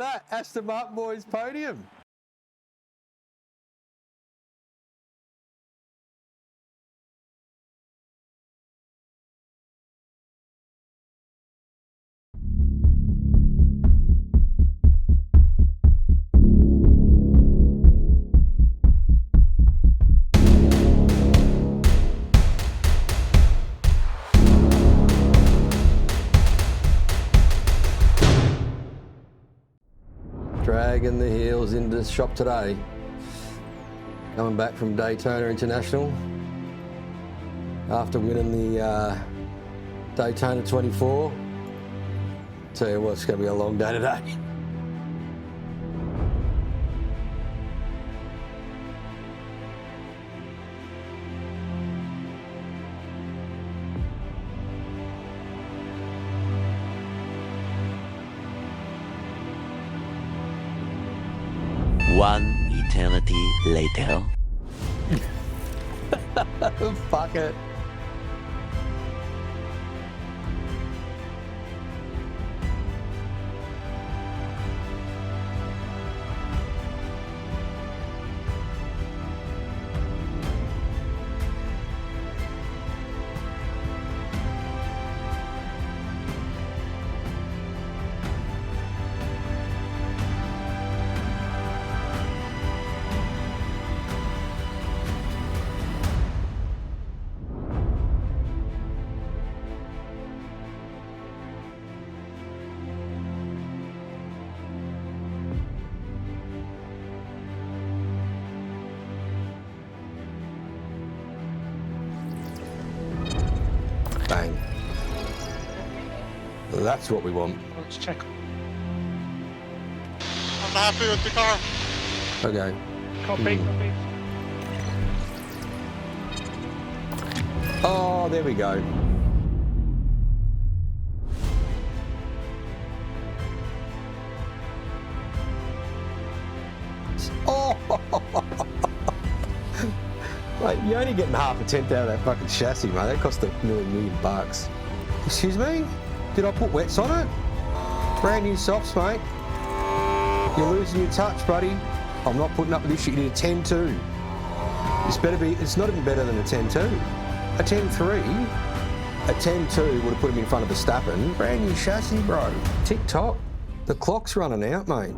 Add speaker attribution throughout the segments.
Speaker 1: That Aston Martin boys podium. Dragging the heels into the shop today. Coming back from Daytona International after winning the Daytona 24. Tell you what, it's going to be a long day today.
Speaker 2: One eternity later.
Speaker 1: Fuck it. Bang. That's what we want.
Speaker 3: Let's check.
Speaker 4: I'm happy with the car.
Speaker 1: Okay.
Speaker 3: Copy, copy.
Speaker 1: Oh, there we go. Oh! Mate, you're only getting half a tenth out of that fucking chassis, mate. That cost $1 million. Excuse me? Did I put wets on it? Brand new softs, mate. You're losing your touch, buddy. I'm not putting up with this shit. You need a 10-2. It's better be. It's not even better than a 10-2. A 10-3, a 10-2 would have put him in front of Verstappen. Brand new chassis, bro. Tick-tock. The clock's running out, mate.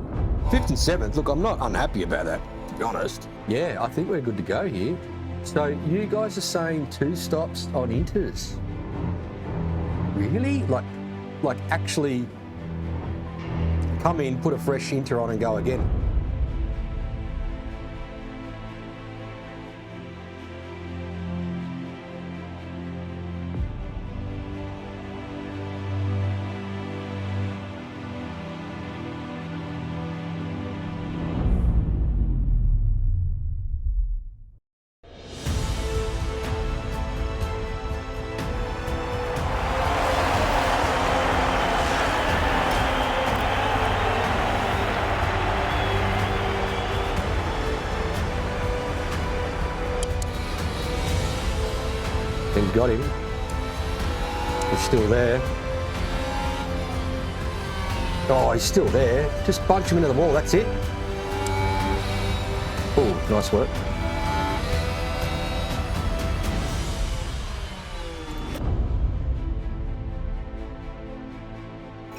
Speaker 1: 5th and 7th. Look, I'm not unhappy about that, to be honest. Yeah, I think we're good to go here. So you guys are saying 2 stops on inters? Really? Like actually come in, put a fresh inter on and go again? Then got him. He's still there. Oh, he's still there. Just bunch him into the wall, that's it. Oh, nice work.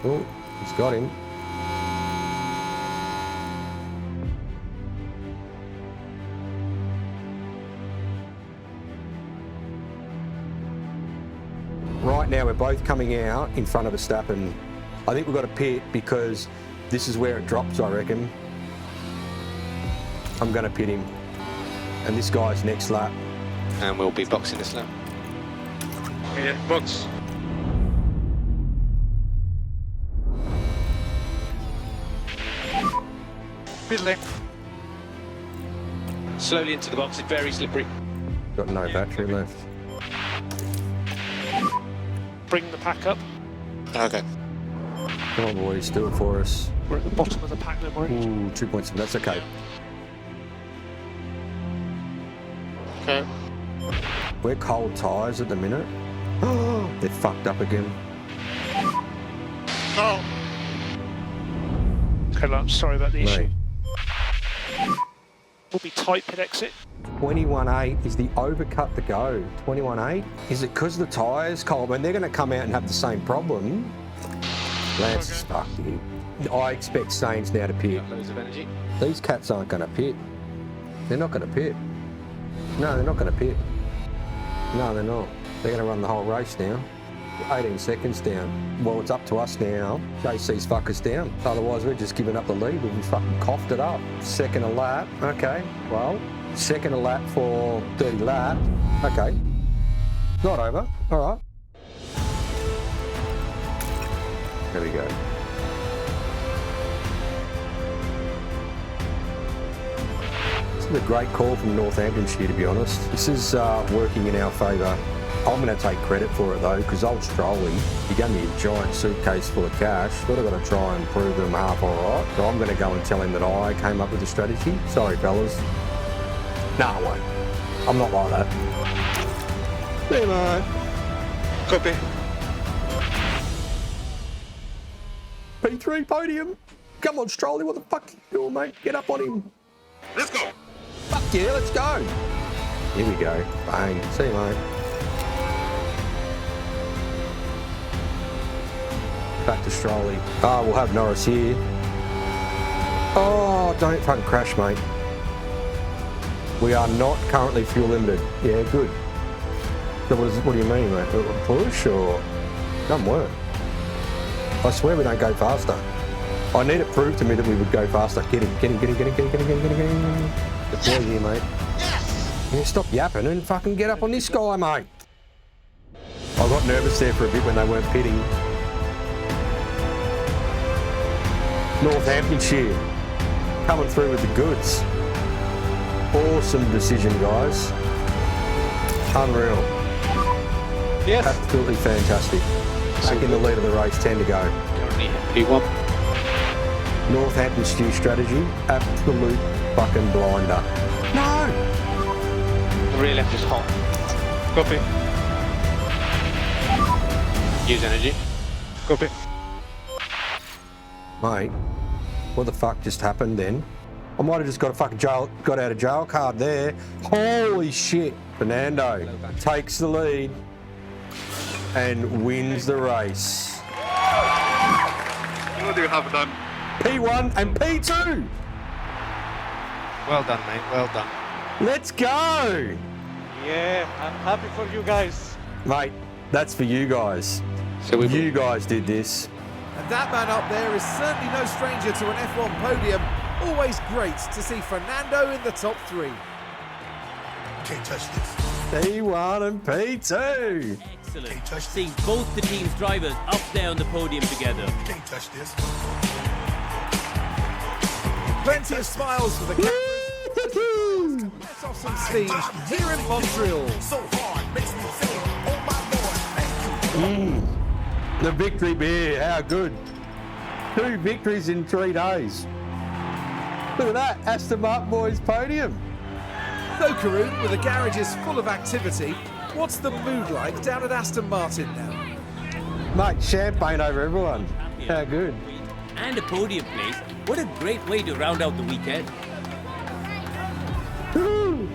Speaker 1: Oh, he's got him. Right now, we're both coming out in front of Verstappen. I think we've got to pit because this is where it drops, I reckon. I'm going to pit him. And this guy's next lap.
Speaker 4: And we'll be boxing this lap.
Speaker 3: Yeah, box. Fiddly.
Speaker 4: Slowly into the box, it's very slippery.
Speaker 1: Got no battery left.
Speaker 3: Bring the pack up.
Speaker 4: Okay.
Speaker 1: Come on, boys, do it for us.
Speaker 3: We're at the bottom of the pack now, Maury.
Speaker 1: Ooh, 2 points, that's okay.
Speaker 4: Okay.
Speaker 1: We're cold tyres at the minute. They're fucked up again.
Speaker 4: No.
Speaker 3: Okay, I'm sorry about the issue.
Speaker 1: Mate,
Speaker 3: Will be tight pit exit.
Speaker 1: 21.8 is the overcut to go. 21.8? Is it because the tyres, Coleman? They're going to come out and have the same problem. Lance is fucked, dude. I expect Staines now to pit.
Speaker 4: Got loads of energy.
Speaker 1: These cats aren't going to pit. They're not going to pit. No, they're not going to pit. No, they're not. They're going to run the whole race now. 18 seconds down. Well, it's up to us now. Chase these fuckers down. Otherwise, we're just giving up the lead. We've fucking coughed it up. Second a lap. Okay, well, second a lap for 30 laps. Okay. Not over. All right. There we go. This is a great call from Northamptonshire, to be honest. This is working in our favour. I'm going to take credit for it though, because old Strolly, he gave me a giant suitcase full of cash. But I've got to try and prove them half alright. So I'm going to go and tell him that I came up with the strategy. Sorry, fellas. No, I won't. I'm not like that. See you, mate.
Speaker 4: Copy.
Speaker 1: P3 podium. Come on, Strolly, what the fuck are you doing, mate? Get up on him.
Speaker 4: Let's go.
Speaker 1: Fuck yeah, let's go. Here we go. Bang. See you, mate. Back to Strolly. Oh, we'll have Norris here. Oh, don't fucking crash, mate. We are not currently fuel limited. Yeah, good. So what do you mean, mate? A push or? Doesn't work. I swear we don't go faster. I need it proved to me that we would go faster. Get him, get him, get him, get him, get him, get him, get him, get him, get him. The boy here, mate. Yes! You stop yapping and fucking get up on this guy, mate. I got nervous there for a bit when they weren't pitting. Northamptonshire coming through with the goods. Awesome decision, guys. Unreal.
Speaker 3: Yes.
Speaker 1: Absolutely fantastic. Back in the lead of the race, 10 to go.
Speaker 4: Currently P1.
Speaker 1: Northamptonshire strategy, absolute fucking blinder. No!
Speaker 4: The rear left is hot.
Speaker 3: Copy.
Speaker 4: Use energy.
Speaker 3: Copy.
Speaker 1: Mate, what the fuck just happened then? I might have just got a fucking got out of jail card there. Holy shit. Fernando takes the lead and wins the race.
Speaker 5: What do you have done?
Speaker 1: P1 and P2.
Speaker 4: Well done, mate. Well done.
Speaker 1: Let's go.
Speaker 3: Yeah, I'm happy for you guys.
Speaker 1: Mate, that's for you guys.
Speaker 4: So
Speaker 1: You guys did this.
Speaker 6: And that man up there is certainly no stranger to an F1 podium. Always great to see Fernando in the top three.
Speaker 5: Can't touch this.
Speaker 1: P1 and P2.
Speaker 7: Excellent. Seeing both the team's drivers up there on the podium together.
Speaker 5: Can't touch this.
Speaker 6: Plenty of smiles for the cameras. Let's off some steam here in Montreal.
Speaker 5: So hard, makes me say, oh my Lord, thank you.
Speaker 1: The victory beer, how good. 2 victories in 3 days. Look at that, Aston Martin boys podium.
Speaker 6: So Karoon, with the garages full of activity, what's the mood like down at Aston Martin now?
Speaker 1: Mate, champagne over everyone. How good.
Speaker 7: And a podium place. What a great way to round out the weekend.
Speaker 1: Woo.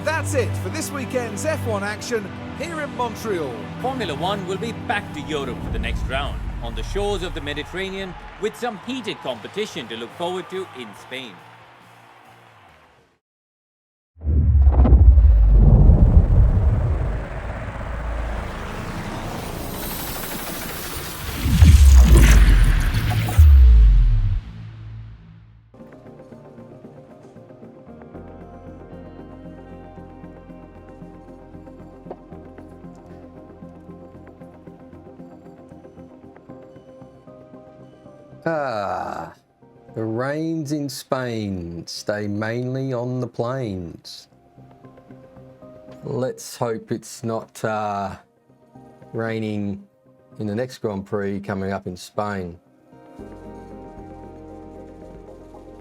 Speaker 6: That's it for this weekend's F1 action here in Montreal.
Speaker 7: Formula One will be back to Europe for the next round, on the shores of the Mediterranean, with some heated competition to look forward to in Spain.
Speaker 1: The rains in Spain stay mainly on the plains. Let's hope it's not raining in the next Grand Prix coming up in Spain.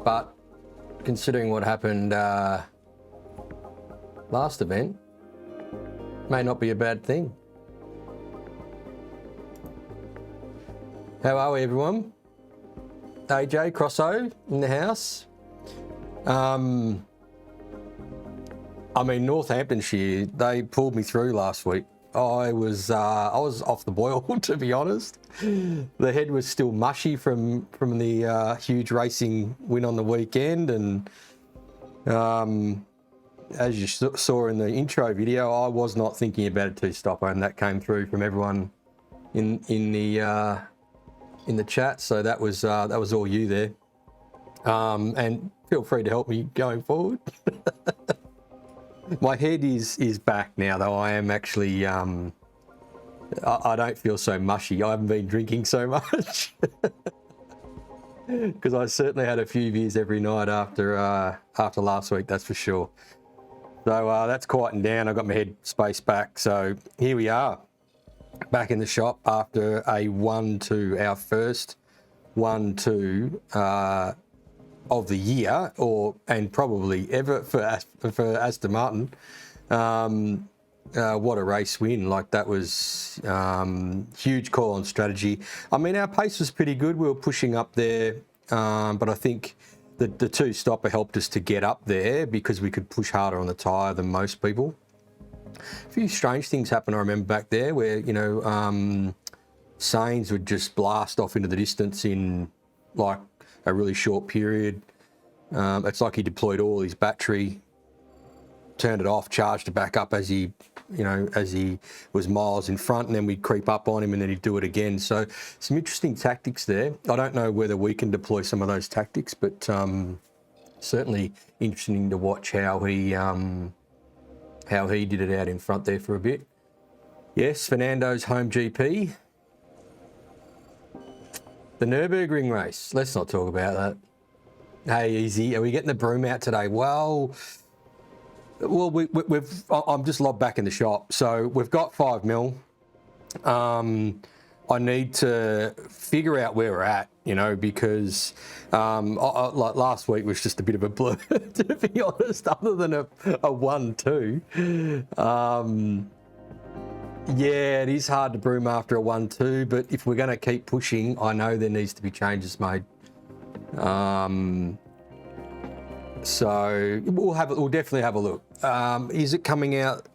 Speaker 1: But considering what happened last event, may not be a bad thing. How are we, everyone? AJ Crosso in the house. I mean, Northamptonshire, they pulled me through last week. I was off the boil, to be honest. The head was still mushy from the huge racing win on the weekend, and as you saw in the intro video, I was not thinking about a two-stopper, and that came through from everyone in the chat. So that was all you there, and feel free to help me going forward. My head is back now, though. I am actually, I don't feel so mushy. I haven't been drinking so much. Because I certainly had a few beers every night after last week, that's for sure. So that's quieting down. I got my head space back. So here we are, back in the shop after a 1-2, our first 1-2 of the year, and probably ever for Aston Martin. What a race win. Like, that was huge call on strategy. I mean, our pace was pretty good. We were pushing up there, but I think the two-stopper helped us to get up there because we could push harder on the tyre than most people. A few strange things happened, I remember, back there where, Sainz would just blast off into the distance in like a really short period. It's like he deployed all his battery, turned it off, charged it back up as he was miles in front, and then we'd creep up on him and then he'd do it again. So some interesting tactics there. I don't know whether we can deploy some of those tactics, but certainly interesting to watch how he did it out in front there for a bit. Yes, Fernando's home GP. The Nürburgring race. Let's not talk about that. Hey, easy. Are we getting the broom out today? Well, I'm just lobbed back in the shop. So we've got 5 mil. I need to figure out where we're at, because like last week was just a bit of a blur, to be honest, other than a 1-2. Yeah, it is hard to broom after a 1-2, but if we're going to keep pushing, I know there needs to be changes made. So we'll definitely have a look. Is it coming out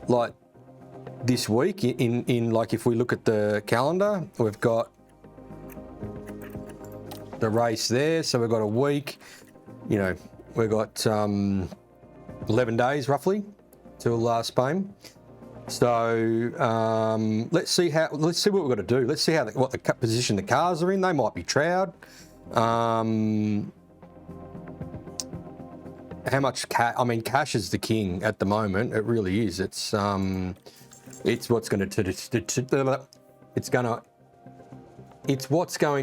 Speaker 1: like this week? In like, if we look at the calendar, we've got the race there, so we've got a week. We've got 11 days roughly till Spain. So let's see what we've got to do. Let's see what the position the cars are in. They might be trowed. How much cash? I mean, cash is the king at the moment. It really is. It's what's going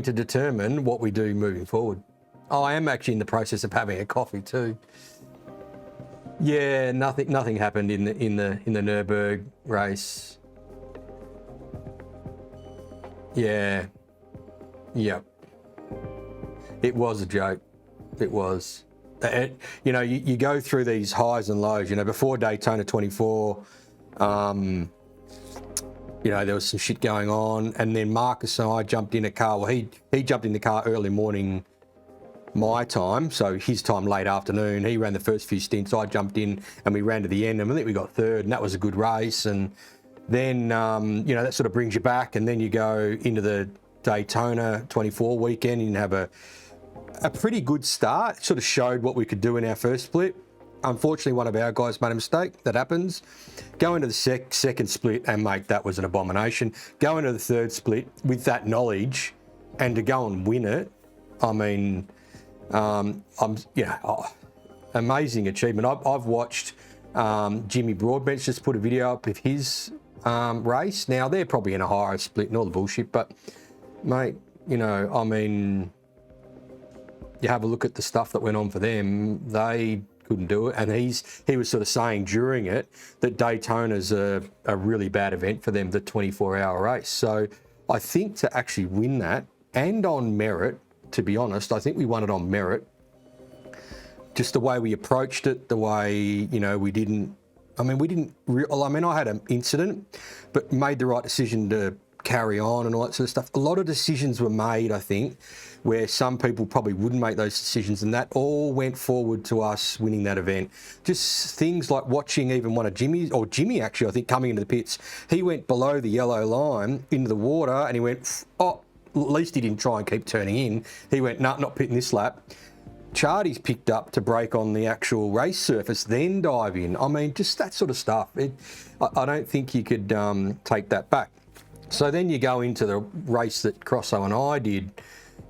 Speaker 1: to determine what we do moving forward. Oh, I am actually in the process of having a coffee too. Yeah, nothing happened in the Nürburgring race. Yeah. Yep. It was a joke. It was. You go through these highs and lows. Before Daytona 24, there was some shit going on, and then Marcus and I jumped in a car. Well, he jumped in the car early morning, my time, so his time late afternoon. He ran the first few stints. I jumped in and we ran to the end, and I think we got third, and that was a good race. And then that sort of brings you back, and then you go into the Daytona 24 weekend and have a pretty good start. It sort of showed what we could do in our first split. Unfortunately, one of our guys made a mistake. That happens. Go into the second split, and mate, that was an abomination. Go into the third split with that knowledge and to go and win it, I mean, amazing achievement. I've watched Jimmy Broadbench just put a video up of his race. Now, they're probably in a higher split and all the bullshit, but mate, I mean, you have a look at the stuff that went on for them. They couldn't do it, and he was sort of saying during it that Daytona's a really bad event for them, the 24-hour race. So I think to actually win that, and on merit, to be honest, I think we won it on merit. Just the way we approached it, the way, we didn't, I had an incident, but made the right decision to carry on and all that sort of stuff. A lot of decisions were made, I think, where some people probably wouldn't make those decisions, and that all went forward to us winning that event. Just things like watching even one of Jimmy actually, I think, coming into the pits. He went below the yellow line into the water, and he went, oh, at least he didn't try and keep turning in. He went, nah, not pitting this lap. Chardy's picked up to brake on the actual race surface, then dive in. I mean, just that sort of stuff. I don't think you could take that back. So then you go into the race that Crosso and I did,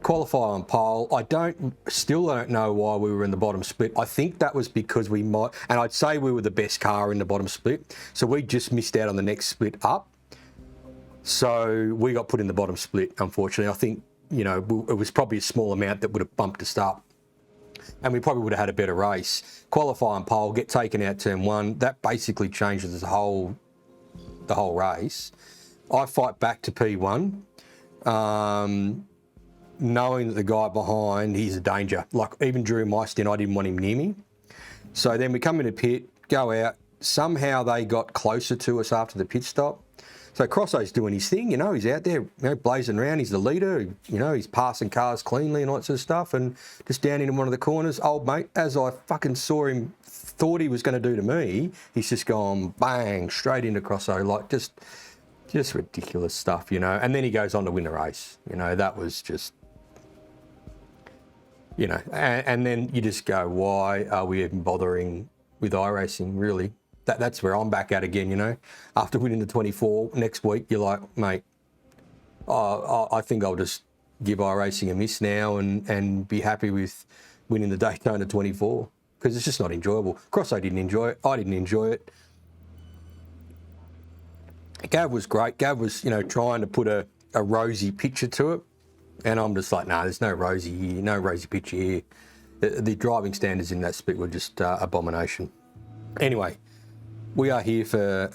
Speaker 1: qualify on pole. Still don't know why we were in the bottom split. I think that was because and I'd say we were the best car in the bottom split. So we just missed out on the next split up. So we got put in the bottom split, unfortunately. I think, it was probably a small amount that would have bumped us up. And we probably would have had a better race. Qualify on pole, get taken out turn one. That basically changes the whole race. I fight back to P1, knowing that the guy behind, he's a danger. Like, even during my stint, I didn't want him near me. So then we come into pit, go out. Somehow they got closer to us after the pit stop. So Crosso's doing his thing, he's out there, blazing around. He's the leader, he's passing cars cleanly and all that sort of stuff. And just down into one of the corners, old mate, as I fucking saw him, thought he was going to do to me, he's just gone bang straight into Crosso, like just ridiculous stuff, And then he goes on to win the race. That was just, and then you just go, why are we even bothering with iRacing, really? That's where I'm back at again, After winning the 24 next week, you're like, mate, I think I'll just give iRacing a miss now and be happy with winning the Daytona 24, because it's just not enjoyable. Crosso didn't enjoy it. I didn't enjoy it. Gav was great. Gav was, trying to put a rosy picture to it. And I'm just like, nah, there's no rosy picture here. The driving standards in that split were just abomination. Anyway, we are here for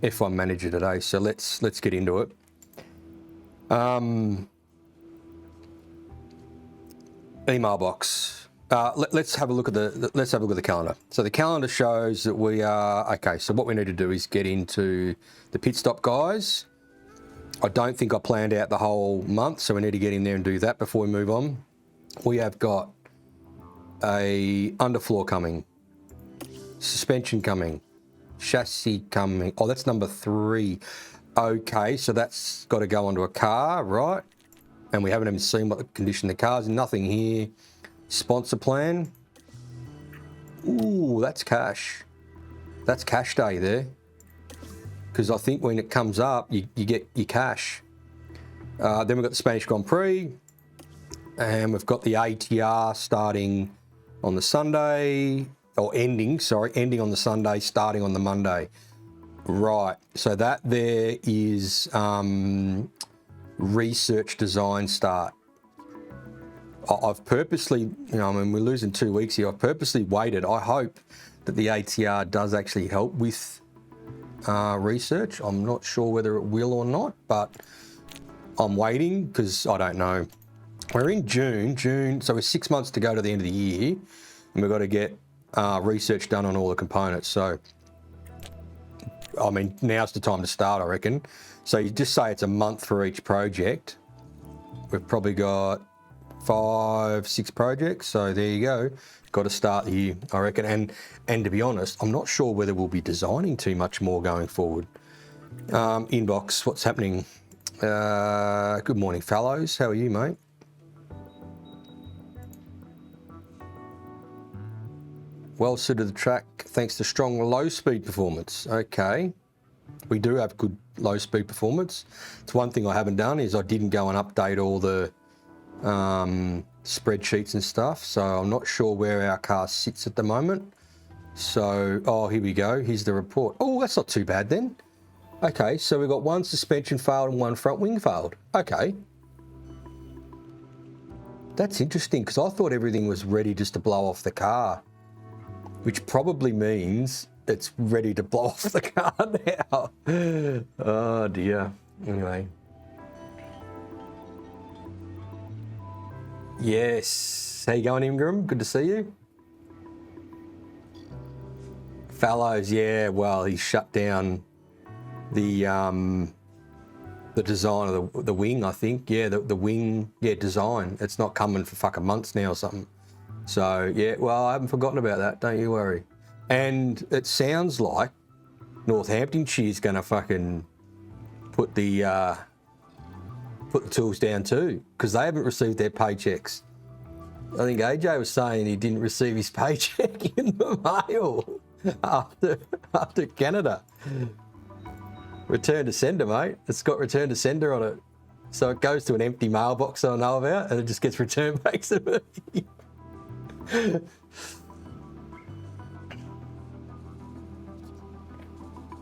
Speaker 1: F1 Manager today, so let's get into it. Email box. Let's have a look at the calendar. So the calendar shows that we are okay. So what we need to do is get into the pit stop, guys. I don't think I planned out the whole month, so we need to get in there and do that before we move on. We have got a underfloor coming, suspension coming, chassis coming. Oh, that's number 3. Okay, so that's got to go onto a car, right? And we haven't even seen what the condition of the car's in. Nothing here. Sponsor plan. Ooh, that's cash. That's cash day there. Because I think when it comes up, you get your cash. Then we've got the Spanish Grand Prix. And we've got the ATR starting on the Sunday. Ending on the Sunday, starting on the Monday. Right, so that there is research design start. I've purposely, we're losing 2 weeks here. I've purposely waited. I hope that the ATR does actually help with research. I'm not sure whether it will or not, but I'm waiting because I don't know. We're in June, so we're 6 months to go to the end of the year, and we've got to get research done on all the components. So, now's the time to start, I reckon. So you just say it's a month for each project. We've probably got 5-6 projects. So there you go. Got to start here, I reckon. And to be honest, I'm not sure whether we'll be designing too much more going forward. Inbox, what's happening? Good morning, fellows. How are you, mate? Well suited the track thanks to strong low-speed performance. Okay. We do have good low-speed performance. It's one thing I haven't done is I didn't go and update all the spreadsheets and stuff. So I'm not sure where our car sits at the moment. So, here we go. Here's the report. Oh, that's not too bad then. Okay, so we've got one suspension failed and one front wing failed. Okay. That's interesting because I thought everything was ready just to blow off the car, which probably means it's ready to blow off the car now. Oh dear. Anyway. Yes. How you going, Ingram? Good to see you. Fallows, yeah, well, he shut down the The design of the wing, I think. Yeah, the wing, yeah, design. It's not coming for fucking months now or something. So, yeah, well, I haven't forgotten about that. Don't you worry. And it sounds like Northamptonshire's going to fucking put the tools down too, because they haven't received their paychecks. I think AJ was saying he didn't receive his paycheck in the mail after Canada. Return to sender, mate. It's got return to sender on it. So it goes to an empty mailbox I know about and it just gets returned back to me.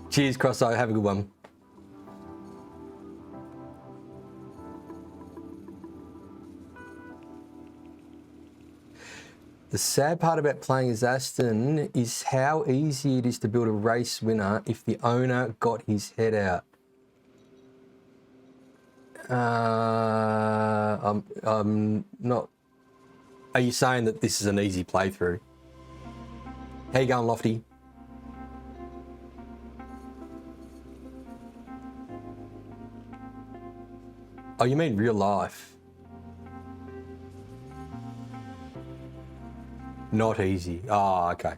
Speaker 1: Cheers, Crosso. Have a good one. The sad part about playing as Aston is how easy it is to build a race winner if the owner got his head out. I'm not. Are you saying that this is an easy playthrough? How you going, Lofty? Oh, you mean real life? Not easy. Oh, okay.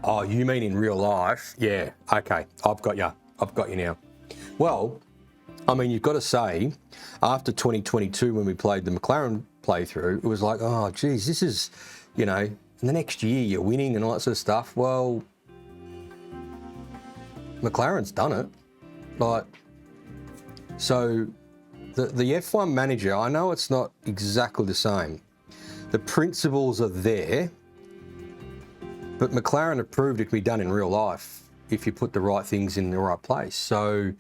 Speaker 1: Oh, you mean in real life? Yeah, okay. I've got you. I've got you now. Well, I mean, you've got to say, after 2022, when we played the McLaren playthrough, it was like, oh, geez, this is, you know, in the next year you're winning and all that sort of stuff. Well, McLaren's done it. Like, so the F1 manager, I know it's not exactly the same. The principles are there, but McLaren have proved it can be done in real life if you put the right things in the right place. So,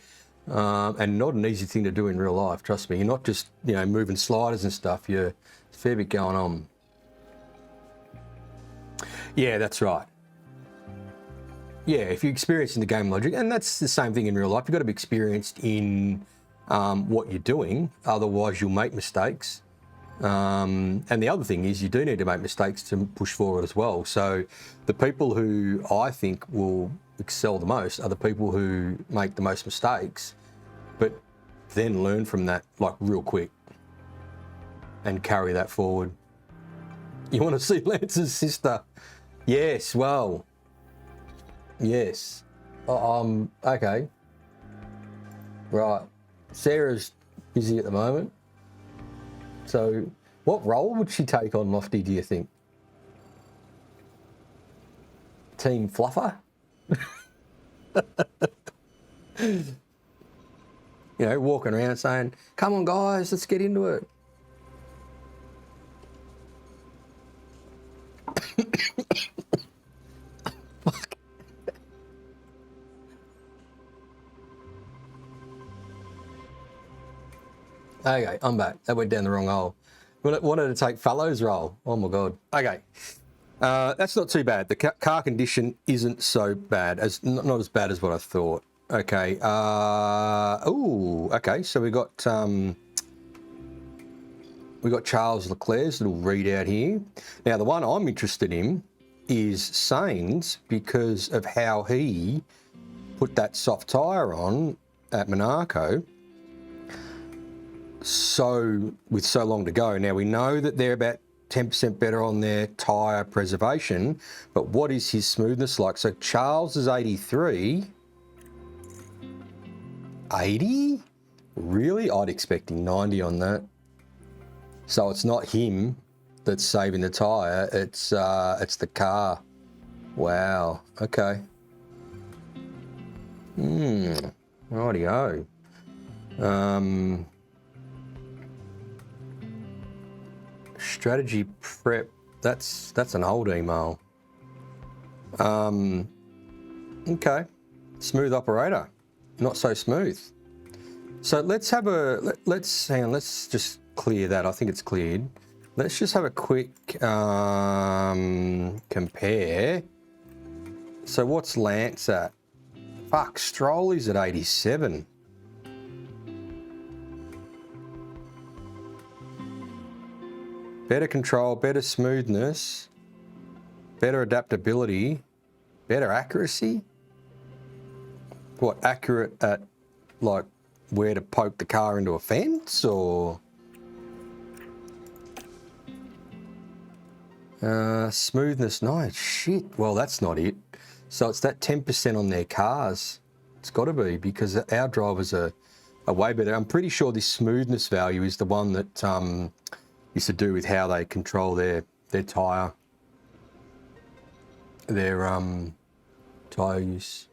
Speaker 1: and not an easy thing to do in real life, trust me. You're not just, you know, moving sliders and stuff. There's a fair bit going on. Yeah, that's right. Yeah, if you're experienced in the game logic, and that's the same thing in real life, you've got to be experienced in what you're doing, otherwise you'll make mistakes. And the other thing is you do need to make mistakes to push forward as well. So the people who I think will excel the most are the people who make the most mistakes, but then learn from that like real quick and carry that forward. You want to see Lance's sister? Yes, well, yes. Okay. Right. Sarah's busy at the moment. So what role would she take on Lofty, do you think? Team Fluffer? You know, walking around saying, come on guys, let's get into it. Okay, I'm back. That went down the wrong hole. Wanted to take Fallow's role. Oh my God. Okay. That's not too bad. The car condition isn't so bad, not as bad as what I thought. Okay. Okay. So we got Charles Leclerc's little readout here. Now the one I'm interested in is Sainz because of how he put that soft tyre on at Monaco. So with so long to go. Now we know that they're about 10% better on their tyre preservation, but what is his smoothness like? So Charles is 83. 80? Really? I'd expect him 90 on that. So it's not him that's saving the tyre, it's the car. Wow, okay. Rightio. Strategy prep, that's an old email. Okay, smooth operator, not so smooth. So let's have let's hang on, let's just clear that. I think it's cleared. Let's just have a quick compare. So what's Lance at? Fuck, Stroll is at 87. Better control, better smoothness, better adaptability. Better accuracy? What, accurate at, like, where to poke the car into a fence, or? Smoothness, no, shit. Well, that's not it. So it's that 10% on their cars. It's got to be, because our drivers are way better. I'm pretty sure this smoothness value is the one that is to do with how they control their tyre, their tyre use.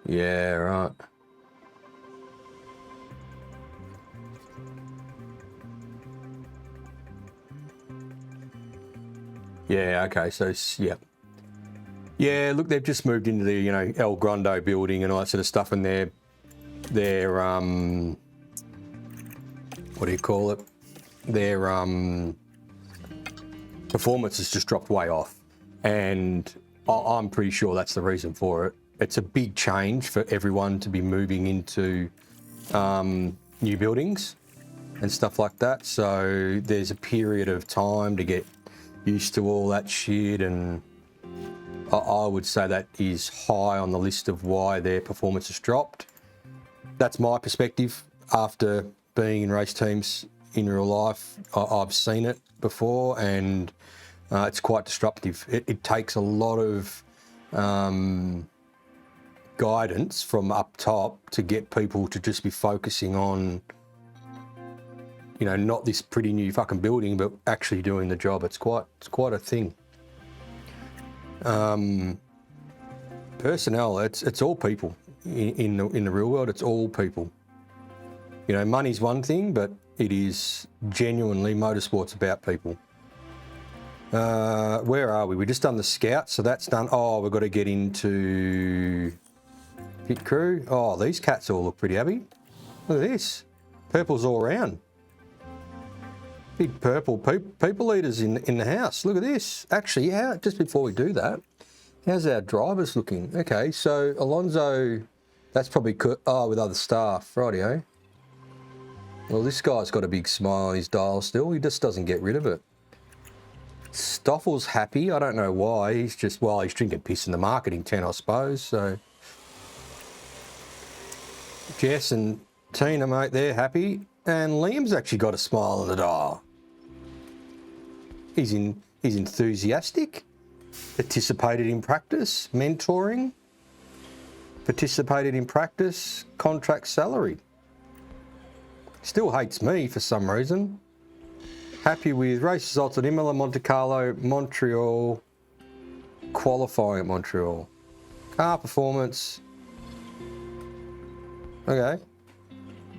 Speaker 1: Yeah, right. Yeah, okay, so, yeah. Yeah, look, they've just moved into the, you know, El Grande building and all that sort of stuff, and their what do you call it? Their performance has just dropped way off. And I'm pretty sure that's the reason for it. It's a big change for everyone to be moving into new buildings and stuff like that. So there's a period of time to get used to all that shit, and I would say that is high on the list of why their performance has dropped. That's my perspective after being in race teams in real life. I've seen it before, and it's quite disruptive. It takes a lot of guidance from up top to get people to just be focusing on, you know, not this pretty new fucking building, but actually doing the job. It's quite a thing. Personnel, it's all people in the real world. It's all people. You know, money's one thing, but it is genuinely, motorsport's about people. Where are we? We just done the scout, so that's done. Oh, we've got to get into pit crew. Oh, these cats all look pretty happy. Look at this. Purple's all around. Big purple people eaters in the house. Look at this. Actually, just before we do that, how's our drivers looking? Okay, so Alonso, that's probably with other staff. Rightio. Well, this guy's got a big smile on his dial still. He just doesn't get rid of it. Stoffel's happy. I don't know why. He's just, well, he's drinking piss in the marketing tent, I suppose. So Jess and Tina, mate, they're happy. And Liam's actually got a smile on the dial. He's enthusiastic, participated in practice, mentoring, participated in practice, contract salary. Still hates me for some reason. Happy with race results at Imola, Monte Carlo, Montreal, qualifying at Montreal. Car performance. Okay.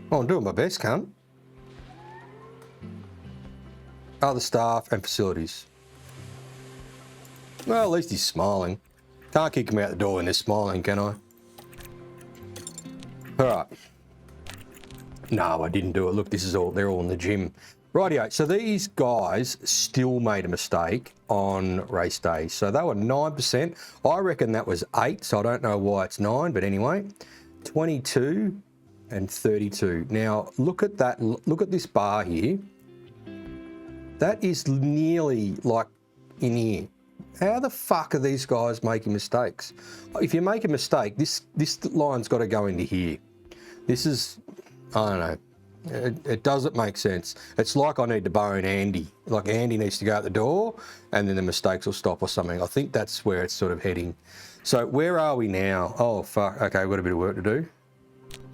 Speaker 1: Well, I'm doing my best, cunt. Other staff and facilities. Well, at least he's smiling. Can't kick him out the door when they're smiling, can I? All right. No, I didn't do it. Look, they're all in the gym. Rightio, so these guys still made a mistake on race day. So they were 9%. I reckon that was 8, so I don't know why it's 9, but anyway. 22 and 32. Now, look at that. Look at this bar here. That is nearly like in here. How the fuck are these guys making mistakes? If you make a mistake, this line's got to go into here. This is, I don't know. It doesn't make sense. It's like I need to bone Andy. Like Andy needs to go out the door and then the mistakes will stop or something. I think that's where it's sort of heading. So where are we now? Oh, fuck. Okay, we've got a bit of work to do.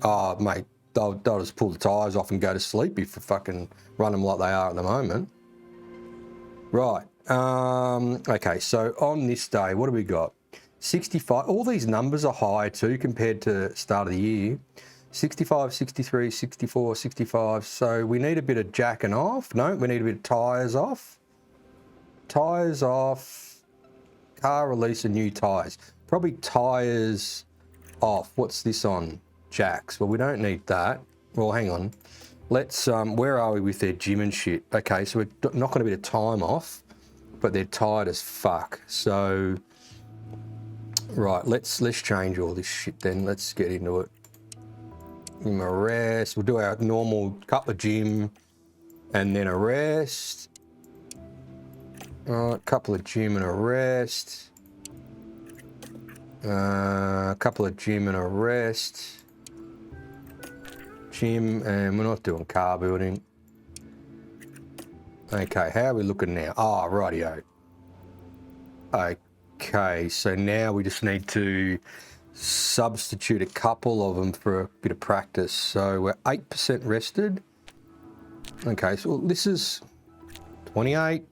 Speaker 1: Oh, mate, they'll just pull the tyres off and go to sleep if you fucking run them like they are at the moment. Right. Okay, so on this day, what do we got? 65. All these numbers are high too compared to start of the year. 65, 63, 64, 65. So we need a bit of jacking off. No, we need a bit of tyres off. Tyres off. Car release of new tyres. Probably tyres off. What's this on? Jacks. Well, we don't need that. Well, hang on. Let's, where are we with their gym and shit? Okay, so we're knocking a bit of time off, but they're tired as fuck. So, right, let's change all this shit then. Let's get into it. Give him a rest. We'll do our normal couple of gym and then a rest. Alright, couple of gym and a rest. A couple of gym and a rest. Gym, and we're not doing car building. Okay, how are we looking now? Oh, rightio. Okay, so now we just need to substitute a couple of them for a bit of practice. So we're 8% rested. Okay, so this is 28,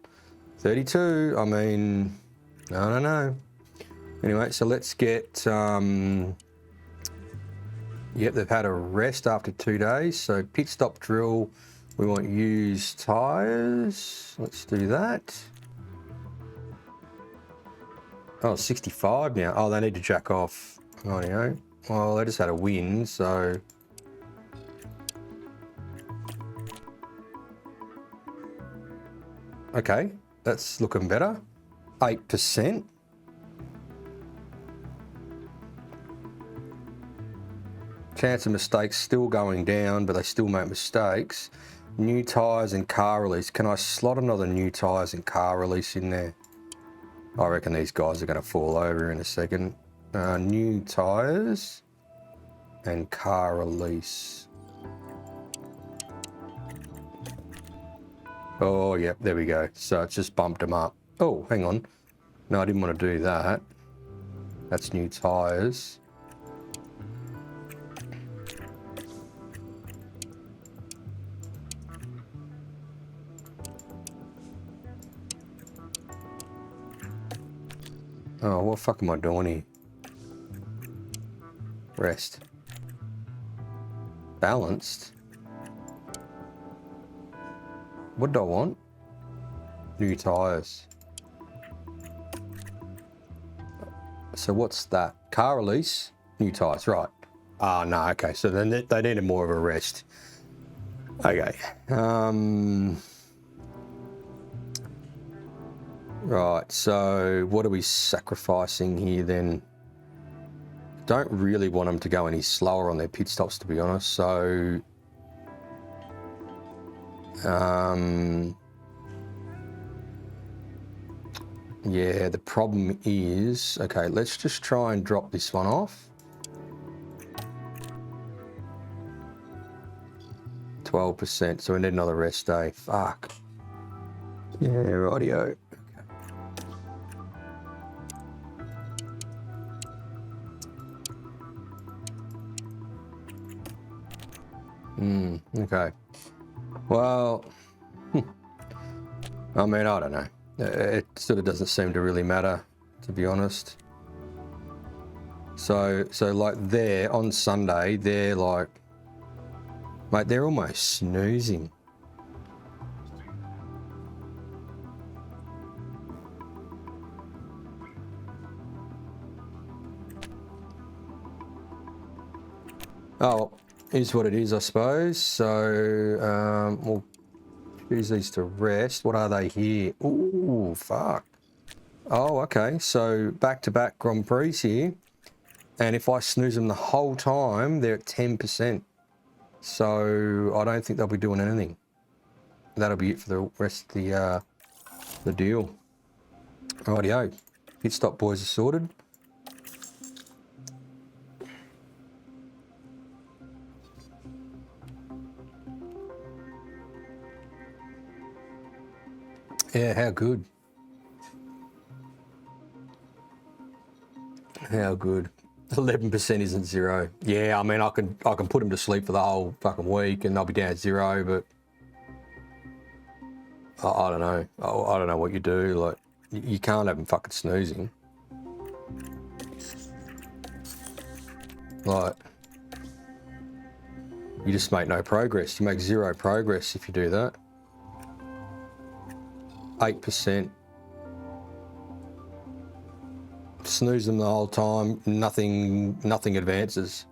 Speaker 1: 32. I mean, I don't know. Anyway, so let's get, yep, they've had a rest after 2 days. So pit stop drill, we want used tyres. Let's do that. Oh, 65 now. Oh, they need to jack off. Oh, you know. Well, they just had a win, so. Okay, that's looking better. 8%. Chance of mistakes still going down, but they still make mistakes. New tyres and car release. Can I slot another new tyres and car release in there? I reckon these guys are going to fall over in a second. New tyres and car release. Oh, yep, there we go. So it's just bumped them up. Oh, hang on. No, I didn't want to do that. That's new tyres. Oh, what the fuck am I doing here? Rest. Balanced. What do I want? New tyres. So what's that? Car release, new tyres, right. Ah, no, okay, so then they needed more of a rest. Okay. Right, so what are we sacrificing here then? Don't really want them to go any slower on their pit stops, to be honest, so... yeah, the problem is... Okay, let's just try and drop this one off. 12%, so we need another rest day. Fuck. Yeah, rightio. Okay. Well, I mean, I don't know. It sort of doesn't seem to really matter, to be honest. So like there on Sunday, they're like, mate, they're almost snoozing. Oh, is what it is, I suppose. So we'll choose these to rest. What are they here? Ooh, fuck. Oh, okay. So back-to-back Grand Prix here. And if I snooze them the whole time, they're at 10%. So I don't think they'll be doing anything. That'll be it for the rest of the deal. Rightio. Pit stop boys are sorted. Yeah, how good. How good. 11% isn't zero. Yeah, I mean, I can put them to sleep for the whole fucking week and they'll be down at 0, but I don't know. I don't know what you do. Like, you can't have them fucking snoozing. Like, you just make no progress. You make 0 progress if you do that. 8%. Snooze them the whole time, nothing advances.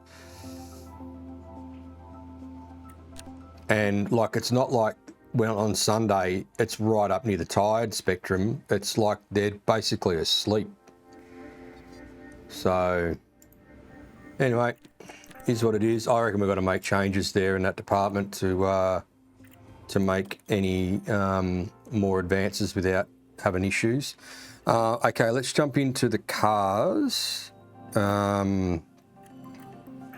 Speaker 1: And like, it's not like when on Sunday, it's right up near the tired spectrum. It's like they're basically asleep. So anyway, is what it is. I reckon we've got to make changes there in that department to make any more advances without having issues. Okay, let's jump into the cars.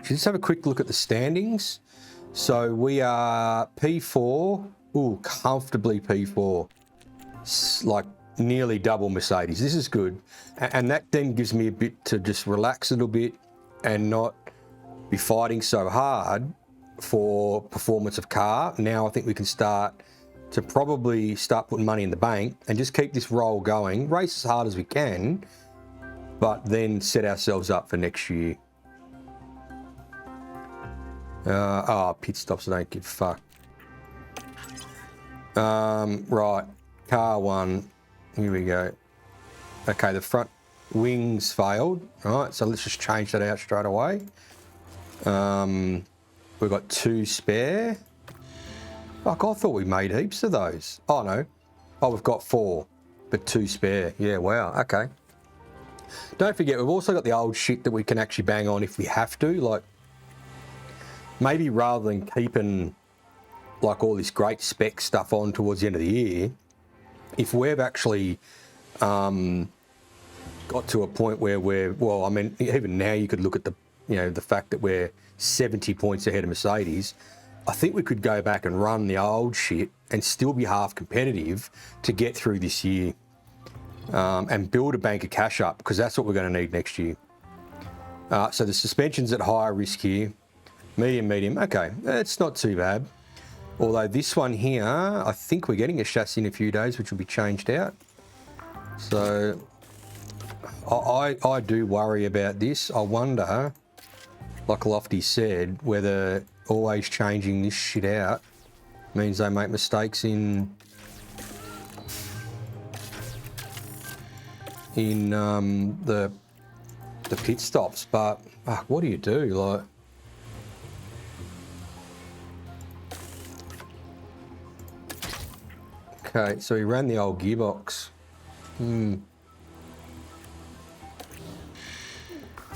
Speaker 1: Just have a quick look at the standings. So we are P4, comfortably P4, like nearly double Mercedes. This is good. And that then gives me a bit to just relax a little bit and not be fighting so hard for performance of car. Now I think we can start putting money in the bank and just keep this roll going, race as hard as we can, but then set ourselves up for next year. Pit stops, I don't give a fuck. Right, car one, here we go. Okay, the front wings failed. All right, so let's just change that out straight away. We've got 2 spare. Fuck, I thought we made heaps of those. Oh no, we've got 4, but 2 spare. Yeah, wow, okay. Don't forget, we've also got the old shit that we can actually bang on if we have to, like maybe rather than keeping like all this great spec stuff on towards the end of the year, if we've actually got to a point where even now you could look at the fact that we're 70 points ahead of Mercedes, I think we could go back and run the old shit and still be half competitive to get through this year, and build a bank of cash up, because that's what we're going to need next year. So the suspension's at higher risk here. Medium, okay, it's not too bad. Although this one here, I think we're getting a chassis in a few days, which will be changed out. So I do worry about this. I wonder, like Lofty said, whether always changing this shit out means they make mistakes in the pit stops. But what do you do? Like, okay, so he ran the old gearbox.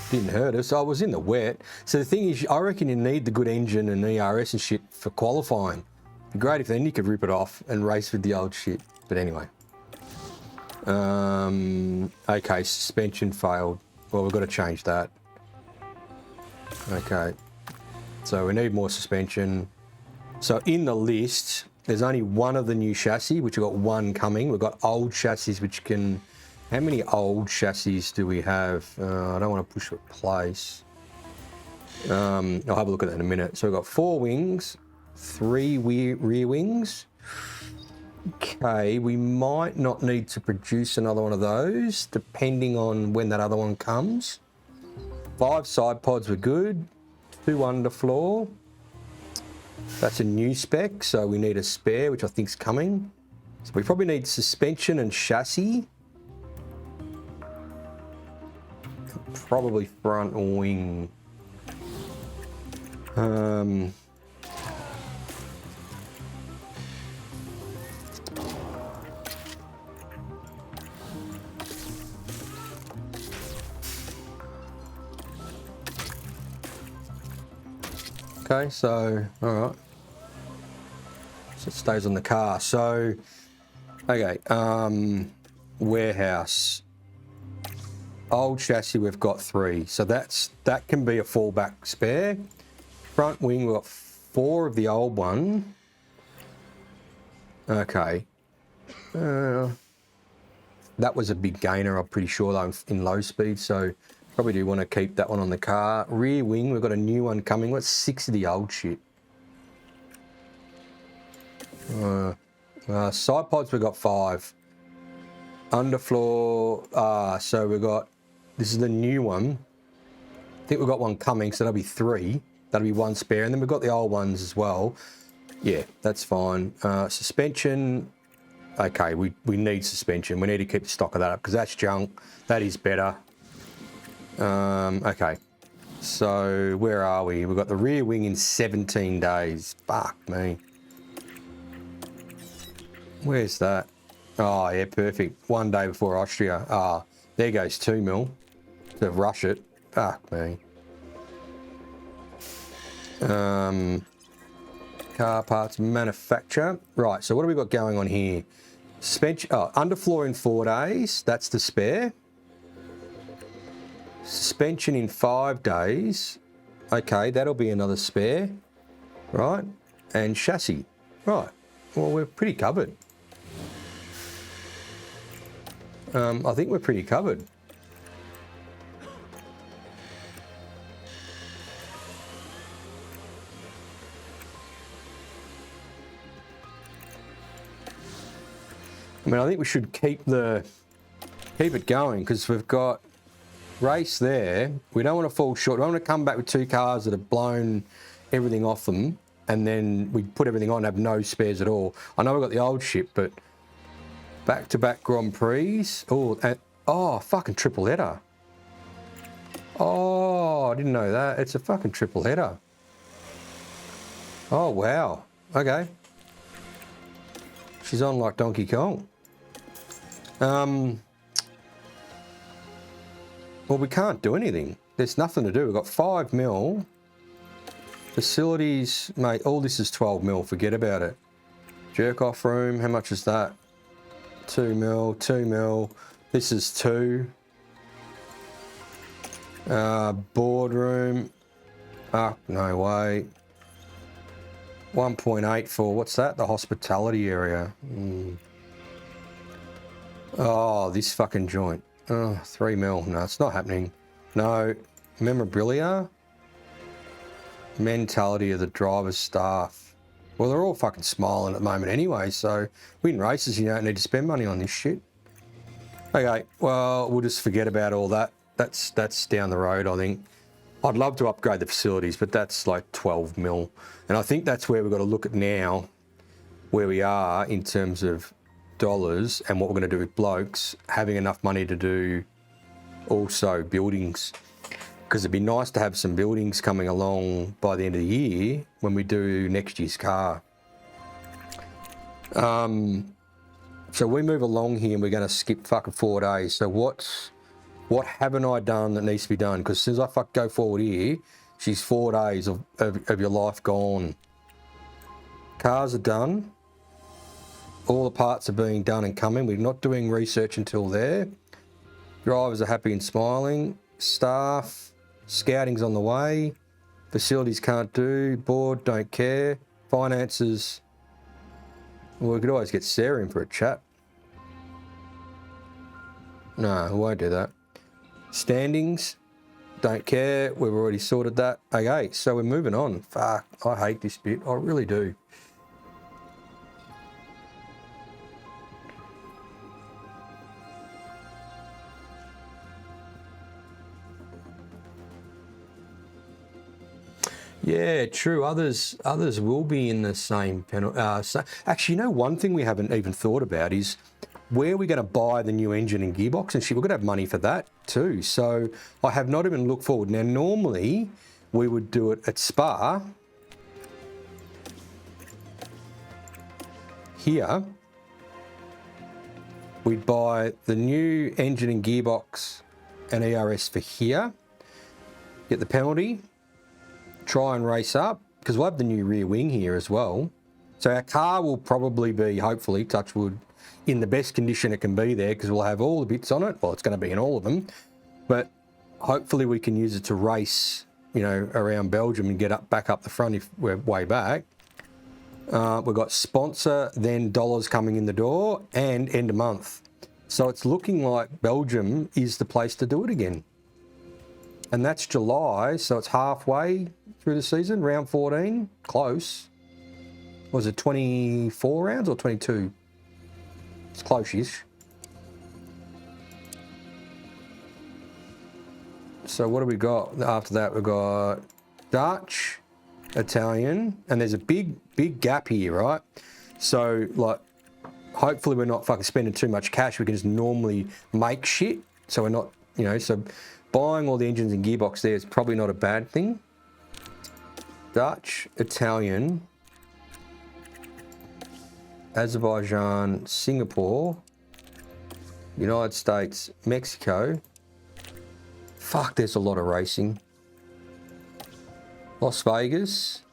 Speaker 1: Didn't hurt us. I was in the wet. So the thing is, I reckon you need the good engine and ERS and shit for qualifying. It'd be great if then you could rip it off and race with the old shit. But anyway. Okay, suspension failed. Well, we've got to change that. Okay. So we need more suspension. So in the list, there's only one of the new chassis, which we've got 1 coming. We've got old chassis, which can... How many old chassis do we have? I don't want to push replace. I'll have a look at that in a minute. So we've got 4 wings, 3 rear wings. Okay, we might not need to produce another one of those, depending on when that other one comes. 5 side pods were good. 2 underfloor. That's a new spec, so we need a spare, which I think's coming. So we probably need suspension and chassis. Probably front wing. Okay, so, all right. So it stays on the car. So, okay, warehouse. Old chassis, we've got 3. So that can be a fallback spare. Front wing, we've got 4 of the old one. Okay. That was a big gainer, I'm pretty sure, though, in low speed. So probably do want to keep that one on the car. Rear wing, we've got a new one coming. What's 6 of the old shit? Side pods, we've got 5. Underfloor, so we've got... This is the new one. I think we've got 1 coming, so that'll be 3. That'll be 1 spare, and then we've got the old ones as well. Yeah, that's fine. Suspension. Okay, we need suspension. We need to keep the stock of that up because that's junk. That is better. Okay, so where are we? We've got the rear wing in 17 days. Fuck me. Where's that? Oh, yeah, perfect. 1 day before Austria. There goes 2 mil to rush it. Fuck me. Car parts manufacture. Right, so what do we got going on here? Suspension, underfloor in 4 days. That's the spare. Suspension in 5 days. Okay, that'll be another spare. Right, and chassis. Right, well, we're pretty covered. I think we're pretty covered. I mean, I think we should keep it going because we've got race there. We don't want to fall short. We don't want to come back with 2 cars that have blown everything off them and then we put everything on and have no spares at all. I know we've got the old ship, but back-to-back Grand Prix. Oh, fucking triple header. Oh, I didn't know that. It's a fucking triple header. Oh, wow. Okay. She's on like Donkey Kong. Well, we can't do anything. There's nothing to do. We've got 5 mil. Facilities, mate, all this is 12 mil. Forget about it. Jerk off room, how much is that? 2 mil, 2 mil. This is 2. Boardroom. No way. 1.8 for, what's that? The hospitality area. Oh, this fucking joint. Oh, 3 mil. No, it's not happening. No. Memorabilia. Mentality of the driver's staff. Well, they're all fucking smiling at the moment anyway, so win races, you don't need to spend money on this shit. Okay, well, we'll just forget about all that. That's down the road, I think. I'd love to upgrade the facilities, but that's like 12 mil. And I think that's where we've got to look at now, where we are in terms of dollars and what we're going to do with blokes, having enough money to do also buildings. Because it'd be nice to have some buildings coming along by the end of the year when we do next year's car. So we move along here and we're going to skip fucking 4 days. So what haven't I done that needs to be done? Because as soon as I go forward here, she's 4 days of your life gone. Cars are done. All the parts are being done and coming. We're not doing research until there. Drivers are happy and smiling. Staff, scouting's on the way. Facilities can't do. Board, don't care. Finances, well, we could always get Sarah in for a chat. No, we won't do that. Standings, don't care. We've already sorted that. Okay, so we're moving on. Fuck, I hate this bit. I really do. Yeah, true. Others will be in the same penalty. Actually, you know, one thing we haven't even thought about is where we're going to buy the new engine and gearbox, and shit, we're going to have money for that too. So I have not even looked forward. Now, normally we would do it at Spa. Here, we'd buy the new engine and gearbox and ERS for here. Get the penalty. Try and race up, because we'll have the new rear wing here as well. So our car will probably be, hopefully, touch wood, in the best condition it can be there, because we'll have all the bits on it. Well, it's going to be in all of them, but hopefully we can use it to race, you know, around Belgium and get back up the front if we're way back. We've got sponsor, then dollars coming in the door, and end of month. So it's looking like Belgium is the place to do it again. And that's July, so it's halfway through the season, round 14, close. Was it 24 rounds or 22? It's close-ish. So what do we got after that? We've got Dutch, Italian, and there's a big gap here, right? So, like, hopefully we're not fucking spending too much cash. We can just normally make shit. So we're not, you know, so buying all the engines and gearbox there is probably not a bad thing. Dutch, Italian, Azerbaijan, Singapore, United States, Mexico. Fuck, there's a lot of racing. Las Vegas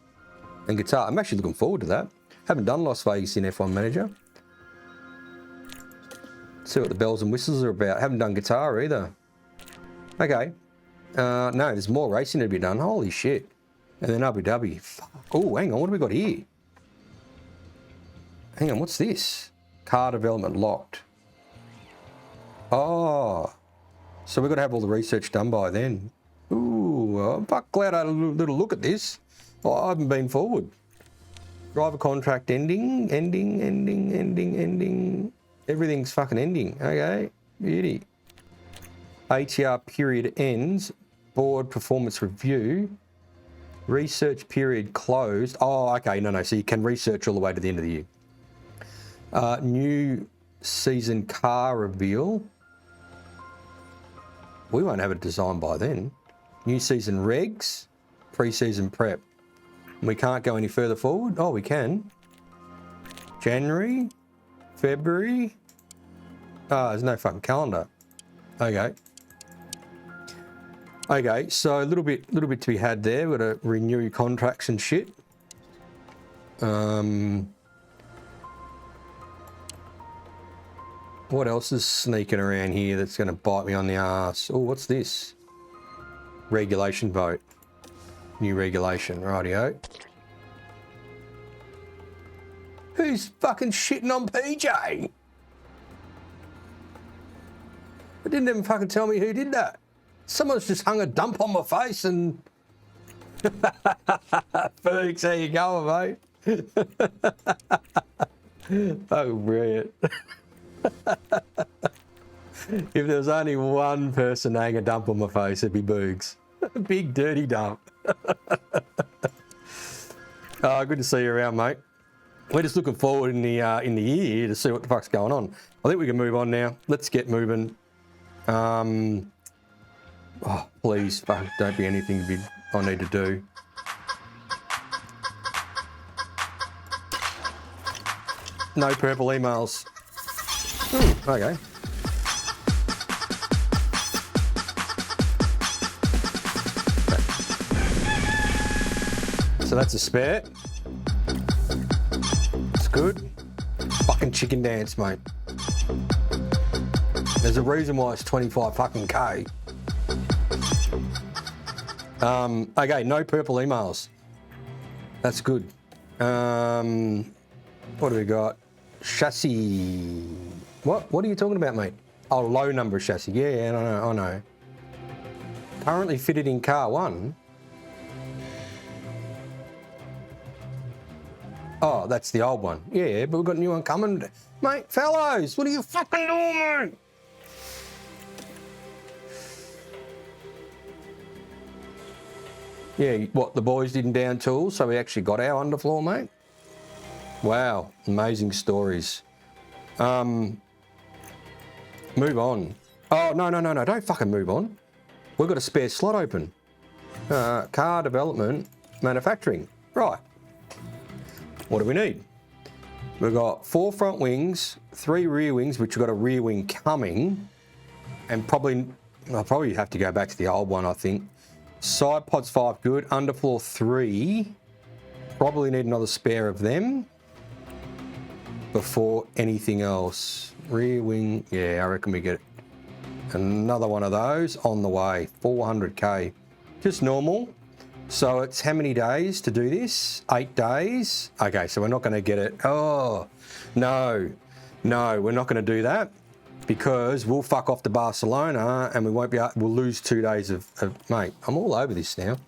Speaker 1: and Qatar. I'm actually looking forward to that. Haven't done Las Vegas in F1 Manager. See what the bells and whistles are about. Haven't done Qatar either. Okay. No, there's more racing to be done. Holy shit. And then Abu Dhabi. Oh, hang on. What have we got here? Hang on. What's this? Car development locked. Oh. So we've got to have all the research done by then. Ooh. I'm fuck glad I had a little look at this. Oh, I haven't been forward. Driver contract ending. Everything's fucking ending. Okay. Beauty. ATR period ends. Board performance review. Research period closed. Oh, okay. No. So you can research all the way to the end of the year. New season car reveal. We won't have it designed by then. New season regs. Pre-season prep. We can't go any further forward. Oh, we can. January. February. There's no fucking calendar. Okay. Okay, so a little bit to be had there. We've got to renew contracts and shit. What else is sneaking around here that's going to bite me on the ass? Oh, what's this? Regulation vote. New regulation, rightio. Who's fucking shitting on PJ? It didn't even fucking tell me who did that. Someone's just hung a dump on my face and... Felix, how you going, mate? Oh, brilliant. If there was only one person hanging a dump on my face, it'd be Boogs. Big dirty dump. Good to see you around, mate. We're just looking forward in the year to see what the fuck's going on. I think we can move on now. Let's get moving. Oh, please, fuck, don't be anything I need to do. No purple emails. Okay. So that's a spare. It's good. Fucking chicken dance, mate. There's a reason why it's 25 fucking K. Okay, no purple emails. That's good. What do we got? Chassis. What are you talking about, mate? Oh, low number chassis. Yeah, I know. Currently fitted in car 1. Oh, that's the old one. Yeah, but we've got a new one coming. Mate, fellows, what are you fucking doing, mate? Yeah, what, the boys didn't down tools, so we actually got our underfloor, mate? Wow, amazing stories. Move on. Oh, no, don't fucking move on. We've got a spare slot open. Car development, manufacturing. Right. What do we need? We've got 4 front wings, 3 rear wings, which we've got a rear wing coming, and I'll probably have to go back to the old one, I think. Side pods 5, good. Underfloor 3. Probably need another spare of them before anything else. Rear wing, yeah, I reckon we get another one of those on the way. 400K, just normal. So it's how many days to do this? 8 days. Okay, so we're not going to get it. Oh, no, we're not going to do that because we'll fuck off to Barcelona and we won't be. We'll lose 2 days of mate. I'm all over this now.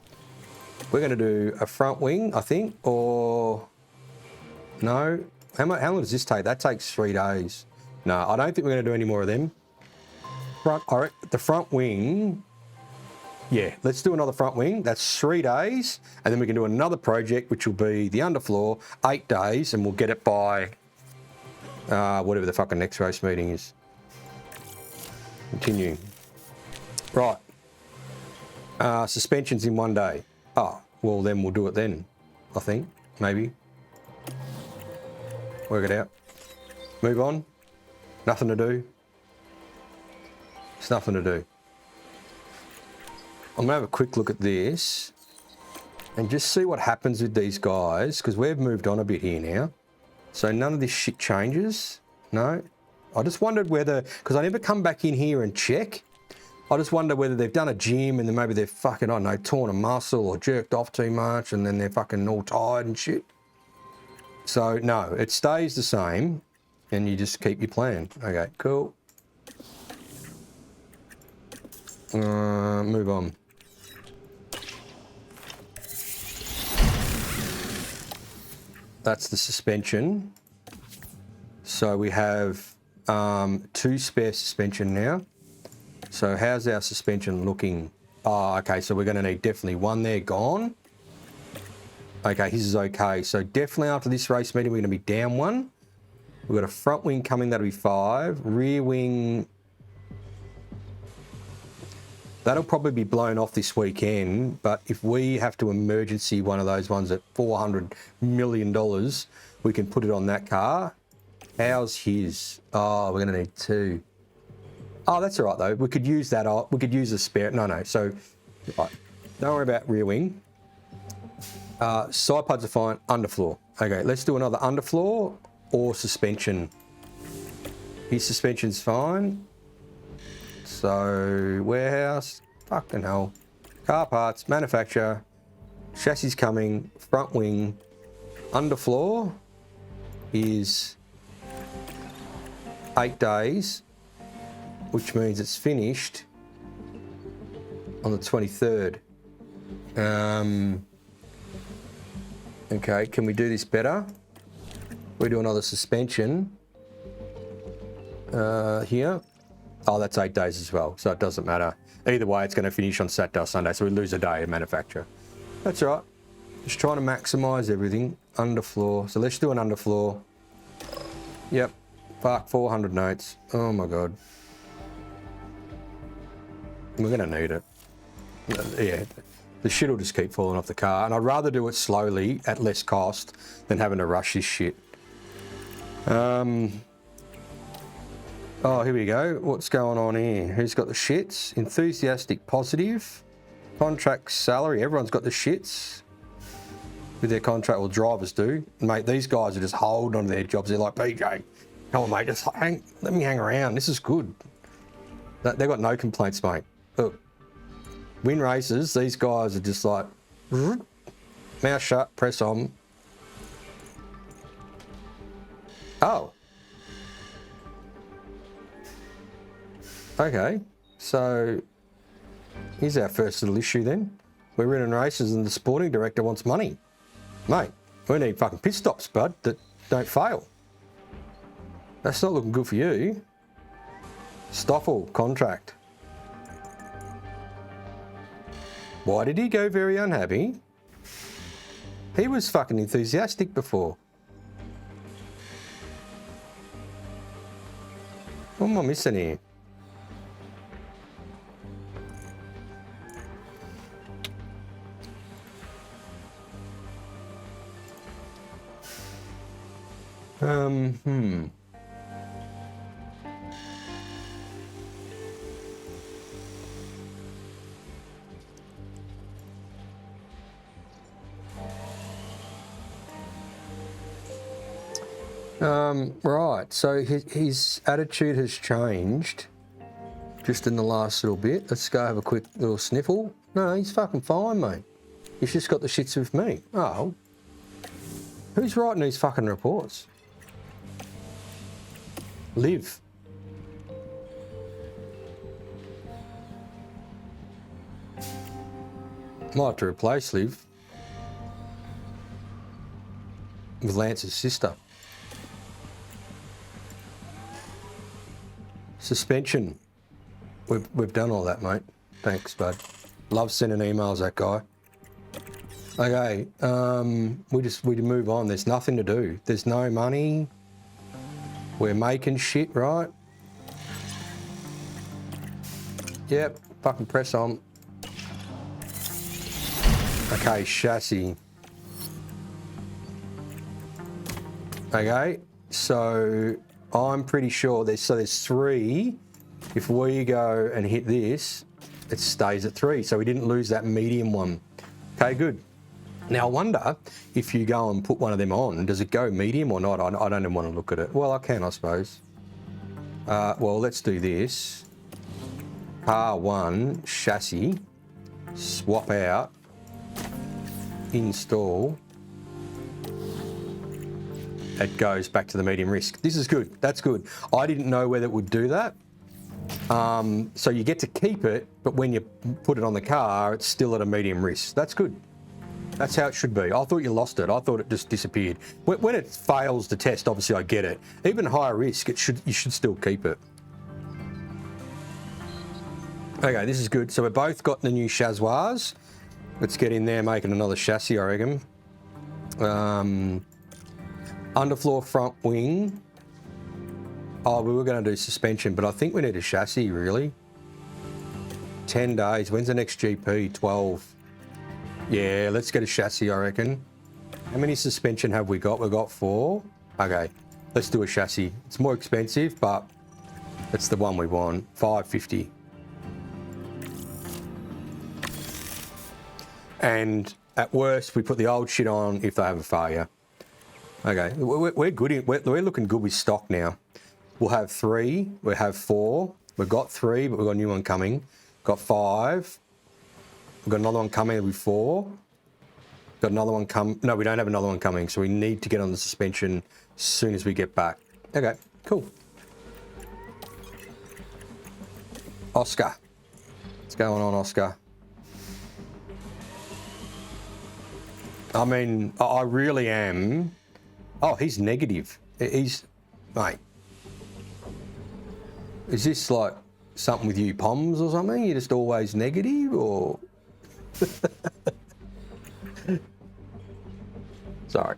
Speaker 1: We're going to do a front wing, I think, or no. How long does this take? That takes 3 days. No, I don't think we're going to do any more of them. The front wing. Yeah, let's do another front wing. That's 3 days. And then we can do another project, which will be the underfloor, 8 days, and we'll get it by whatever the fucking next race meeting is. Continuing. Right. Suspensions in 1 day. Oh, well, then we'll do it then, I think. Maybe. Work it out. Move on. Nothing to do. It's nothing to do. I'm going to have a quick look at this. and just see what happens with these guys, because we've moved on a bit here now. So none of this shit changes. No. I just wondered whether, because I never come back in here and check. I just wonder whether they've done a gym and then maybe they're fucking, I don't know, torn a muscle or jerked off too much and then they're fucking all tired and shit. So no, it stays the same and you just keep your plan. Okay, cool. Move on. That's the suspension. So we have 2 spare suspension now. So how's our suspension looking? Oh, okay, so we're going to need definitely 1 there, gone. Okay, his is okay. So definitely after this race meeting, we're going to be down 1. We've got a front wing coming, that'll be 5. Rear wing, that'll probably be blown off this weekend. But if we have to emergency one of those ones at $400 million, we can put it on that car. How's his? Oh, we're going to need 2. Oh, that's all right, though. We could use that. We could use a spare. No. So, right. Don't worry about rear wing. Side pods are fine. Underfloor. Okay, let's do another underfloor or suspension. His suspension's fine. So, warehouse. Fucking hell. Car parts. Manufacturer. Chassis coming. Front wing. Underfloor is 8 days, which means it's finished on the 23rd. Okay, can we do this better? We do another suspension here. Oh, that's 8 days as well, so it doesn't matter. Either way, it's going to finish on Saturday or Sunday, so we lose a day of manufacture. That's all right. Just trying to maximise everything. Underfloor. So let's do an underfloor. Yep. Fuck, 400 notes. Oh my God. We're going to need it. Yeah. The shit will just keep falling off the car. And I'd rather do it slowly at less cost than having to rush this shit. Oh, here we go. What's going on here? Who's got the shits? Enthusiastic, positive. Contract salary. Everyone's got the shits with their contract. Well, drivers do. Mate, these guys are just holding on to their jobs. They're like, PJ, come on, mate, just let me hang around. This is good. They've got no complaints, mate. Look, win races, these guys are just like, mouth shut, press on. Oh. Okay, so here's our first little issue then. We're running races and the sporting director wants money. Mate, we need fucking pit stops, bud, that don't fail. That's not looking good for you. Stoffel, contract. Why did he go very unhappy? He was fucking enthusiastic before. What am I missing here? Right, so his attitude has changed just in the last little bit. Let's go have a quick little sniffle. No, he's fucking fine, mate. He's just got the shits with me. Oh. Who's writing these fucking reports? Liv. Might have to replace Liv with Lance's sister. Suspension. We've done all that, mate. Thanks, bud. Love sending emails, that guy. Okay, we move on. There's nothing to do. There's no money. We're making shit, right? Yep, fucking press on. Okay, chassis. Okay, so I'm pretty sure there's 3. If we go and hit this, it stays at 3. So we didn't lose that medium one. Okay, good. Now, I wonder if you go and put one of them on, does it go medium or not? I don't even want to look at it. Well, I can, I suppose. Well, let's do this. Car 1, chassis, swap out, install. It goes back to the medium risk. This is good. That's good. I didn't know whether it would do that. So you get to keep it, but when you put it on the car, it's still at a medium risk. That's good. That's how it should be. I thought you lost it. I thought it just disappeared. When it fails the test, obviously I get it. Even higher risk, you should still keep it. Okay, this is good. So we've both got the new chassis. Let's get in there making another chassis, I reckon. Underfloor front wing. Oh, we were going to do suspension, but I think we need a chassis, really. 10 days. When's the next GP? 12. Yeah, let's get a chassis, I reckon. How many suspension have we got? We've got 4. Okay, let's do a chassis. It's more expensive, but it's the one we want. 550. And at worst, we put the old shit on if they have a failure. Okay, we're good. We're looking good with stock now. We'll have 3. We have 4. We've got 3, but we've got a new one coming. Got 5. We've got another one coming. It'll be 4. Got another one come. No, we don't have another one coming, so we need to get on the suspension as soon as we get back. Okay, cool. Oscar, what's going on, Oscar? I mean, I really am. Oh, he's negative. He's, mate. Is this like something with you Poms or something? You're just always negative, or? Sorry.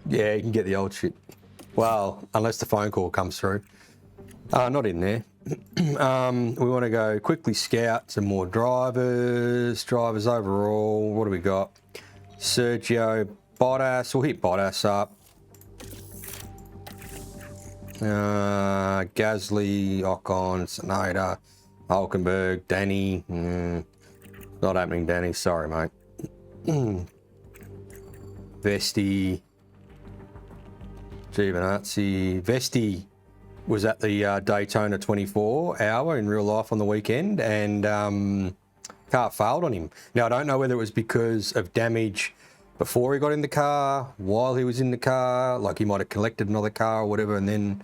Speaker 1: Yeah, you can get the old shit. Well, unless the phone call comes through. Not in there. We want to go quickly scout some more drivers. Drivers overall. What do we got? Sergio, Bottas. We'll hit Bottas up. Gasly, Ocon, Tsunoda, Hulkenberg, Danny. Not happening, Danny. Sorry, mate. Vesti. Giovinazzi. Vesti was at the Daytona 24 hour in real life on the weekend, and car failed on him. Now, I don't know whether it was because of damage before he got in the car, while he was in the car, like he might have collected another car or whatever, and then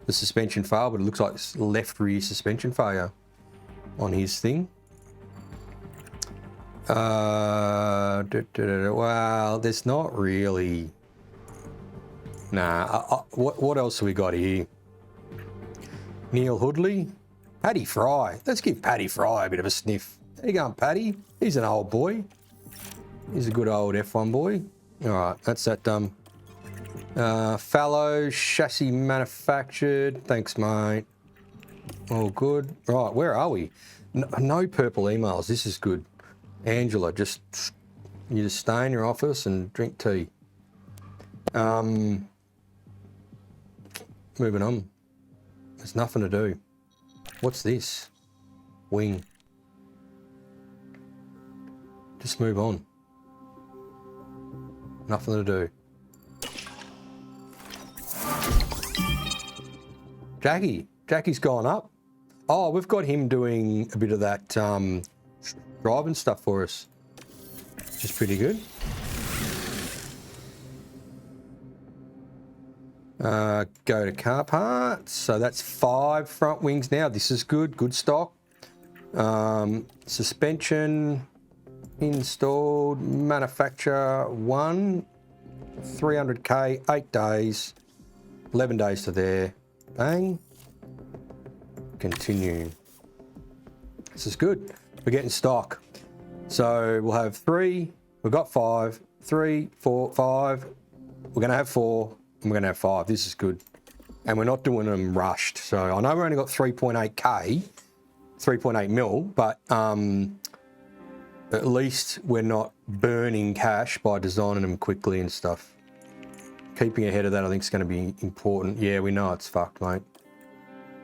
Speaker 1: the suspension failed, but it looks like it's left rear suspension failure on his thing. Well, there's not really. Nah, what else have we got here? Neil Hoodley, Paddy Fry. Let's give Paddy Fry a bit of a sniff. How you going, Paddy? He's an old boy. He's a good old F1 boy. All right, that's that done. Fallow, chassis manufactured. Thanks, mate. All good. Right, where are we? No purple emails. This is good. Angela, you just stay in your office and drink tea. Moving on. There's nothing to do. What's this? Wing. Just move on. Nothing to do. Jackie's gone up. Oh, we've got him doing a bit of that driving stuff for us, which is pretty good. Go to car parts. So that's 5 front wings now. This is good stock. Suspension installed, manufacturer 1, 300k, 8 days, 11 days to there. Bang. Continue. This is good. We're getting stock. So we'll have 3. We've got 5. 3, 4, 5. We're going to have 4. And we're going to have 5. This is good. And we're not doing them rushed. So I know we've only got 3.8k, 3.8 mil, but at least we're not burning cash by designing them quickly and stuff. keeping ahead of that I think is going to be important. Yeah, we know it's fucked, mate.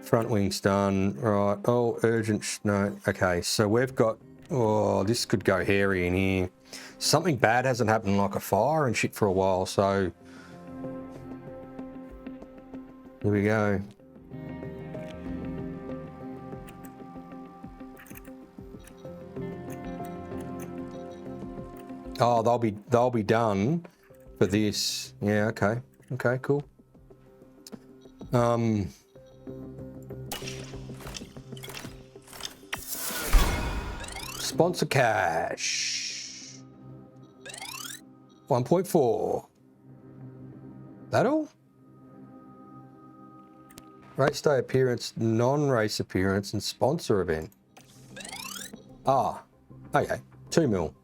Speaker 1: Front wing's done. Right. Oh, urgent. No. Okay, so we've got... Oh, this could go hairy in here. Something bad hasn't happened, like a fire and shit for a while, so... Here we go. Oh, they'll be done for this. Yeah, okay. Okay, cool. Sponsor cash. 1.4. That all? Race day appearance, non-race appearance, and sponsor event. Ah, okay. 2 mil.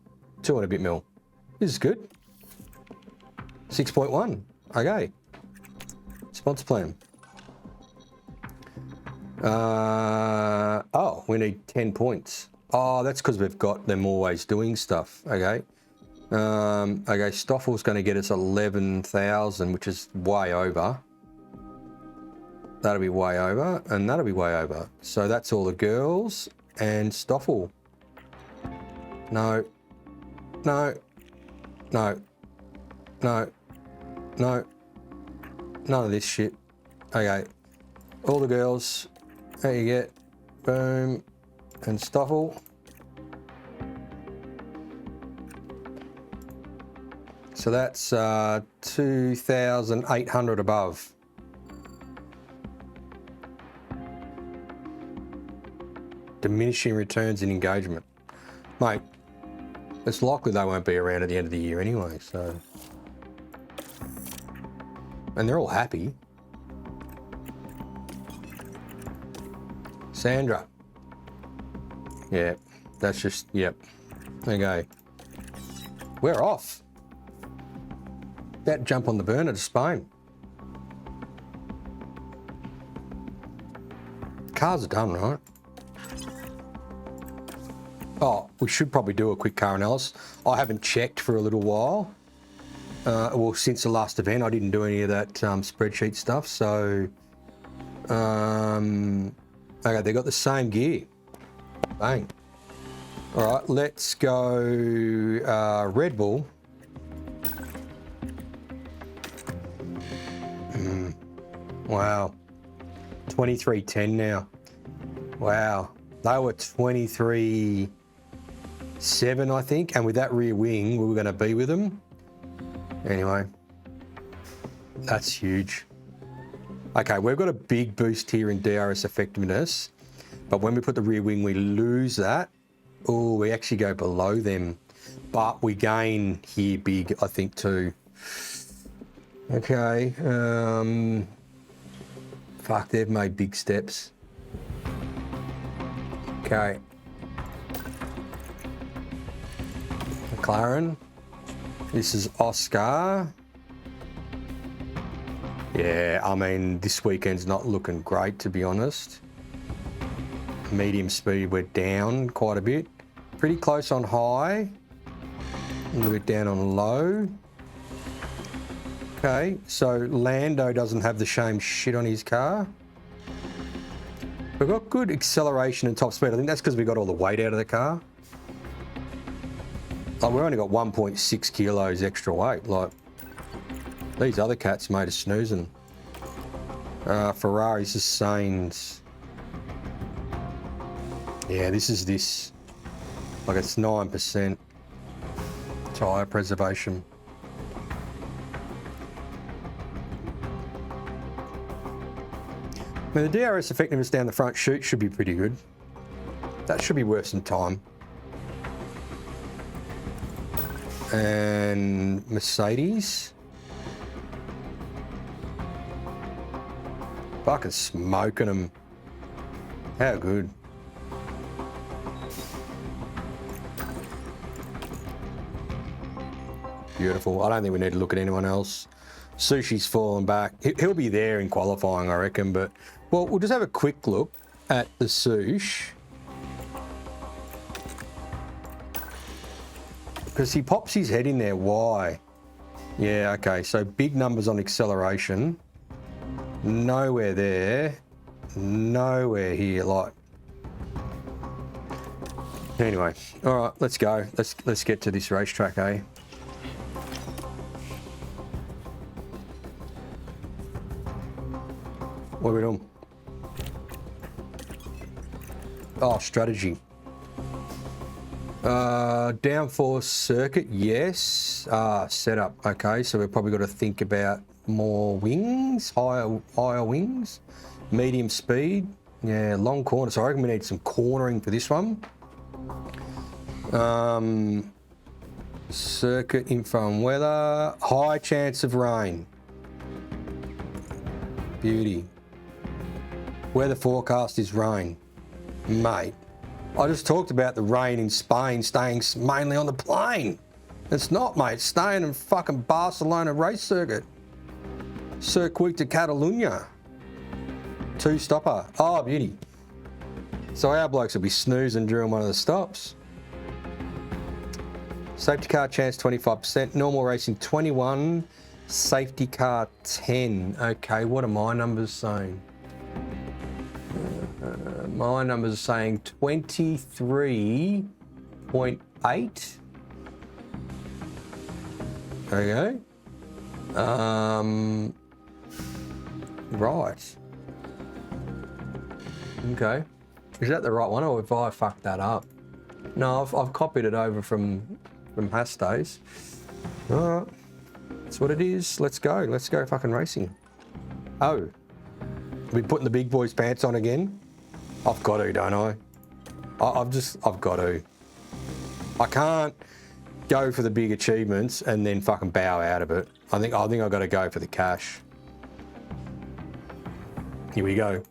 Speaker 1: 2 and a bit mil. This is good. 6.1. Okay. Sponsor plan. Oh, we need 10 points. Oh, that's because we've got them always doing stuff. Okay. Okay, Stoffel's going to get us 11,000, which is way over. That'll be way over, and that'll be way over. So that's all the girls and Stoffel. No. No. No. No. No. None of this shit. Okay. All the girls. There you get. Boom. And Stoffel. So that's 2,800 above. Diminishing returns in engagement. Mate, it's likely they won't be around at the end of the year anyway, so. And they're all happy. Sandra. Yeah, that's just, yep. Okay. We're off. That jump on the burner to Spain. Cars are done, right? Oh, we should probably do a quick car analysis. I haven't checked for a little while. Well, since the last event, I didn't do any of that spreadsheet stuff. So, okay, they got the same gear. Bang. All right, let's go Red Bull. Wow, 23.10 now. Wow, they were 23.7, I think, and with that rear wing, we were going to be with them. Anyway, that's huge. Okay, we've got a big boost here in DRS effectiveness, but when we put the rear wing, we lose that. Oh, we actually go below them, but we gain here big, I think, too. Okay, fuck, they've made big steps. Okay. McLaren. This is Oscar. Yeah, I mean, this weekend's not looking great, to be honest. Medium speed, we're down quite a bit. Pretty close on high. A little bit down on low. Okay, so Lando doesn't have the same shit on his car. We've got good acceleration and top speed. I think that's because we got all the weight out of the car. Like, we've only got 1.6 kilos extra weight. Like, these other cats made us snoozing. Ferrari's the Sainz. Yeah, this is this. Like, it's 9% tyre preservation. I mean, the DRS effectiveness down the front chute should be pretty good. That should be worse than time. And Mercedes. Fucking smoking them. How good. Beautiful. I don't think we need to look at anyone else. Sushi's fallen back. He'll be there in qualifying, I reckon, but... Well, we'll just have a quick look at the Sush. Because he pops his head in there. Why? Yeah, okay. So big numbers on acceleration. Nowhere there. Nowhere here. Like. Anyway, all right. Let's go. Let's get to this racetrack, eh? What are we doing? Oh, strategy. Downforce circuit, yes. Setup, okay. So we've probably got to think about more wings, higher wings. Medium speed, yeah. Long corner. So I reckon we need some cornering for this one. Circuit info and weather. High chance of rain. Beauty. Weather forecast is rain. Mate, I just talked about the rain in Spain staying mainly on the plane. It's not, mate. It's staying in fucking Barcelona race circuit. Circuit de Catalunya. 2-stopper. Oh, beauty. So our blokes will be snoozing during one of the stops. Safety car chance 25%. Normal racing 21. Safety car 10. Okay, what are my numbers saying? My numbers are saying 23.8. Okay. Right. Okay. Is that the right one, or have I fucked that up? No, I've copied it over from Hastays. All right. That's what it is. Let's go. Let's go fucking racing. Oh. We putting the big boys' pants on again? I've got to, don't I? I've got to. I can't go for the big achievements and then fucking bow out of it. I think I've got to go for the cash. Here we go.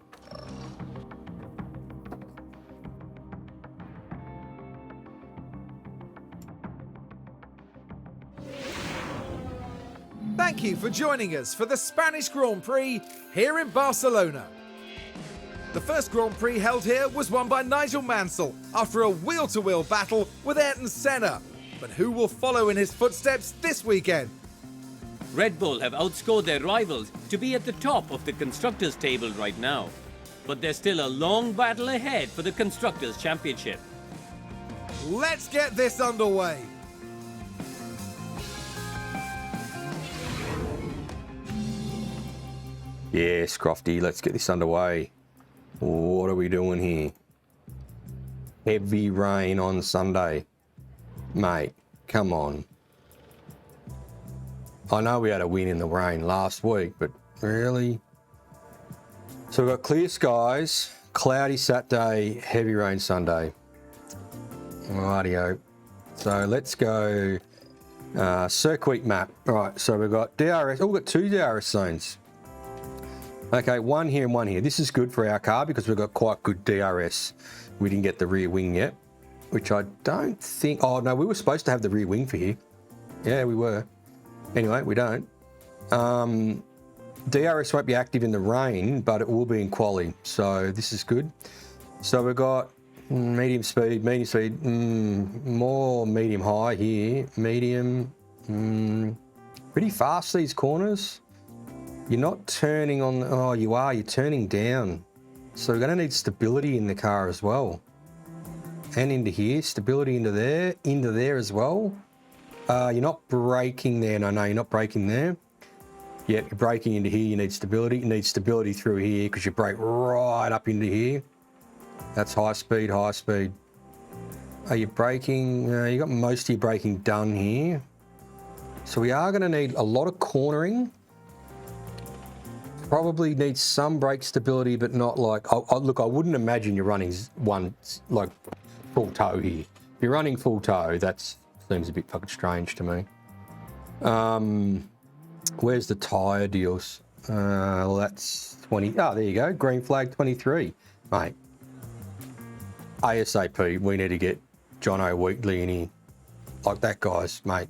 Speaker 6: Thank you for joining us for the Spanish Grand Prix here in Barcelona. The first Grand Prix held here was won by Nigel Mansell after a wheel-to-wheel battle with Ayrton Senna. But who will follow in his footsteps this weekend?
Speaker 7: Red Bull have outscored their rivals to be at the top of the Constructors' table right now. But there's still a long battle ahead for the Constructors' Championship.
Speaker 6: Let's get this underway.
Speaker 1: Yes, Crofty, let's get this underway. What are we doing here? Heavy rain on Sunday. Mate, come on. I know we had a win in the rain last week, but really? So we've got clear skies, cloudy Saturday, heavy rain Sunday. Rightio. So let's go circuit map. All right, so we've got DRS. Oh, we've got 2 DRS zones. Okay, one here and one here. This is good for our car because we've got quite good DRS. We didn't get the rear wing yet, which I don't think... Oh, no, we were supposed to have the rear wing for here. Yeah, we were. Anyway, we don't. DRS won't be active in the rain, but it will be in quali. So this is good. So we've got medium speed, more medium high here. Medium, pretty fast these corners. You're not turning on, oh, you are, you're turning down. So we're going to need stability in the car as well. And into here, stability into there as well. You're not braking there, no, you're not braking there. Yep, you're braking into here, you need stability. You need stability through here because you brake right up into here. That's high speed, high speed. Are you braking? You got most of your braking done here. So we are going to need a lot of cornering. Probably need some brake stability, but not like, look, I wouldn't imagine you're running one, like full toe here. If you're running full toe, that seems a bit fucking strange to me. Where's the tyre deals? Well, that's 20, oh, there you go, green flag 23. Mate, ASAP, we need to get John O'Weekly in here. Like that guy's, mate.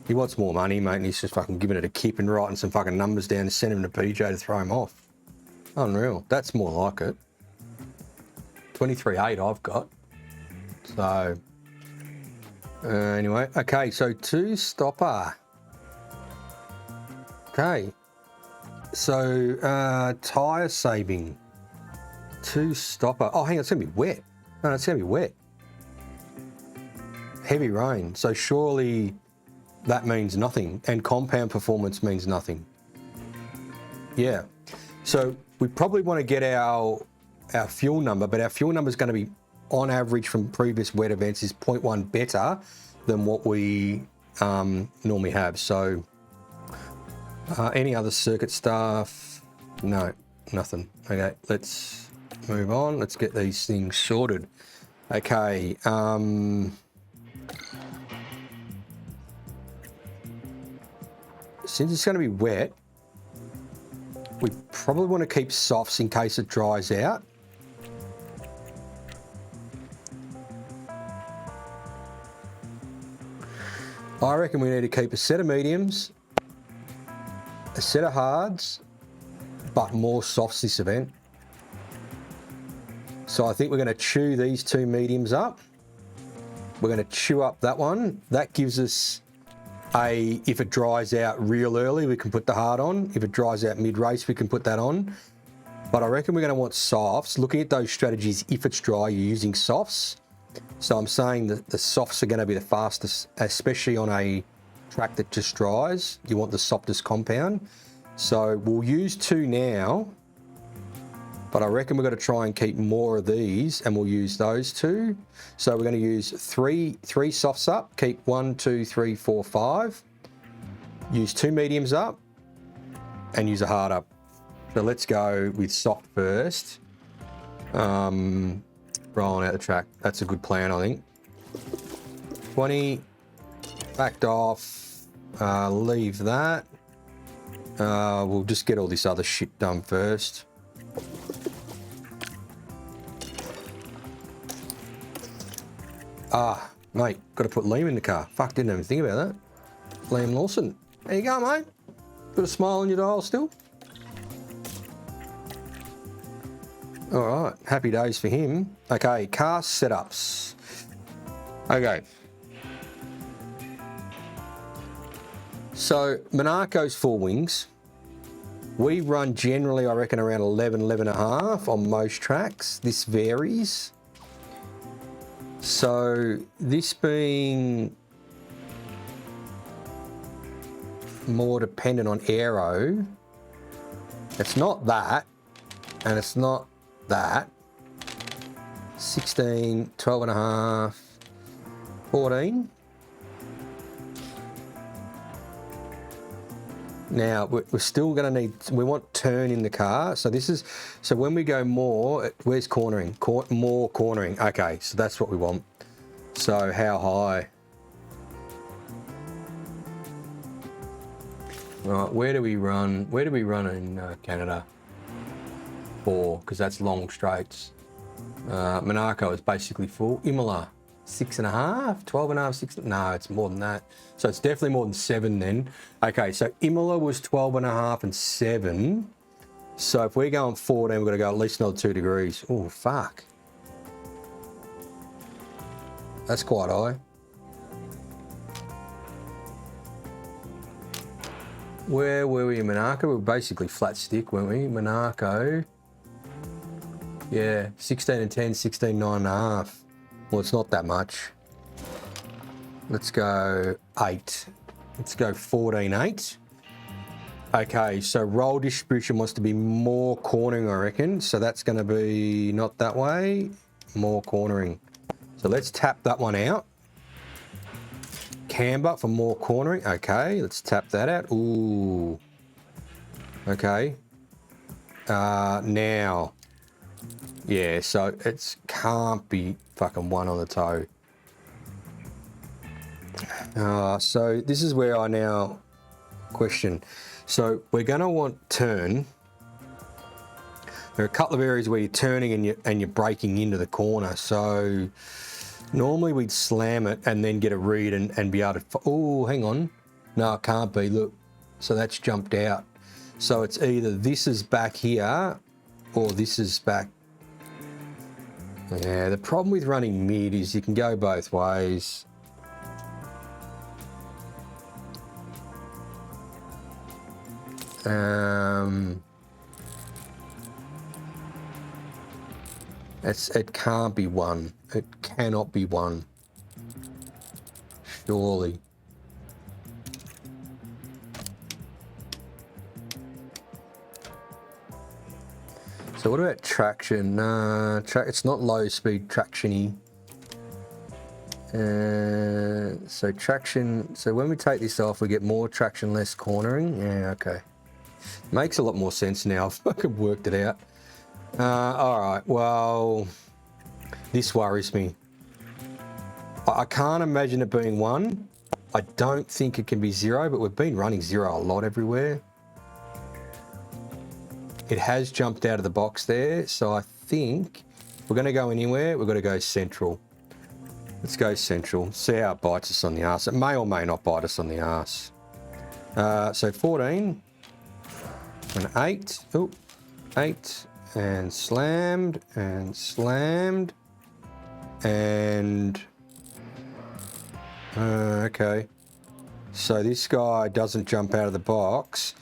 Speaker 1: He wants more money, mate, and he's just fucking giving it a kip and writing some fucking numbers down to send him to PJ to throw him off. Unreal. That's more like it. 23.8 I've got. So, anyway. Okay, so 2-stopper. Okay. So, tyre saving. 2 stopper. Oh, hang on, it's going to be wet. No, it's going to be wet. Heavy rain. So surely that means nothing. And compound performance means nothing. Yeah. So we probably want to get our fuel number, but our fuel number is going to be, on average from previous wet events, is 0.1 better than what we normally have. So any other circuit stuff? No, nothing. Okay, let's move on. Let's get these things sorted. Okay. Since it's going to be wet, we probably want to keep softs in case it dries out. I reckon we need to keep a set of mediums, a set of hards, but more softs this event. So I think we're going to chew these 2 mediums up. We're going to chew up that one. That gives us if it dries out real early, we can put the hard on. If it dries out mid-race, we can put that on. But I reckon we're going to want softs. Looking at those strategies, if it's dry, you're using softs. So I'm saying that the softs are going to be the fastest, especially on a track that just dries. You want the softest compound. So we'll use 2 now, but I reckon we're going to try and keep more of these, and we'll use those 2. So we're going to use three softs up, keep 1, 2, 3, 4, 5. Use 2 mediums up and use a hard up. So let's go with soft first. Rolling out the track. That's a good plan, I think. 20, backed off, leave that. We'll just get all this other shit done first. Ah, mate, got to put Liam in the car. Fuck, didn't even think about that. Liam Lawson. There you go, mate. Got a smile on your dial still. All right, happy days for him. Okay, car setups. Okay. So, Monaco's 4 wings. We run generally, I reckon, around 11, 11.5 on most tracks. This varies. So, this being more dependent on aero, it's not that, and it's not that. 16, 12.5, 14. Now, we're still going to need, we want turn in the car. So this is, so when we go more, where's cornering? More cornering. Okay, so that's what we want. So how high? Right, where do we run? Where do we run in Canada? 4, because that's long straights. Monaco is basically full. Imola, 6.5, 12.5, 6. No, it's more than that. So it's definitely more than 7 then. Okay, so Imola was 12.5 and 7. So if we're going 14, we've got to go at least another 2 degrees. Oh, fuck. That's quite high. Where were we in Monaco? We were basically flat stick, weren't we? Monaco. Yeah, 16 and 10, 16, 9.5. Well, it's not that much. Let's go 8. Let's go 14, 8. Okay, so roll distribution wants to be more cornering, I reckon. So that's going to be not that way, more cornering. So let's tap that one out. Camber for more cornering. Okay, let's tap that out. Ooh. Okay. Now. Yeah, so it can't be fucking 1 on the toe. So this is where I now question. So we're going to want turn. There are a couple of areas where you're turning and you're braking into the corner. So normally we'd slam it and then get a read and be able to... Oh, hang on. No, it can't be. Look. So that's jumped out. So it's either this is back here or this is back. Yeah, the problem with running mid is you can go both ways. It can't be one. It cannot be one. Surely. So what about traction? It's not low speed traction-y. So traction, so when we take this off, we get more traction, less cornering. Yeah, okay. Makes a lot more sense now. I've fucking worked it out. All right, well, this worries me. I can't imagine it being 1. I don't think it can be 0, but we've been running 0 a lot everywhere. It has jumped out of the box there, so I think if we're going to go anywhere, we've got to go central. Let's go central. See how it bites us on the arse. It may or may not bite us on the arse. So 14 and 8. Oh, 8 and slammed and slammed and okay. So this guy doesn't jump out of the box.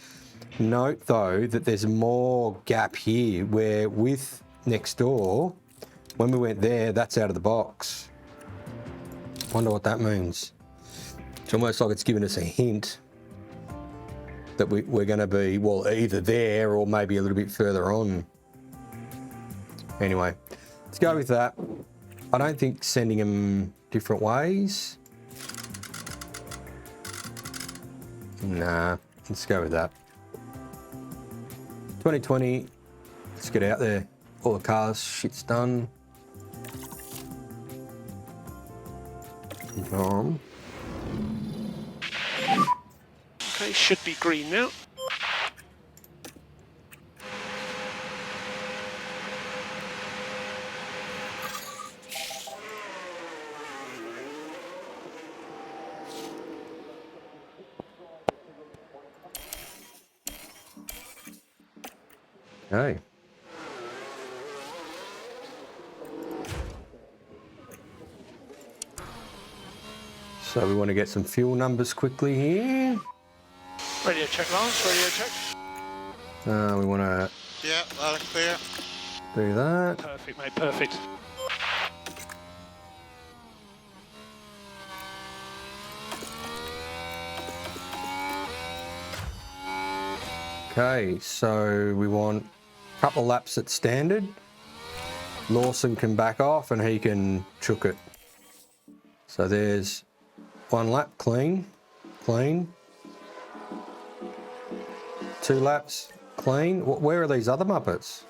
Speaker 1: Note though that there's more gap here where with next door, when we went there, that's out of the box. Wonder what that means. It's almost like it's giving us a hint that we're going to be, well, either there or maybe a little bit further on. Anyway, let's go with that. I don't think sending them different ways. Nah, let's go with that. 2020, let's get out there. All the cars, shit's done.
Speaker 4: Okay, should be green now.
Speaker 1: Okay. So we want to get some fuel numbers quickly here.
Speaker 4: Radio check, Lance, radio check.
Speaker 1: We want to
Speaker 8: Yeah, loud and clear.
Speaker 1: do that.
Speaker 4: Perfect, mate, perfect.
Speaker 1: Okay, so we want a couple of laps at standard. Lawson can back off and he can chook it. So there's 1 lap, clean, clean. 2 laps, clean. Where are these other Muppets?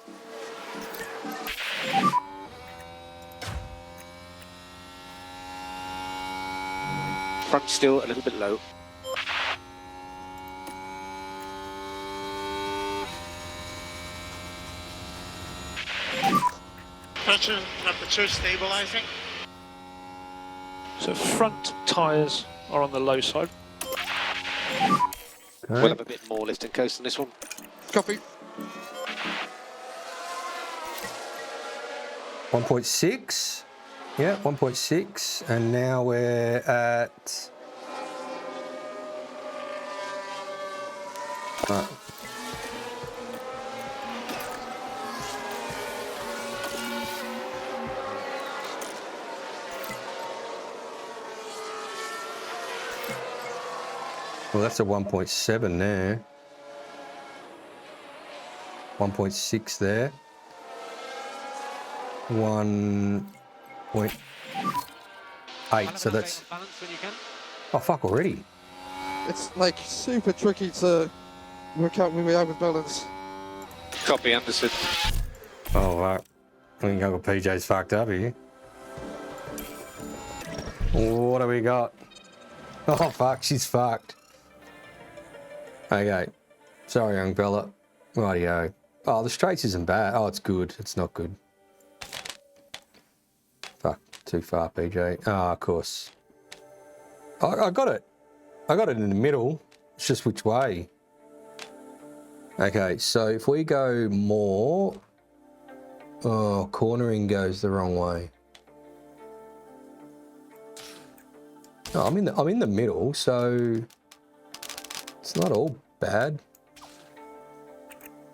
Speaker 4: Front still a little bit low.
Speaker 8: Pressure number 2 stabilizing.
Speaker 3: So front tyres are on the low side.
Speaker 4: We'll
Speaker 1: Okay.
Speaker 4: have a bit more lift and coast on this one.
Speaker 8: Copy.
Speaker 1: 1.6. Yeah, 1.6. And now we're at... Well, that's a 1.7 there. 1.6 there. 1.8. So that's...
Speaker 4: Balance when you can.
Speaker 1: Oh, fuck already.
Speaker 9: It's like super tricky to work out where we are with balance.
Speaker 4: Copy, understood.
Speaker 1: Oh, fuck. I think Uncle PJ's fucked up here. What do we got? Oh, fuck, she's fucked. Okay. Sorry, young Bella. Rightio. Oh, the straights isn't bad. Oh, it's good. It's not good. Fuck, too far, PJ. Oh, of course. I got it. I got it in the middle. It's just which way. Okay, so if we go more... Oh, cornering goes the wrong way. Oh, I'm in the middle, so it's not all bad.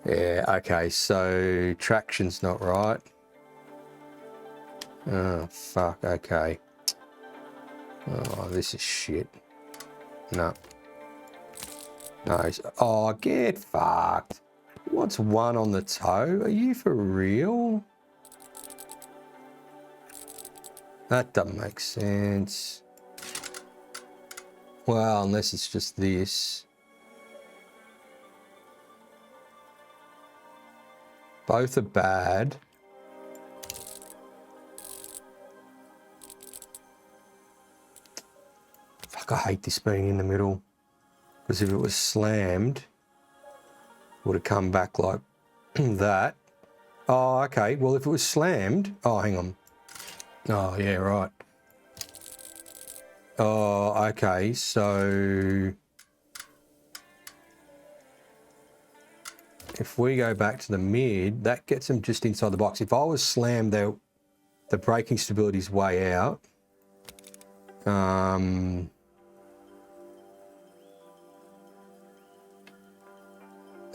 Speaker 1: Yeah, okay, so traction's not right. Oh, fuck, okay. Oh, this is shit. No. No, oh, get fucked. What's one on the toe? Are you for real? That doesn't make sense. Well, unless it's just this. Both are bad. Fuck, I hate this being in the middle. Because if it was slammed, it would have come back like that. Oh, okay. Well, if it was slammed... Oh, hang on. Oh, yeah, right. Oh, okay. So... if we go back to the mid, that gets them just inside the box. If I was slammed, the braking stability's way out. That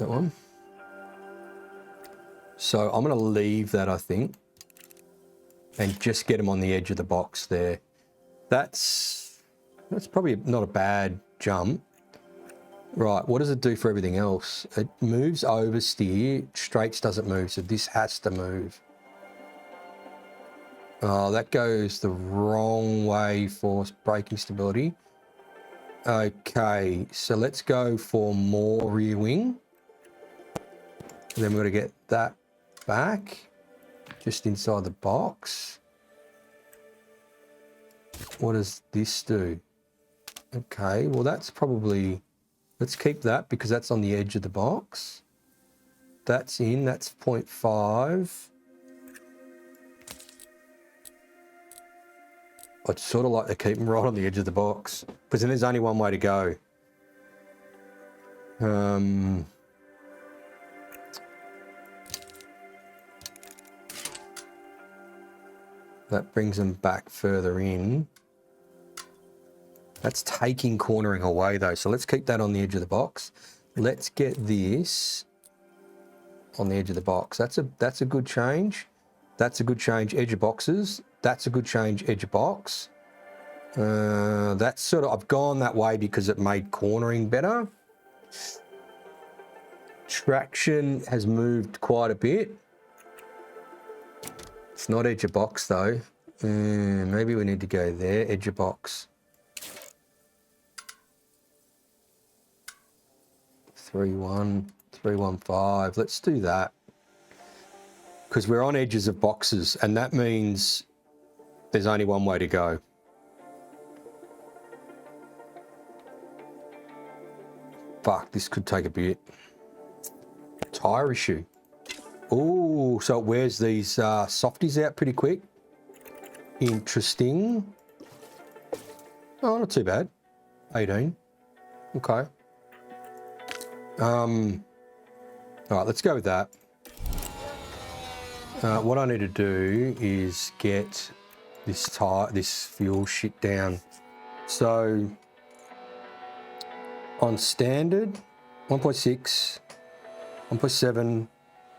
Speaker 1: one. So I'm going to leave that, I think, and just get them on the edge of the box there. That's probably not a bad jump. Right, what does it do for everything else? It moves oversteer, straights doesn't move, so this has to move. Oh, that goes the wrong way for braking stability. Okay, so let's go for more rear wing. And then we're going to get that back, just inside the box. What does this do? Okay, well that's probably... let's keep that because that's on the edge of the box. That's in, that's 0.5. I'd sort of like to keep them right on the edge of the box because then there's only one way to go. That brings them back further in. That's taking cornering away though, so let's keep that on the edge of the box. Let's get this on the edge of the box. That's a good change. That's a good change, edge of boxes. That's a good change, edge of box. That's sort of, I've gone that way because it made cornering better. Traction has moved quite a bit. It's not edge of box though. Maybe we need to go there, edge of box. 3-1, 3-1-5. Let's do that. Because we're on edges of boxes and that means there's only one way to go. Fuck, this could take a bit. Tire issue. Oh, so it wears these softies out pretty quick. Interesting. Oh, not too bad. 18. Okay. All right, let's go with that. What I need to do is get this fuel shit down. So on standard, 1.6, 1.7,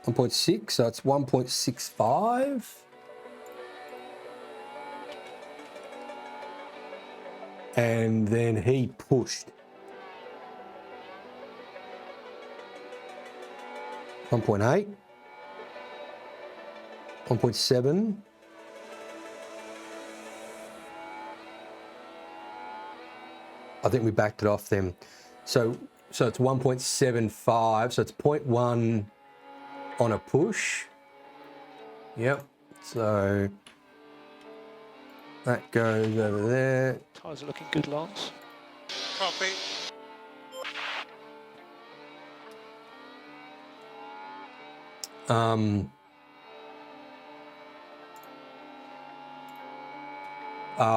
Speaker 1: 1.6, so it's 1.65. And then he pushed 1.8, 1.7, I think we backed it off them. So it's 1.75, so it's 0.1 on a push. Yep, so that goes over there.
Speaker 3: Tyres are looking good, Lance.
Speaker 8: Copy.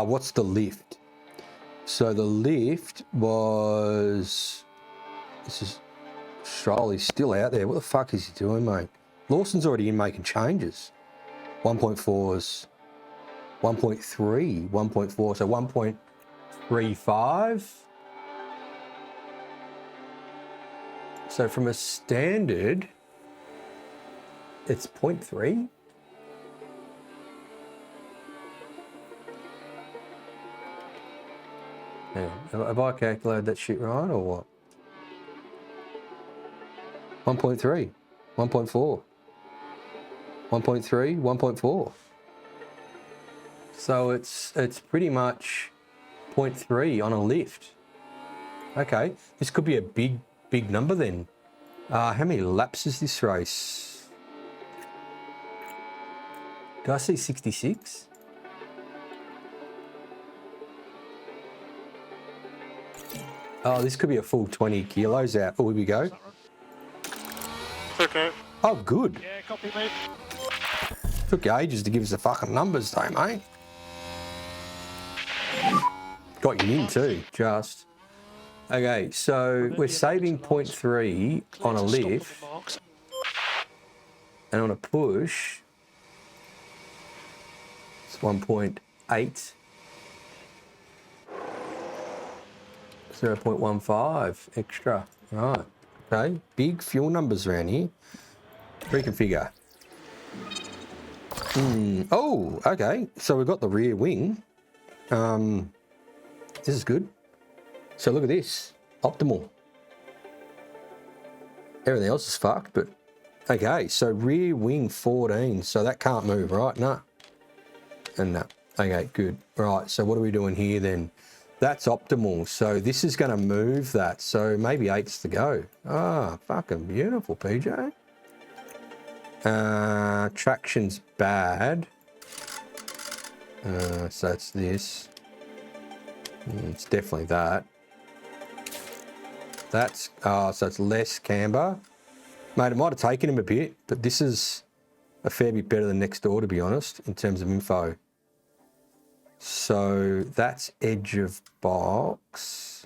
Speaker 1: What's the lift? So the lift was, this is Charlie's still out there. What the fuck is he doing, mate? Lawson's already in making changes. 1.4s, 1.3, 1.4, so 1.35. So from a standard, It's 0.3? Yeah. Have I calculated that shit right or what? 1.3, 1.4, 1.3, 1.4. So it's pretty much 0.3 on a lift. Okay, this could be a big number then. How many laps is this race? Do I see 66? Oh, this could be a full 20 kilos out. Oh, here we go.
Speaker 8: Okay.
Speaker 1: Oh, good.
Speaker 3: Yeah, copy, mate.
Speaker 1: Took you ages to give us the fucking numbers though, mate. Got you in too, just. Okay, so we're saving 0.3 on a lift, and on a push, it's 1.8, 0.15 extra. Right, okay, big fuel numbers around here. Reconfigure. Oh, okay, so we've got the rear wing. This is good. So look at this, optimal. Everything else is fucked, but okay. So rear wing 14, so that can't move, right? No. And no. Okay, good. Right, so what are we doing here then? That's optimal. So this is going to move that. So maybe 8's to go. Ah, fucking beautiful, PJ. Traction's bad. So it's this. It's definitely that. That's, so it's less camber. Mate, it might have taken him a bit, but this is a fair bit better than next door, to be honest, in terms of info. So that's edge of box.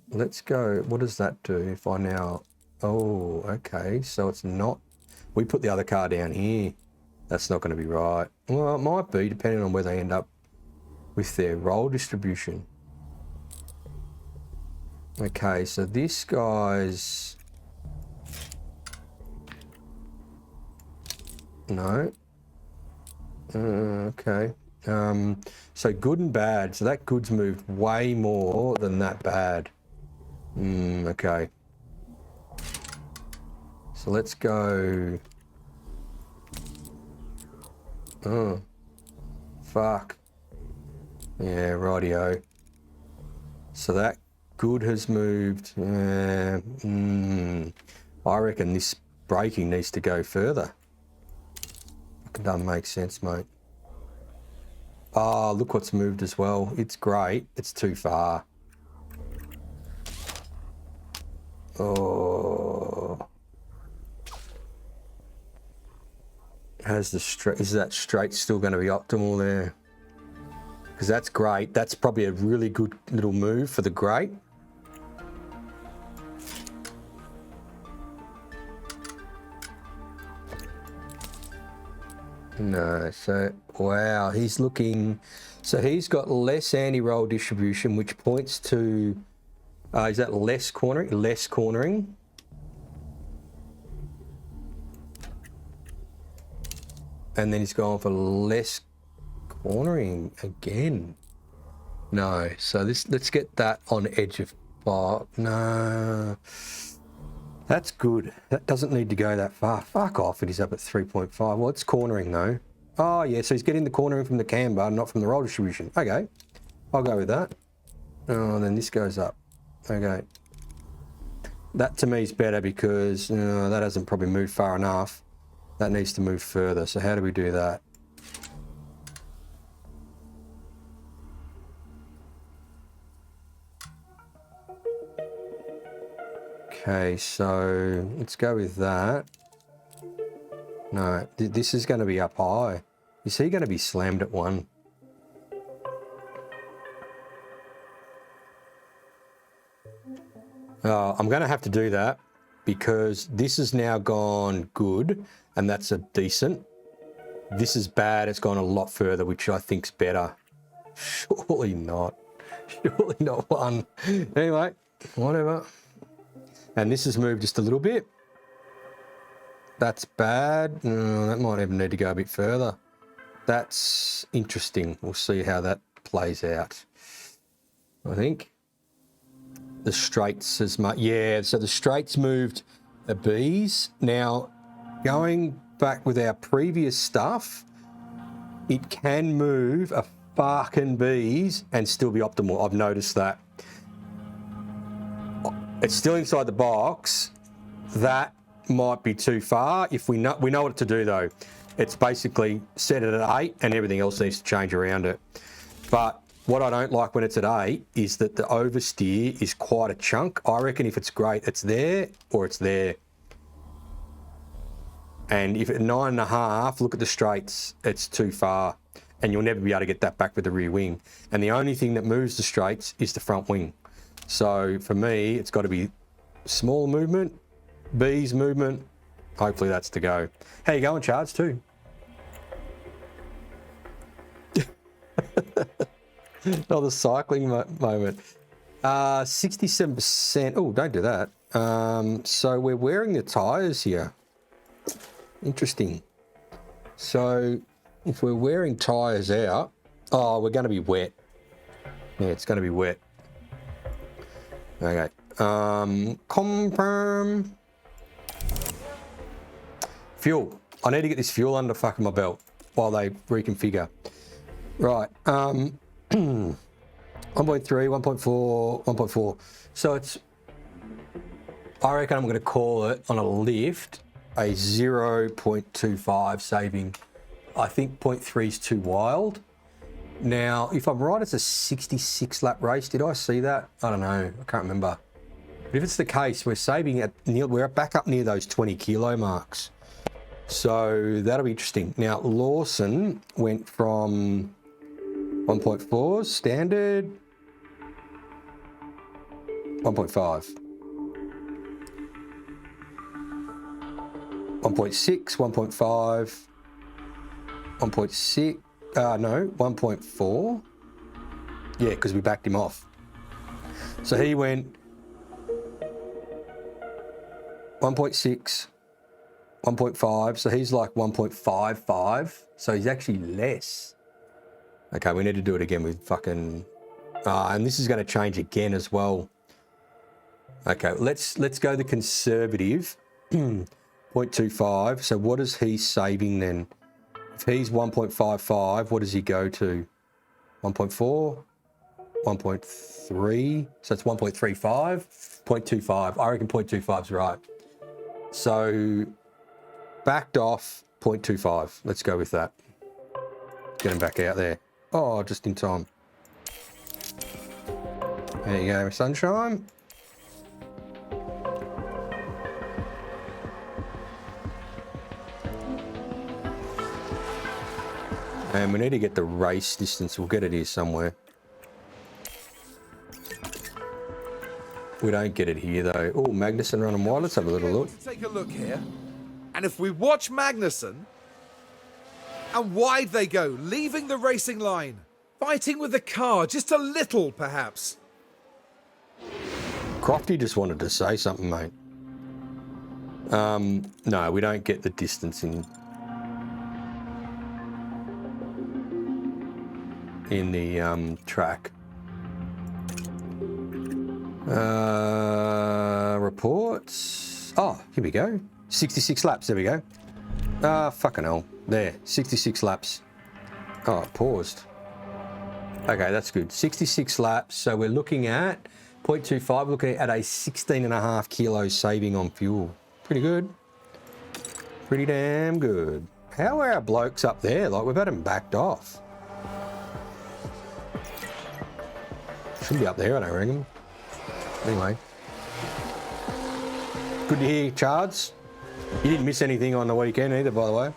Speaker 1: Let's go, what does that do if I now, oh, okay, so it's not, we put the other car down here. That's not going to be right. Well, it might be, depending on where they end up with their roll distribution. Okay, so this guy's... No. Okay. So good and bad. So that good's moved way more than that bad. Okay. So let's go... Oh. Fuck. Yeah, rightio. So that good has moved. I reckon this braking needs to go further. It doesn't make sense, mate. Oh, look what's moved as well. It's great. It's too far. Oh. Has the straight? Is that straight still going to be optimal there? Because that's great. That's probably a really good little move for the great. No, so, wow, he's looking, so he's got less anti-roll distribution, which points to, is that less cornering? Less cornering. And then he's gone for less cornering again. No, so this, let's get that on edge of bar. No, that's good. That doesn't need to go that far. Fuck off, it is up at 3.5. Well, it's cornering though. Oh yeah, so he's getting the cornering from the camber, not from the roll distribution. Okay, I'll go with that. Oh, and then this goes up. Okay. That to me is better because that hasn't probably moved far enough. That needs to move further. So how do we do that? Okay, so let's go with that. No, this is going to be up high. Is he going to be slammed at 1? I'm going to have to do that because this has now gone good and that's a decent. This is bad. It's gone a lot further, which I think's better. Surely not. Surely not 1. Anyway, whatever. And this has moved just a little bit. That's bad. That might even need to go a bit further. That's interesting. We'll see how that plays out. I think the straights as much. Yeah, so the straights moved the Bs. Now, going back with our previous stuff, it can move a fucking Bs and still be optimal. I've noticed that. It's still inside the box. That might be too far. If we know what to do though. It's basically set it at 8 and everything else needs to change around it. But what I don't like when it's at 8 is that the oversteer is quite a chunk. I reckon if it's great, it's there or it's there. And if at 9.5, look at the straights, it's too far. And you'll never be able to get that back with the rear wing. And the only thing that moves the straights is the front wing. So for me, it's got to be small movement, B's movement. Hopefully that's to go. How you going, Charles, too? Oh, the cycling moment. 67%. Oh, don't do that. So we're wearing the tyres here. Interesting. So if we're wearing tyres out, oh, we're going to be wet. Yeah, it's going to be wet. Okay. Confirm. Fuel. I need to get this fuel under fucking my belt while they reconfigure. Right. 1.3, 1.4, 1.4. So it's, I reckon I'm going to call it on a lift a 0.25 saving. I think 0.3 is too wild. Now, if I'm right, it's a 66 lap race. Did I see that? I don't know. I can't remember. But if it's the case, we're saving at near, we're back up near those 20 kilo marks. So that'll be interesting. Now, Lawson went from 1.4 standard, 1.5. 1.6, 1.5, 1.6, no, 1.4. Yeah, because we backed him off. So he went 1.6, 1.5, so he's like 1.55, so he's actually less. Okay, we need to do it again with fucking, and this is going to change again as well. Okay, let's go the conservative, 0.25, so what is he saving then? If he's 1.55, what does he go to? 1.4, 1.3, so it's 1.35, 0.25, I reckon 0.25 is right. So backed off 0.25. Let's go with that. Get him back out there. Oh, just in time. There you go, sunshine. And we need to get the race distance. We'll get it here somewhere. We don't get it here though. Oh, Magnussen running wide. Let's have a little look.
Speaker 6: Take a look here. And if we watch Magnussen, and wide they go, leaving the racing line. Fighting with the car, just a little perhaps.
Speaker 1: Crofty just wanted to say something, mate. No, we don't get the distance in the track. Reports. Oh, here we go. 66 laps. There we go. Fucking hell. There. 66 laps. Oh, it paused. Okay, that's good. 66 laps. So we're looking at 0.25. Looking at a 16.5 kilos saving on fuel. Pretty good. Pretty damn good. How are our blokes up there? Like, we've had them backed off. Should be up there, I don't reckon. Anyway. Good to hear, Charles. You didn't miss anything on the weekend either, by the way.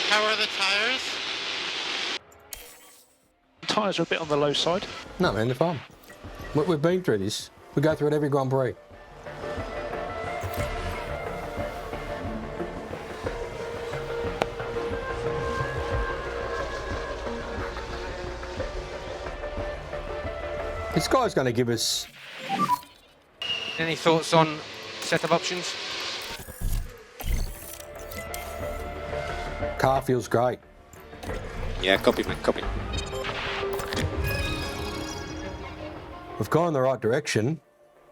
Speaker 8: How are the tires?
Speaker 3: Tyres are a bit on the low side.
Speaker 1: No, man, they're fine. We've been through this. We go through it every Grand Prix. This guy's going to give us...
Speaker 10: Any thoughts on setup options?
Speaker 1: Car feels great.
Speaker 4: Yeah, copy, mate, copy.
Speaker 1: We've gone in the right direction.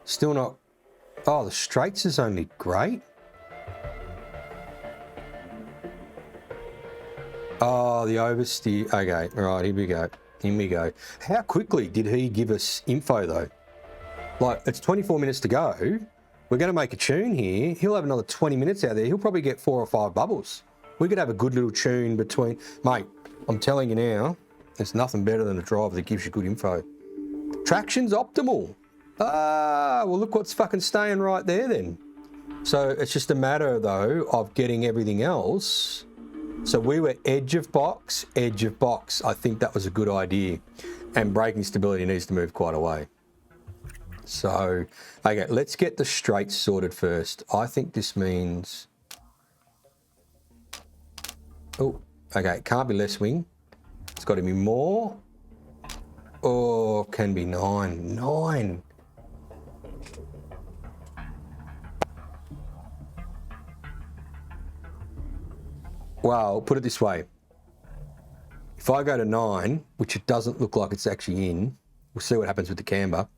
Speaker 1: Still not... Oh, the straights is only great. Oh, the oversteer. Okay, right, here we go. Here we go. How quickly did he give us info, though? Like, it's 24 minutes to go. We're going to make a tune here. He'll have another 20 minutes out there. He'll probably get 4 or 5 bubbles. We could have a good little tune between... Mate, I'm telling you now, there's nothing better than a driver that gives you good info. Traction's optimal. Ah, well, look what's fucking staying right there then. So it's just a matter, though, of getting everything else. So we were edge of box. I think that was a good idea. And braking stability needs to move quite a way. So, okay, let's get the straights sorted first. I think this means... Oh, okay, it can't be less wing. It's got to be more. Or can be 9. 9. Well, put it this way. If I go to 9, which it doesn't look like it's actually in, we'll see what happens with the camber.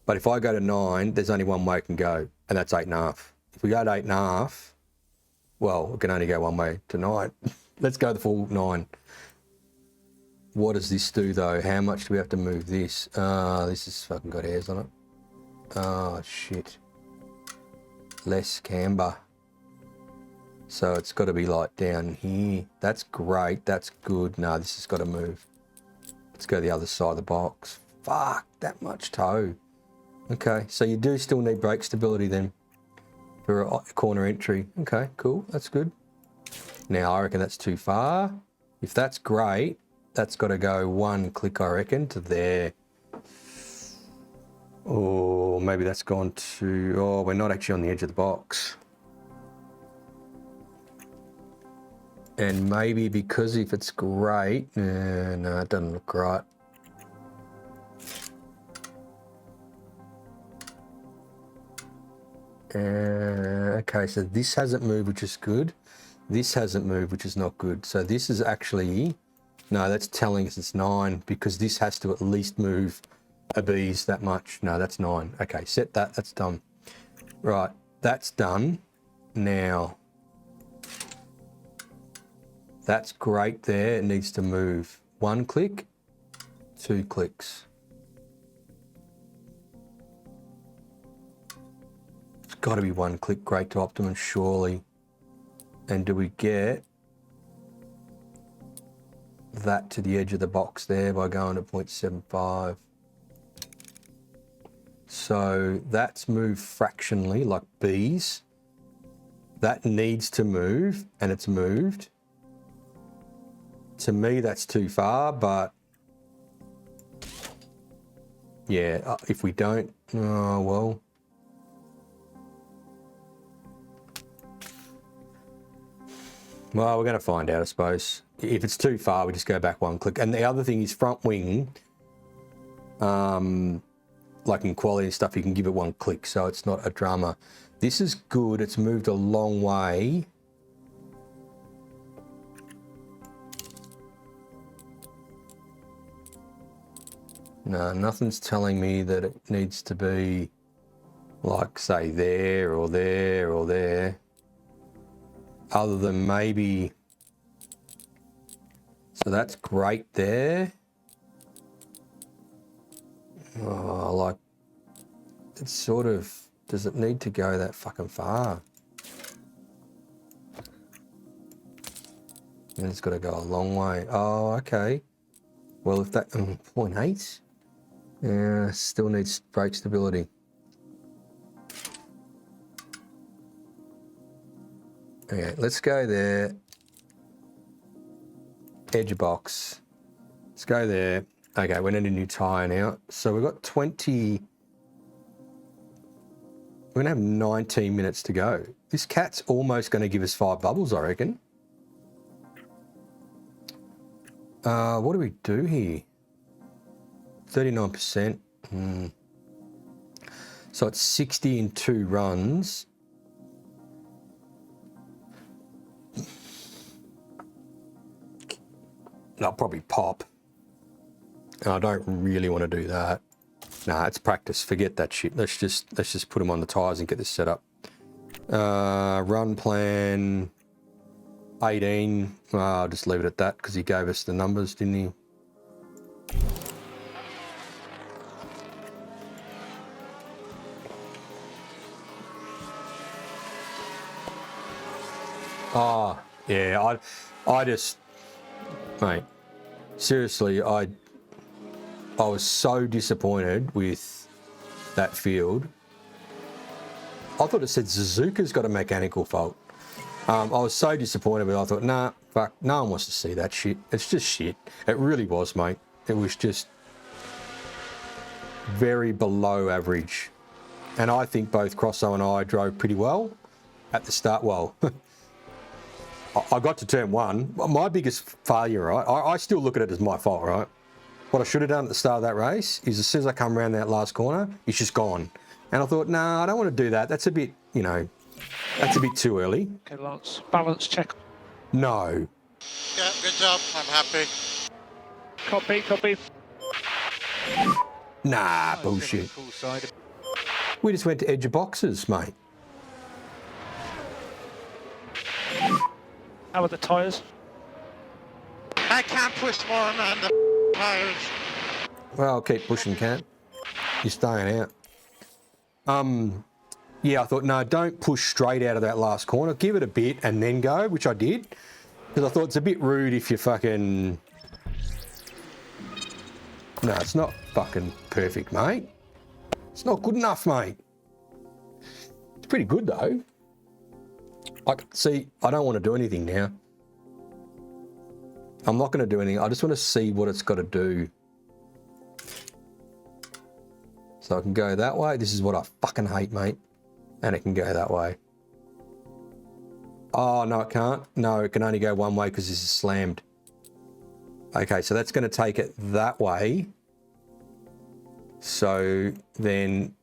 Speaker 1: But if I go to 9, there's only one way it can go, and that's 8.5. If we go to 8.5, well, it can only go one way to 9. Let's go the full 9. What does this do, though? How much do we have to move this? This has fucking got hairs on it. Oh, shit. Less camber. So it's got to be like down here. That's great. That's good. No, this has got to move. Let's go the other side of the box. Fuck, that much toe. Okay, so you do still need brake stability then for a corner entry. Okay, cool. That's good. Now, I reckon that's too far. If that's great, that's got to go 1 click, I reckon, to there. Or maybe that's gone to... Oh, we're not actually on the edge of the box. And maybe because if it's great... no, it doesn't look right. Okay, so this hasn't moved, which is good. This hasn't moved, which is not good. So this is actually... No, that's telling us it's 9 because this has to at least move a bees that much. No, that's 9. Okay, set that. That's done. Right, that's done. Now, that's great there. It needs to move 1 click, 2 clicks. It's got to be 1 click, great to optimum, surely. And do we get that to the edge of the box there by going to 0.75? So that's moved fractionally, like bees. That needs to move, and it's moved. To me, that's too far, but yeah, if we don't, oh, well. Well, we're going to find out, I suppose. If it's too far, we just go back 1 click. And the other thing is front wing, like in quality and stuff, you can give it 1 click, so it's not a drama. This is good. It's moved a long way. No, nothing's telling me that it needs to be like, say, there or there or there. Other than maybe... So that's great there. Oh, like, it's sort of... Does it need to go that fucking far? And it's got to go a long way. Oh, okay. Well, if that... 0.8? Yeah, still needs brake stability. Okay, let's go there. Edge box. Let's go there. Okay, we need a new tyre now. So we've got 20... We're going to have 19 minutes to go. This cat's almost going to give us 5 bubbles, I reckon. What do we do here? 39%. So it's 60 in 2 runs. I'll probably pop. And I don't really want to do that. Nah, it's practice. Forget that shit. Let's just put them on the tyres and get this set up. Run plan 18. I'll just leave it at that because he gave us the numbers, didn't he? Oh, yeah, I just, mate, seriously, I was so disappointed with that field. I thought it said Suzuka's got a mechanical fault. I was so disappointed, but I thought, nah, fuck, no one wants to see that shit. It's just shit. It really was, mate. It was just very below average. And I think both Crosso and I drove pretty well at the start. Well, I got to turn 1. My biggest failure, right? I still look at it as my fault, right? What I should have done at the start of that race is as soon as I come around that last corner, it's just gone. And I thought, nah, I don't want to do that. That's a bit, you know, that's a bit too early.
Speaker 3: Okay, Lance, balance check.
Speaker 1: No.
Speaker 8: Yeah, good job. I'm happy.
Speaker 3: Copy.
Speaker 1: Nah, bullshit.
Speaker 10: Cool side.
Speaker 1: We just went to edge of boxes, mate.
Speaker 3: How are the tyres?
Speaker 8: I can't push more on the tires.
Speaker 1: Well, I'll keep pushing, Cat. You're staying out. Yeah, I thought, no, don't push straight out of that last corner. Give it a bit and then go, which I did. Because I thought it's a bit rude if you fucking... No, it's not fucking perfect, mate. It's not good enough, mate. It's pretty good, though. See, I don't want to do anything now. I'm not going to do anything. I just want to see what it's got to do. So I can go that way. This is what I fucking hate, mate. And it can go that way. Oh, no, it can't. No, it can only go one way because this is slammed. Okay, so that's going to take it that way. So then,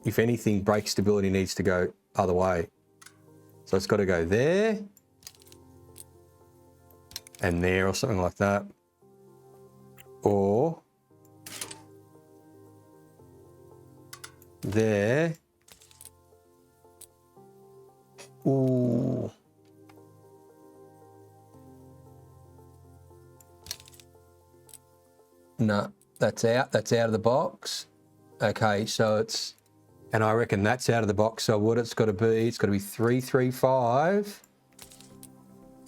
Speaker 1: if anything, brake stability needs to go other way. So it's got to go there. And there or something like that. Or there. Ooh. No, that's out. That's out of the box. Okay, so it's, and I reckon that's out of the box. So what it's got to be, it's got to be 335.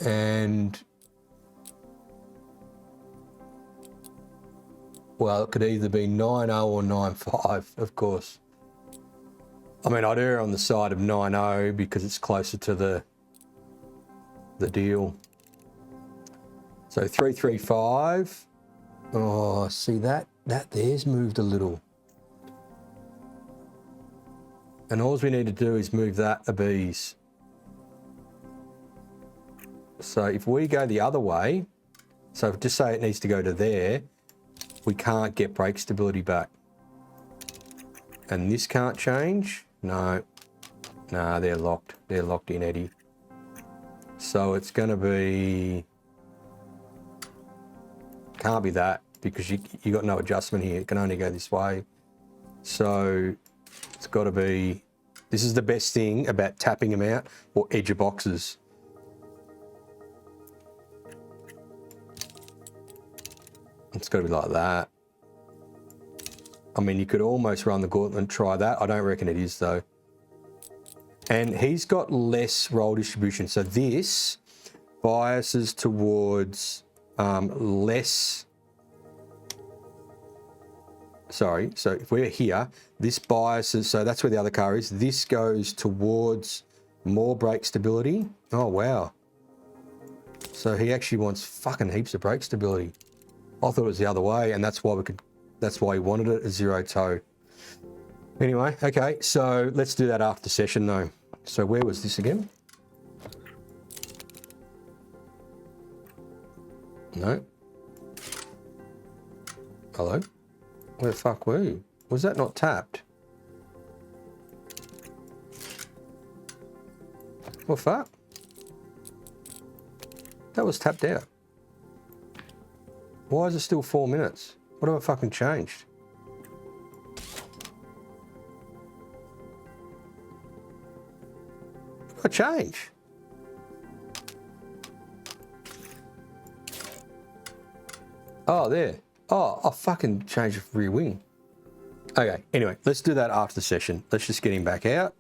Speaker 1: And well, it could either be 9.0 or 9.5, of course. I mean, I'd err on the side of 9.0 because it's closer to the deal. So 335. Oh, see that there's moved a little. And all we need to do is move that a bees. So if we go the other way, so just say it needs to go to there, we can't get brake stability back. And this can't change? No. Nah, they're locked. They're locked in, Eddie. So it's going to be... Can't be that because you got no adjustment here. It can only go this way. So it's got to be... This is the best thing about tapping them out or edge of boxes. It's got to be like that. I mean, you could almost run the gauntlet and try that. I don't reckon it is, though. And he's got less roll distribution. So this biases towards less... Sorry, so if we're here, this biases... So that's where the other car is. This goes towards more brake stability. Oh, wow. So he actually wants fucking heaps of brake stability. I thought it was the other way, and that's why we could... That's why he wanted it, a 0 toe. Anyway, okay, so let's do that after session though. So where was this again? No. Hello? Where the fuck were you? Was that not tapped? What fuck? That was tapped out. Why is it still 4 minutes? What have I fucking changed? What did I change? Oh, there. Oh, I fucking changed the rear wing. Okay, anyway, let's do that after the session. Let's just get him back out.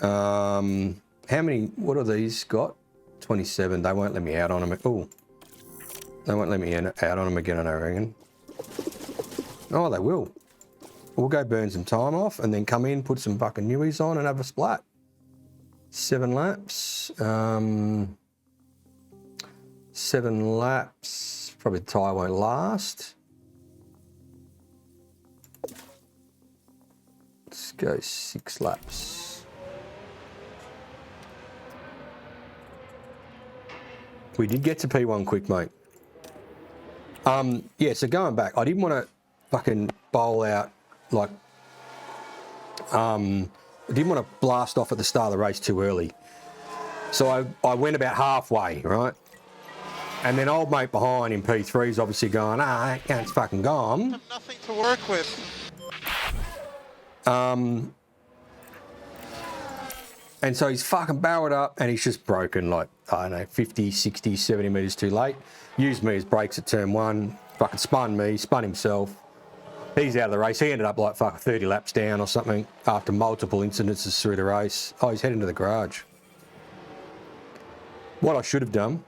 Speaker 1: How many, what have these got? 27. They won't let me out on them. Oh, they won't let me out on them again, I reckon. Oh, they will. We'll go burn some time off and then come in, put some fucking newies on and have a splat. 7 laps. 7 laps. Probably the tyre won't last. Let's go 6 laps. We did get to P1 quick, mate. Yeah, so going back, I didn't want to fucking bowl out, like, I didn't want to blast off at the start of the race too early. So I went about halfway, right? And then old mate behind in P3's obviously going, that can't fucking gone.
Speaker 8: Nothing to work with.
Speaker 1: And so he's fucking barreled up and he's just broken, like, I don't know, 50, 60, 70 metres too late. Used me as brakes at turn 1, fucking spun me, spun himself. He's out of the race. He ended up like fucking 30 laps down or something after multiple incidences through the race. Oh, he's heading to the garage. What I should have done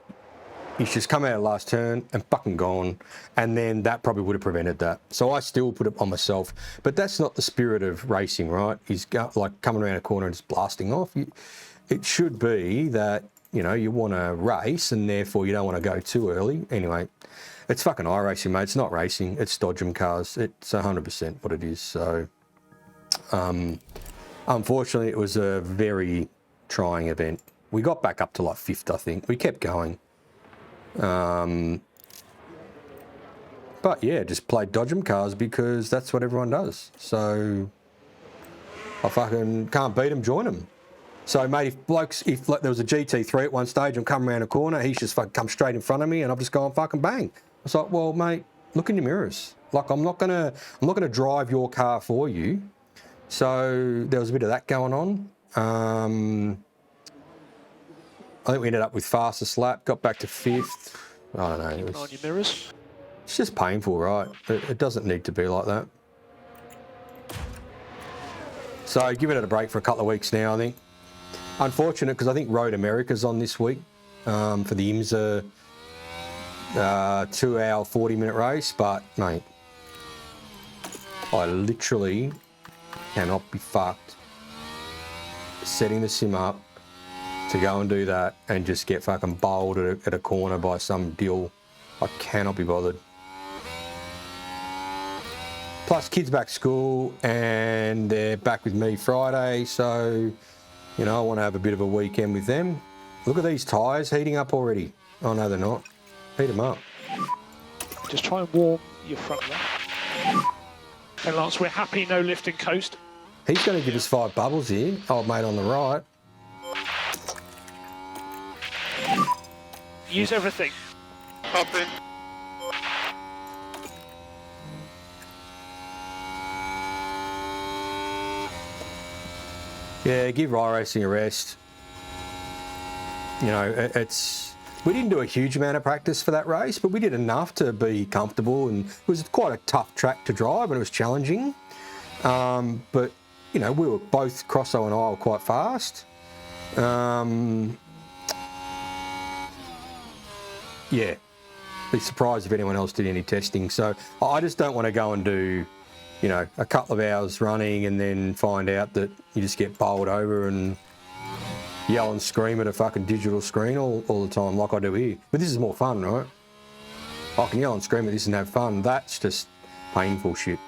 Speaker 1: is just come out of the last turn and fucking gone, and then that probably would have prevented that. So I still put it on myself, but that's not the spirit of racing, right? He's got, like, coming around a corner and just blasting off. It should be that, you know, you want to race and therefore you don't want to go too early. Anyway, it's fucking iRacing, mate. It's not racing. It's dodgem cars. It's 100% what it is. So, unfortunately, it was a very trying event. We got back up to like 5th, I think. We kept going. But yeah, just played dodgem cars because that's what everyone does. So I fucking can't beat them, join them. So mate, if like, there was a GT3 at one stage, I'm coming around a corner, he's just fucking come straight in front of me and I've just gone fucking bang. I was like, well, mate, look in your mirrors. Like, I'm not gonna drive your car for you. So there was a bit of that going on. I think we ended up with fastest lap, got back to 5th. I don't know. It
Speaker 3: On your mirrors.
Speaker 1: It's just painful, right? It doesn't need to be like that. So giving it a break for a couple of weeks now, I think. Unfortunate, because I think Road America's on this week for the IMSA 2-hour, 40-minute race. But, mate, I literally cannot be fucked setting the sim up to go and do that and just get fucking bowled at a corner by some deal. I cannot be bothered. Plus, kids back to school and they're back with me Friday, so, you know, I want to have a bit of a weekend with them. Look at these tyres heating up already. Oh, no, they're not. Heat them up.
Speaker 3: Just try and warm your front there. Okay, Lance, we're happy, no lift and coast.
Speaker 1: He's going to give us 5 bubbles here, old mate on the right.
Speaker 3: Use everything.
Speaker 8: Copy.
Speaker 1: Yeah, give iRacing a rest. You know, we didn't do a huge amount of practice for that race, but we did enough to be comfortable, and it was quite a tough track to drive and it was challenging. But, you know, we were both, Crosso and I, were quite fast. Yeah, be surprised if anyone else did any testing. So I just don't want to go and do, you know, a couple of hours running and then find out that you just get bowled over and yell and scream at a fucking digital screen all the time like I do here. But this is more fun, right? I can yell and scream at this and have fun. That's just painful shit.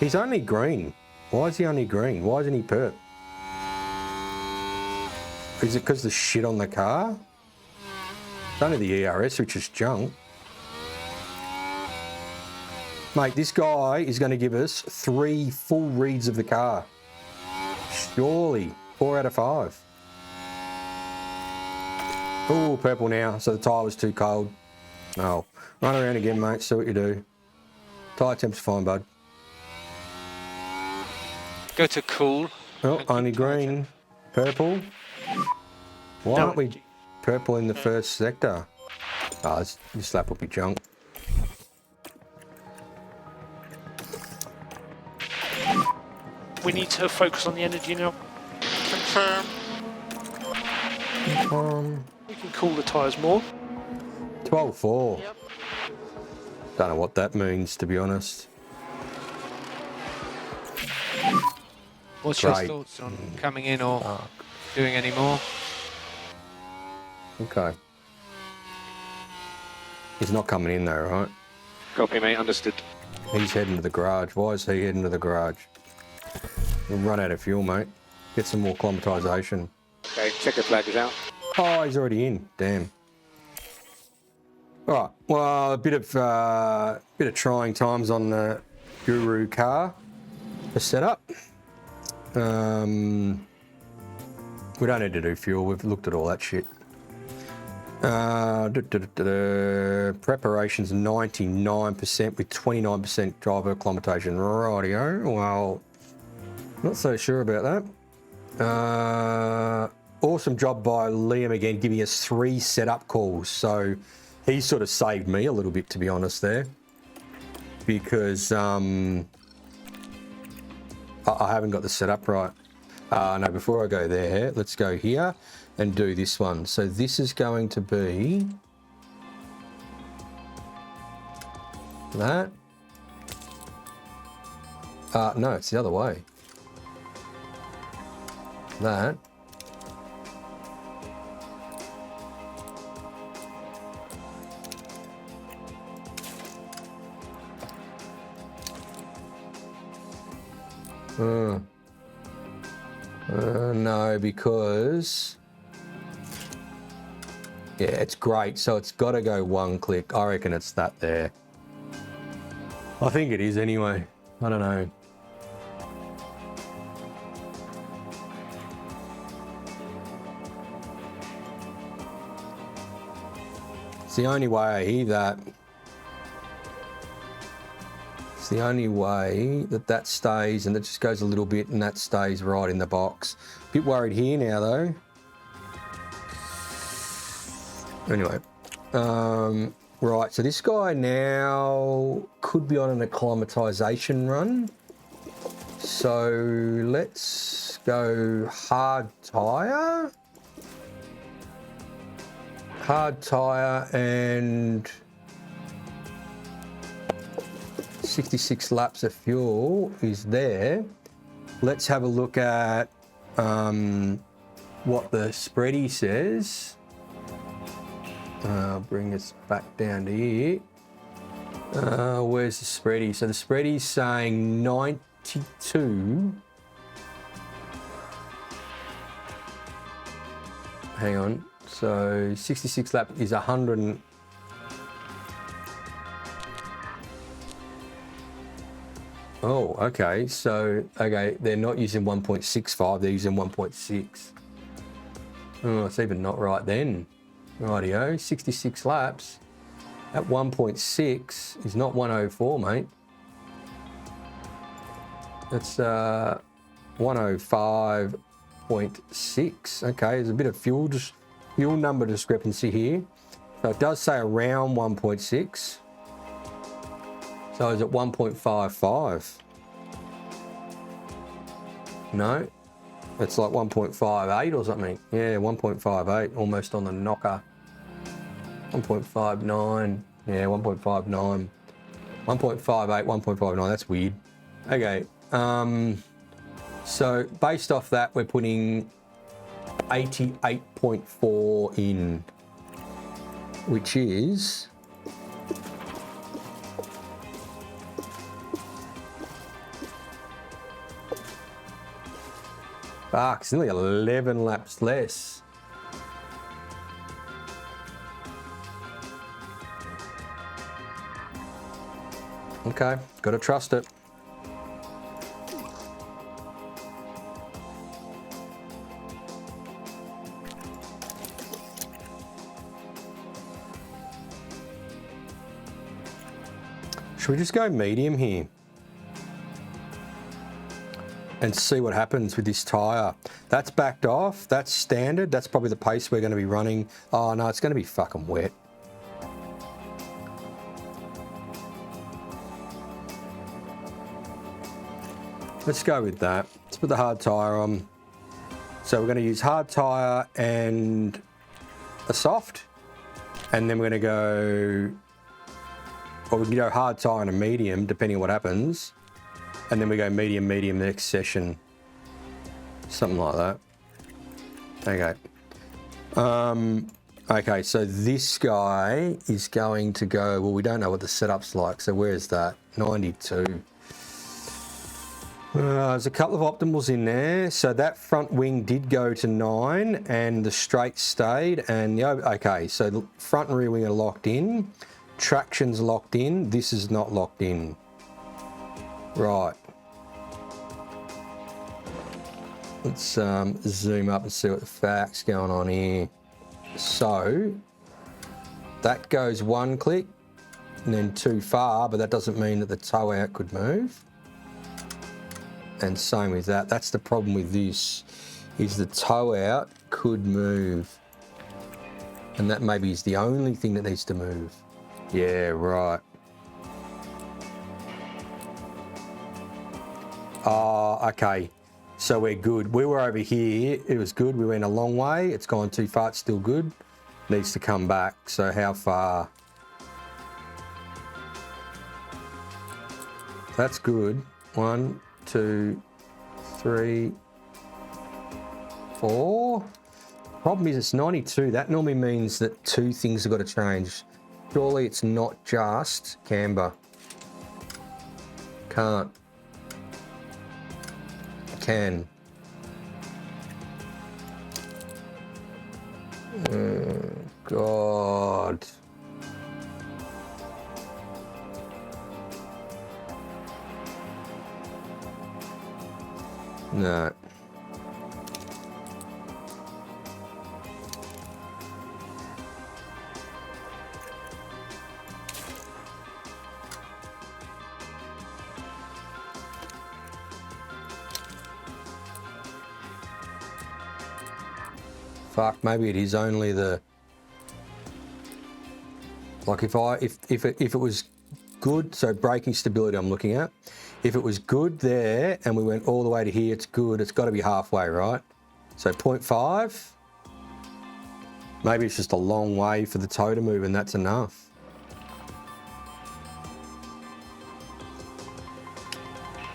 Speaker 1: He's only green. Why is he only green? Why isn't he perp? Is it because the shit on the car? It's only the ERS, which is junk. Mate, this guy is going to give us 3 full reads of the car. Surely. 4 out of 5. Oh, purple now. So the tyre was too cold. Oh, run around again, mate. See what you do. Tyre temp's fine, bud.
Speaker 10: Go to cool.
Speaker 1: Oh, only green. Purple. Why aren't we purple in the first sector? Oh, this lap will be junk.
Speaker 3: We need to focus on the energy now.
Speaker 8: Confirm.
Speaker 3: We can cool the tyres more.
Speaker 1: 12.4.
Speaker 8: Yep.
Speaker 1: Don't know what that means, to be honest.
Speaker 10: What's your
Speaker 1: Great.
Speaker 10: thoughts on coming in or doing any more?
Speaker 1: Okay. He's not coming in though, right?
Speaker 4: Copy, mate. Understood.
Speaker 1: He's heading to the garage. Why is he heading to the garage? We'll run out of fuel, mate. Get some more acclimatisation.
Speaker 4: Okay, checker flag is out.
Speaker 1: Oh, he's already in. Damn. All right. Well, a bit of trying times on the Guru car to set up. We don't need to do fuel. We've looked at all that shit. Preparation's 99% with 29% driver acclimatation. Rightio. Well, not so sure about that. Awesome job by Liam again, giving us 3 setup calls. So he sort of saved me a little bit, to be honest, there, because I haven't got the setup right. No, before I go there, let's go here and do this one. So this is going to be that. No, it's the other way. That. No, because yeah, it's great. So it's got to go 1 click. I reckon it's that there. I think it is anyway. I don't know. It's the only way I hear that. It's the only way that stays, and it just goes a little bit and that stays right in the box. Bit worried here now though. Anyway, right, so this guy now could be on an acclimatization run. So let's go hard tire. Hard tire and 66 laps of fuel is there. Let's have a look at what the spready says. Bring us back down to here. Where's the spready? So the spready's saying 92. Hang on. So 66 lap is 100 and... Oh, okay. So, okay, they're not using 1.65, they're using 1.6. Oh, it's even not right then. Rightio, 66 laps at 1.6 is not 104, mate. That's 105.6. Okay, there's a bit of fuel number discrepancy here. So it does say around 1.6. So is it 1.55? No, it's like 1.58 or something. Yeah, 1.58, almost on the knocker. 1.59, yeah, 1.59. 1.58, 1.59, that's weird. Okay, so based off that, we're putting 88.4 in, which is... Fuck, it's nearly 11 laps less. Okay, gotta trust it. Should we just go medium here? And see what happens with this tyre. That's backed off, that's standard, that's probably the pace we're gonna be running. Oh no, it's gonna be fucking wet. Let's go with that. Let's put the hard tyre on. So we're gonna use hard tyre and a soft. And then we're gonna go, or we can go hard tyre and a medium, depending on what happens. And then we go medium, medium the next session. Something like that. Okay. Okay, so this guy is going to go, well, we don't know what the setup's like, so where's that? 92. There's a couple of optimals in there. So that front wing did go to 9 and the straight stayed. And okay, so the front and rear wing are locked in. Traction's locked in. This is not locked in. Right. Let's zoom up and see what the facts going on here. So that goes 1 click and then too far, but that doesn't mean that the toe out could move. And same with that. That's the problem with this, is the toe out could move. And that maybe is the only thing that needs to move. Yeah, right. Oh, okay. So we're good. We were over here. It was good. We went a long way. It's gone too far. It's still good. Needs to come back. So how far? That's good. 1, 2, 3, 4. Problem is it's 92. That normally means that 2 things have got to change. Surely it's not just camber. Can't. Can. Oh, God. No. Fuck, maybe it is only the, like if it was good, so braking stability I'm looking at, if it was good there and we went all the way to here, it's good, it's got to be halfway, right? So 0.5, maybe it's just a long way for the toe to move and that's enough.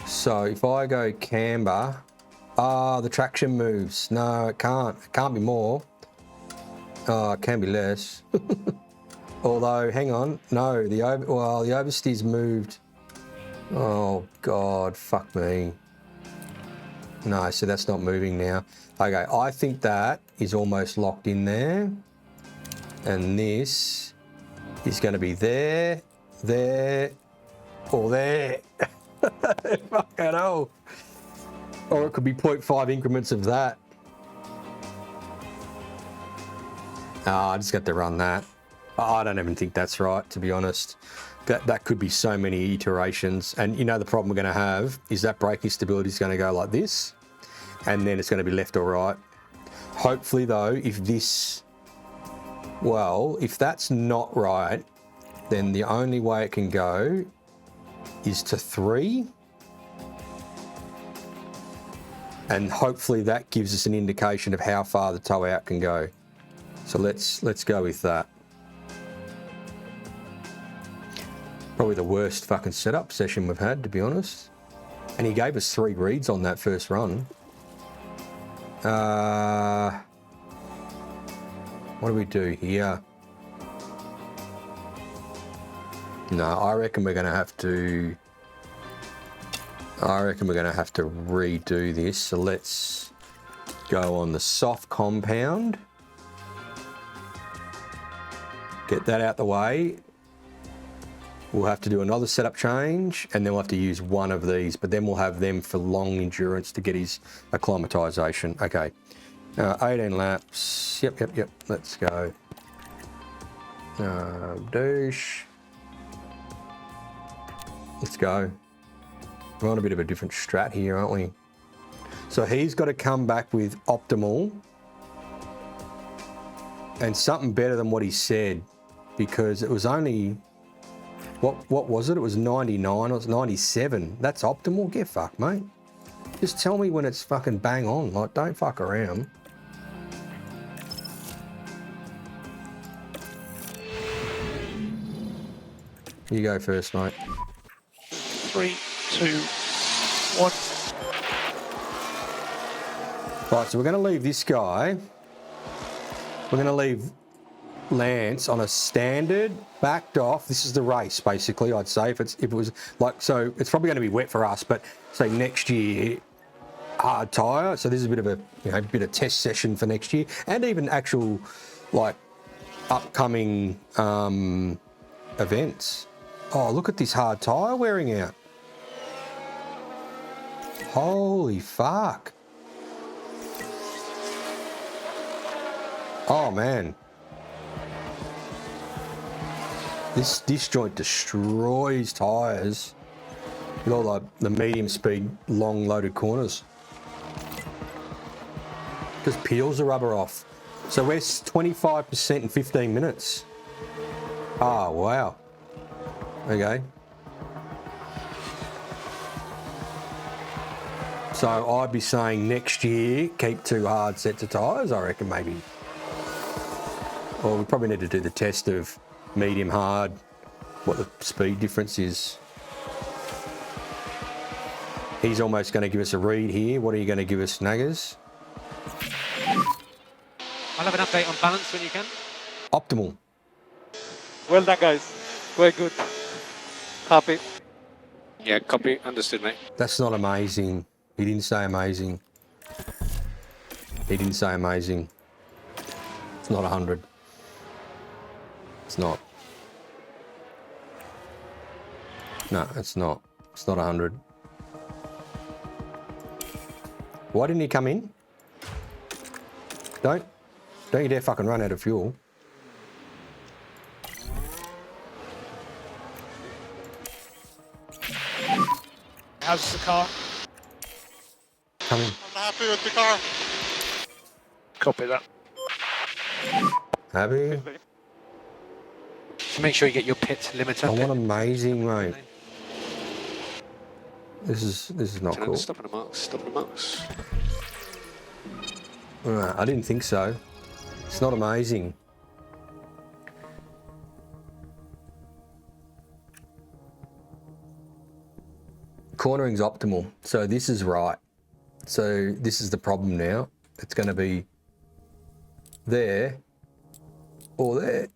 Speaker 1: So if I go camber, the traction moves. No, it can't. It can't be more. Oh, it can be less. Although, hang on. No, the oversteer's moved. Oh, God, fuck me. No, so that's not moving now. Okay, I think that is almost locked in there. And this is going to be there, there, or there. Fucking hell. Or it could be 0.5 increments of that. I just got to run that. I don't even think that's right, to be honest. That could be so many iterations. And you know the problem we're going to have is that braking stability is going to go like this. And then it's going to be left or right. Hopefully though, if that's not right, then the only way it can go is to 3. And hopefully that gives us an indication of how far the toe out can go. So let's go with that. Probably the worst fucking setup session we've had, to be honest. And he gave us 3 reads on that first run. What do we do here? No, I reckon we're going to have to redo this. So let's go on the soft compound. Get that out the way. We'll have to do another setup change, and then we'll have to use one of these, but then we'll have them for long endurance to get his acclimatization. Okay, 18 laps. Yep. Let's go. Douche. Let's go. We're on a bit of a different strat here, aren't we? So he's got to come back with optimal and something better than what he said, because it was only... What was it? It was 99 or it's 97. That's optimal? Get fucked, mate. Just tell me when it's fucking bang on. Like, don't fuck around. You go first, mate.
Speaker 3: 3, 2, 1.
Speaker 1: Right, so we're going to leave this guy. We're going to leave Lance on a standard, backed off. This is the race, basically, I'd say. If it was like, so it's probably going to be wet for us, but say next year, hard tyre. So this is a bit of a, bit of test session for next year, and even actual, like, upcoming events. Oh, look at this hard tyre wearing out. Holy fuck. Oh, man. This joint destroys tyres with all the medium speed, long loaded corners. Just peels the rubber off. So we're 25% in 15 minutes. Oh, wow. Okay. So I'd be saying next year, keep 2 hard sets of tyres, I reckon, maybe. Or we probably need to do the test of medium hard, what the speed difference is. He's almost going to give us a read here. What are you going to give us, Naggers?
Speaker 10: I'll have an update on balance when you can.
Speaker 1: Optimal.
Speaker 8: Well done, guys. Very good. Happy.
Speaker 4: Yeah, copy. Understood, mate.
Speaker 1: That's not amazing. He didn't say amazing. He didn't say amazing. It's not 100. It's not. No, it's not. It's not 100. Why didn't he come in? Don't you dare fucking run out of fuel.
Speaker 3: How's the car?
Speaker 1: Come in.
Speaker 8: I'm happy with the car.
Speaker 3: Copy that.
Speaker 1: Happy?
Speaker 10: So make sure you get your pit limit up.
Speaker 1: Oh, what amazing, mate. This is not cool.
Speaker 4: Stop in the marks. Stop in the marks.
Speaker 1: I didn't think so. It's not amazing. Cornering's optimal. So this is right. So this is the problem now. It's going to be there or there.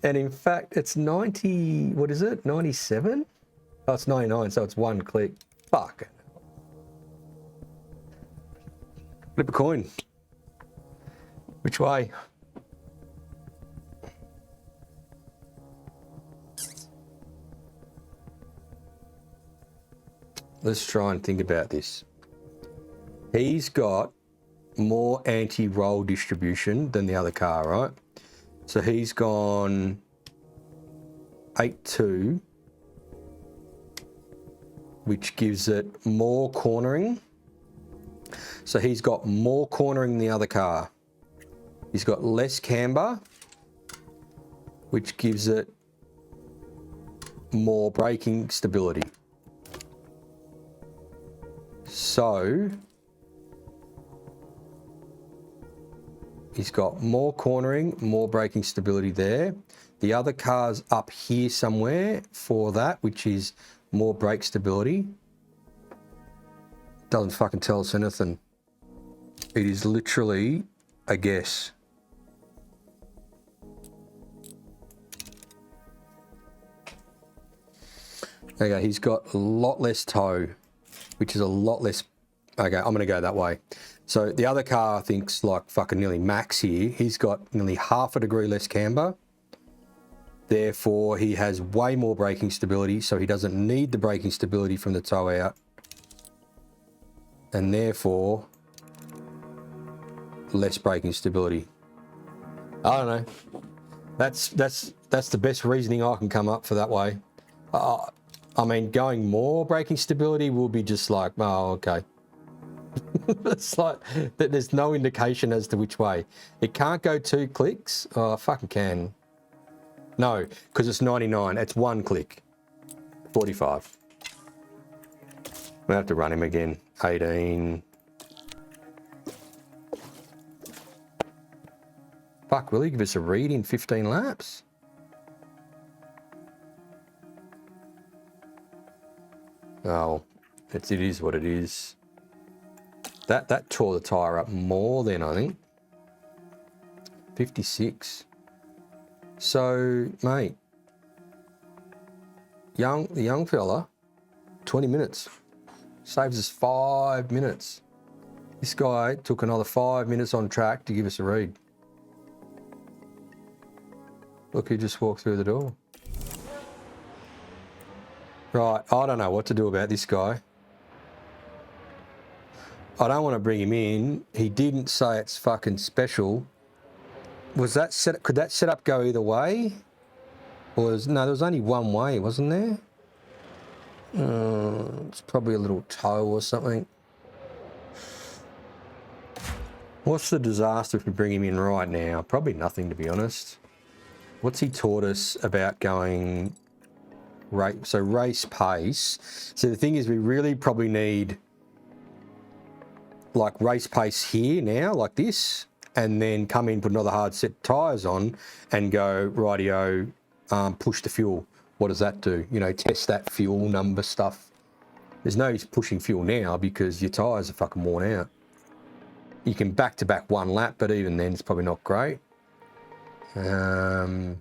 Speaker 1: And in fact, it's 90, what is it? 97? Oh, it's 99, so it's 1 click. Fuck. Flip a coin. Which way? Let's try and think about this. He's got more anti-roll distribution than the other car, right? So he's gone 8.2, which gives it more cornering. So he's got more cornering than the other car. He's got less camber, which gives it more braking stability. So he's got more cornering, more braking stability there. The other car's up here somewhere for that, which is more brake stability. Doesn't fucking tell us anything. It is literally a guess. Okay, he's got a lot less toe, which is a lot less. Okay, I'm gonna go that way. So the other car thinks like fucking nearly max here. He's got nearly half a degree less camber. Therefore, he has way more braking stability, so he doesn't need the braking stability from the toe out. And therefore, less braking stability. I don't know. That's the best reasoning I can come up for that way. I mean, going more braking stability will be just like, oh, okay. It's like that. There's no indication as to which way. It can't go 2 clicks. Oh, I fucking can. No, because it's 99. It's 1 click. 45. We have to run him again. 18. Fuck, will he give us a read in 15 laps? Oh, it is what it is. That tore the tyre up more than I think. 56. So, mate, the young fella, 20 minutes. Saves us 5 minutes. This guy took another 5 minutes on track to give us a read. Look, he just walked through the door. Right, I don't know what to do about this guy. I don't want to bring him in. He didn't say it's fucking special. Was that set? Could that setup go either way? No, there was only one way, wasn't there? It's probably a little toe or something. What's the disaster if we bring him in right now? Probably nothing, to be honest. What's he taught us about going race pace? So the thing is, we really probably need like race pace here now, like this, and then come in, put another hard set of tyres on and go, rightio, push the fuel. What does that do? You know, test that fuel number stuff. There's no use pushing fuel now because your tyres are fucking worn out. You can back-to-back 1 lap, but even then it's probably not great. So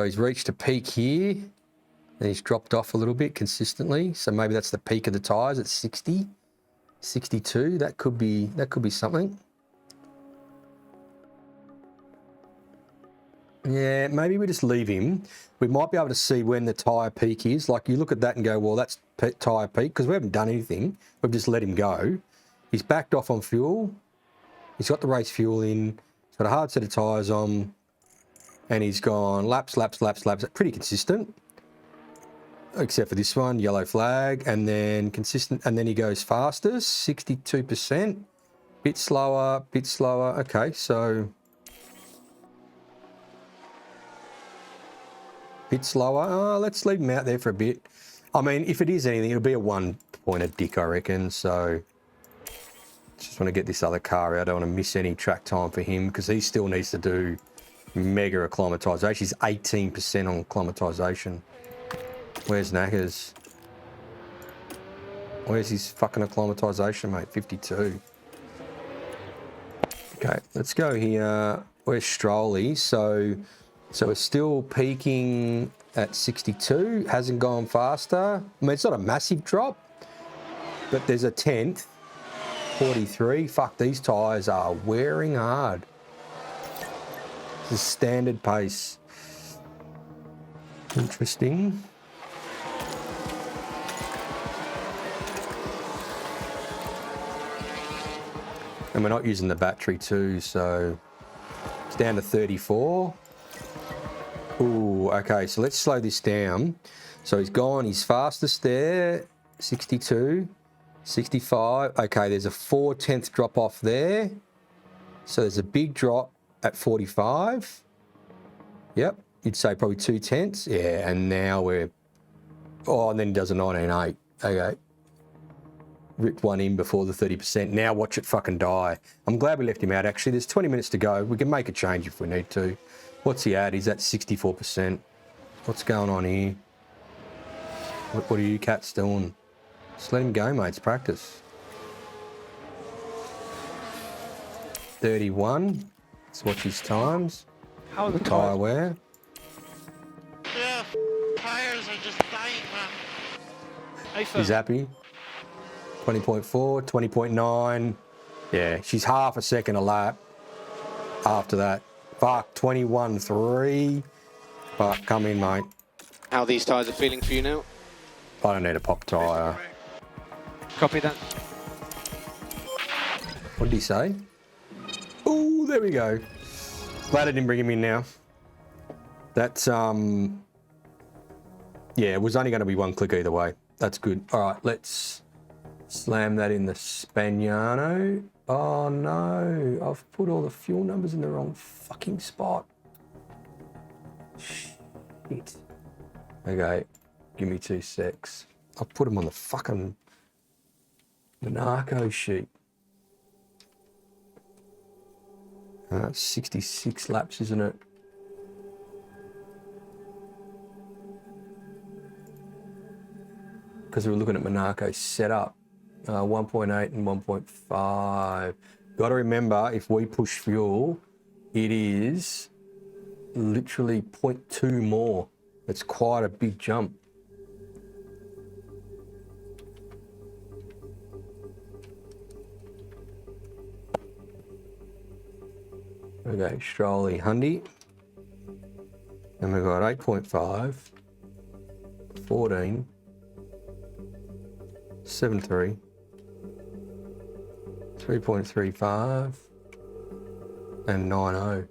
Speaker 1: he's reached a peak here, and he's dropped off a little bit consistently. So maybe that's the peak of the tyres at 60, 62. That could be something. Yeah, maybe we just leave him. We might be able to see when the tyre peak is. Like you look at that and go, well, that's tyre peak, because we haven't done anything. We've just let him go. He's backed off on fuel. He's got the race fuel in. He's got a hard set of tyres on. And he's gone laps. Pretty consistent. Except for this one, yellow flag. And then consistent. And then he goes fastest, 62%. Bit slower. Okay, so... bit slower. Let's leave him out there for a bit. I mean, if it is anything, it'll be a 1-pointer dick, I reckon. So just want to get this other car out. I don't want to miss any track time for him because he still needs to do mega acclimatisation. He's 18% on acclimatisation. Where's Knackers? Where's his fucking acclimatisation, mate? 52. Okay, let's go here. Where's Strolley? So we're still peaking at 62. Hasn't gone faster. I mean, it's not a massive drop, but there's a 10th. 43. Fuck, these tyres are wearing hard. This is standard pace. Interesting. And we're not using the battery too, so it's down to 34. Ooh, okay, so let's slow this down. So he's gone, he's fastest there, 62, 65. Okay, there's a 4/10 drop off there. So there's a big drop at 45. Yep, you'd say probably 2/10. Yeah, and now we're... oh, and then he does a 19.8. Okay. Ripped one in before the 30%. Now watch it fucking die. I'm glad we left him out, actually. There's 20 minutes to go. We can make a change if we need to. What's he at? He's at 64%. What's going on here? What are you cats doing? Just let him go, mate. It's practice. 31. Let's watch his times.
Speaker 3: How are the
Speaker 1: tyre
Speaker 3: tyres?
Speaker 1: wear.
Speaker 8: Yeah, tires are just dying, man.
Speaker 1: He's happy. 20.4, 20.9. Yeah, she's half a second a lap after that. Fuck, 21.3. But come in, mate.
Speaker 4: How these tyres are feeling for you now?
Speaker 1: I don't need a pop tyre.
Speaker 10: Copy that.
Speaker 1: What did he say? Oh, there we go. Glad I didn't bring him in now. That's, yeah, it was only going to be one click either way. That's good. All right, let's slam that in the Spagnano. Oh, no. I've put all the fuel numbers in the wrong fucking spot. Shit. Okay, give me 2 secs. I'll put them on the fucking Monaco sheet. 66 laps, isn't it? Because we're looking at Monaco setup, 1.8 and 1.5. Got to remember, if we push fuel, it is literally 0.2 more. It's quite a big jump. Okay, Strolly Hundy. And we've got 8.5, 14, 7.3, 3.35, and 9.0.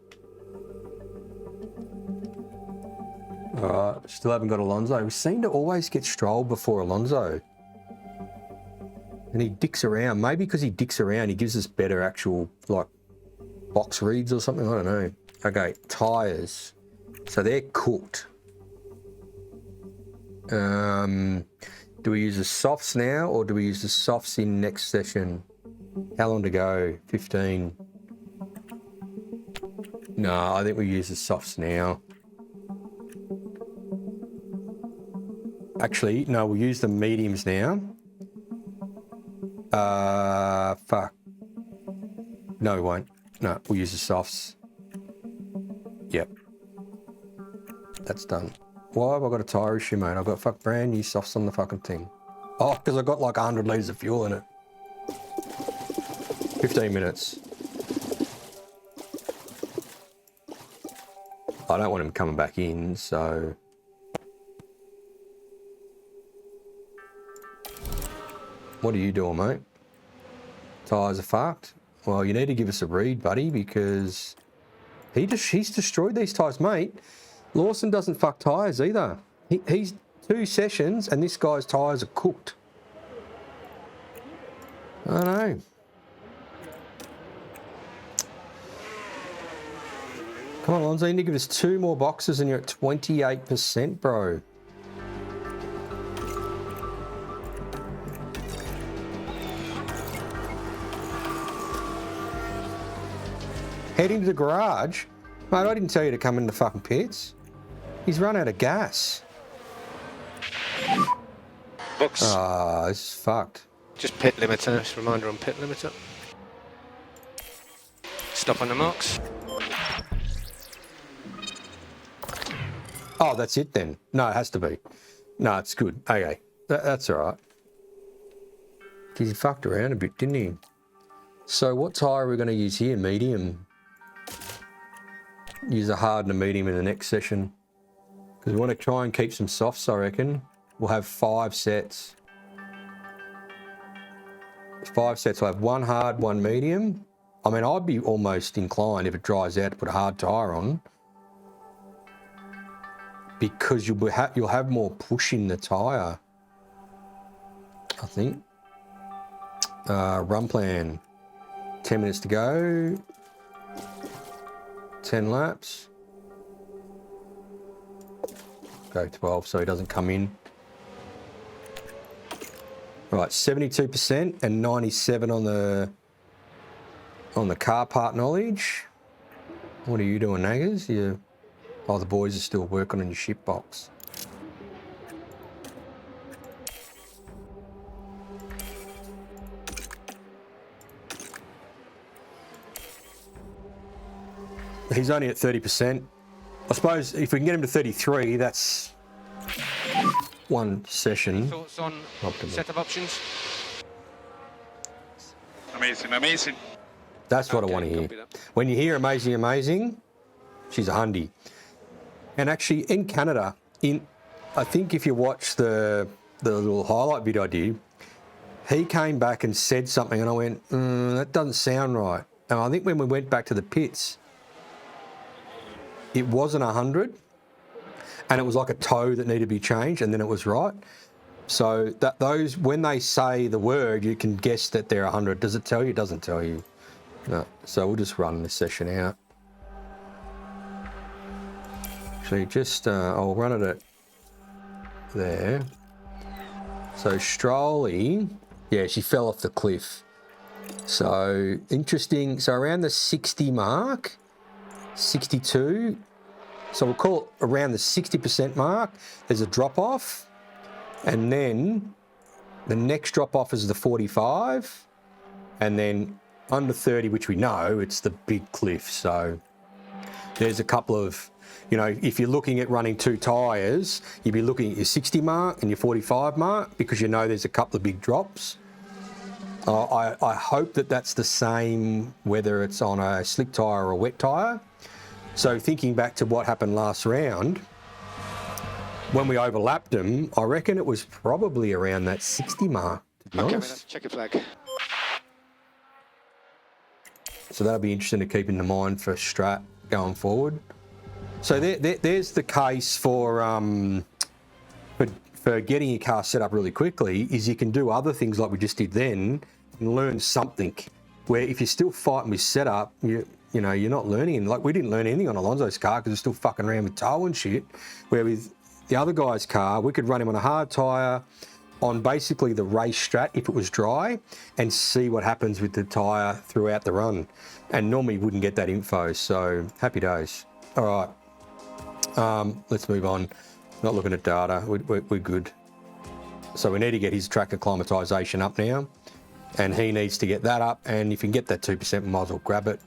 Speaker 1: All right, still haven't got Alonso. We seem to always get Stroll before Alonso. And he dicks around. Maybe because he dicks around, he gives us better actual, like, box reads or something. I don't know. Okay, tyres. So they're cooked. Do we use the softs now or do we use the softs in next session? How long to go? 15. No, I think we use the softs now. Actually, no, we'll use the mediums now. Fuck. No, we won't. No, we'll use the softs. Yep. That's done. Why have I got a tyre issue, mate? I've got brand new softs on the fucking thing. Oh, because I've got like 100 litres of fuel in it. 15 minutes. I don't want him coming back in, so... What are you doing, mate? Tyres are fucked. Well, you need to give us a read, buddy, because he's destroyed these tyres, mate. Lawson doesn't fuck tyres either. He's 2 sessions and this guy's tyres are cooked. I don't know. Come on, Alonso, you need to give us 2 more boxes and you're at 28%, bro. Head into the garage? Mate, I didn't tell you to come in the fucking pits. He's run out of gas.
Speaker 10: Box.
Speaker 1: Ah, this is fucked.
Speaker 10: Just pit limiter. Just a reminder on pit limiter. Stop on the marks.
Speaker 1: Oh, that's it then. No, it has to be. No, it's good. Okay, that's all right. He fucked around a bit, didn't he? So what tyre are we going to use here? Medium. Use a hard and a medium in the next session. Because we want to try and keep some softs, I reckon. We'll have 5 sets. 5 sets. We'll have 1 hard, 1 medium. I mean, I'd be almost inclined, if it dries out, to put a hard tyre on. Because you'll have more push in the tyre, I think. Run plan. 10 minutes to go. 10 laps. Go 12 so he doesn't come in. Right, 72% and 97 on the car part knowledge. What are you doing, Naggers? Oh, the boys are still working on your ship box. He's only at 30%. I suppose if we can get him to 33, that's 1 session.
Speaker 10: Any thoughts on set of options?
Speaker 8: Amazing, amazing.
Speaker 1: That's what I want to hear. When you hear amazing, amazing, she's a hundy. And actually, in Canada, I think if you watch the little highlight video I did, he came back and said something, and I went, that doesn't sound right. And I think when we went back to the pits, it wasn't 100, and it was like a toe that needed to be changed, and then it was right. So that those, when they say the word, you can guess that they're 100. Does it tell you? It doesn't tell you. No. So we'll just run this session out. Actually, just I'll run it at there. So Strolly, yeah, she fell off the cliff. So interesting. So around the 60 mark, 62. So we'll call it around the 60% mark. There's a drop off, and then the next drop off is the 45, and then under 30, which we know, it's the big cliff. So there's a couple of, you know, if you're looking at running 2 tyres, you'd be looking at your 60 mark and your 45 mark, because you know there's a couple of big drops. I hope that that's the same whether it's on a slick tyre or a wet tyre. So thinking back to what happened last round, when we overlapped them, I reckon it was probably around that 60 mark, to be honest.
Speaker 4: Check your flag.
Speaker 1: So that'll be interesting to keep in mind for Strat going forward. So there's the case for getting your car set up really quickly, is you can do other things like we just did then and learn something. Where if you're still fighting with setup, you know, you're not learning. Like we didn't learn anything on Alonso's car because we're still fucking around with tow and shit. Where with the other guy's car, we could run him on a hard tyre, on basically the race strat if it was dry, and see what happens with the tyre throughout the run. And normally you wouldn't get that info, so happy days. All right, let's move on. Not looking at data, we're good. So we need to get his track acclimatisation up now, and he needs to get that up, and if you can get that 2%, we might as well grab it.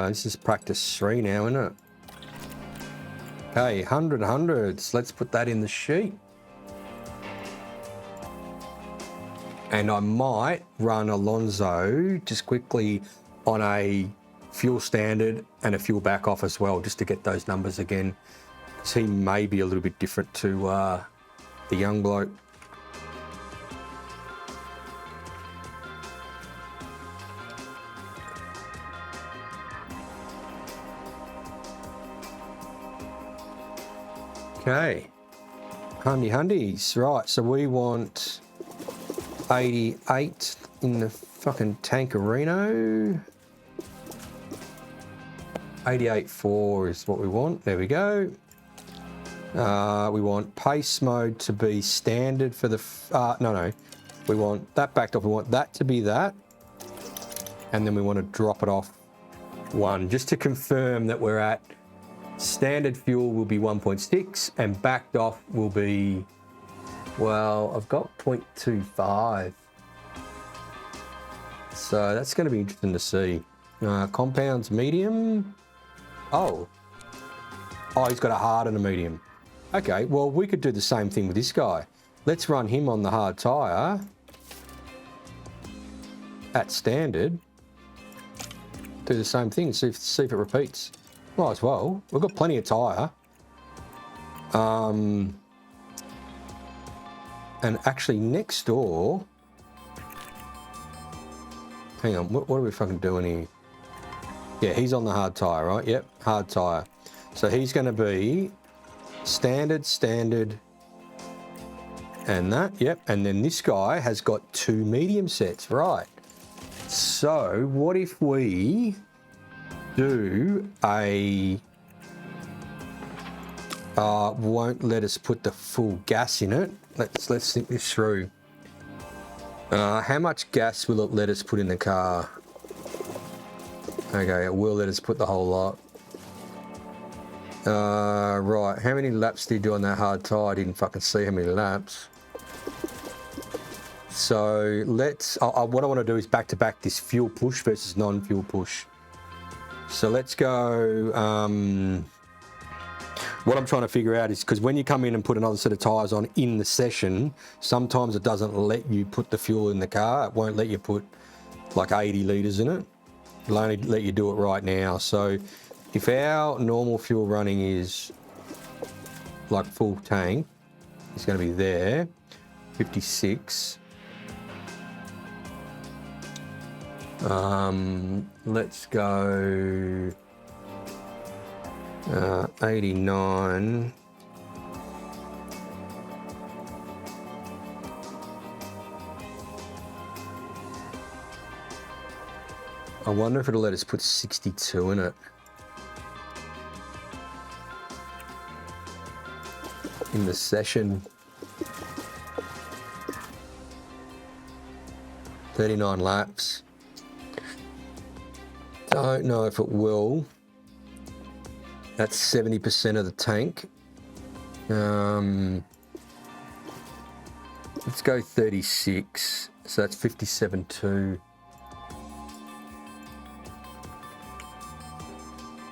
Speaker 1: This is practice 3 now, isn't it? Okay, 100 hundreds. Let's put that in the sheet. And I might run Alonso just quickly on a fuel standard and a fuel back off as well, just to get those numbers again. Because he may be a little bit different to the young bloke. Okay, hundies, right, so we want 88 in the fucking Tankerino. 88.4 is what we want, there we go. We want pace mode to be standard for the, no, we want that backed off, we want that to be that. And then we want to drop it off 1, just to confirm that we're at standard fuel will be 1.6 and backed off will be, well, I've got 0.25. So that's going to be interesting to see. Compounds medium. Oh, he's got a hard and a medium. Okay, well, we could do the same thing with this guy. Let's run him on the hard tyre at standard. Do the same thing, see if it repeats. Might as well. We've got plenty of tyre. And actually next door... Hang on, what are we fucking doing here? Yeah, he's on the hard tyre, right? Yep, hard tyre. So he's going to be standard, and that, yep. And then this guy has got 2 medium sets, right? So what if we do a won't let us put the full gas in it. Let's think this through. How much gas will it let us put in the car? Okay, it will let us put the whole lot. Right, how many laps did you do on that hard tyre? I didn't fucking see how many laps. So let's, what I want to do is back to back this fuel push versus non-fuel push. So let's go, what I'm trying to figure out is, because when you come in and put another set of tyres on in the session, sometimes it doesn't let you put the fuel in the car. It won't let you put like 80 litres in it. It'll only let you do it right now. So if our normal fuel running is like full tank, it's going to be there, 56. Let's go 89. I wonder if it'll let us put 62 in it. In the session. 39 laps. Don't know if it will. That's 70% of the tank. Let's go 36. So that's 57.2.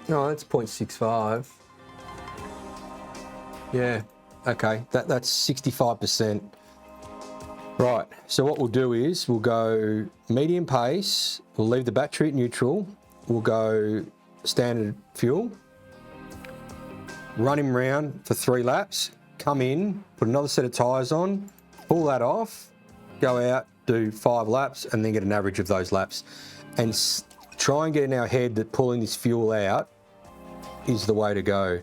Speaker 1: No, that's 0.65. Yeah, okay, that's 65%. Right, so what we'll do is we'll go medium pace, we'll leave the battery at neutral, we'll go standard fuel, run him round for 3 laps, come in, put another set of tyres on, pull that off, go out, do 5 laps, and then get an average of those laps. And try and get in our head that pulling this fuel out is the way to go.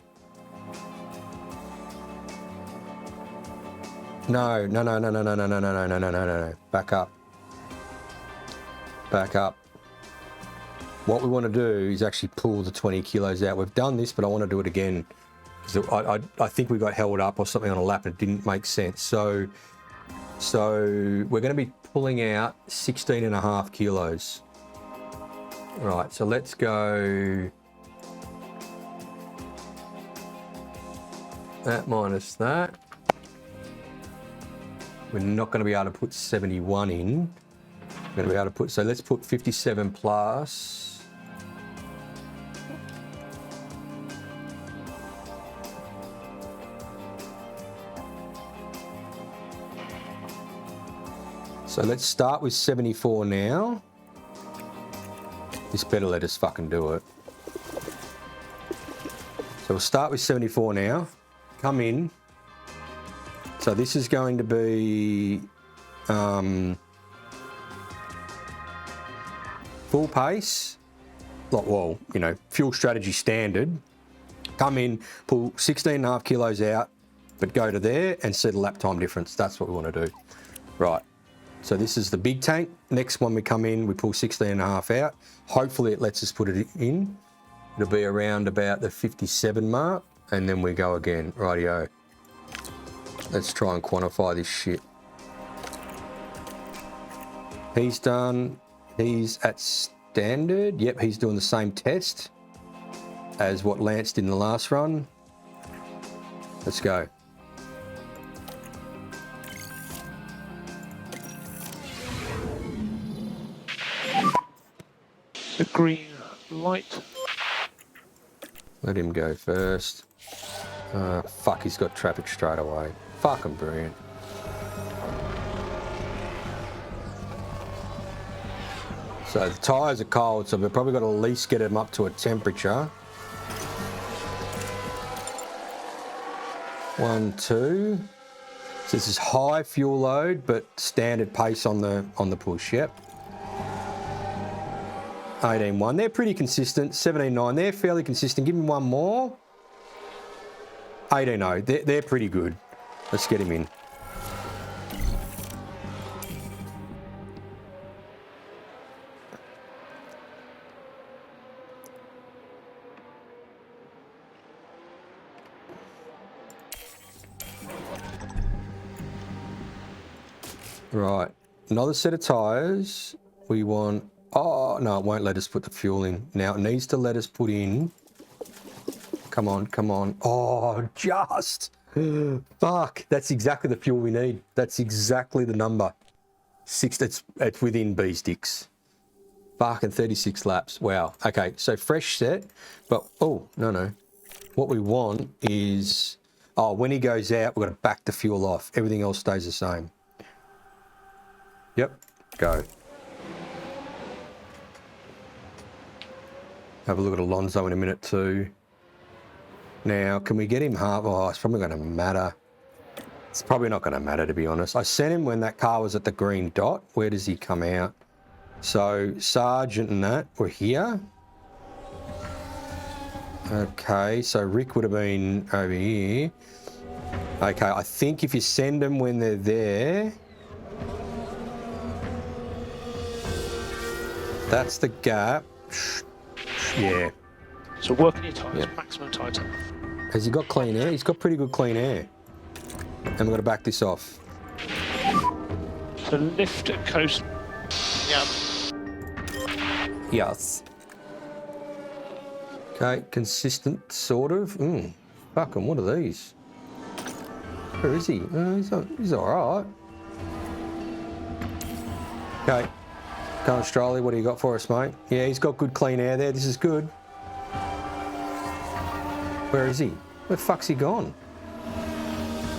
Speaker 1: No. Back up. Back up. What we want to do is actually pull the 20 kilos out. We've done this, but I want to do it again. Because I think we got held up or something on a lap and it didn't make sense. So we're going to be pulling out 16.5 kilos. Right, so let's go that minus that. We're not going to be able to put 71 in. We're going to be able to put, so let's put 57 plus. So let's start with 74 now. This better let us fucking do it. So we'll start with 74 now. Come in. So this is going to be full pace. Well, you know, fuel strategy standard. Come in, pull 16.5 kilos out, but go to there and see the lap time difference. That's what we want to do. Right. So this is the big tank. Next one we come in, we pull 16.5 out. Hopefully it lets us put it in. It'll be around about the 57 mark, and then we go again. Rightio. Let's try and quantify this shit. He's done, he's at standard. Yep, he's doing the same test as what Lance did in the last run. Let's go.
Speaker 3: The green light.
Speaker 1: Let him go first. Fuck, he's got traffic straight away. Fucking brilliant. So the tyres are cold, so we've probably got to at least get them up to a temperature. 1, 2. So this is high fuel load, but standard pace on the push. Yep. 18.1. They're pretty consistent. 17.9. They're fairly consistent. Give him one more. 18.0. They're pretty good. Let's get him in. Right. Another set of tyres. We want... Oh, no, it won't let us put the fuel in. Now, it needs to let us put in... Come on, come on. Oh, just. Fuck. That's exactly the fuel we need. That's exactly the number. It's within B sticks. Fucking 36 laps. Wow. Okay, so fresh set. But, oh, no. What we want is... Oh, when he goes out, we've got to back the fuel off. Everything else stays the same. Yep. Go. Have a look at Alonso in a minute too. Now, can we get him half? Oh, it's probably going to matter. It's probably not going to matter, to be honest. I sent him when that car was at the green dot. Where does he come out? So, Sargent and that were here. Okay, so Rick would have been over here. Okay, I think if you send them when they're there... That's the gap. Yeah.
Speaker 3: So working your tyres,
Speaker 1: Yep.
Speaker 3: maximum tyre time.
Speaker 1: Has he got clean air? He's got pretty good clean air. And we've got to back this off.
Speaker 3: So lift and coast.
Speaker 8: Yeah.
Speaker 1: Yes. Okay, consistent, sort of. Fucking, what are these? Where is he? He's alright. Okay. Go Australia, what do you got for us, mate? Yeah, he's got good clean air there. This is good. Where is he? Where the fuck's he gone?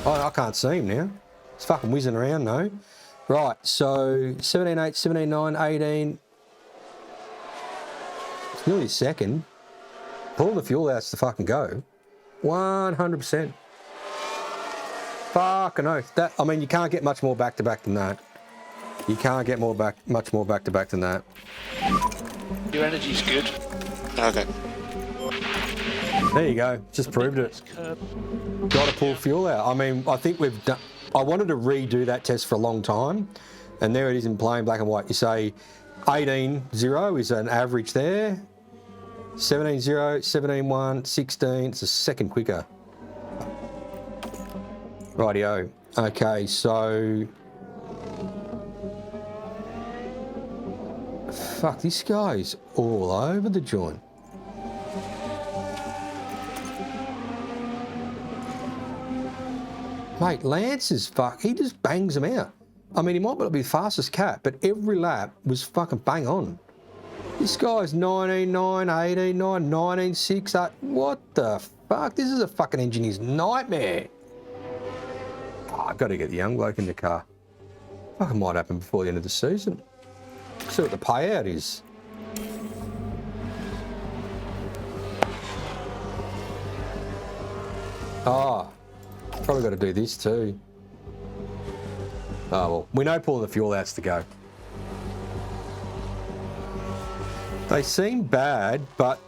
Speaker 1: Oh, I can't see him now. He's fucking whizzing around, though. Right, so 17.8, 17.9, 18. It's nearly a second. Pulling the fuel out's to fucking go. 100%. Fucking oath. That, I mean, you can't get much more back-to-back than that. You can't get much more back-to-back than that.
Speaker 3: Your energy's good.
Speaker 4: Okay.
Speaker 1: There you go. Just proved it. Got to pull fuel out. I mean, I think we've done... I wanted to redo that test for a long time, and there it is in plain black and white. You say 18.0 is an average there. 17.0, 17.1, 16. It's a second quicker. Rightio. Okay, so... Fuck, this guy's all over the joint. Mate, Lance is he just bangs them out. I mean, he might not be the fastest cat, but every lap was fucking bang on. This guy's 19.9, 18.9, 19.6. What the fuck? This is a fucking engineer's nightmare. Oh, I've got to get the young bloke in the car. Fucking might happen before the end of the season. See what the payout is. Oh, probably got to do this too. Oh well, we know pulling the fuel out's to go. They seem bad, but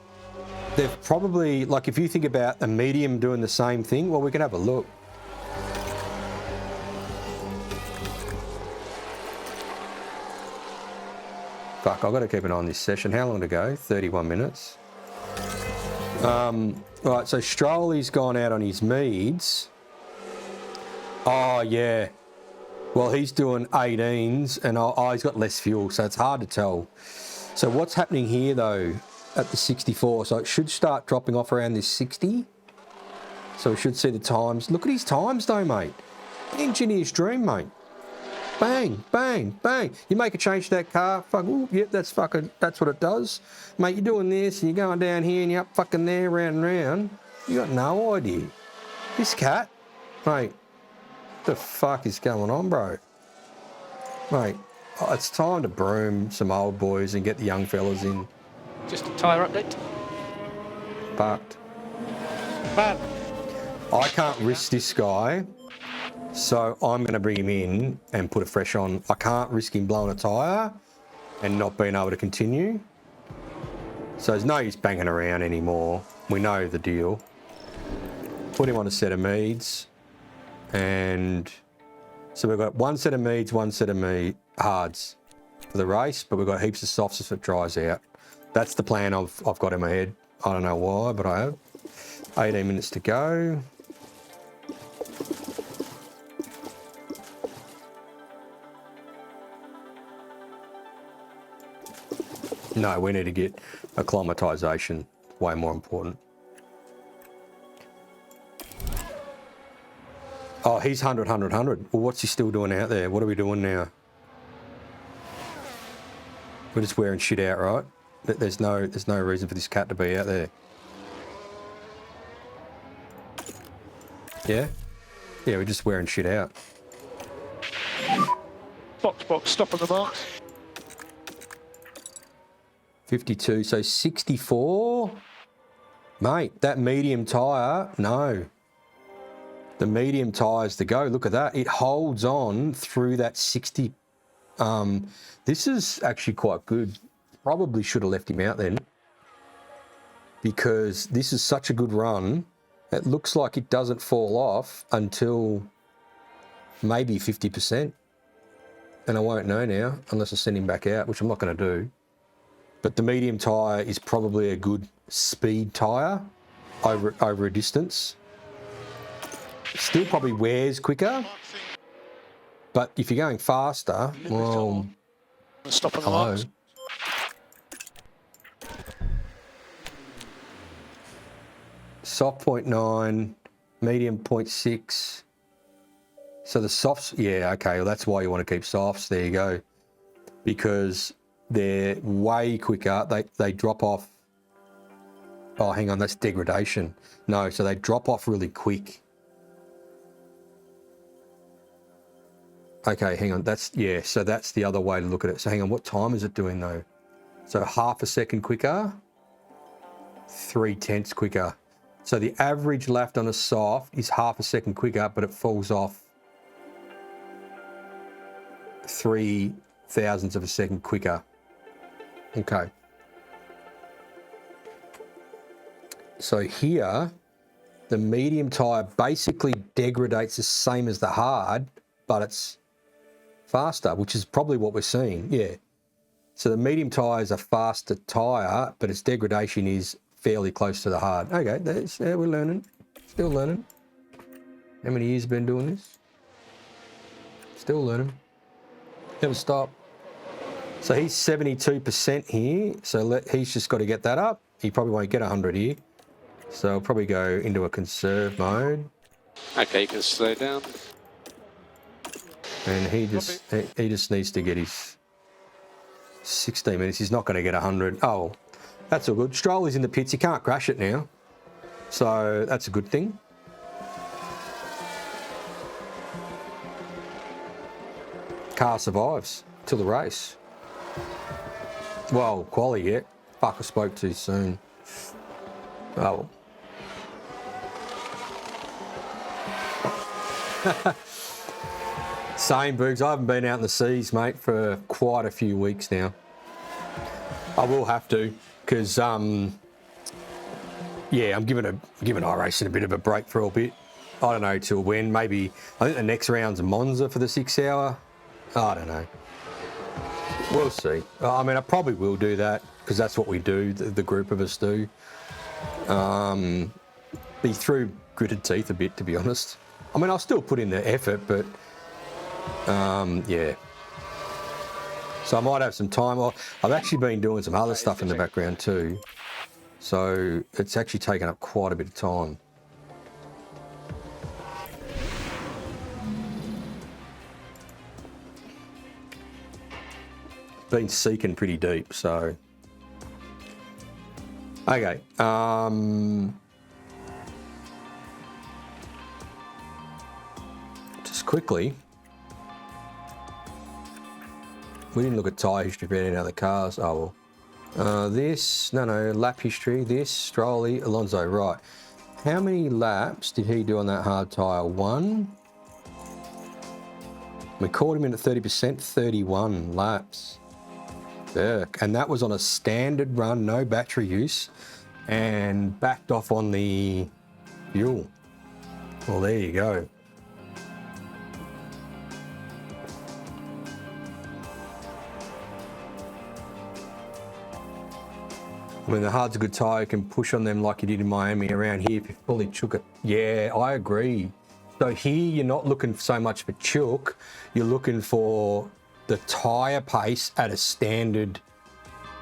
Speaker 1: they've probably, like if you think about a medium doing the same thing, well, we can have a look. Fuck, I've got to keep an eye on this session. How long to go? 31 minutes. Right, so Strolley's gone out on his meads. Oh, yeah. Well, he's doing 18s, and he's got less fuel, so it's hard to tell. So what's happening here, though, at the 64? So it should start dropping off around this 60. So we should see the times. Look at his times, though, mate. Engineer's dream, mate. Bang, bang, bang. You make a change to that car, fuck, ooh, yep, that's what it does. Mate, you're doing this, and you're going down here, and you're up fucking there, round and round. You got no idea. This cat, mate, what the fuck is going on, bro? Mate, it's time to broom some old boys and get the young fellas in.
Speaker 10: Just a tyre update.
Speaker 1: Fucked.
Speaker 3: Man,
Speaker 1: I can't risk this guy. So I'm going to bring him in and put a fresh on. I can't risk him blowing a tyre and not being able to continue. So there's no use banging around anymore. We know the deal. Put him on a set of meads. And so we've got one set of meads, one set of hards for the race, but we've got heaps of softs if it dries out. That's the plan I've got in my head. I don't know why, but I have. 18 minutes to go. No, we need to get acclimatisation. Way more important. Oh, he's 100, 100, 100. Well, what's he still doing out there? What are we doing now? We're just wearing shit out, right? There's no reason for this cat to be out there. Yeah? Yeah, we're just wearing shit out.
Speaker 3: box, stop on the marks.
Speaker 1: 52, so 64. Mate, that medium tyre, no. The medium tyre's the go. Look at that. It holds on through that 60. This is actually quite good. Probably should have left him out then, because this is such a good run. It looks like it doesn't fall off until maybe 50%. And I won't know now unless I send him back out, which I'm not going to do. But the medium tyre is probably a good speed tyre over a distance. Still probably wears quicker. But if you're going faster, well,
Speaker 3: Stop on the
Speaker 1: hello.
Speaker 3: marks.
Speaker 1: Soft 0.9, medium 0.6. So the softs, yeah, okay, well that's why you want to keep softs. There you go. Because they're way quicker. They drop off. Oh, hang on, that's degradation. No, so they drop off really quick. Okay, hang on, so that's the other way to look at it. So hang on, what time is it doing though? So half a second quicker, 0.3 quicker. So the average left on a soft is half a second quicker, but it falls off 0.003 of a second quicker. Okay. So here, the medium tyre basically degradates the same as the hard, but it's faster, which is probably what we're seeing, yeah. So the medium tyre is a faster tyre, but its degradation is fairly close to the hard. Okay, yeah, we're learning, still learning. How many years have been doing this? Still learning. Never stop. So he's 72% here, so he's just got to get that up. He probably won't get 100 here. So I'll probably go into a conserve mode.
Speaker 4: Okay, you can slow down.
Speaker 1: And he just needs to get his 16 minutes. He's not going to get 100. Oh, that's all good. Stroll is in the pits. He can't crash it now. So that's a good thing. Car survives till the race. Well, quali yet. Fuck, I spoke too soon. Oh. Same, Boogs. I haven't been out in the seas, mate, for quite a few weeks now. I will have to, because yeah, I'm giving iRacing a bit of a break for a bit. I don't know till when. Maybe I think the next round's Monza for the 6 hour. I don't know. We'll see. I mean, I probably will do that because that's what we do. The group of us do. Be through gritted teeth a bit, to be honest. I mean, I'll still put in the effort, but yeah. So I might have some time. I've actually been doing some other stuff in the background too. So it's actually taken up quite a bit of time. Been seeking pretty deep, so. Okay. Just quickly. We didn't look at tyre history for any other cars. Oh, well. Lap history, this, Strolley, Alonso, right. How many laps did he do on that hard tyre? 1. We caught him in at 30%, 31 laps. Burk. And that was on a standard run, no battery use, and backed off on the fuel. Well, there you go. I mean, the hard's a good tyre. You can push on them like you did in Miami around here if you fully chook it. Yeah, I agree. So here you're not looking so much for chook, you're looking for the tyre pace at a standard,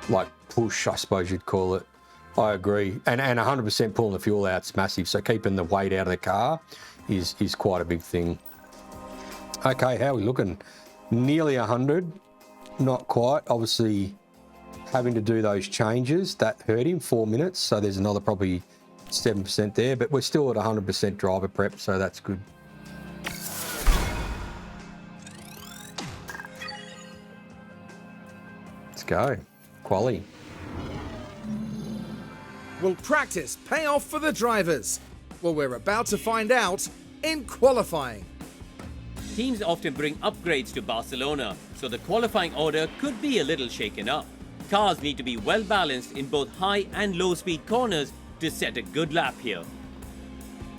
Speaker 1: like, push, I suppose you'd call it. I agree. And 100% pulling the fuel out's massive. So keeping the weight out of the car is quite a big thing. Okay, how are we looking? Nearly 100. Not quite. Obviously, having to do those changes, that hurt him, 4 minutes. So there's another probably 7% there. But we're still at 100% driver prep, so that's good. Let's go. Quali.
Speaker 6: Will practice pay off for the drivers? Well, we're about to find out in qualifying.
Speaker 7: Teams often bring upgrades to Barcelona, so the qualifying order could be a little shaken up. Cars need to be well balanced in both high and low speed corners to set a good lap here.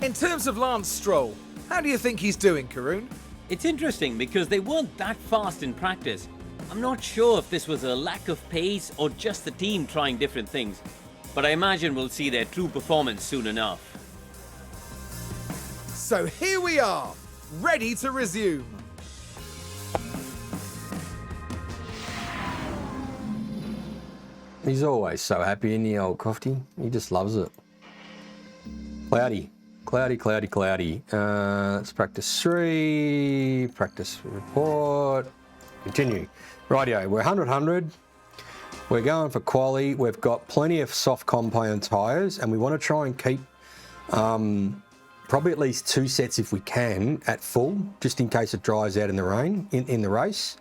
Speaker 6: In terms of Lance Stroll, how do you think he's doing, Karun?
Speaker 7: It's interesting because they weren't that fast in practice. I'm not sure if this was a lack of pace or just the team trying different things, but I imagine we'll see their true performance soon enough.
Speaker 6: So here we are, ready to resume.
Speaker 1: He's always so happy in the old Crofty. He just loves it. Cloudy. Cloudy, cloudy, cloudy. Let's practice 3. Practice report. Continue. Rightio, we're 100. We're going for quali. We've got plenty of soft compound tyres, and we want to try and keep probably at least 2 sets if we can at full, just in case it dries out in the rain, in the race.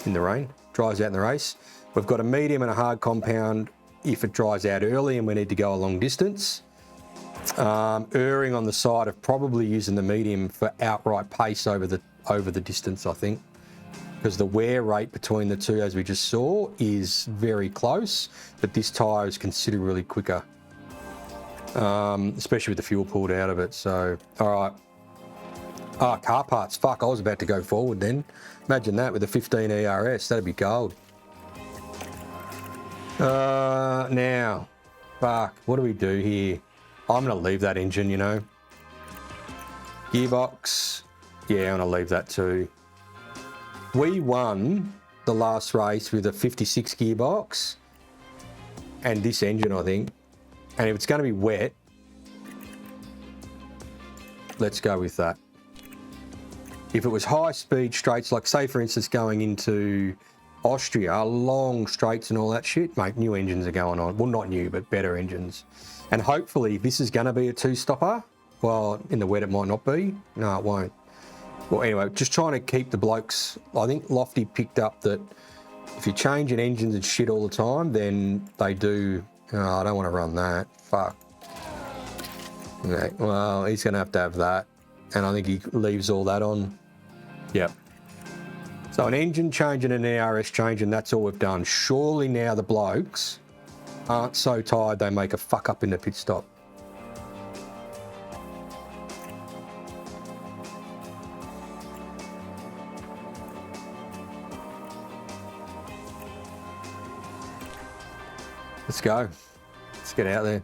Speaker 1: In the rain, dries out in the race. We've got a medium and a hard compound if it dries out early and we need to go a long distance. Erring on the side of probably using the medium for outright pace over the distance, I think, because the wear rate between the two, as we just saw, is very close, but this tyre is considerably quicker, especially with the fuel pulled out of it. So, all right. Ah, car parts. Fuck, I was about to go forward then. Imagine that with a 15 ERS. That'd be gold. Now, fuck, what do we do here? I'm going to leave that engine, you know. Gearbox. Yeah, I'm going to leave that too. We won the last race with a 56 gearbox and this engine, I think. And if it's going to be wet, let's go with that. If it was high speed straights, like say for instance going into Austria, long straights and all that shit, mate, new engines are going on. Well, not new, but better engines. And hopefully this is going to be a 2-stopper. Well, in the wet it might not be. No, it won't. Well, anyway, just trying to keep the blokes. I think Lofty picked up that if you're changing engines and shit all the time, then they do. Oh, I don't want to run that. Fuck. Okay, well, he's going to have that. And I think he leaves all that on. Yep. So an engine change and an ERS change, and that's all we've done. Surely now the blokes aren't so tired they make a fuck up in the pit stop. Let's go. Let's get out there.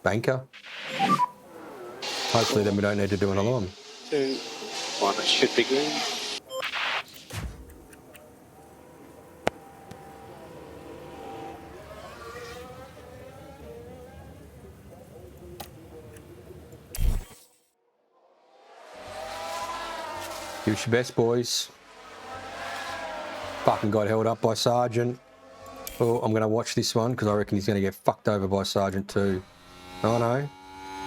Speaker 1: Banker. Hopefully then we don't need to do another one.
Speaker 4: 2, 1, it should be green.
Speaker 1: Give us your best, boys. Fucking got held up by Sergeant. Oh, I'm going to watch this one because I reckon he's going to get fucked over by Sergeant too. Oh no.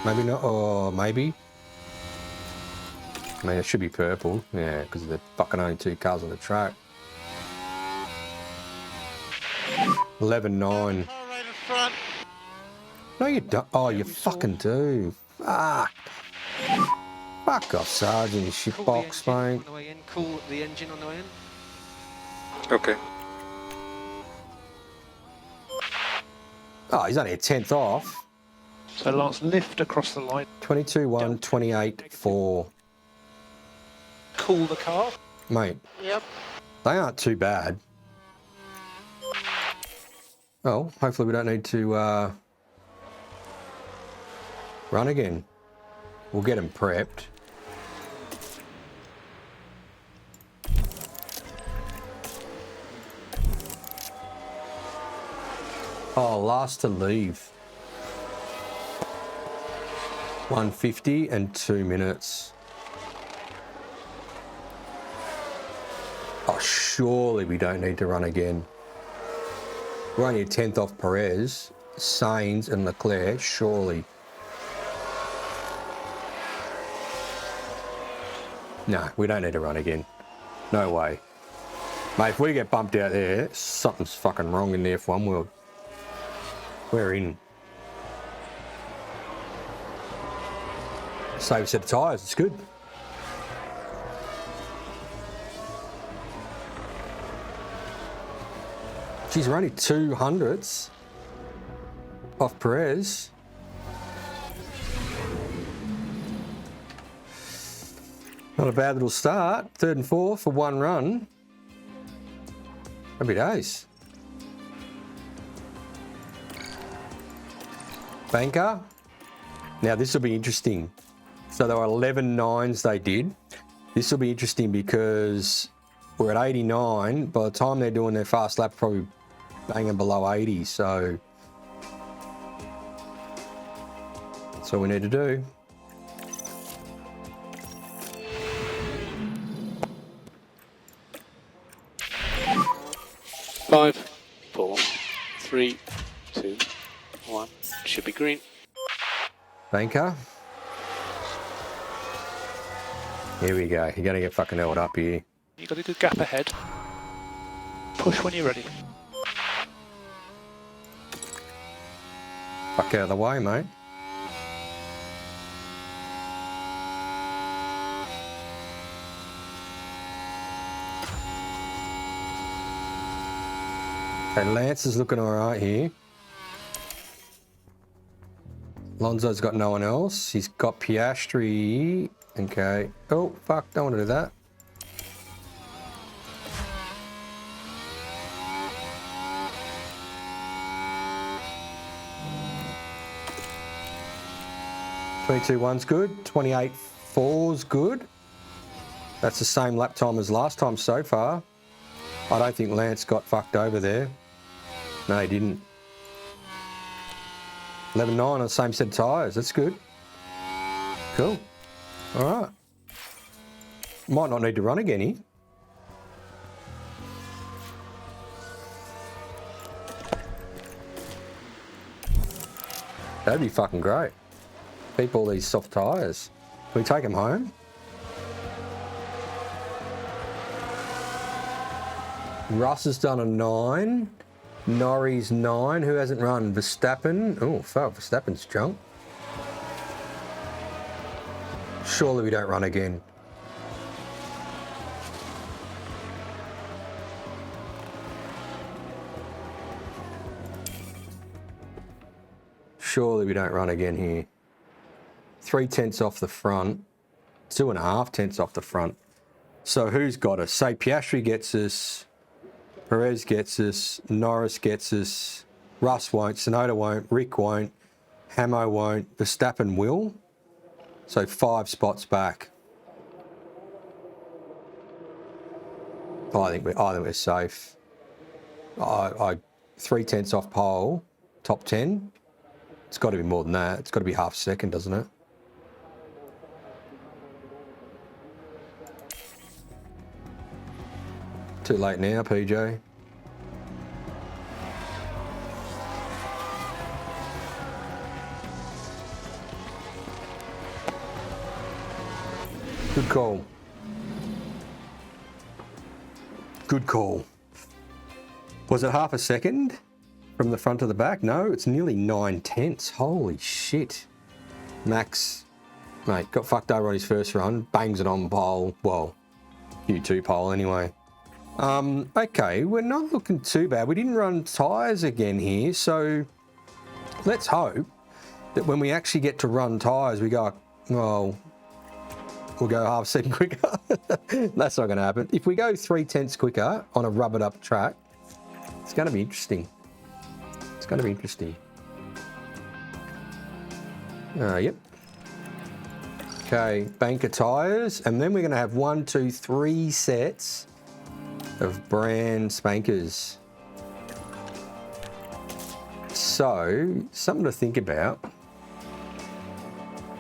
Speaker 1: Maybe not. Oh, maybe. I mean, it should be purple. Yeah, because there's fucking only 2 cars on the track. 11-9.
Speaker 8: Car right in front.
Speaker 1: No, you don't. Oh, you fucking do. Fuck. Fuck off, Sergeant, you shitbox, mate.
Speaker 10: On the way in. Cool the engine on the way in.
Speaker 4: Okay.
Speaker 1: Oh, he's only a 10th off.
Speaker 3: So Lance, lift across the line.
Speaker 1: 22-1, 28-4.
Speaker 3: Cool the car.
Speaker 1: Mate,
Speaker 8: Yep.
Speaker 1: they aren't too bad. Well, hopefully we don't need to run again. We'll get them prepped. Oh, last to leave. 150 and 2 minutes. Oh, surely we don't need to run again. We're only a 10th off Perez, Sainz and Leclerc, surely. No, we don't need to run again. No way. Mate, if we get bumped out there, something's fucking wrong in the F1 world. We're in. Save a set of tyres, it's good. Geez, we're only 200ths off Perez. Not a bad little start. 3rd and 4th for one run. Happy days. Banker. Now this will be interesting. So there were 11 nines they did. This will be interesting because we're at 89. By the time they're doing their fast lap, probably banging below 80. So that's all we need to do.
Speaker 4: Five, 4, 3, 2, 1. Should be green.
Speaker 1: Banker. Here we go. You're going to get fucking held up here.
Speaker 3: You got a good gap ahead. Push when you're ready.
Speaker 1: Fuck out of the way, mate. Okay, Lance is looking alright here. Lonzo's got no one else. He's got Piastri. Okay. Oh, fuck. Don't want to do that. .22.1's good. 28.4's good. That's the same lap time as last time so far. I don't think Lance got fucked over there. No, he didn't. 11.9 on the same set of tyres. That's good. Cool. All right. Might not need to run again here. That'd be fucking great. Keep all these soft tyres. Can we take them home? Russ has done a 9. Norrie's 9. Who hasn't run? Verstappen. Oh, fuck. Verstappen's drunk. Surely we don't run again. Surely we don't run again here. 3 tenths off the front. 2.5 tenths off the front. So who's got us? Say Piastri gets us. Perez gets us, Norris gets us, Russ won't, Tsunoda won't, Rick won't, Hamo won't, Verstappen will. So 5 spots back. I think we're safe. 3 tenths off pole, top 10. It's got to be more than that. It's got to be half a second, doesn't it? Too late now, PJ. Good call. Good call. Was it half a second from the front to the back? No, it's nearly 9 tenths. Holy shit. Max, mate, got fucked over on his first run. Bangs it on pole. Well, Q2 pole anyway. Okay, we're not looking too bad. We didn't run tyres again here, so let's hope that when we actually get to run tyres, we go, well, we'll go half a second quicker. That's not going to happen. If we go 3 tenths quicker on a rubbered up track, it's going to be interesting. It's going to be interesting. Yep. Okay, banker tyres, and then we're going to have 1, 2, 3 sets of brand spankers. So, something to think about.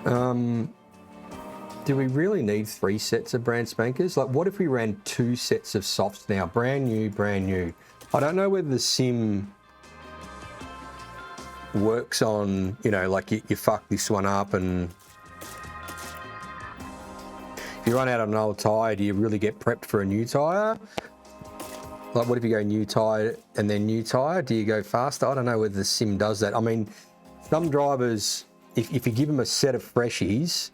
Speaker 1: Do we really need 3 sets of brand spankers? Like, what if we ran 2 sets of softs now? Brand new, brand new. I don't know whether the sim works on, you know, like you fuck this one up and... If you run out of an old tyre, do you really get prepped for a new tyre? Like, what if you go new tyre and then new tyre? Do you go faster? I don't know whether the sim does that. I mean, some drivers, if you give them a set of freshies,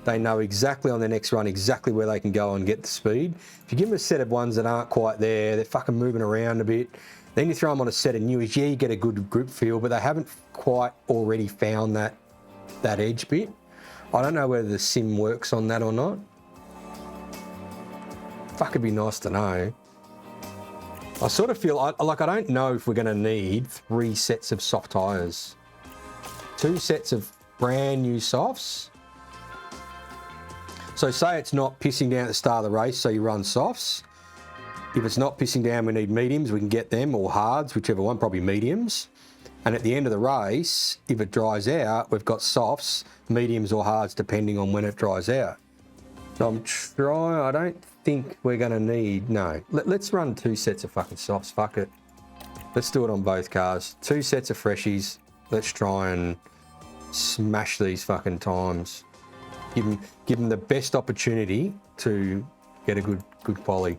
Speaker 1: they know exactly on their next run exactly where they can go and get the speed. If you give them a set of ones that aren't quite there, they're fucking moving around a bit, then you throw them on a set of newies, yeah, you get a good grip feel, but they haven't quite already found that edge bit. I don't know whether the sim works on that or not. Fuck, it'd be nice to know. I sort of feel like I don't know if we're going to need 3 sets of soft tyres. 2 sets of brand new softs. So say it's not pissing down at the start of the race, so you run softs. If it's not pissing down, we need mediums, we can get them, or hards, whichever one, probably mediums. And at the end of the race, if it dries out, we've got softs, mediums or hards, depending on when it dries out. So I'm trying, I don't think we're going to need, no. Let's run 2 sets of fucking softs, fuck it. Let's do it on both cars. 2 sets of freshies. Let's try and smash these fucking times. Give them the best opportunity to get a good quali.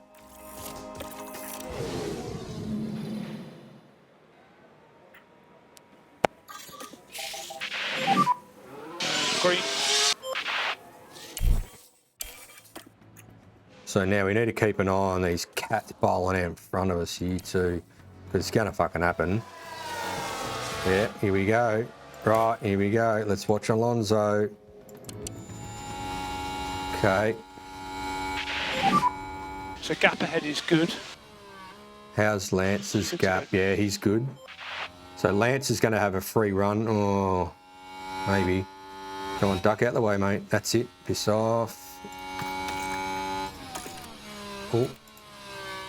Speaker 3: Green.
Speaker 1: So now we need to keep an eye on these cats bowling out in front of us here too, because it's going to fucking happen. Yeah, here we go. Right, here we go. Let's watch Alonso. Okay.
Speaker 3: So gap ahead is good.
Speaker 1: How's Lance's gap? Yeah, he's good. So Lance is going to have a free run. Oh, maybe. Come on, duck out the way, mate. That's it. Piss off. Oh.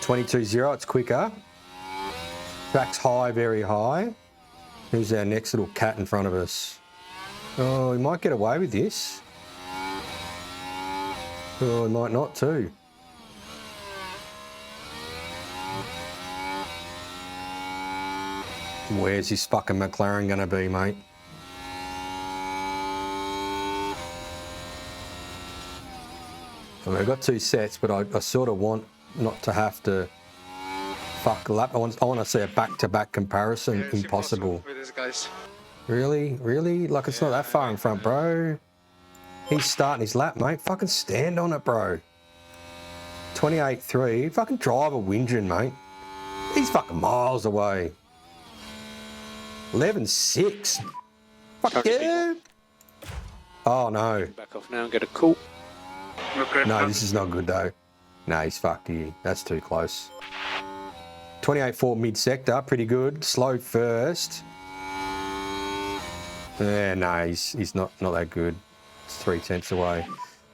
Speaker 1: 22-0. It's quicker. Track's high, very high. Who's our next little cat in front of us? Oh, he might get away with this. Oh, he might not too. Where's his fucking McLaren going to be, mate? Well, we've got 2 sets, but I sort of want not to have to fuck a lap. I want to see a back-to-back comparison.
Speaker 9: Yeah,
Speaker 1: impossible.
Speaker 9: With these guys.
Speaker 1: Really? Really? Like, it's not that far in front, bro. He's starting his lap, mate. Fucking stand on it, bro. 28.3. Fucking drive a whinging, mate. He's fucking miles away. 11.6. Fuck yeah. Oh, no.
Speaker 4: Back off now and get a call.
Speaker 1: No, this is not good, though. No, he's fucked here. That's too close. 28.4 mid-sector. Pretty good. Slow first. Yeah, no, he's not that good. It's 3/10 away.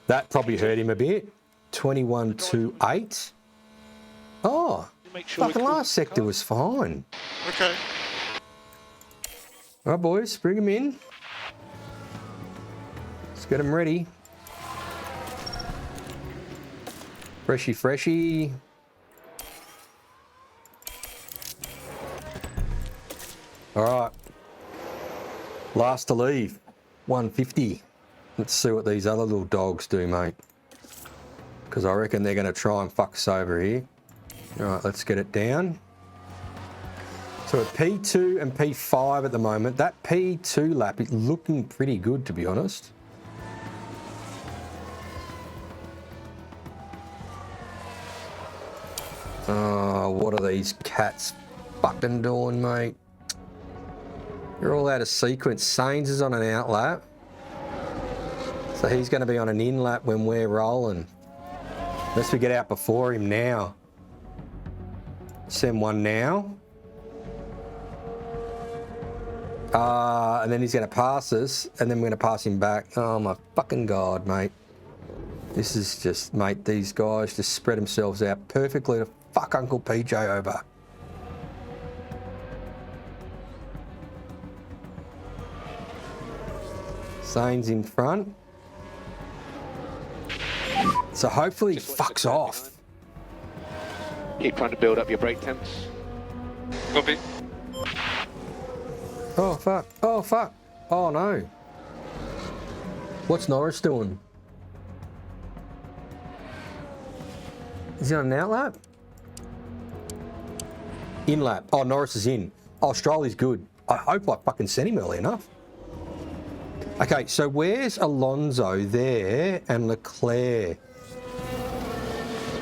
Speaker 1: That probably hurt him a bit. 21.28. Oh, fucking last sector was fine.
Speaker 9: Okay.
Speaker 1: All right, boys, bring him in. Let's get him ready. Freshy, freshy. All right. Last to leave. 150. Let's see what these other little dogs do, mate. Because I reckon they're going to try and fuck us over here. All right, let's get it down. So at P2 and P5 at the moment, that P2 lap is looking pretty good, to be honest. Oh, what are these cats fucking doing, mate? You're all out of sequence. Sainz is on an out lap. So he's going to be on an in lap when we're rolling. Unless we get out before him now. Send one now. And then he's going to pass us, and then we're going to pass him back. Oh my fucking God, mate. This is just, mate, these guys just spread themselves out perfectly to fuck Uncle PJ over. Sainz in front. So hopefully he fucks off.
Speaker 4: Keep trying to build up your brake temps.
Speaker 9: Copy.
Speaker 1: Oh fuck, oh fuck, oh no. What's Norris doing? Is he on an out lap? In lap. Oh, Norris is in. Oh, Stroll's good. I hope I fucking sent him early enough. Okay, so where's Alonso there and Leclerc?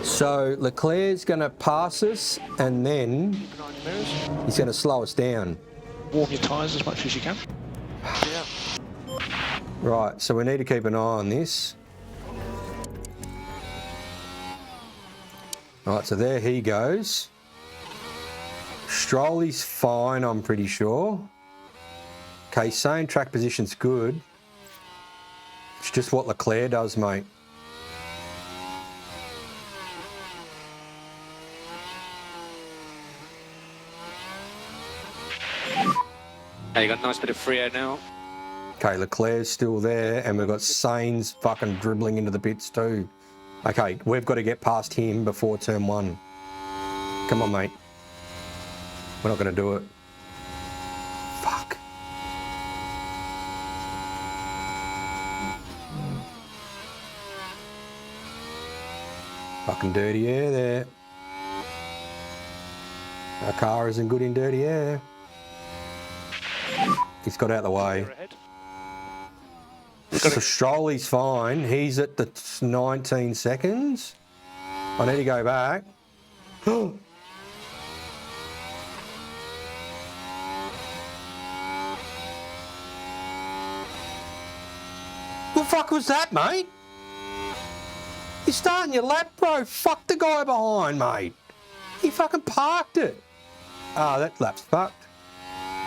Speaker 1: So Leclerc's going to pass us and then he's going to slow us down.
Speaker 3: Warm your tyres as much as you can.
Speaker 4: Yeah.
Speaker 1: Right, so we need to keep an eye on this. Right, so there he goes. Stroll's fine, I'm pretty sure. Okay, same track position's good. It's just what Leclerc does, mate.
Speaker 10: Hey, you got a nice bit of free air now.
Speaker 1: Okay, Leclerc's still there, and we've got Sainz fucking dribbling into the pits too. Okay, we've got to get past him before turn one. Come on, mate. We're not going to do it. Fuck. Fucking dirty air there. Our car isn't good in dirty air. He's got out of the way. So Stroll's fine. He's at the 19 seconds. I need to go back. What the fuck was that, mate? You're starting your lap, bro. Fuck the guy behind, mate. He fucking parked it. Ah, that lap's fucked.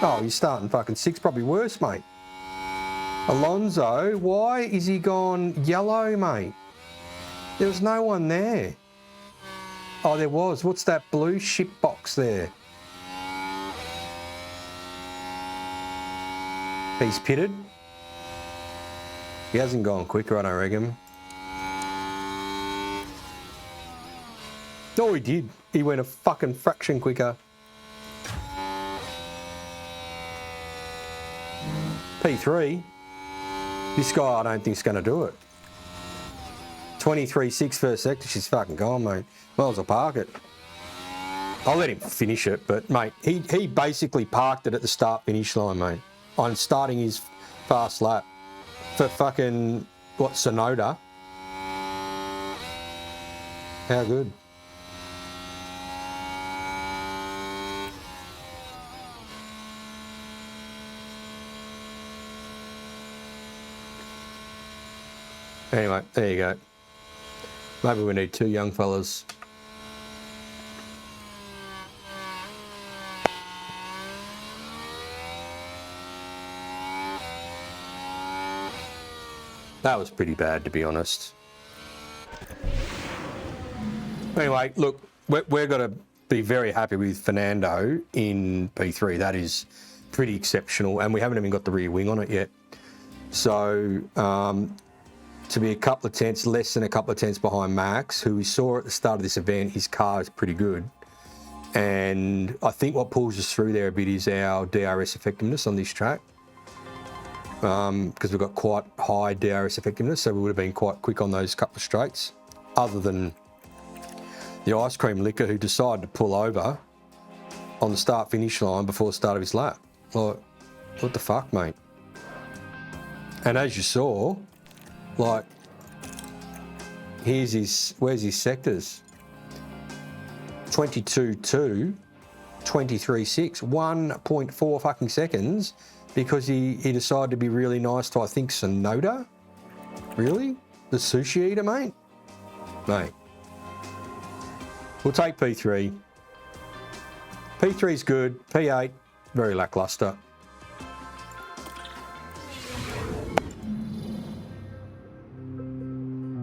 Speaker 1: Oh, he's starting fucking six, probably worse, mate. Alonso, why is he gone yellow, mate? There was no one there. Oh, there was. What's that blue ship box there? He's pitted. He hasn't gone quicker, I don't reckon. No, he did. He went a fucking fraction quicker. P3. This guy, I don't think, is going to do it. 23.6 first sector, she's fucking gone, mate. Might as well park it. I'll let him finish it, but, mate, he basically parked it at the start-finish line, mate, on starting his fast lap for fucking, what, Sonoda? How good? Anyway, there you go. Maybe we need two young fellas. That was pretty bad, to be honest. Anyway, look, we're going to be very happy with Fernando in P3. That is pretty exceptional, and we haven't even got the rear wing on it yet. So, to be a couple of tenths, less than a couple of tenths behind Max, who we saw at the start of this event, his car is pretty good. And I think what pulls us through there a bit is our DRS effectiveness on this track. Because we've got quite high DRS effectiveness, so we would have been quite quick on those couple of straights. Other than the ice cream licker who decided to pull over on the start-finish line before the start of his lap. Like, what the fuck, mate? And as you saw, like, where's his sectors? 22.2, 23.6, 1.4 fucking seconds because he decided to be really nice to, I think, Sonoda? Really? The sushi eater, mate? Mate. We'll take P3. P3's good. P8, very lackluster.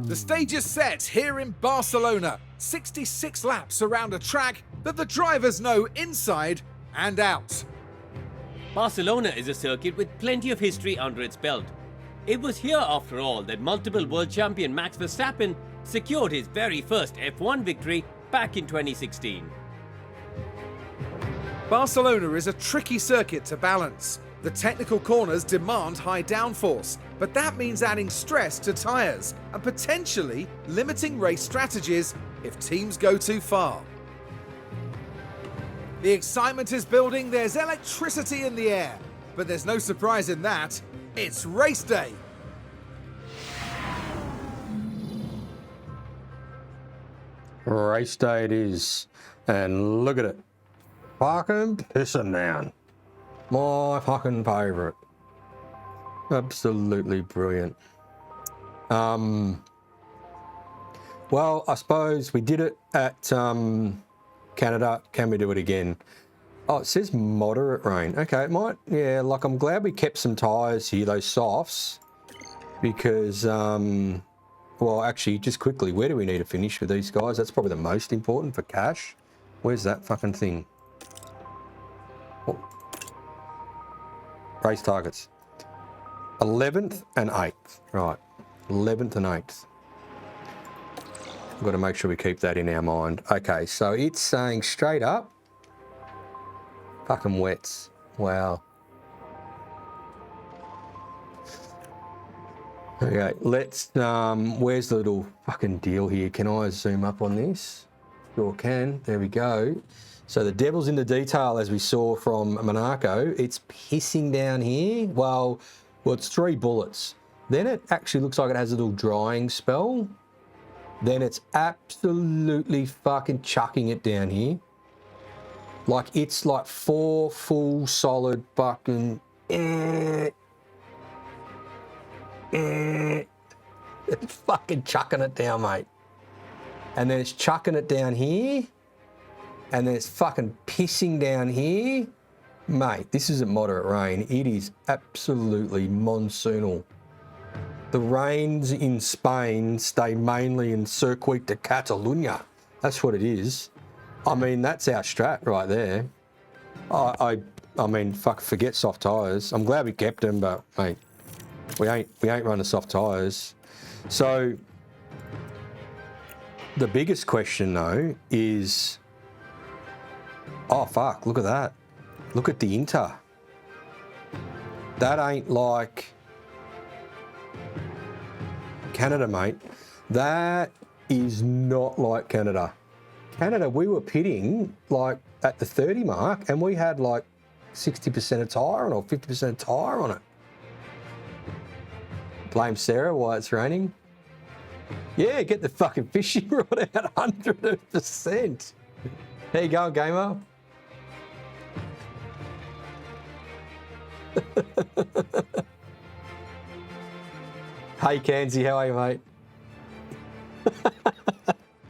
Speaker 6: The stage is set here in Barcelona. 66 laps around a track that the drivers know inside and out.
Speaker 7: Barcelona is a circuit with plenty of history under its belt. It was here, after all, that multiple world champion Max Verstappen secured his very first F1 victory back in 2016.
Speaker 6: Barcelona is a tricky circuit to balance. The technical corners demand high downforce, but that means adding stress to tyres and potentially limiting race strategies if teams go too far. The excitement is building, there's electricity in the air, but there's no surprise in that. It's race day.
Speaker 1: Race day it is, and look at it. Fucking pissing down. My fucking favourite. Absolutely brilliant. Well, I suppose we did it at Canada. Can we do it again? Oh, it says moderate rain. Okay, it might. Yeah, like I'm glad we kept some tyres here, those softs, because, well, actually, just quickly, where do we need to finish with these guys? That's probably the most important for cash. Where's that fucking thing? Oh. Race targets. 11th and 8th. Right. 11th and 8th. We've got to make sure we keep that in our mind. Okay, so it's saying straight up. Fucking wets. Wow. Okay, let's, where's the little fucking deal here? Can I zoom up on this? Sure can. There we go. So the devil's in the detail, as we saw from Monaco. It's pissing down here. Well, it's 3 bullets. Then it actually looks like it has a little drying spell. Then it's absolutely fucking chucking it down here. Like, it's like 4 full solid fucking... It's fucking chucking it down, mate. And then it's chucking it down here. And then it's fucking pissing down here. Mate, this isn't moderate rain. It is absolutely monsoonal. The rains in Spain stay mainly in Circuit de Catalunya. That's what it is. I mean, that's our strat right there. I mean, fuck, forget soft tyres. I'm glad we kept them, but mate, we ain't running soft tyres. So the biggest question though is, oh fuck, look at that. Look at the Inter. That ain't like Canada, mate. That is not like Canada. Canada, we were pitting like at the 30 mark and we had like 60% of tyre on it or 50% of tyre on it. Blame Sarah why it's raining. Yeah, get the fucking fishing rod out 100%. There you go, gamer. Hey, Kanzi, how are you, mate?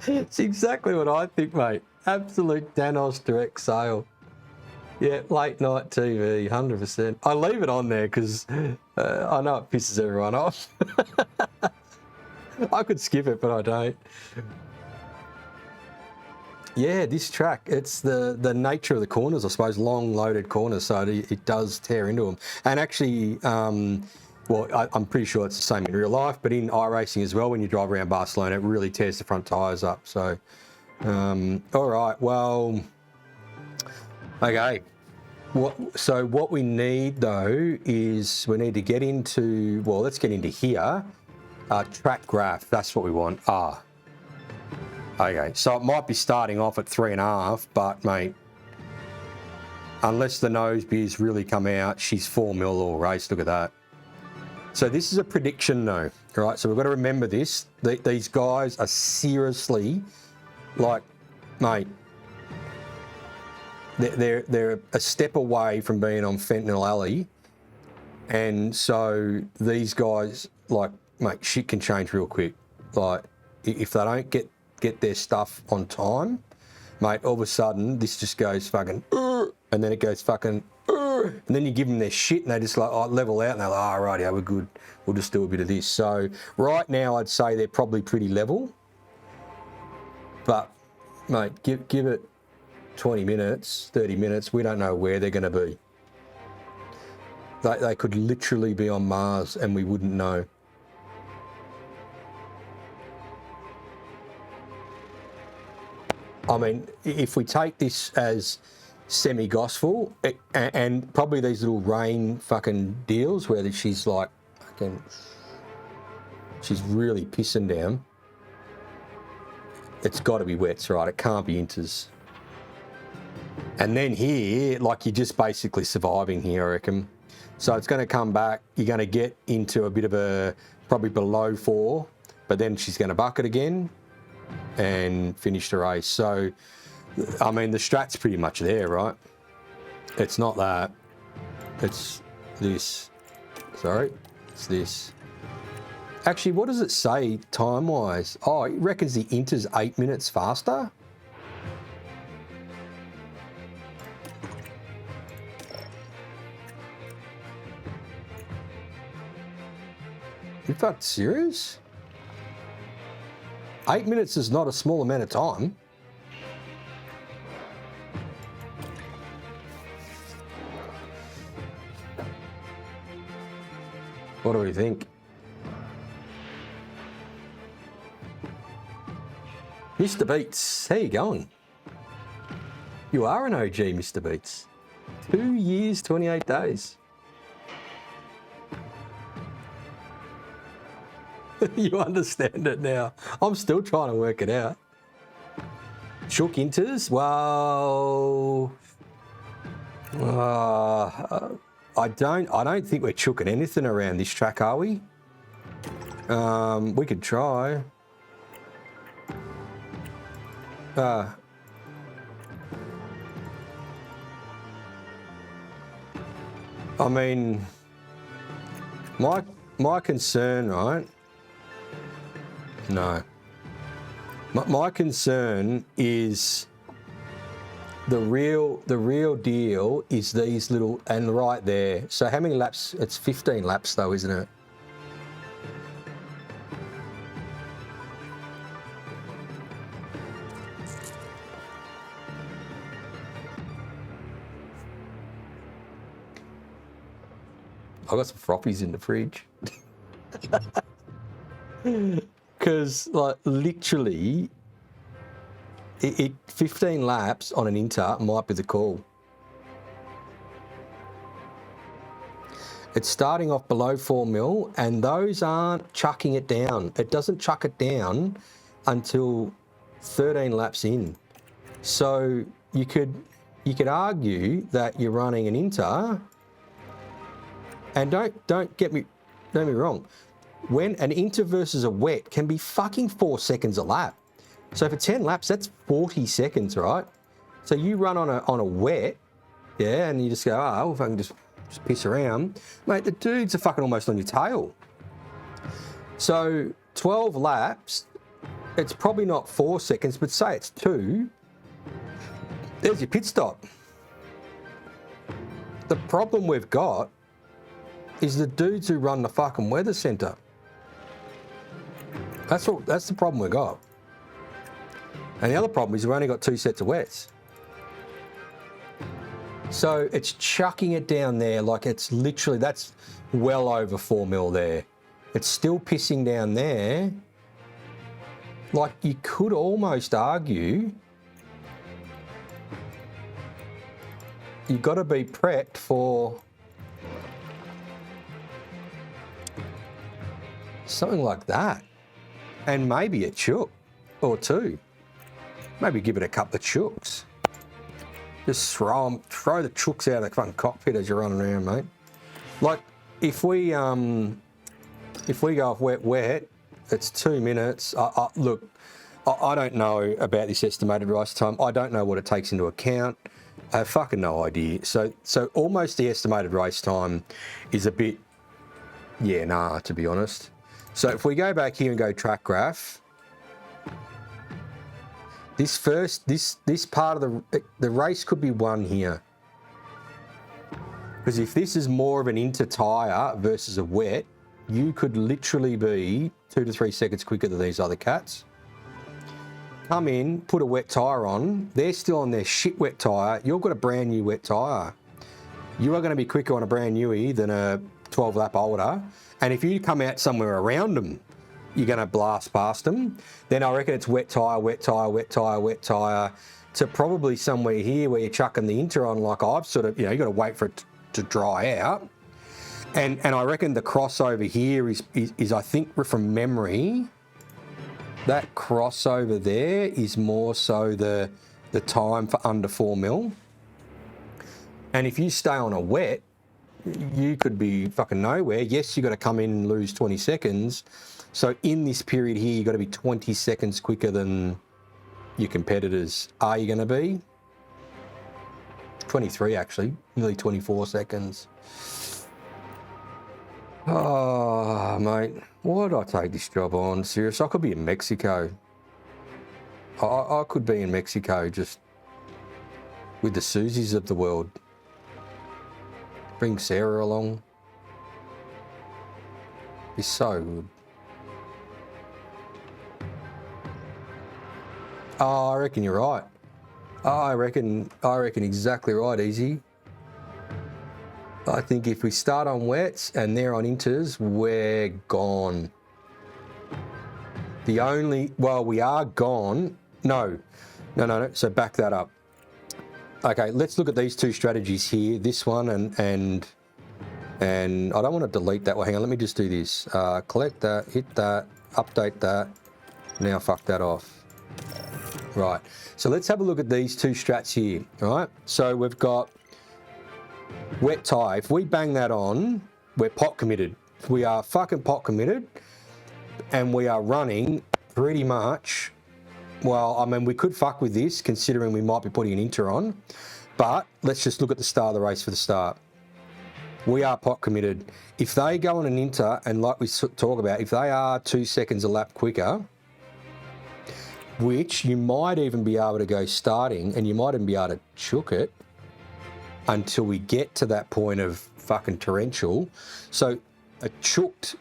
Speaker 1: It's exactly what I think, mate. Absolute Danos direct sale. Yeah, late night TV, 100%. I leave it on there because I know it pisses everyone off. I could skip it, but I don't. Yeah, this track, it's the nature of the corners, I suppose, long loaded corners, so it does tear into them. And actually, well, I'm pretty sure it's the same in real life, but in iRacing as well, when you drive around Barcelona, it really tears the front tyres up. So, all right, well, okay. So what we need, though, is we need to get into, well, let's get into here. Track graph, that's what we want. Okay, so it might be starting off at 3.5, but, mate, unless the nose beers really come out, she's 4 mil all race. Look at that. So this is a prediction, though, right? So we've got to remember this. These guys are seriously, like, mate, they're a step away from being on Fentanyl Alley, and so these guys, like, mate, shit can change real quick. Like, if they don't get their stuff on time, mate, all of a sudden this just goes fucking, and then it goes fucking, and then you give them their shit and they just like level out and they're like, oh, right, yeah, we're good. We'll just do a bit of this. So right now I'd say they're probably pretty level, but mate, give it 20 minutes, 30 minutes. We don't know where they're going to be. They could literally be on Mars and we wouldn't know. I mean, if we take this as semi-gospel, and probably these little rain fucking deals where she's like, fucking, she's really pissing down. it's got to be wets, right? It can't be inters. And then here, like you're just basically surviving here, I reckon. So it's going to come back. You're going to get into a bit of a, probably below 4, but then she's going to bucket again and finish the race. So, I mean, the strat's pretty much there, right? It's not that. It's this. Sorry, it's this. Actually, what does it say time-wise? Oh, it reckons the inter's 8 minutes faster. You fucking serious? 8 minutes is not a small amount of time. What do we think? Mr. Beats, how you going? You are an OG, Mr. Beats. 2 years, 28 days. You understand it now. I'm still trying to work it out. Shook inters? Well, I don't think we're chooking anything around this track, are we? We could try. I mean, my concern, right? No. My concern is the real deal is these little, and right there. So how many laps? It's 15 laps though, isn't it? I've got some frappies in the fridge. Because, like, literally, 15 laps on an inter might be the call. It's starting off below 4 mil, and those aren't chucking it down. It doesn't chuck it down until 13 laps in. So you could argue that you're running an inter, and don't get me wrong. When an inter versus a wet can be fucking 4 seconds a lap. So for 10 laps, that's 40 seconds, right? So you run on a wet, yeah, and you just go, oh, if I can just piss around. Mate, the dudes are fucking almost on your tail. So 12 laps, it's probably not 4 seconds, but say it's 2. There's your pit stop. The problem we've got is the dudes who run the fucking weather centre. That's the problem we got. And the other problem is we've only got 2 sets of wets. So it's chucking it down there like it's literally, that's well over 4 mil there. It's still pissing down there. Like you could almost argue you've got to be prepped for something like that. And maybe a chook or 2. Maybe give it a couple of chooks. Just throw the chooks out of the fucking cockpit as you're running around, mate. Like if we go off wet, it's 2 minutes. Look, I don't know about this estimated race time. I don't know what it takes into account. I have fucking no idea. So almost the estimated race time is a bit, yeah, nah, to be honest. So if we go back here and go track graph, this part of the race could be won here. Because if this is more of an inter tyre versus a wet, you could literally be 2 to 3 seconds quicker than these other cats. Come in, put a wet tyre on, they're still on their shit wet tyre, you've got a brand new wet tyre. You are going to be quicker on a brand newie than a 12 lap older. And if you come out somewhere around them, you're going to blast past them. Then I reckon it's wet tyre, wet tyre, wet tyre, wet tyre, to probably somewhere here where you're chucking the inter on like I've sort of, you got to wait for it to dry out. And I reckon the crossover here is I think from memory, that crossover there is more so the time for under 4 mil. And if you stay on a wet, you could be fucking nowhere. Yes, you got to come in and lose 20 seconds. So in this period here, you got to be 20 seconds quicker than your competitors. Are you going to be? 23 actually, nearly 24 seconds. Oh, mate, why did I take this job on? Serious, I could be in Mexico. I could be in Mexico just with the Susies of the world. Bring Sarah along. Be so good. Oh, I reckon you're right. I reckon exactly right, Easy. I think if we start on wets and they're on inters, we're gone. We are gone. No. So back that up. Okay, let's look at these two strategies here. This one and I don't want to delete that. Well, hang on, let me just do this. Collect that, hit that, update that. Now fuck that off. Right, so let's have a look at these two strats here, all right? So we've got wet tie. If we bang that on, we're pot committed. We are fucking pot committed, and we are running pretty much, well, I mean, we could fuck with this considering we might be putting an inter on, but let's just look at the start of the race for the start. We are pot committed. If they go on an inter, and like we talk about, if they are 2 seconds a lap quicker, which you might even be able to go starting, and you might even be able to chook it until we get to that point of fucking torrential. So a chooked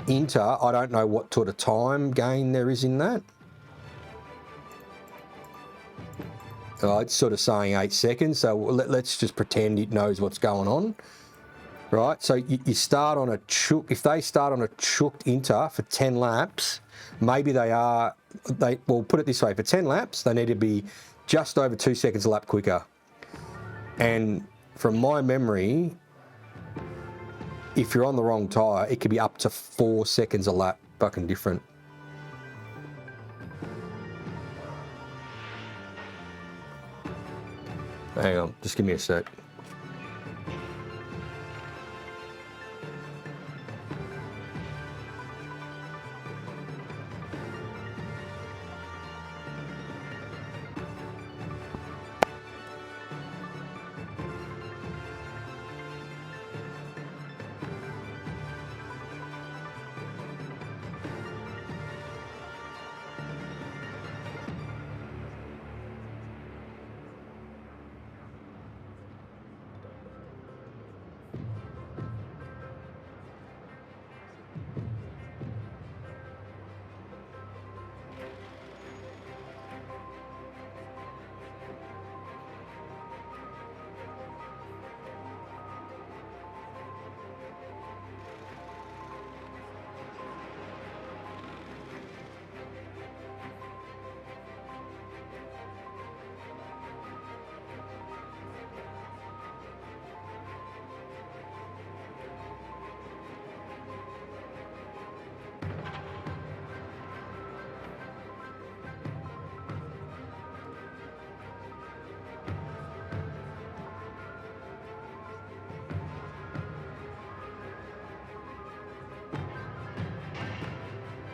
Speaker 1: inter, I don't know what sort of time gain there is in that. It's sort of saying 8 seconds, so let's just pretend it knows what's going on. Right, so you start on a chook. If they start on a chooked inter for 10 laps, maybe well, put it this way, for 10 laps, they need to be just over 2 seconds a lap quicker. And from my memory, if you're on the wrong tyre, it could be up to 4 seconds a lap fucking different. Hang on, just give me a sec.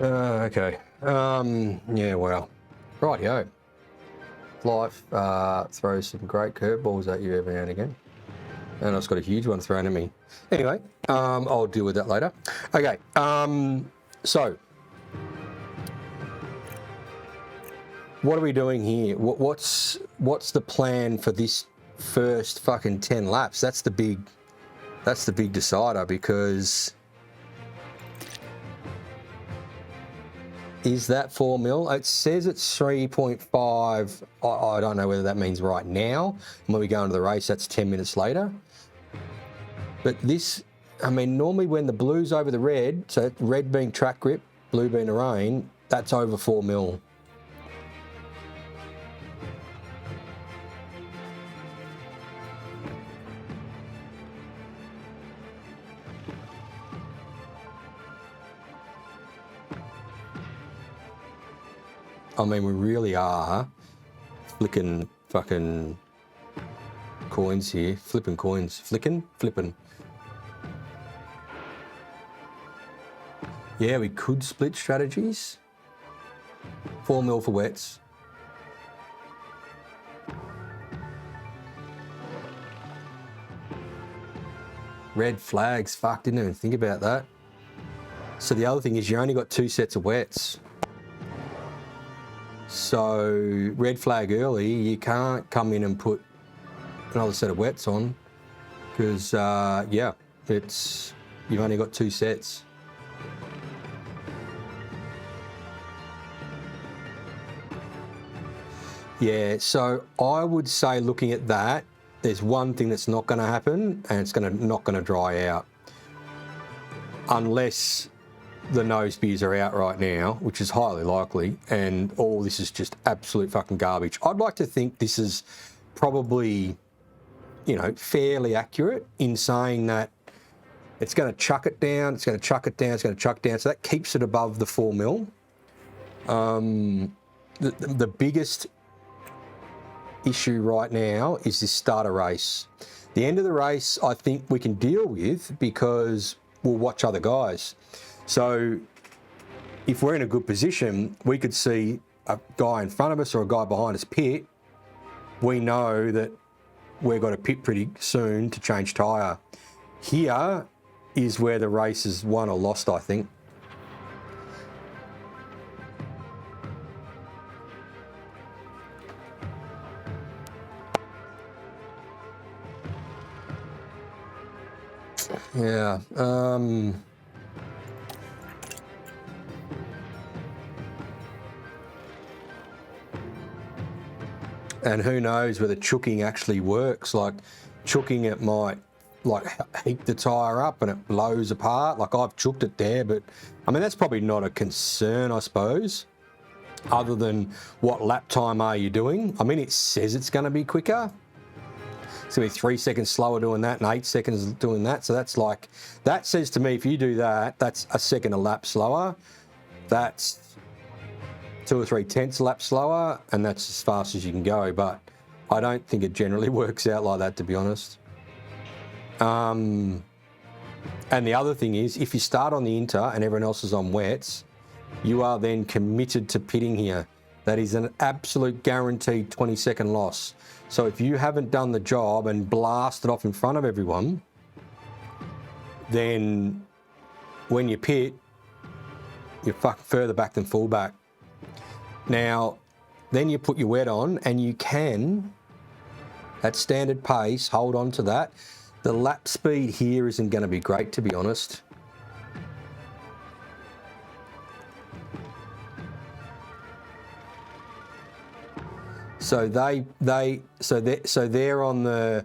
Speaker 1: Okay. Yeah, well. Rightio. Life throws some great curveballs at you every now and again. And I've got a huge one thrown at me. Anyway, I'll deal with that later. Okay, so what are we doing here? What's the plan for this first fucking 10 laps? That's the big decider, because is that 4 mil? It says it's 3.5. I don't know whether that means right now. And when we go into the race, that's 10 minutes later. But this, I mean, normally when the blue's over the red, so red being track grip, blue being the rain, that's over 4 mil. I mean, we really are flicking fucking coins here. Flipping coins. Flipping? Yeah, we could split strategies. 4 mil for wets. Red flags. Fuck, didn't even think about that. So the other thing is you only got 2 sets of wets. So red flag early, you can't come in and put another set of wets on because, yeah, you've only got 2 sets. Yeah, so I would say looking at that, there's one thing that's not going to happen, and it's not going to dry out. Unless the nose beers are out right now, which is highly likely, and all this is just absolute fucking garbage. I'd like to think this is probably, you know, fairly accurate in saying that it's going to chuck it down, it's going to chuck it down, it's going to chuck it down. So that keeps it above the 4 mil. The biggest issue right now is this starter race. The end of the race, I think we can deal with because we'll watch other guys. So if we're in a good position, we could see a guy in front of us or a guy behind us pit. We know that we've got to pit pretty soon to change tyre. Here is where the race is won or lost, I think. Yeah. And who knows whether chooking actually works. Like chooking it might like heat the tyre up and it blows apart. Like I've chooked it there, but I mean, that's probably not a concern, I suppose, other than what lap time are you doing? I mean, it says it's going to be quicker. It's going to be 3 seconds slower doing that and 8 seconds doing that. So that's like, that says to me, if you do that, that's a second a lap slower. That's 2 or 3 tenths a lap slower, and that's as fast as you can go. But I don't think it generally works out like that, to be honest. And the other thing is, if you start on the inter and everyone else is on wets, you are then committed to pitting here. That is an absolute guaranteed 20-second loss. So if you haven't done the job and blasted off in front of everyone, then when you pit, you're fucking further back than fullback. Now, then you put your wet on and you can, at standard pace, hold on to that. The lap speed here isn't going to be great, to be honest. So they're on the,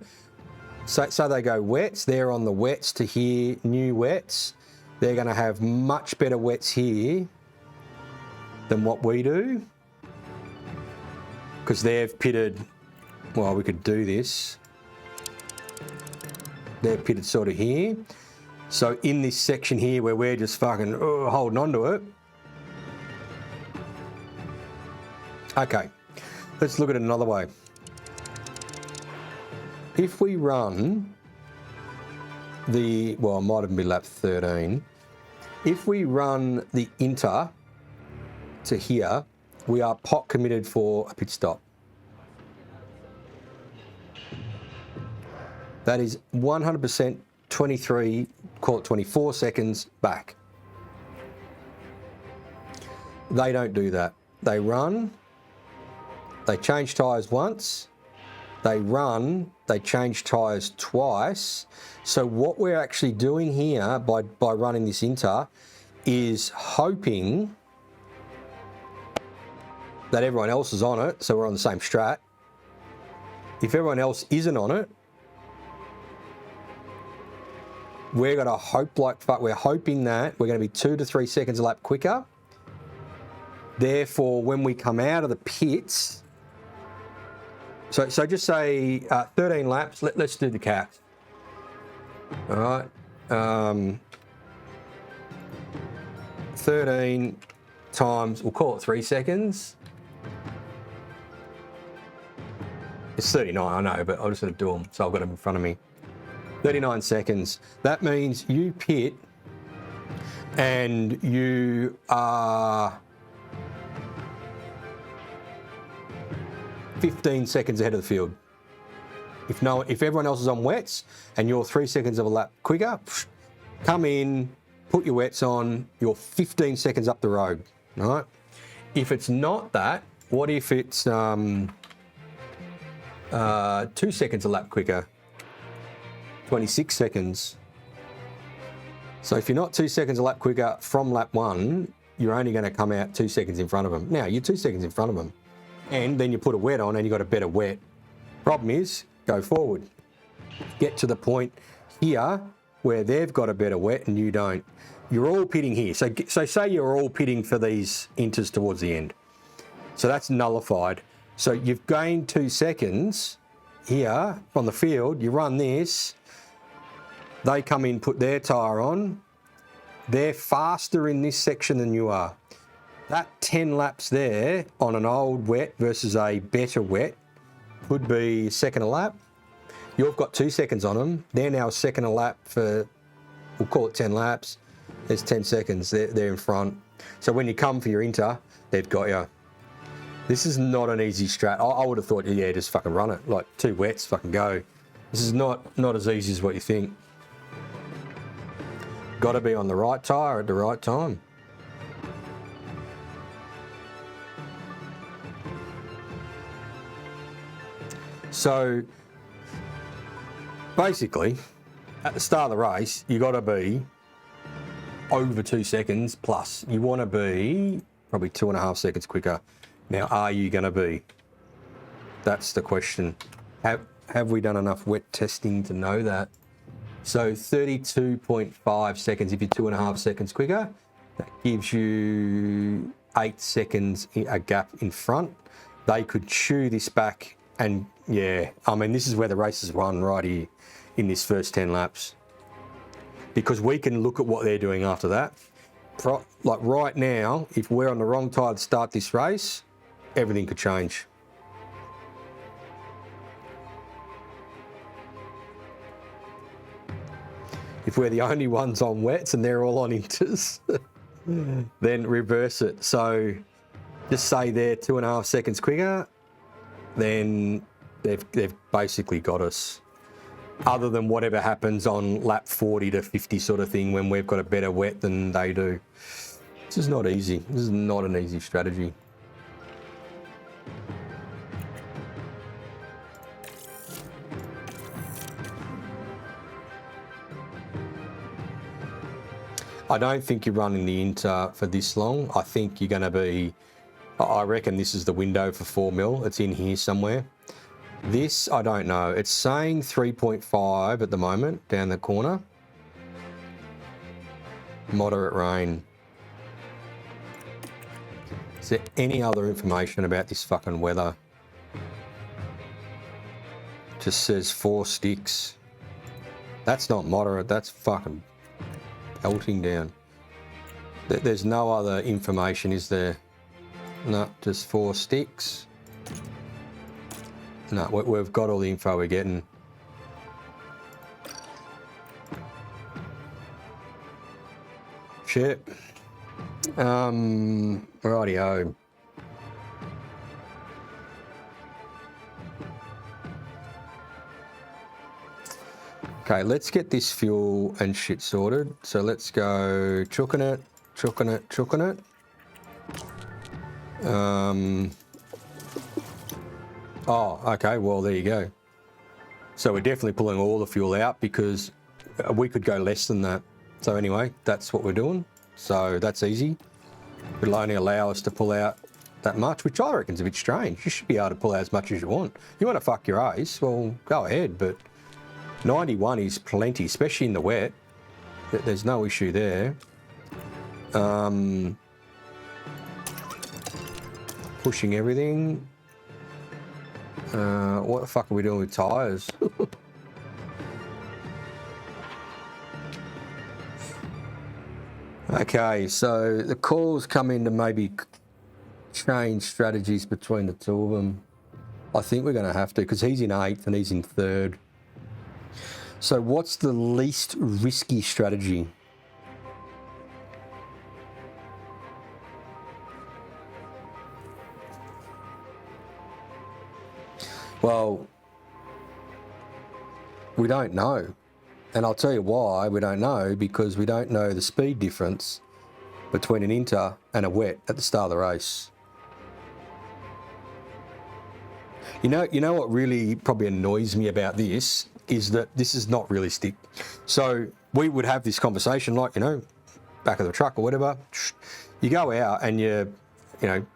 Speaker 1: so they go wets, they're on the wets to here, new wets. They're going to have much better wets here than what we do, because they've pitted, well, we could do this. They're pitted sort of here. So in this section here where we're just fucking holding on to it. Okay, let's look at it another way. If we run the, well, it might even be lap 13. If we run the inter to here, we are pot committed for a pit stop. That is 100% 23, call it 24 seconds back. They don't do that. They run, they change tyres once, they run, they change tyres twice. So what we're actually doing here by running this inter is hoping that everyone else is on it, so we're on the same strat. If everyone else isn't on it, we're going to hope like fuck. We're hoping that we're going to be 2 to 3 seconds a lap quicker. Therefore, when we come out of the pits, so just say 13 laps. Let's do the caps. All right. 13 times, we'll call it 3 seconds. It's 39, I know, but I just got to do them, so I've got them in front of me. 39 seconds. That means you pit and you are 15 seconds ahead of the field. If everyone else is on wets and you're 3 seconds of a lap quicker, come in, put your wets on, you're 15 seconds up the road, right? If it's not that, what if it's 2 seconds a lap quicker? 26 seconds. So if you're not 2 seconds a lap quicker from lap 1, you're only going to come out 2 seconds in front of them. Now, you're 2 seconds in front of them. And then you put a wet on and you got a better wet. Problem is, go forward. Get to the point here where they've got a better wet and you don't. You're all pitting here. So say you're all pitting for these inters towards the end. So that's nullified. So you've gained 2 seconds here on the field. You run this. They come in, put their tyre on. They're faster in this section than you are. That 10 laps there on an old wet versus a better wet could be second a lap. You've got 2 seconds on them. They're now second a lap for, we'll call it 10 laps. There's 10 seconds. They're in front. So when you come for your inter, they've got you. This is not an easy strat. I would have thought, yeah, just fucking run it. Like 2 wets, fucking go. This is not as easy as what you think. Got to be on the right tyre at the right time. So basically, at the start of the race, you got to be over 2 seconds plus. You want to be probably 2.5 seconds quicker. Now, are you going to be? That's the question. Have we done enough wet testing to know that? So 32.5 seconds if you're 2.5 seconds quicker. That gives you 8 seconds a gap in front. They could chew this back and, yeah, I mean, this is where the race is won right here in this first 10 laps. Because we can look at what they're doing after that. Like right now, if we're on the wrong tyre to start this race, everything could change. If we're the only ones on wets and they're all on inters, then reverse it. So just say they're 2.5 seconds quicker, then they've basically got us. Other than whatever happens on lap 40 to 50 sort of thing when we've got a better wet than they do. This is not easy. This is not an easy strategy. I don't think you're running the inter for this long. I think you're going to be, I reckon this is the window for 4 mil. It's in here somewhere. This, I don't know. It's saying 3.5 at the moment, down the corner. Moderate rain. Is there any other information about this fucking weather? Just says 4 sticks. That's not moderate, that's fucking pelting down. There's no other information, is there? No, just 4 sticks. No, we've got all the info we're getting. Shit. Rightio. Okay, let's get this fuel and shit sorted. So let's go chucking it, chucking it, chucking it. Oh, okay, well, there you go. So we're definitely pulling all the fuel out because we could go less than that. So anyway, that's what we're doing. So that's easy. It'll only allow us to pull out that much, which I reckon is a bit strange. You should be able to pull out as much as you want. You want to fuck your ace, well, go ahead, but 91 is plenty, especially in the wet. There's no issue there. Pushing everything. What the fuck are we doing with tyres? Okay, so the calls come in to maybe change strategies between the two of them. I think we're going to have to, because he's in 8th and he's in 3rd. So what's the least risky strategy? Well, we don't know. And I'll tell you why we don't know, because we don't know the speed difference between an inter and a wet at the start of the race. You know what really probably annoys me about this is that this is not realistic. So we would have this conversation like, back of the truck or whatever. You go out and you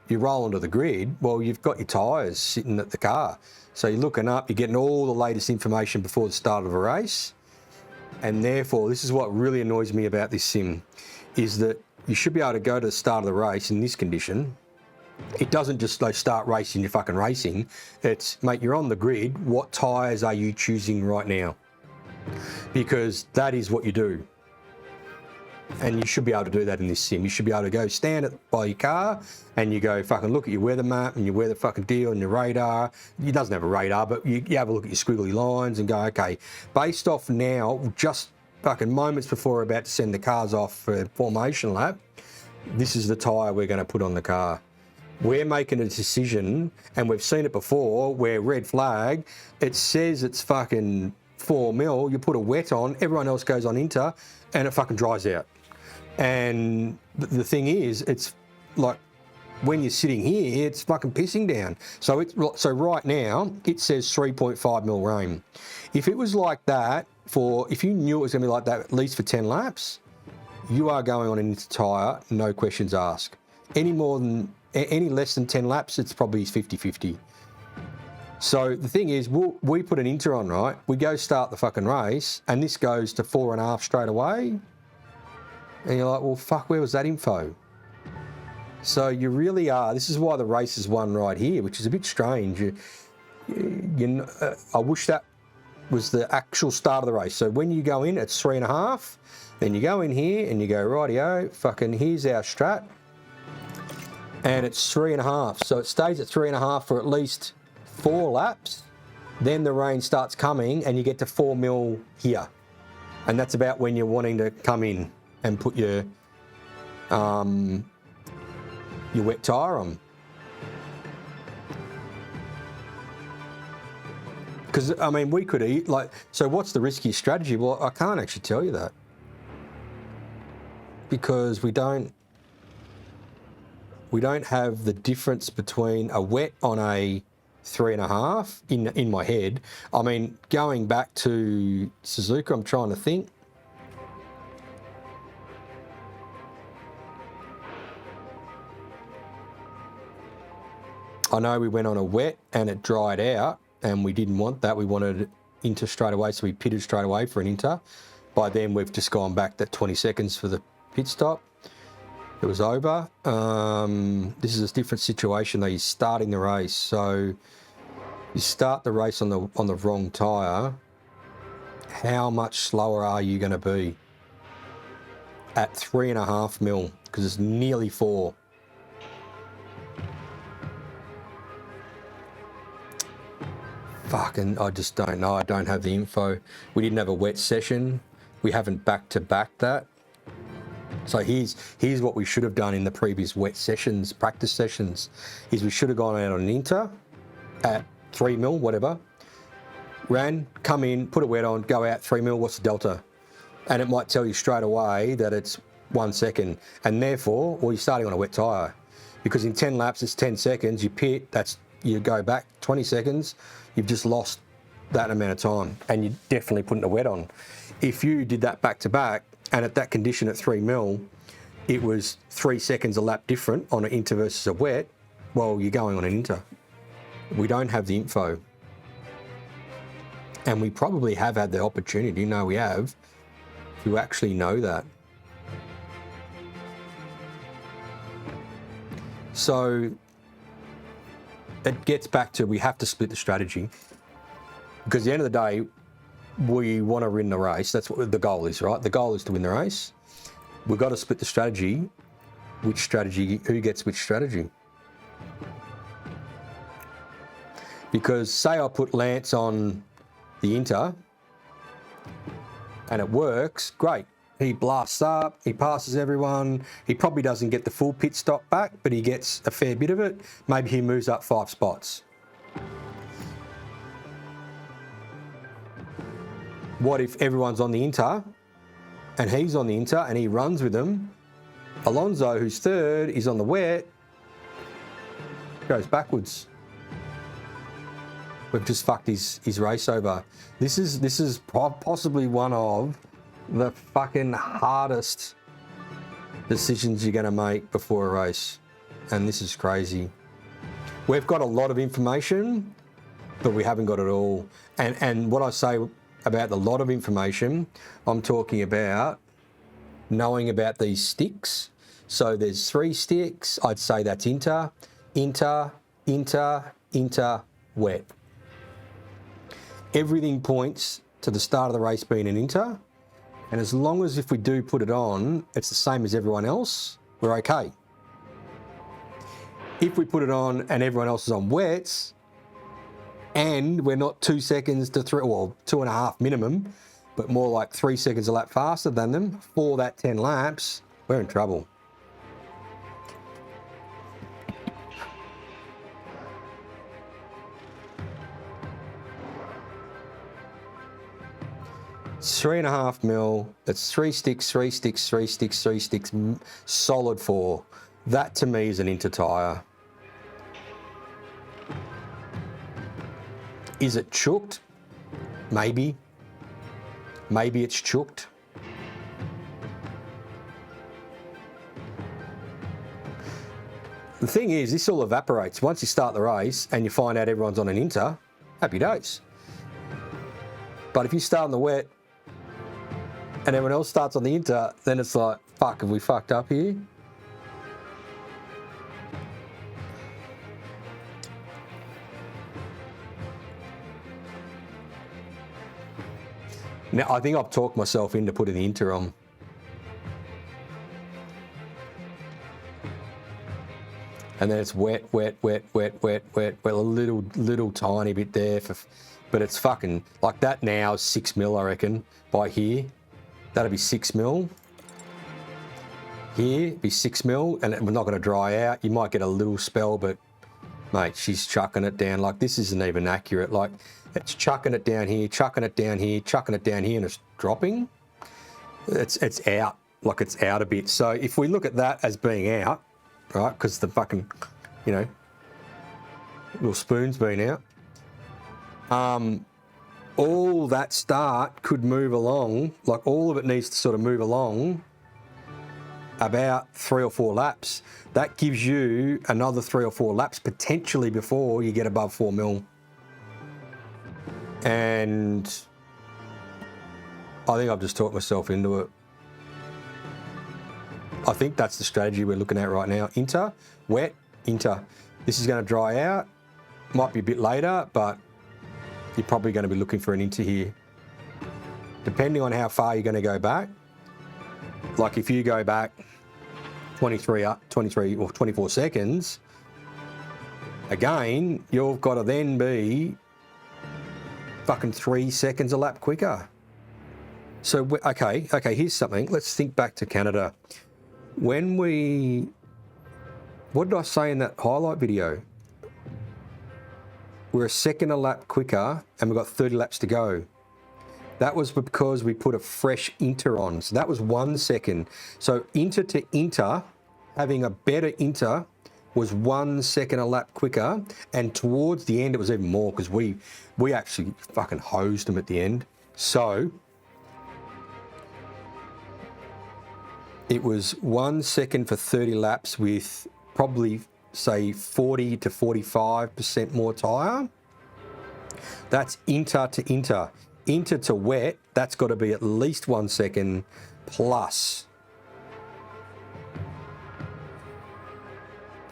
Speaker 1: roll onto the grid. Well, you've got your tyres sitting at the car. So you're looking up, you're getting all the latest information before the start of a race. And therefore, this is what really annoys me about this sim, is that you should be able to go to the start of the race in this condition. It doesn't just start racing, you're fucking racing. It's, mate, you're on the grid. What tyres are you choosing right now? Because that is what you do. And you should be able to do that in this sim. You should be able to go stand by your car and you go fucking look at your weather map and your weather fucking deal and your radar. It doesn't have a radar, but you have a look at your squiggly lines and go, okay, based off now, just fucking moments before we're about to send the cars off for formation lap, this is the tyre we're going to put on the car. We're making a decision, and we've seen it before, where red flag, it says it's fucking 4 mil, you put a wet on, everyone else goes on inter, and it fucking dries out. And the thing is, it's like, when you're sitting here, it's fucking pissing down. So right now, it says 3.5 mil rain. If it was like that, if you knew it was going to be like that at least for 10 laps, you are going on an inter tyre, no questions asked. Any less than 10 laps, it's probably 50-50. So the thing is, we put an inter on, right? We go start the fucking race, and this goes to 4.5 straight away. And you're like, well, fuck, where was that info? So you really are. This is why the race is won right here, which is a bit strange. I wish that was the actual start of the race. So when you go in, it's 3.5. Then you go in here and you go, rightio, fucking here's our strat. And it's 3.5. So it stays at 3.5 for at least 4 laps. Then the rain starts coming and you get to 4 mil here. And that's about when you're wanting to come in and put your wet tyre on. Because, I mean, we could eat, so what's the riskiest strategy? Well, I can't actually tell you that. Because we don't have the difference between a wet on a 3.5 in my head. I mean, going back to Suzuka, I'm trying to think. I know we went on a wet and it dried out and we didn't want that. We wanted inter straight away, so we pitted straight away for an inter. By then, we've just gone back that 20 seconds for the pit stop. It was over. This is a different situation though. You're starting the race, so you start the race on the wrong tyre. How much slower are you going to be at 3.5 mil? Because it's nearly 4. Fucking, I just don't know. I don't have the info. We didn't have a wet session. We haven't back-to-back that. So here's what we should have done in the previous wet sessions, practice sessions, is we should have gone out on an inter at 3 mil, whatever. Ran, come in, put a wet on, go out 3 mil, what's the delta? And it might tell you straight away that it's 1 second. And therefore, well, you're starting on a wet tyre. Because in 10 laps, it's 10 seconds, you pit, you go back 20 seconds, you've just lost that amount of time. And you're definitely putting a wet on. If you did that back to back, and at that condition at 3 mil, it was 3 seconds a lap different on an inter versus a wet, well, you're going on an inter. We don't have the info. And we probably have had the opportunity, no, we have, to actually know that. So it gets back to, we have to split the strategy. Because at the end of the day, we want to win the race. That's what the goal is, right? The goal is to win the race. We've got to split the strategy. Which strategy, who gets which strategy? Because say I put Lance on the Inter and it works, great. He blasts up, he passes everyone. He probably doesn't get the full pit stop back, but he gets a fair bit of it. Maybe he moves up 5 spots. What if everyone's on the Inter and he's on the Inter and he runs with them? Alonso, who's third, is on the wet, goes backwards. We've just fucked his race over. This is possibly one of the fucking hardest decisions you're going to make before a race. And this is crazy. We've got a lot of information, but we haven't got it all. And what I say about the lot of information, I'm talking about knowing about these sticks. So there's 3 sticks. I'd say that's Inter, Inter, Inter, Inter, wet. Everything points to the start of the race being an Inter. And as long as if we do put it on, it's the same as everyone else, we're okay. If we put it on and everyone else is on wets, and we're not 2 seconds to 3, well, 2.5 minimum, but more like 3 seconds a lap faster than them for that 10 laps, we're in trouble. It's 3.5 mil. That's 3 sticks, 3 sticks, 3 sticks, 3 sticks, solid 4. That to me is an Inter tyre. Is it chooked? Maybe. Maybe it's chooked. The thing is, this all evaporates. Once you start the race and you find out everyone's on an Inter, happy days. But if you start in the wet and everyone else starts on the Inter, then it's like, fuck, have we fucked up here? Now, I think I've talked myself into putting the Inter on. And then it's wet, wet, wet, wet, wet, wet, wet, a little tiny bit there. But it's fucking, like that now is 6 mil, I reckon, by here. That'll be 6 mil. Here, be 6 mil, and we're not going to dry out. You might get a little spell, but mate, she's chucking it down. Like, this isn't even accurate. Like, it's chucking it down here, chucking it down here, chucking it down here, and it's dropping. It's out. Like, it's out a bit. So if we look at that as being out, right, because the fucking, you know, little spoon's been out, all that start could move along, like all of it needs to sort of move along about 3 or 4 laps. That gives you another 3 or 4 laps potentially before you get above 4 mil. And I think I've just talked myself into it. I think that's the strategy we're looking at right now. Inter, wet, Inter. This is going to dry out. Might be a bit later, but you're probably going to be looking for an Inter here. Depending on how far you're going to go back. Like if you go back 23 or 24 seconds, again, you've got to then be fucking 3 seconds a lap quicker. So, okay, here's something. Let's think back to Canada. What did I say in that highlight video? We're a second a lap quicker and we've got 30 laps to go. That was because we put a fresh Inter on. So that was 1 second. So Inter to Inter, having a better Inter was 1 second a lap quicker. And towards the end, it was even more because we actually fucking hosed them at the end. So it was 1 second for 30 laps with probably, say, 40 to 45% more tyre. That's Inter to Inter. Inter to wet, that's got to be at least 1 second plus.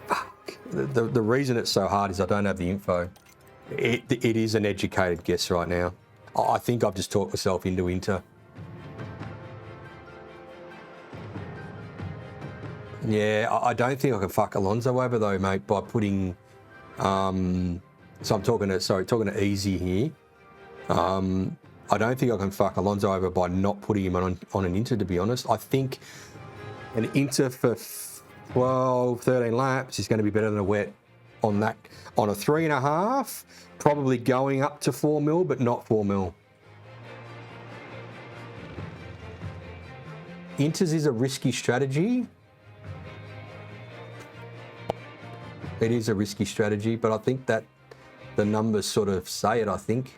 Speaker 1: Fuck. The reason it's so hard is I don't have the info. It is an educated guess right now. I think I've just talked myself into Inter. Yeah, I don't think I can fuck Alonso over though, mate, by putting So I'm talking to easy here. I don't think I can fuck Alonso over by not putting him on an Inter, to be honest. I think an Inter for 12, 13 laps is going to be better than a wet on that. On a 3.5, probably going up to 4 mil, but not 4 mil. Inters is a risky strategy. It is a risky strategy, but I think that the numbers sort of say it, I think.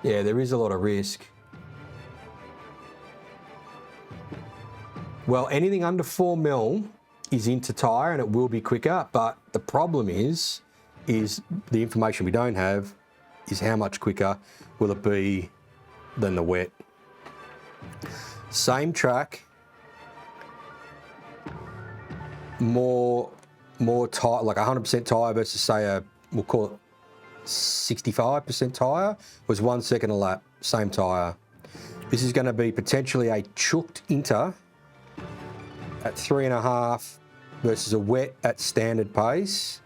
Speaker 1: Yeah, there is a lot of risk. Well, anything under 4 mil is into tyre and it will be quicker, but the problem is the information we don't have is how much quicker will it be than the wet. Same track, more tyre, like 100% tyre versus say we'll call it 65% tyre, was 1 second a lap, same tyre. This is going to be potentially a chooked Inter at 3.5 versus a wet at standard pace.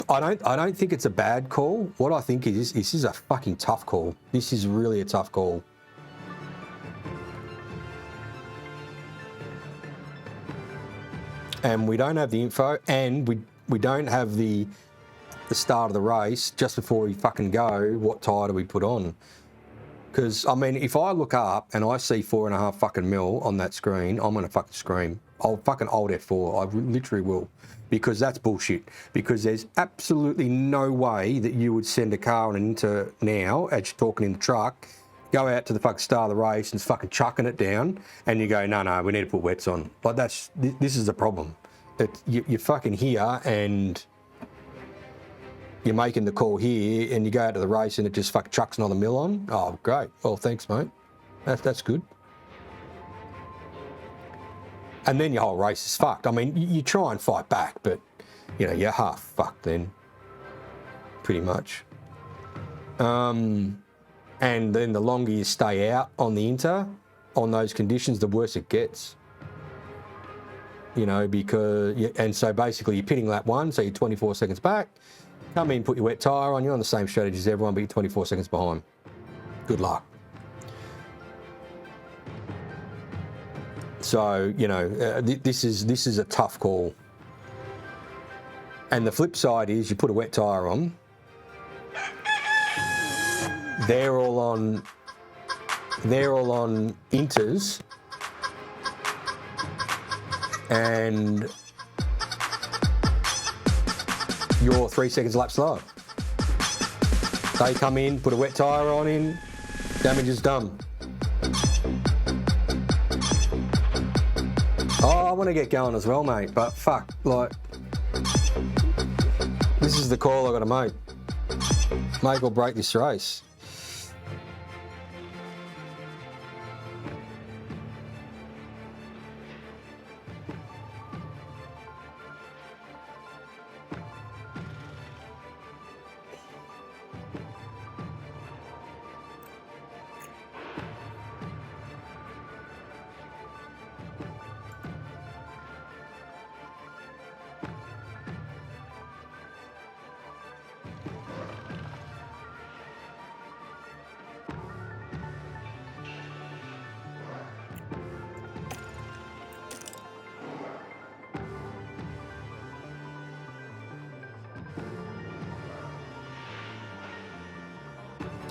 Speaker 1: I don't think it's a bad call. What I think is this is a fucking tough call. This is really a tough call. And we don't have the info, and we don't have the start of the race just before we fucking go. What tyre do we put on? Because I mean, if I look up and I see 4.5 fucking mil on that screen, I'm gonna fucking scream. I'll fucking Alt F4. I literally will, because that's bullshit. Because there's absolutely no way that you would send a car on into now, as you're talking in the truck, go out to the fucking start of the race and it's fucking chucking it down, and you go, no, we need to put wets on. Like this is the problem. You're fucking here and you're making the call here, and you go out to the race and it just fucking chucks another mil on. Oh, great. Well, thanks, mate. That's good. And then your whole race is fucked. I mean, you try and fight back, but you know, you're half fucked then, pretty much. And then the longer you stay out on the Inter, on those conditions, the worse it gets. You know, and so basically you're pitting lap 1, so you're 24 seconds back. Come in, put your wet tyre on, you're on the same strategy as everyone, but you're 24 seconds behind. Good luck. So, you know, this is a tough call. And the flip side is you put a wet tyre on, they're all on Inters, and you're 3 seconds a lap slower. They come in, put a wet tyre on in, damage is done. Oh, I want to get going as well, mate, but fuck, like, this is the call I got to make. Make or break this race.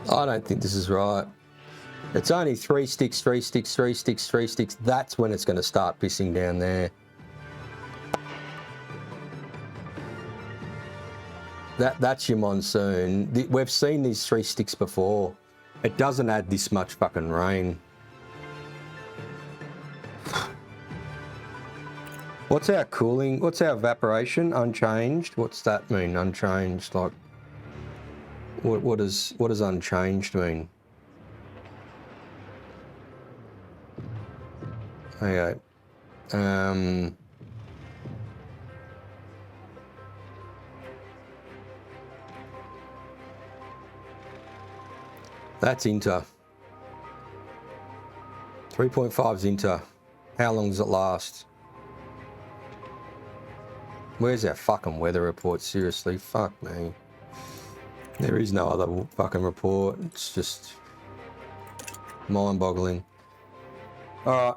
Speaker 1: I don't think this is right. It's only 3 sticks, 3 sticks, 3 sticks, 3 sticks. That's when it's going to start pissing down there. That's your monsoon. We've seen these 3 sticks before. It doesn't add this much fucking rain. What's our cooling? What's our evaporation? Unchanged? What's that mean? Unchanged? Like, what does unchanged mean? Okay. That's Inter. 3.5 is Inter. How long does it last? Where's our fucking weather report? Seriously, fuck me. There is no other fucking report. It's just mind-boggling. All right.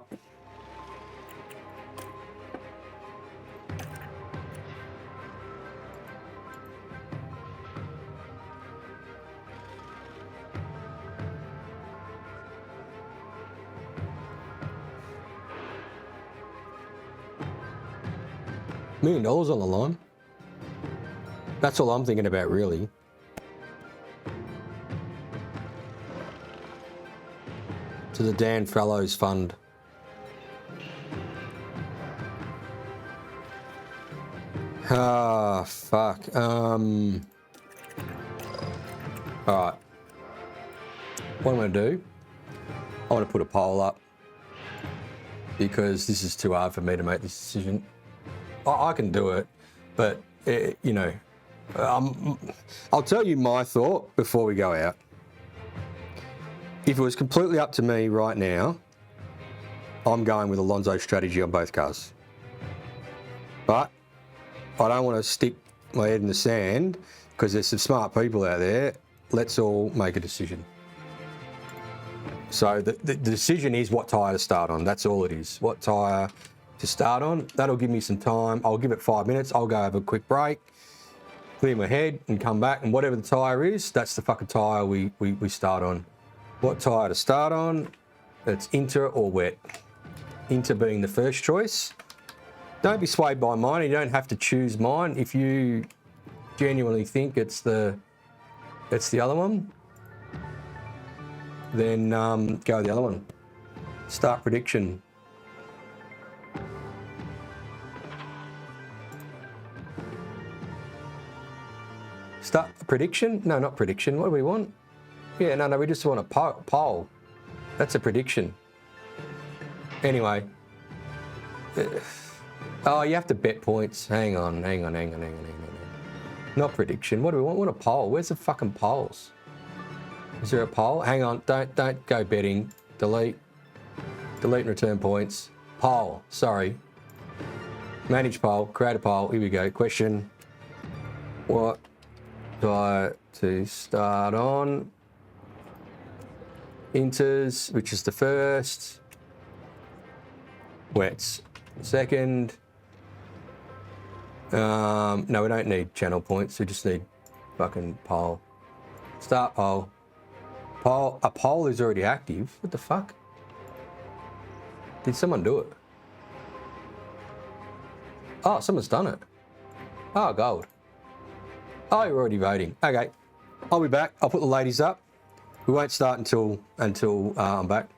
Speaker 1: $1 million on the line. That's all I'm thinking about, really. To the Dan Fellows Fund. Ah, fuck. All right. What I'm going to do, I want to put a poll up because this is too hard for me to make this decision. I can do it, but, you know, I'll tell you my thought before we go out. If it was completely up to me right now, I'm going with Alonso's strategy on both cars. But I don't want to stick my head in the sand because there's some smart people out there. Let's all make a decision. So the decision is what tyre to start on. That's all it is. What tyre to start on. That'll give me some time. I'll give it 5 minutes. I'll go have a quick break, clear my head and come back. And whatever the tyre is, that's the fucking tyre we start on. What tyre to start on? It's Inter or wet. Inter being the first choice. Don't be swayed by mine. You don't have to choose mine. If you genuinely think it's the other one, then go with the other one. Start prediction. Start prediction? No, not prediction. What do we want? Yeah, no, we just want a poll. That's a prediction. Anyway. Oh, you have to bet points. Hang on. Not prediction. What do we want? We want a poll. Where's the fucking polls? Is there a poll? Hang on. Don't go betting. Delete and return points. Poll. Sorry. Manage poll. Create a poll. Here we go. Question. What tyre to start on? Inters, which is the first. Wets, second. No, we don't need channel points. We just need fucking poll. Start poll. Poll. A poll is already active. What the fuck? Did someone do it? Oh, someone's done it. Oh, gold. Oh, you're already voting. Okay, I'll be back. I'll put the ladies up. We won't start until I'm back.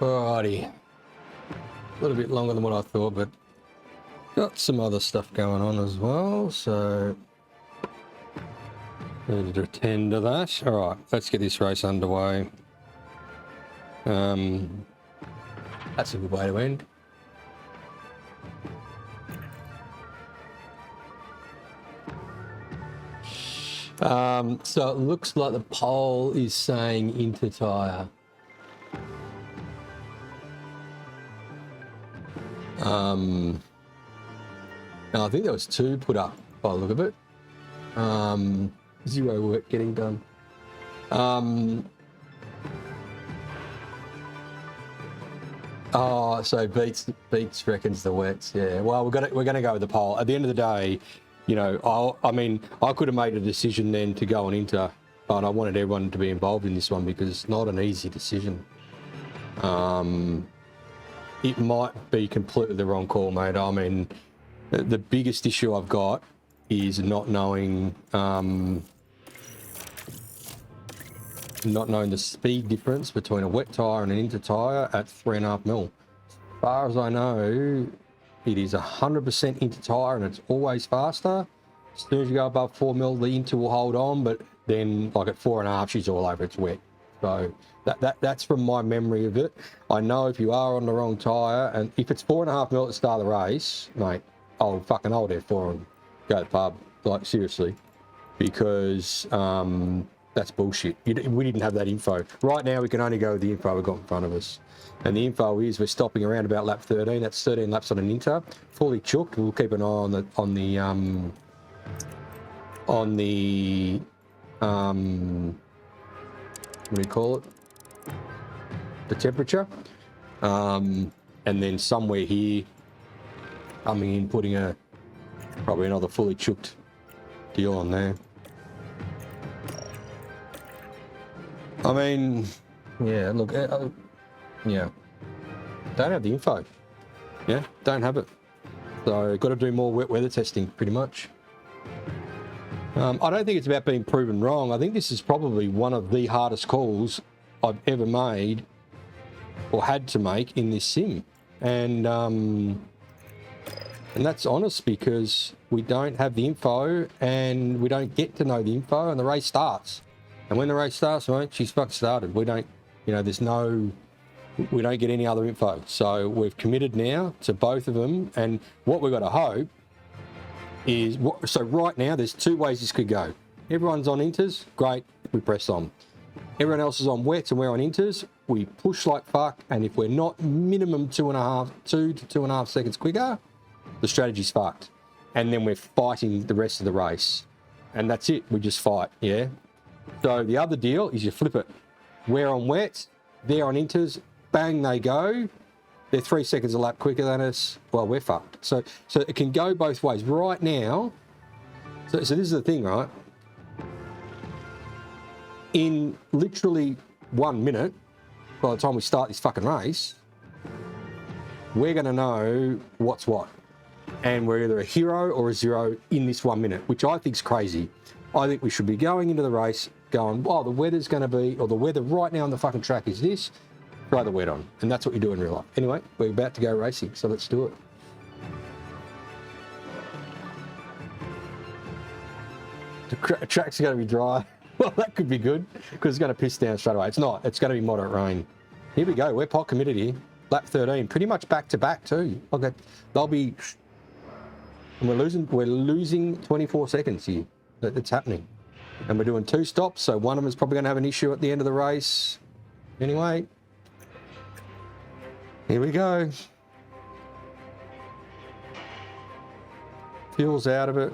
Speaker 1: Alrighty. A little bit longer than what I thought, but got some other stuff going on as well, so need to attend to that. Alright, let's get this race underway. That's a good way to end. So it looks like the poll is saying Inter tyre. Now I think there was 2 put up by the look of it. 0 work getting done. Oh, so Beats reckons the wets. Yeah. Well, we're gonna go with the poll. At the end of the day, you know, I could have made a decision then to go on Inter, but I wanted everyone to be involved in this one because it's not an easy decision. It might be completely the wrong call, mate. I mean, the biggest issue I've got is not knowing the speed difference between a wet tyre and an Inter tyre at 3.5 mil. As far as I know, it is 100% Inter tyre and it's always faster. As soon as you go above 4 mil, the Inter will hold on, but then like at 4.5, she's all over, it's wet. So that's from my memory of it. I know if you are on the wrong tyre, and if it's 4.5 mil at the start of the race, mate, I'll fucking hold there for them. Go to the pub, like seriously, because that's bullshit. We didn't have that info. Right now, we can only go with the info we've got in front of us. And the info is we're stopping around about lap 13. That's 13 laps on an Inter. Fully chooked. We'll keep an eye on the what do you call it? The temperature. And then somewhere here, coming in, putting probably another fully chooked deal on there. I mean, yeah, look, yeah, don't have the info. Yeah, don't have it. So got to do more wet weather testing, pretty much. I don't think it's about being proven wrong. I think this is probably one of the hardest calls I've ever made or had to make in this sim. And that's honest because we don't have the info and we don't get to know the info and the race starts. And when the race starts, mate, she's fucking started. We don't, you know, we don't get any other info. So we've committed now to both of them. And what we've got to hope is, so right now there's 2 ways this could go. Everyone's on Inters, great, we press on. Everyone else is on wets and we're on Inters, we push like fuck, and if we're not minimum 2 to 2.5 seconds quicker, the strategy's fucked. And then we're fighting the rest of the race. And that's it, we just fight, yeah? So the other deal is you flip it. We're on wets, they're on Inters, bang, they go. They're 3 seconds a lap quicker than us. Well, we're fucked. So it can go both ways. Right now, so this is the thing, right? In literally 1 minute, by the time we start this fucking race, we're going to know what's what. And we're either a hero or a zero in this 1 minute, which I think is crazy. I think we should be going into the race going, well, the weather's going to be, or the weather right now on the fucking track is this. Throw the wet on, and that's what you do in real life. Anyway, we're about to go racing, so let's do it. The track's going to be dry. Well, that could be good, because it's going to piss down straight away. It's not. It's going to be moderate rain. Here we go. We're pot committed here. Lap 13, pretty much back to back too. Okay, they'll be, and we're losing 24 seconds here. It's happening, and we're doing 2 stops. So one of them is probably going to have an issue at the end of the race. Anyway. Here we go. Fuel's out of it.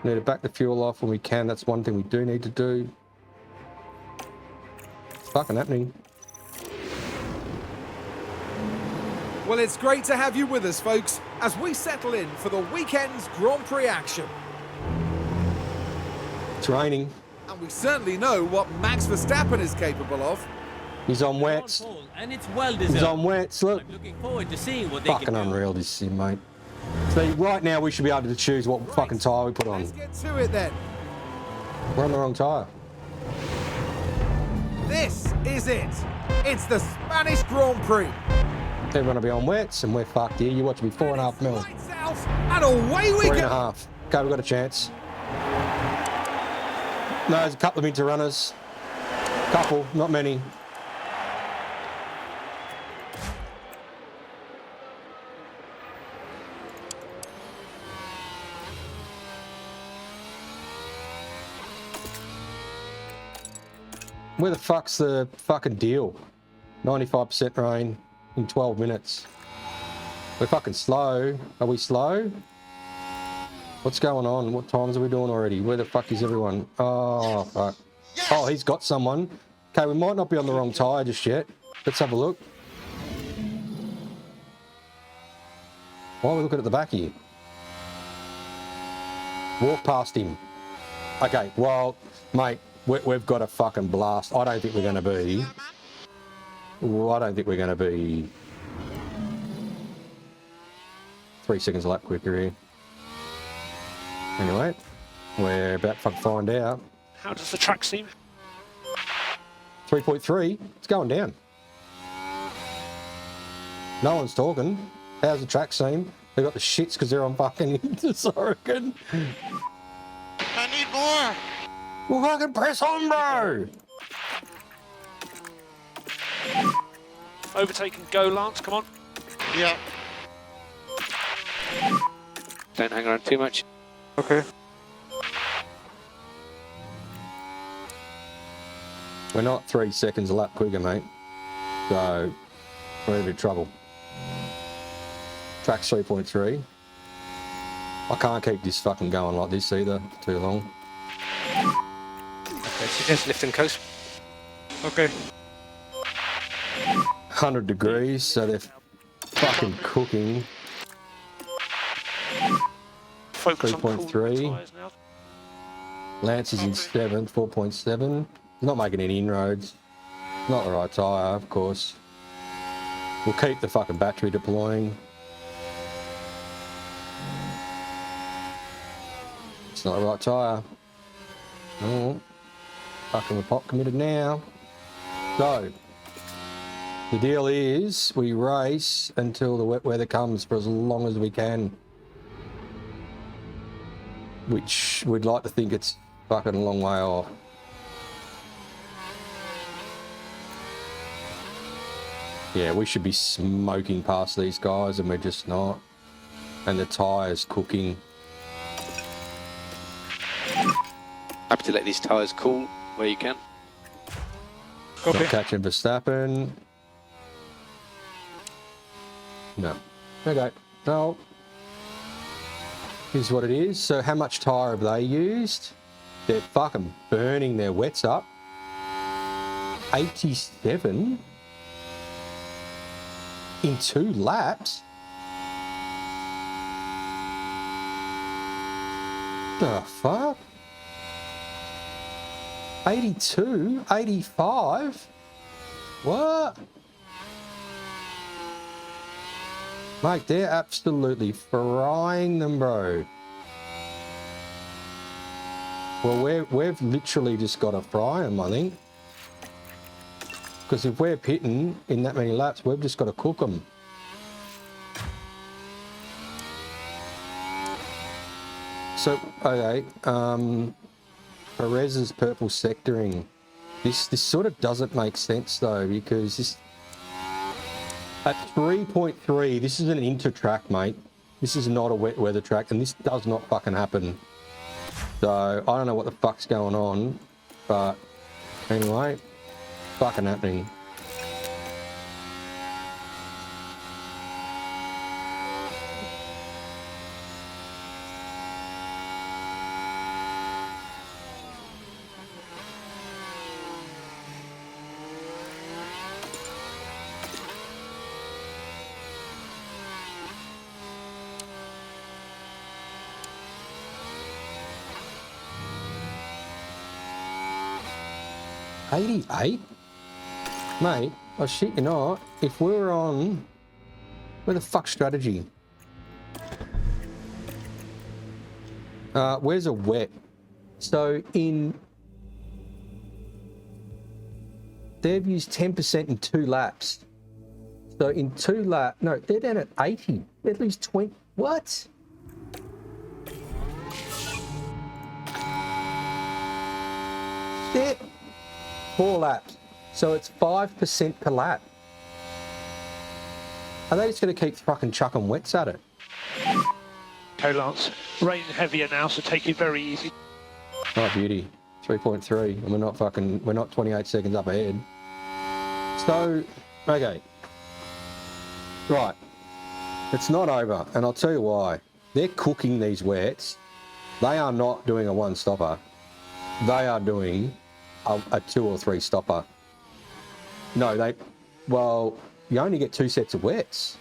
Speaker 1: Need to back the fuel off when we can. That's one thing we do need to do. It's fucking happening.
Speaker 6: Well, it's great to have you with us, folks, as we settle in for the weekend's Grand Prix action.
Speaker 1: It's raining.
Speaker 6: And we certainly know what Max Verstappen is capable of.
Speaker 1: He's on wets.
Speaker 7: And it's well deserved.
Speaker 1: He's on wets, look.
Speaker 7: I'm looking forward to seeing what they can do.
Speaker 1: Fucking unreal, this sim, mate. See, right now we should be able to choose what fucking tyre we put on.
Speaker 6: Let's get to it then.
Speaker 1: We're on the wrong tyre.
Speaker 6: This is it. It's the Spanish Grand Prix.
Speaker 1: Everyone will be on wets, and we're fucked here. You watch me 4.5 mil.
Speaker 6: Lights out, and away we go.
Speaker 1: 3.5. Okay, we've got a chance. No, there's a couple of into runners. Couple, not many. Where the fuck's the fucking deal? 95% rain in 12 minutes. We're fucking slow. Are we slow? What's going on? What times are we doing already? Where the fuck is everyone? Oh, fuck. Oh, he's got someone. Okay, we might not be on the wrong tyre just yet. Let's have a look. Why are we looking at the back here? Walk past him. Okay, well, mate, we've got a fucking blast. I don't think we're going to be... I don't think we're going to be 3 seconds a lap quicker here. Anyway, we're about to fucking find out.
Speaker 3: How does the track seem?
Speaker 1: 3.3, it's going down. No one's talking. How's the track seem? They got the shits because they're on fucking Oregon.
Speaker 8: I need more.
Speaker 1: Well, fucking press on, bro.
Speaker 3: Overtake and go, Lance, come on.
Speaker 8: Yeah.
Speaker 4: Don't hang around too much.
Speaker 10: Okay.
Speaker 1: We're not 3 seconds a lap quicker, mate. So, we're in a bit of trouble. Track's 3.3. I can't keep this fucking going like this either, too long.
Speaker 10: Okay, so just lift and coast. Okay.
Speaker 1: 100 degrees, so they're fucking cooking.
Speaker 3: Focus on cooling
Speaker 1: 3.3.
Speaker 3: the tyres now.
Speaker 1: Lance is in 7th, 4.7. He's not making any inroads. Not the right tyre, of course. We'll keep the fucking battery deploying. It's not the right tyre. Oh, fucking we're pot committed now. So, the deal is we race until the wet weather comes for as long as we can. Which we'd like to think it's fucking a long way off. Yeah, we should be smoking past these guys and we're just not. And the tyre's cooking.
Speaker 4: Happy to let these tyres cool where you can.
Speaker 1: Not catching Verstappen. No. Okay. No. Here's what it is. So how much tyre have they used? They're fucking burning their wets up. 87 in 2 laps. The fuck? 82, 85. What? Mate, they're absolutely frying them, bro. Well, we've literally just got to fry them, I think. Because if we're pitting in that many laps, we've just got to cook them. So, okay, Perez's purple sectoring. This sort of doesn't make sense though, because this at 3.3, this is an inter-track, mate. This is not a wet weather track, and this does not fucking happen. So I don't know what the fuck's going on, but anyway, fucking happening. $88? Mate, I shit you not, if we were on... Where the fuck's strategy? Where's a wet? So in they've used 10% in 2 laps. So in 2 laps, no, they're down at 80. They're at least 20. What? They're 4 laps. So it's 5% per lap. Are they just going to keep fucking chucking wets at it?
Speaker 3: Okay, Lance. Rain heavier now, so take it very easy.
Speaker 1: Oh, beauty. 3.3, and we're not 28 seconds up ahead. So, okay. Right. It's not over, and I'll tell you why. They're cooking these wets. They are not doing a 1 stopper. They are doing a 2 or 3 stopper. No, well, you only get 2 sets of wets.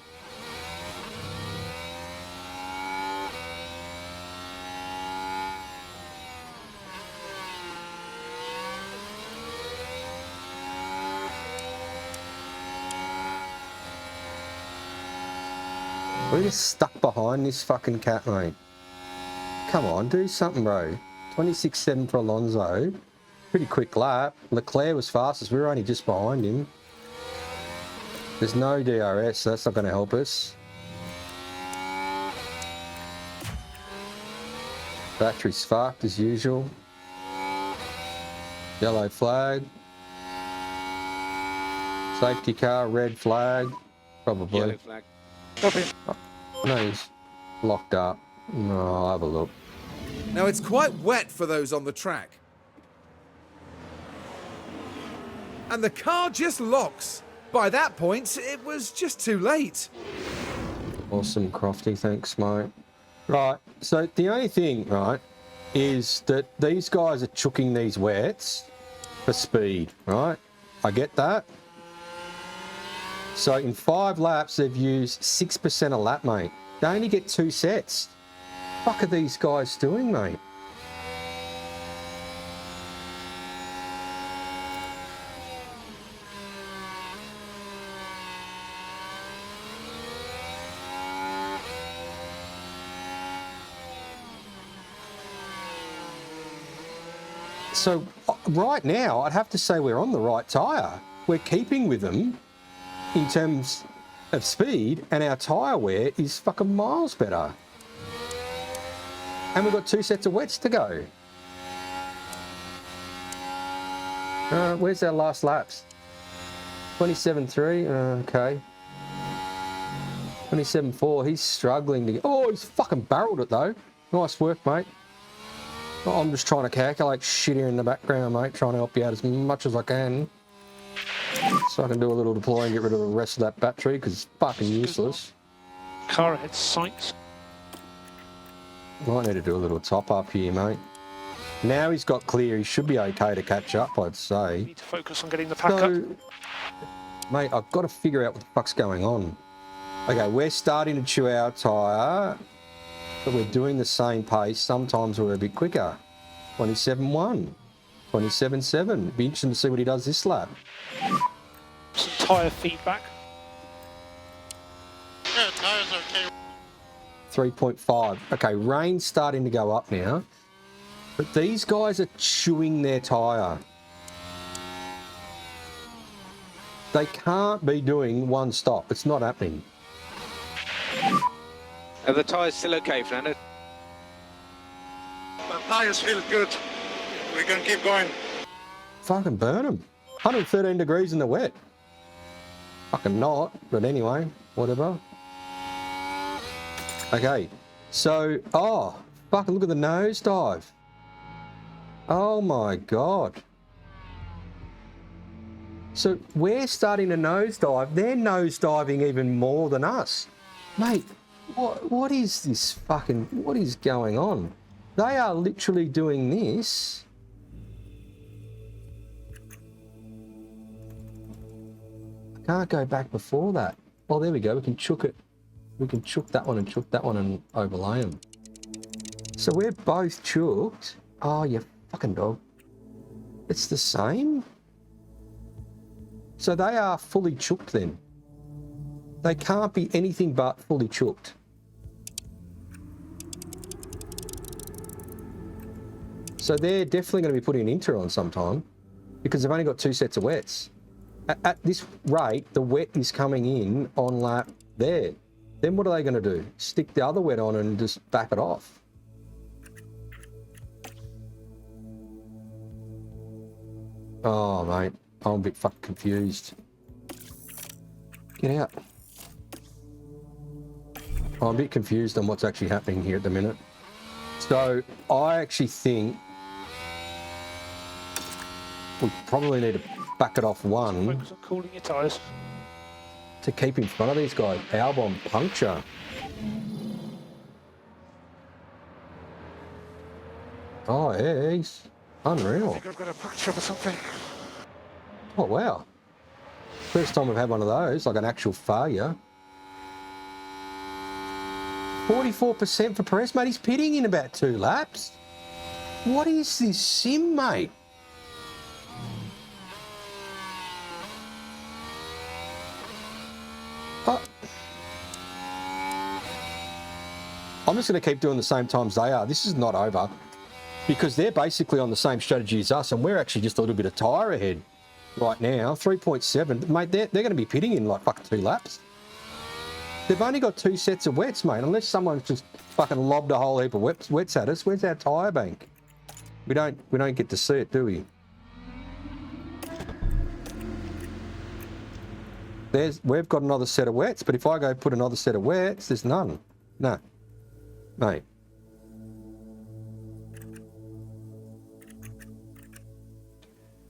Speaker 1: We're just stuck behind this fucking cat, mate. Come on, do something, bro. 26.7 for Alonso. Pretty quick lap. Leclerc was fastest. We were only just behind him. There's no DRS, so that's not going to help us. Battery's fucked as usual. Yellow flag. Safety car, red flag. Probably.
Speaker 4: Yellow flag.
Speaker 1: No, he's locked up. No, I'll have a look.
Speaker 6: Now it's quite wet for those on the track. And the car just locks. By that point, it was just too late.
Speaker 1: Awesome, Crofty. Thanks, mate. Right, so the only thing, right, is that these guys are chooking these wets for speed, right? I get that. So in 5 laps, they've used 6% a lap, mate. They only get 2 sets. What the fuck are these guys doing, mate? So right now, I'd have to say we're on the right tyre. We're keeping with them in terms of speed, and our tyre wear is fucking miles better. And we've got 2 sets of wets to go. Where's our last laps? 27.3, okay. 27.4, he's struggling to get... Oh, he's fucking barreled it though. Nice work, mate. Oh, I'm just trying to calculate shit here in the background, mate, trying to help you out as much as I can. So I can do a little deploy and get rid of the rest of that battery, because it's fucking useless.
Speaker 3: Car ahead sights.
Speaker 1: Might need to do a little top up here, mate. Now he's got clear, he should be okay to catch up, I'd say.
Speaker 3: Need to focus on getting the pack up.
Speaker 1: Mate, I've got to figure out what the fuck's going on. Okay, we're starting to chew our tyre, but we're doing the same pace. Sometimes we're a bit quicker. 27.1, 27.7. Be interesting to see what he does this lap.
Speaker 3: Some tyre feedback.
Speaker 8: Yeah, tires okay.
Speaker 1: 3.5. Okay, rain's starting to go up now. But these guys are chewing their tyre. They can't be doing 1 stop. It's not happening.
Speaker 10: Are the tyres still okay, Fernando?
Speaker 8: The tires feel good. We can keep going.
Speaker 1: Fucking burn them. 113 degrees in the wet. Fucking not, but anyway, whatever. Okay, so, oh, fucking look at the nosedive. Oh my God. So we're starting to nosedive. They're nosediving even more than us. Mate, what is this fucking, what is going on? They are literally doing this. I can't go back before that. Oh, there we go. We can chook it. We can chook that one and overlay them. So we're both chooked. Oh, you fucking dog. It's the same. So they are fully chooked then. They can't be anything but fully chooked. So they're definitely going to be putting an inter on sometime because they've only got 2 sets of wets. At this rate, the wet is coming in on lap there. Then what are they going to do? Stick the other wet on and just back it off? Oh, mate. I'm a bit fucking confused. Get out. I'm a bit confused on what's actually happening here at the minute. So, I actually think we probably need to back it off one
Speaker 3: Focus on cooling your tyres.
Speaker 1: to keep in front of these guys. Albon puncture. Oh, yeah, he's unreal.
Speaker 8: I think I've got a puncture or something.
Speaker 1: Oh, wow. First time I've had one of those, like an actual failure. 44% for Perez, mate. He's pitting in about 2 laps. What is this sim, mate? I'm just going to keep doing the same times they are. This is not over because they're basically on the same strategy as us and we're actually just a little bit of tyre ahead right now. 3.7. Mate, they're going to be pitting in like fucking 2 laps. They've only got 2 sets of wets, mate, unless someone's just fucking lobbed a whole heap of wets at us. Where's our tyre bank? We don't get to see it, do we? We've got another set of wets, but if I go put another set of wets, there's none. No. Mate.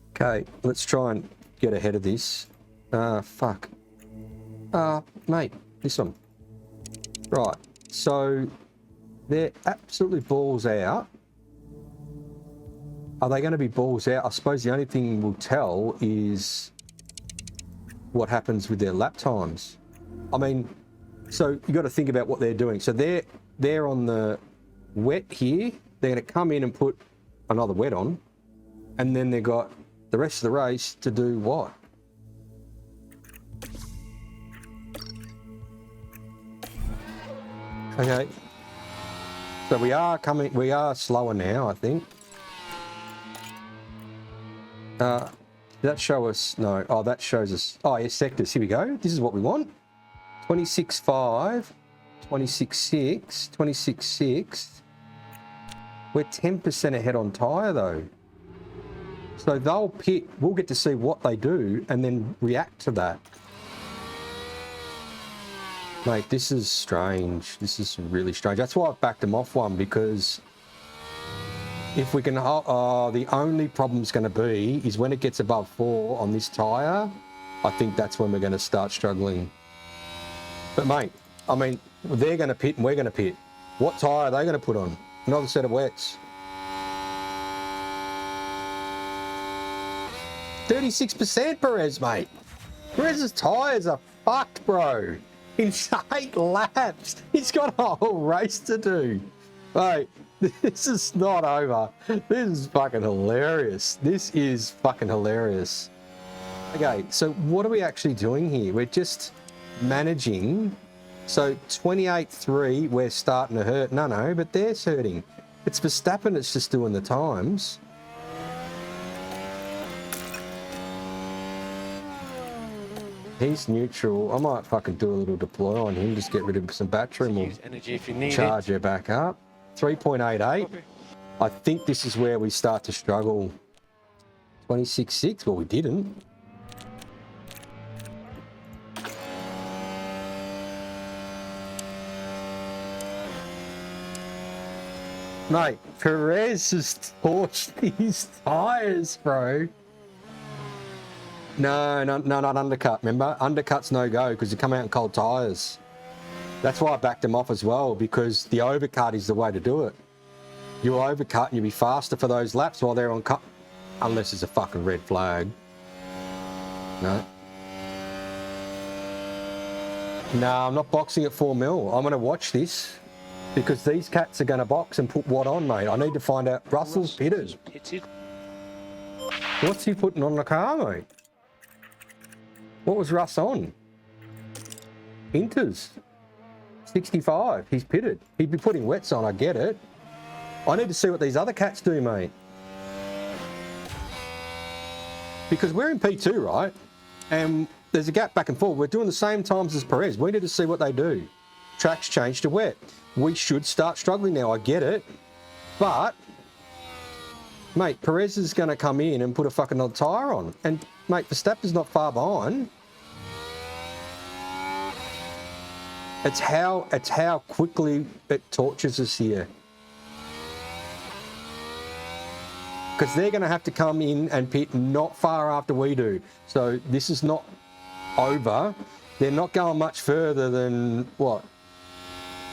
Speaker 1: Okay, let's try and get ahead of this. Fuck. Mate, this one. Right, so they're absolutely balls out. Are they going to be balls out? I suppose the only thing we'll tell is what happens with their lap times. I mean, so you got to think about what they're doing. So they're on the wet here. They're going to come in and put another wet on, and then they've got the rest of the race to do what? Okay. So we are slower now, I think. Did that show us? No. Oh, that shows us. Oh, yeah, sectors. Here we go. This is what we want. 26.5, 26.6, 26.6. We're 10% ahead on tyre, though. So they'll pit. We'll get to see what they do and then react to that. Mate, this is strange. This is really strange. That's why I've backed them off one, because if we can... the only problem's going to be is when it gets above 4 on this tyre, I think that's when we're going to start struggling. But, mate, I mean, they're going to pit and we're going to pit. What tyre are they going to put on? Another set of wets. 36% Perez, mate. Perez's tyres are fucked, bro. In 8 laps. He's got a whole race to do. Mate, this is not over. This is fucking hilarious. This is fucking hilarious. Okay, so what are we actually doing here? We're just managing. So 28.3, we're starting to hurt. No, but they're hurting. It's Verstappen that's just doing the times. He's neutral. I might fucking do a little deploy on him, just get rid of some battery and we'll
Speaker 10: energy if you need
Speaker 1: charge her back up. 3.88. I think this is where we start to struggle. 26.6. Well, we didn't. Mate, Perez has torched these tyres, bro. No, not undercut, remember? Undercut's no go because you come out in cold tyres. That's why I backed them off as well, because the overcut is the way to do it. You'll overcut and you'll be faster for those laps while they're on cut. Unless it's a fucking red flag. No. No, I'm not boxing at 4 mil. I'm going to watch this because these cats are going to box and put what on, mate. I need to find out. Russell's pitted. What's he putting on the car, mate? What was Russ on? Inters. 65. He's pitted. He'd be putting wets on, I get it. I need to see what these other cats do, mate. Because we're in P2, right? And there's a gap back and forth. We're doing the same times as Perez. We need to see what they do. Tracks change to wet. We should start struggling now. I get it. But, mate, Perez is going to come in and put a fucking odd tyre on. And, mate, Verstappen's not far behind. It's how quickly it tortures us here. Because they're going to have to come in and pit not far after we do. So this is not over. They're not going much further than, what,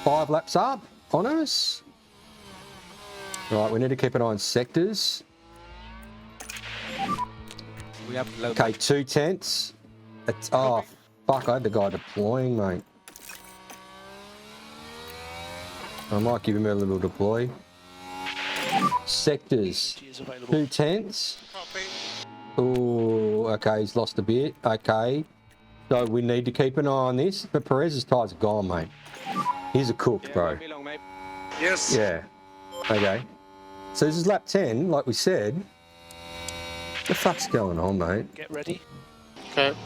Speaker 1: 5 laps up on us? Right, we need to keep an eye on sectors.
Speaker 10: We have low.
Speaker 1: Okay, 2 tenths. Oh, fuck, I had the guy deploying, mate. I might give him a little deploy. Sectors. 2 tenths. Oh, okay, he's lost a bit. Okay. So we need to keep an eye on this. But Perez's tyres are gone, mate. He's a cook, bro.
Speaker 8: Yes.
Speaker 1: Yeah. Okay. So this is lap 10, like we said. What the fuck's going on, mate?
Speaker 3: Get ready.
Speaker 4: Okay.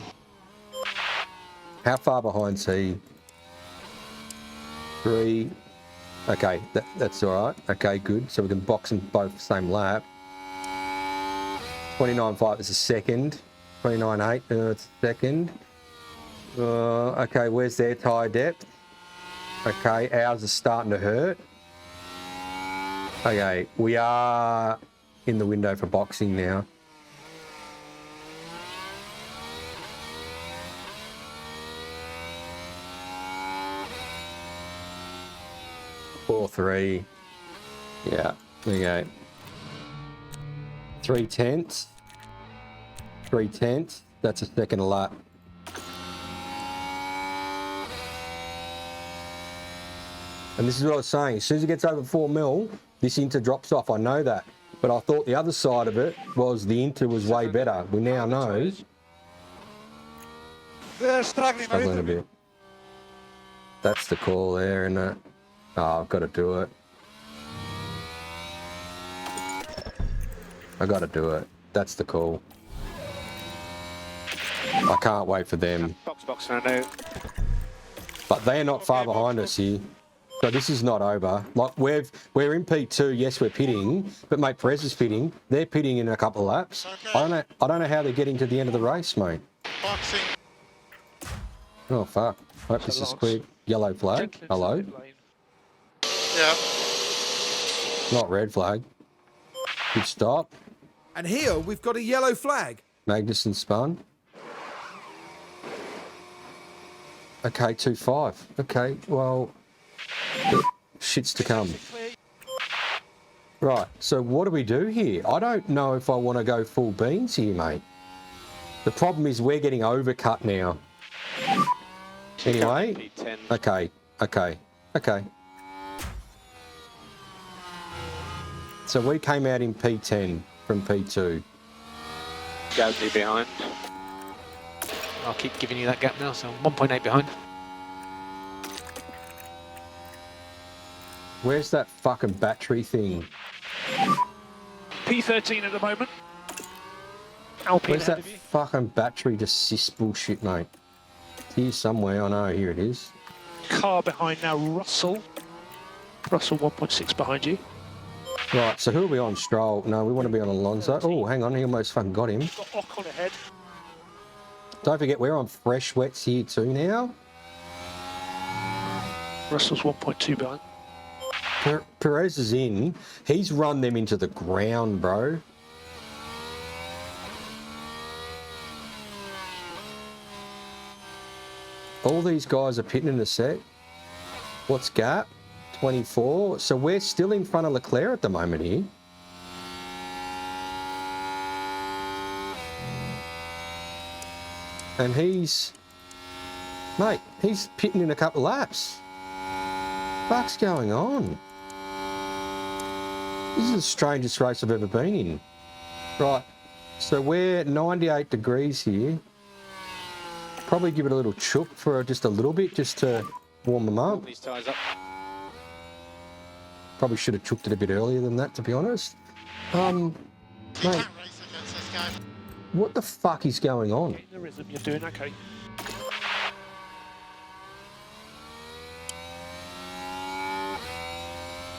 Speaker 1: How far behind's he? 3. Okay, that's all right. Okay, good. So we can box them both same lap. 29.5 is a second. 29.8, it's a second. Okay, where's their tyre depth? Okay, ours is starting to hurt. Okay, we are in the window for boxing now. Four, 3. Yeah, there you go. 3 tenths. 3 tenths. That's a second a lap. And this is what I was saying. As soon as it gets over 4 mil, this Inter drops off. I know that. But I thought the other side of it was the Inter was way better. We now know.
Speaker 8: They're struggling
Speaker 1: A bit. That's the call there, isn't it? Oh, I've got to do it. I got to do it. That's the call. I can't wait for them.
Speaker 4: Box for now.
Speaker 1: But they're not far behind us here. So this is not over. Like we're in P2. Yes, we're pitting, but mate, Perez is pitting. They're pitting in a couple of laps. I don't know how they're getting to the end of the race, mate.
Speaker 8: Boxing.
Speaker 1: Oh fuck! Hope this is quick. Yellow flag. Hello.
Speaker 8: Yeah.
Speaker 1: Not red flag. Good stop.
Speaker 6: And here we've got a yellow flag.
Speaker 1: Magnussen spun. Okay, 2.5. Okay, well, shit's to come. Right, so what do we do here? I don't know if I want to go full beans here, mate. The problem is we're getting overcut now. Anyway, okay. So we came out in P10 from P2.
Speaker 4: Gasly behind.
Speaker 10: I'll keep giving you that gap now, so 1.8 behind.
Speaker 1: Where's that fucking battery thing?
Speaker 3: P13 at the moment. Alpine
Speaker 1: Where's
Speaker 3: ahead
Speaker 1: that
Speaker 3: of you.
Speaker 1: fucking battery desist bullshit, mate? It's here somewhere. I know, here it is.
Speaker 3: Car behind now, Russell. Russell 1.6 behind you.
Speaker 1: Right, so who are we on? Stroll? No, we want to be on Alonso. Oh, hang on, he almost fucking got him.
Speaker 3: Got Ocon ahead.
Speaker 1: Don't forget, we're on fresh wets here too now.
Speaker 3: Russell's 1.2 behind.
Speaker 1: Perez is in. He's run them into the ground, bro. All these guys are pitting in a set. What's gap? 24. So we're still in front of Leclerc at the moment here. And he's... Mate, he's pitting in a couple of laps. What's going on? This is the strangest race I've ever been in. Right, so we're 98 degrees here. Probably give it a little chook for just a little bit, just to warm them up.
Speaker 4: These tyres up.
Speaker 1: Probably should have chooked it a bit earlier than that, to be honest. Mate, What the fuck is going on?
Speaker 3: Getting the rhythm, you're doing okay.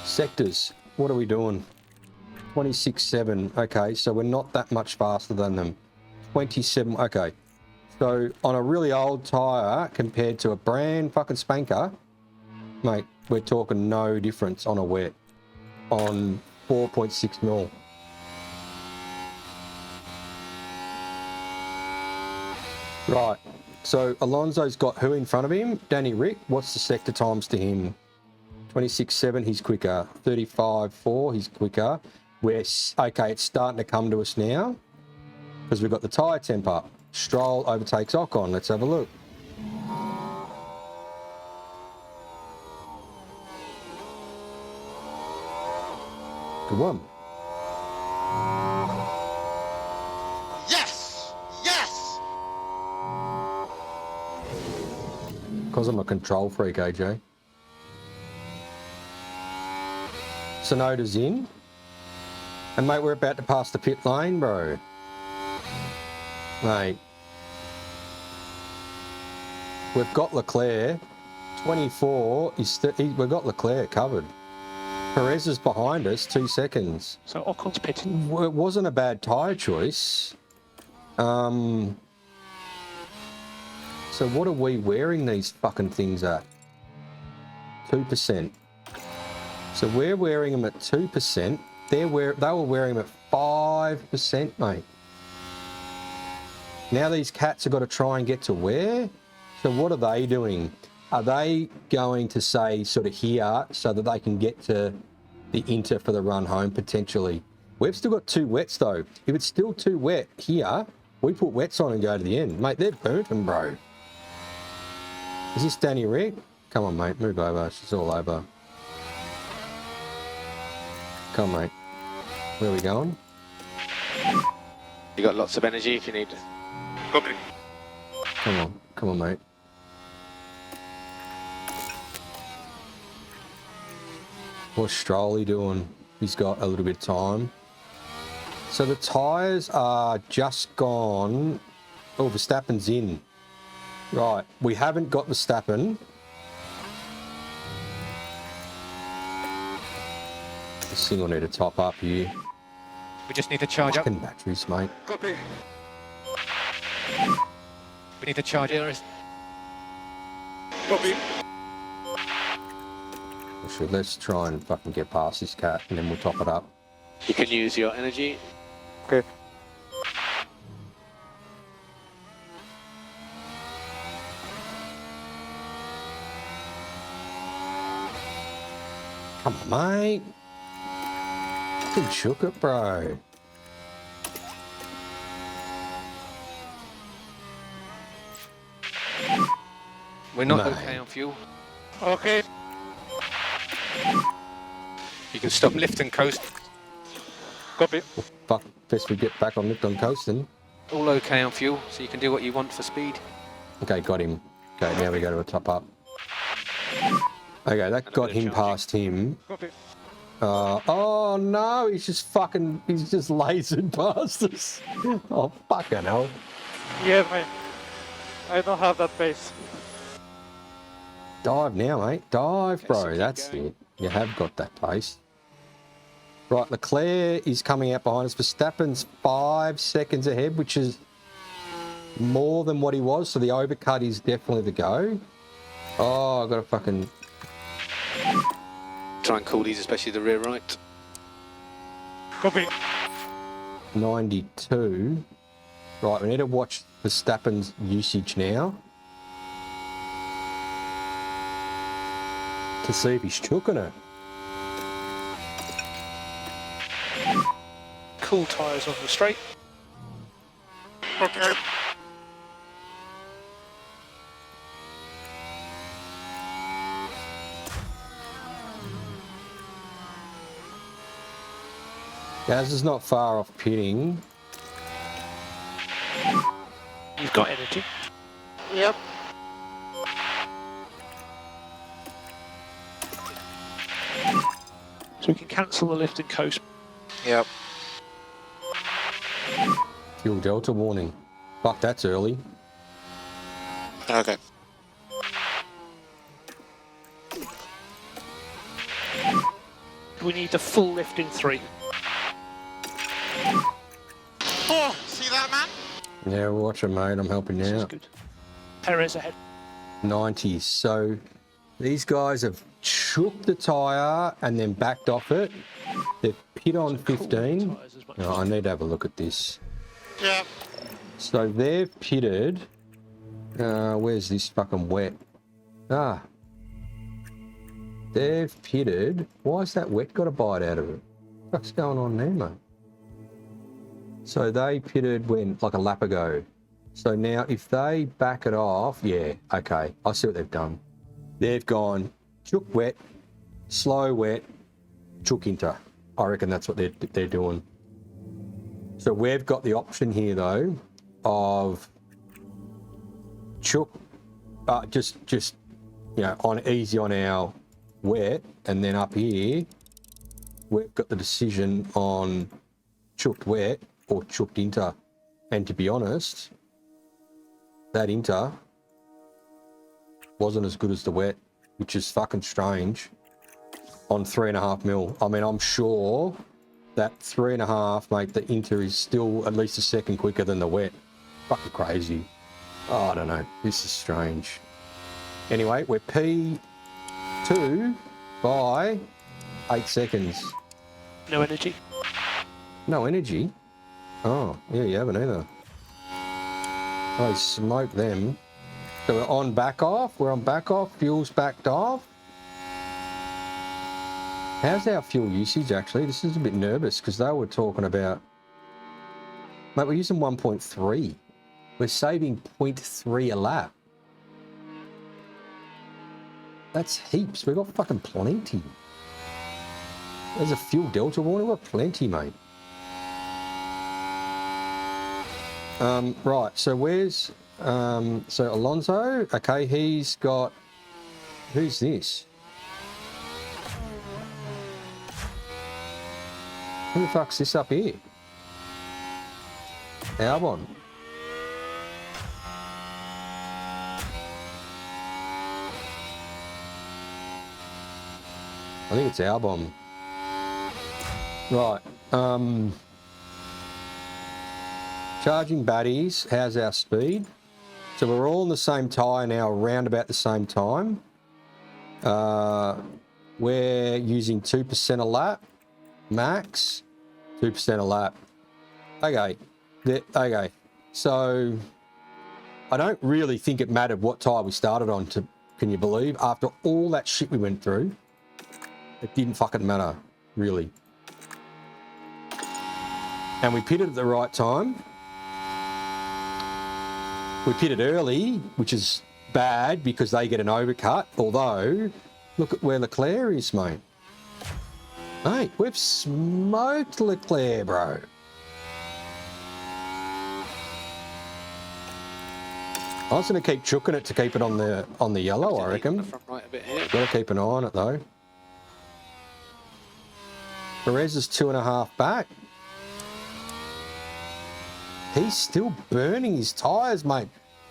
Speaker 1: Sectors, what are we doing? 26.7. Okay, so we're not that much faster than them. 27. Okay, so on a really old tyre compared to a brand fucking spanker, mate, we're talking no difference on a wet on 4.6 mil. Right, so Alonso's got who in front of him? Danny Rick. What's the sector times to him? 26.7, he's quicker. 35.4, he's quicker. Okay, it's starting to come to us now because we've got the tyre temp up. Stroll overtakes Ocon. Let's have a look. Good one.
Speaker 8: Yes! Yes!
Speaker 1: Because I'm a control freak, AJ. Sonoda's in. And mate, we're about to pass the pit lane, bro. Mate. We've got Leclerc. 24 is... we've got Leclerc covered. Perez is behind us, 2 seconds.
Speaker 3: So Ocon's pitting.
Speaker 1: It wasn't a bad tyre choice. So what are we wearing these fucking things at? 2%. So we're wearing them at 2%. They were wearing them at 5%, mate. Now these cats have got to try and get to where? So what are they doing? Are they going to say sort of here so that they can get to the Inter for the run home potentially? We've still got 2 wets though. If it's still too wet here, we put wets on and go to the end. Mate, they've burnt them, bro. Is this Danny Rick? Come on, mate, move over. She's all over. Come on, mate. Where are we going?
Speaker 4: You got lots of energy if you need.
Speaker 8: Copy.
Speaker 1: Come on, mate. What's Strolley doing? He's got a little bit of time. So the tyres are just gone. Oh, Verstappen's in. Right, we haven't got Verstappen. This thing will need to top up here.
Speaker 10: We just need to charge up.
Speaker 1: Fucking batteries, mate.
Speaker 8: Copy.
Speaker 10: We need to charge it.
Speaker 8: Copy.
Speaker 1: Let's try and fucking get past this cat and then we'll top it up.
Speaker 4: You can use your energy.
Speaker 8: Okay.
Speaker 1: Come on, mate. Fucking shook it, bro.
Speaker 10: We're not
Speaker 1: No.
Speaker 10: okay on fuel.
Speaker 8: Okay.
Speaker 10: You can stop lift and coast.
Speaker 8: Copy.
Speaker 1: Fuck, best we get back on lift on coasting.
Speaker 10: All okay on fuel, so you can do what you want for speed.
Speaker 1: Okay, got him. Okay, now we go to a top up. Okay, that got him past him.
Speaker 8: Copy.
Speaker 1: Oh no, he's just lasered past us. Oh, fucking hell.
Speaker 8: Yeah, mate. I don't have that pace.
Speaker 1: Dive now, mate. Dive,
Speaker 10: Okay,
Speaker 1: bro.
Speaker 10: so keep
Speaker 1: That's
Speaker 10: going.
Speaker 1: it. You have got that pace. Right, Leclerc is coming out behind us. Verstappen's 5 seconds ahead, which is more than what he was. So the overcut is definitely the go. Oh, I've got to fucking...
Speaker 4: Try and cool these, especially the rear right.
Speaker 8: Copy.
Speaker 1: 92. Right, we need to watch Verstappen's usage now to see if he's chooking it.
Speaker 3: Cool tyres on the straight.
Speaker 8: Okay.
Speaker 1: Gaz is not far off pitting.
Speaker 3: You've got energy.
Speaker 8: Yep.
Speaker 3: So we can cancel the lift and coast.
Speaker 8: Yep.
Speaker 1: Fuel delta warning. Fuck, that's early.
Speaker 8: Okay.
Speaker 3: We need the full lift in 3.
Speaker 8: Oh, see that, man?
Speaker 1: Yeah, watch it, mate. I'm helping
Speaker 3: This is
Speaker 1: out.
Speaker 3: good. Perez ahead.
Speaker 1: 90. So these guys have shook the tyre and then backed off it. They've pit on 15. Oh, I need to have a look at this.
Speaker 8: Yeah.
Speaker 1: So they've pitted. Where's this fucking wet? Ah. They've pitted. Why has that wet got a bite out of it? What's going on there, mate? So they pitted when, like a lap ago. So now if they back it off, yeah, okay. I see what they've done. They've gone chook wet, slow wet, chook into. I reckon that's what they're doing. So we've got the option here though of chook, just you know, on easy on our wet, and then up here we've got the decision on chooked wet or chooked inter. And to be honest, that inter wasn't as good as the wet, which is fucking strange on 3.5 mil. I mean, I'm sure that 3.5, mate, the inter is still at least a second quicker than the wet. Fucking crazy. Oh, I don't know. This is strange. Anyway, we're P2 by 8 seconds.
Speaker 3: No energy.
Speaker 1: No energy? Oh, yeah, you haven't either. Oh, smoke them. So we're on back off. We're on back off. Fuel's backed off. How's our fuel usage, actually? This is a bit nervous because they were talking about... Mate, we're using 1.3. We're saving 0.3 a lap. That's heaps. We've got fucking plenty. There's a fuel delta warning. We've got plenty, mate. Right, so where's... so Alonso, okay, he's got... Who's this? Who the fuck's this up here? Albon. I think it's Albon. Right, charging baddies, how's our speed? So we're all in the same tyre now, around about the same time. We're using 2% a lap, max, 2% a lap. Okay, okay. So I don't really think it mattered what tyre we started on, can you believe? After all that shit we went through, it didn't fucking matter, really. And we pitted at the right time. We pitted early, which is bad because they get an overcut. Although, look at where Leclerc is, mate. Mate, we've smoked Leclerc, bro. I was going to keep chooking it to keep it on the yellow, I reckon.
Speaker 4: Front right a bit here.
Speaker 1: Got to keep an eye on it, though. Perez is 2.5 back. He's still burning his tyres, mate.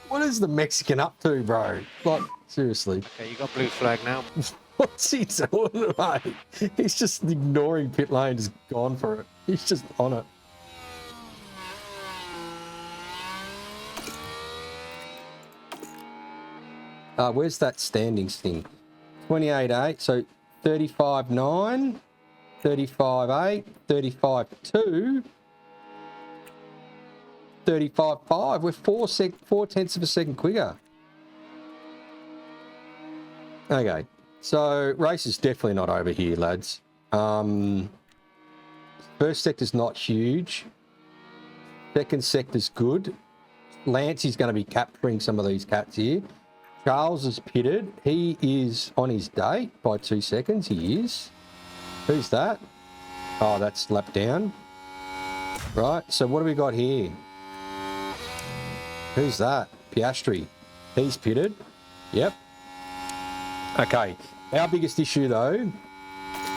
Speaker 1: What is the Mexican up to, bro? Like, seriously.
Speaker 10: Okay, you got blue flag now.
Speaker 1: What's he doing, mate? He's just ignoring pit lane, just gone for it. He's just on it. Where's that standings thing? 28.8, so 35.9, 35.8, 35.2. 35.5. We're 4/10 of a second quicker. Okay, so race is definitely not over here, lads. First sector's not huge. Second sector's good. Lance is going to be capturing some of these cats here. Charles is pitted. He is on his date by 2 seconds. He is. Who's that? Oh, that's lap down. Right, so what do we got here? Who's that? Piastri. He's pitted. Yep. Okay. Our biggest issue, though,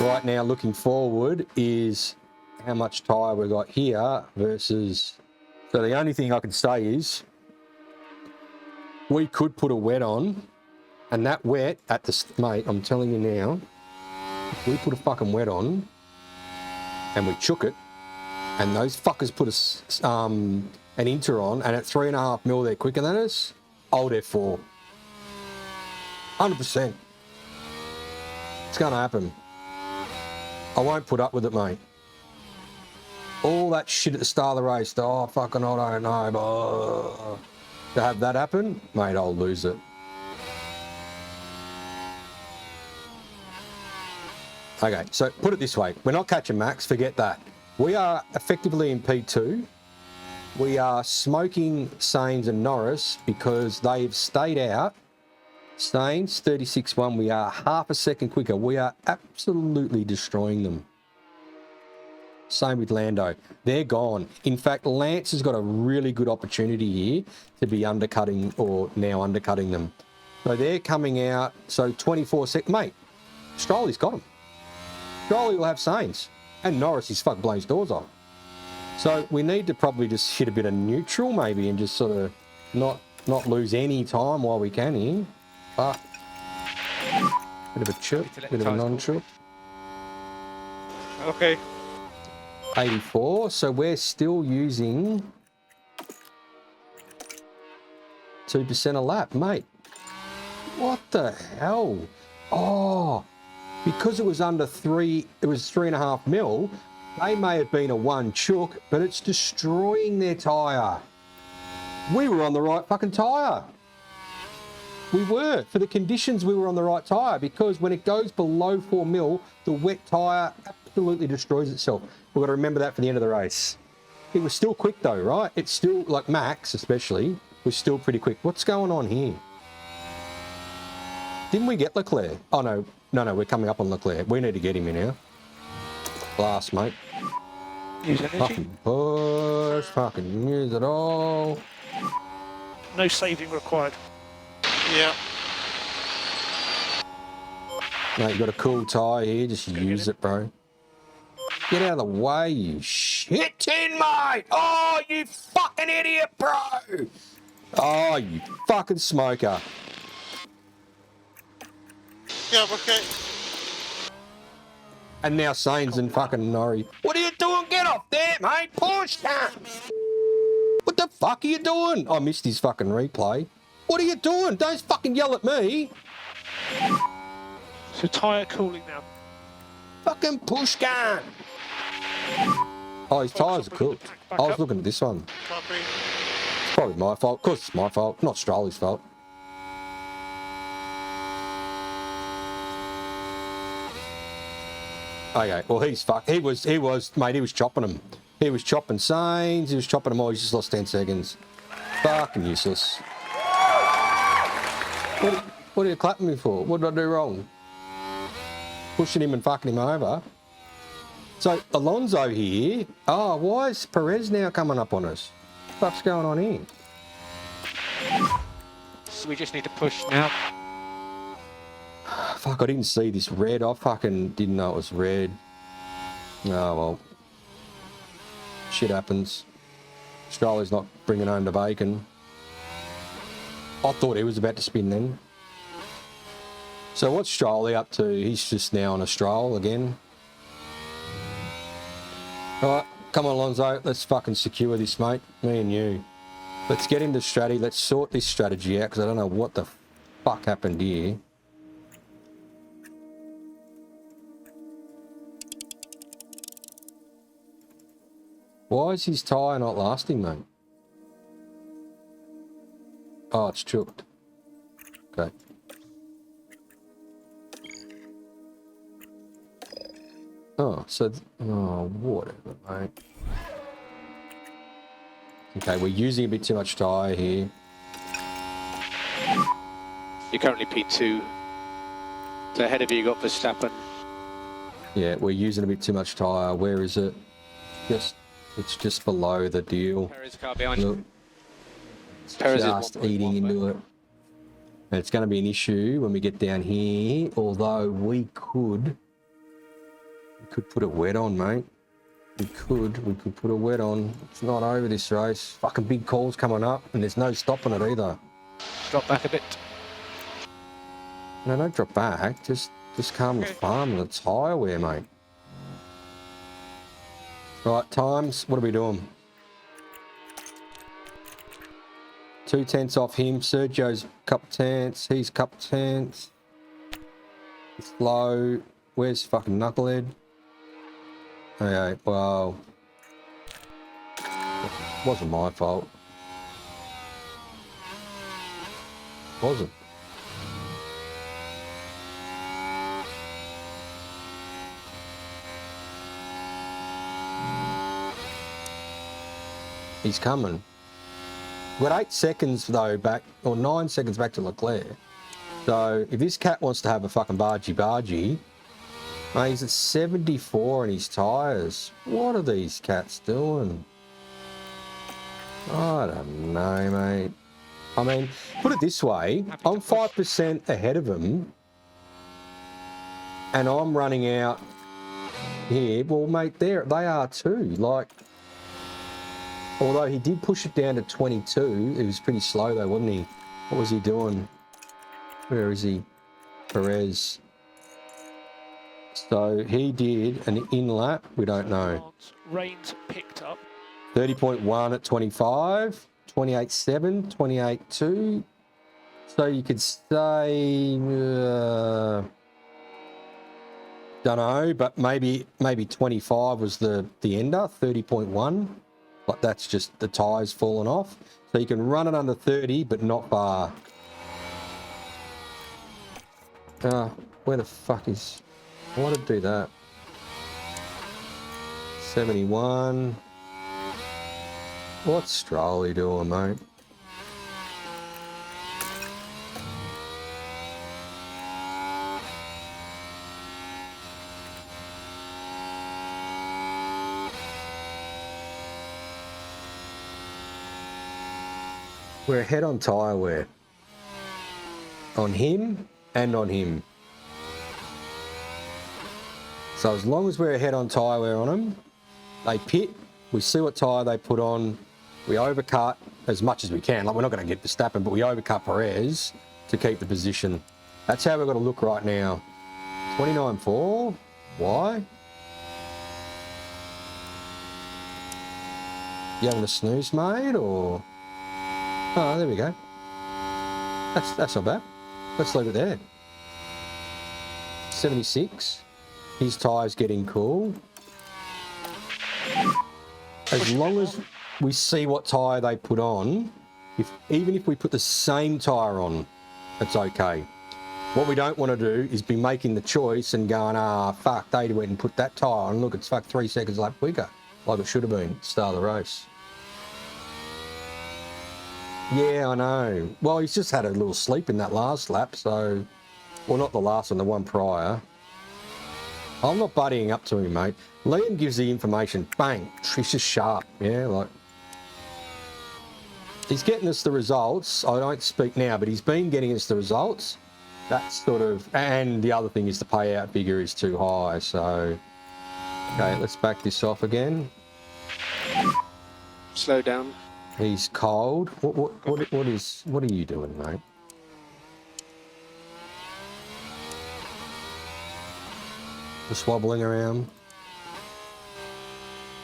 Speaker 1: right now looking forward, is how much tyre we got here versus So the only thing I can say is we could put a wet on, and that wet at the mate, I'm telling you now, if we put a fucking wet on and we chook it, and those fuckers put an inter on, and at 3.5 mil they're quicker than us, I'll F4. 100%. It's going to happen. I won't put up with it, mate. All that shit at the start of the race, oh, fucking, I don't know, but to have that happen, mate, I'll lose it. Okay, so put it this way. We're not catching Max, forget that. We are effectively in P2. We are smoking Sainz and Norris because they've stayed out. Sainz, 36.1, we are half a second quicker. We are absolutely destroying them. Same with Lando. They're gone. In fact, Lance has got a really good opportunity here to be undercutting, or now undercutting them. So they're coming out. So 24 seconds. Mate, Stroll's got them. Stroll will have Sainz. And Norris is fucking blowing his doors off. So we need to probably just hit a bit of neutral maybe and just sort of not lose any time while we can here. But bit of a chip, bit of a non-chip.
Speaker 10: Okay.
Speaker 1: 84, so we're still using 2% a lap, mate. What the hell? Oh, because it was under 3.5 mil, they may have been a one chook, but it's destroying their tyre. We were on the right fucking tyre. We were. For the conditions, we were on the right tyre, because when it goes below 4 mil, the wet tyre absolutely destroys itself. We've got to remember that for the end of the race. It was still quick though, right? It's still, like Max especially, was still pretty quick. What's going on here? Didn't we get Leclerc? Oh no, we're coming up on Leclerc. We need to get him in here. Blast, mate.
Speaker 3: Use energy.
Speaker 1: Fucking push, fucking use it all.
Speaker 3: No saving required.
Speaker 8: Yeah.
Speaker 1: Mate, you got a cool tyre here, just use it, bro. Get out of the way, you shit tin, mate! Oh, you fucking idiot, bro! Oh, you fucking smoker.
Speaker 8: Yeah, okay.
Speaker 1: And now Sainz and fucking Norrie. What are you doing? Get off there, mate! Push that! What the fuck are you doing? I missed his fucking replay. What are you doing? Don't fucking yell at me!
Speaker 3: So tyre cooling now.
Speaker 1: Fucking push gun! Oh, his tyres are cool. I was looking at this one.
Speaker 8: Copy.
Speaker 1: It's probably my fault. Of course it's my fault, not Stroll's fault. Okay, well he's fucked. He was, mate, he was chopping him. He was chopping Sainz, he was chopping them all, he's just lost 10 seconds. Fucking useless. What are you clapping me for? What did I do wrong? Pushing him and fucking him over. So Alonso here. Oh, why is Perez now coming up on us? What's going on here?
Speaker 10: So we just need to push now.
Speaker 1: Fuck, I didn't see this red. I fucking didn't know it was red. Oh, well. Shit happens. Australia's not bringing home the bacon. I thought he was about to spin then. So what's Stroll up to? He's just now on a stroll again. Alright, come on Alonso, let's fucking secure this, mate. Me and you. Let's get into strategy. Let's sort this strategy out, because I don't know what the fuck happened here. Why is his tyre not lasting, mate? Oh, it's chooked. Okay. Oh, so... oh, whatever, mate. Okay, we're using a bit too much tyre here.
Speaker 4: You're currently P2. So ahead of you, you got Verstappen.
Speaker 1: Yeah, we're using a bit too much tyre. Where is it? It's just below the deal.
Speaker 10: Perez car behind
Speaker 1: Look,
Speaker 10: you.
Speaker 4: Perez
Speaker 1: just
Speaker 4: is
Speaker 1: eating
Speaker 4: 1.1,
Speaker 1: into it. And it's going to be an issue when we get down here, although we could put it wet on, mate. We could put a wet on. It's not over this race. Fucking big calls coming up, and there's no stopping it either.
Speaker 10: Drop back a bit.
Speaker 1: No, don't drop back. Just calm the farm and the tyre wear, mate. Right, times. What are we doing? 2 tenths off him. Sergio's couple tenths. He's couple tenths. It's low. Where's fucking Knucklehead? Okay, well, wasn't my fault. Wasn't. He's coming. We've got 8 seconds though back, or 9 seconds back to Leclerc. So if this cat wants to have a fucking bargy, mate, he's at 74 in his tyres. What are these cats doing? I don't know, mate. I mean, put it this way, I'm 5% ahead of him, and I'm running out here. Well, mate, they are too. Like, although he did push it down to 22, he was pretty slow though, wasn't he? What was he doing? Where is he? Perez. So he did an in-lap, we don't know.
Speaker 3: Rain's picked up.
Speaker 1: 30.1 at 25, 28.7, 28.2. So you could say, don't know, but maybe 25 was the ender, 30.1. Like that's just the tyres falling off. So you can run it under 30, but not far. Where the fuck is... Why did it do that? 71. What's Strolley doing, mate? We're ahead on tyre wear. On him and on him. So as long as we're ahead on tyre wear on them, they pit, we see what tyre they put on, we overcut as much as we can. Like, we're not going to get Verstappen, but we overcut Perez to keep the position. That's how we've got to look right now. 29.4? Why? You having a snooze, mate, or... Oh, there we go. That's not bad. Let's leave it there. 76. His tyre's getting cool. As long as we see what tyre they put on, even if we put the same tyre on, it's okay. What we don't want to do is be making the choice and going, fuck, they went and put that tyre on. Look, it's fuck 3 seconds lap quicker, like it should have been, start of the race. Yeah, I know. Well, he's just had a little sleep in that last lap, so... Well, not the last one, the one prior. I'm not buddying up to him, mate. Liam gives the information, bang, he's just sharp, yeah, like... He's getting us the results. I don't speak now, but he's been getting us the results. That's sort of... And the other thing is the payout figure is too high, so... Okay, let's back this off again.
Speaker 4: Slow down.
Speaker 1: He's cold. What are you doing, mate? Just wobbling around.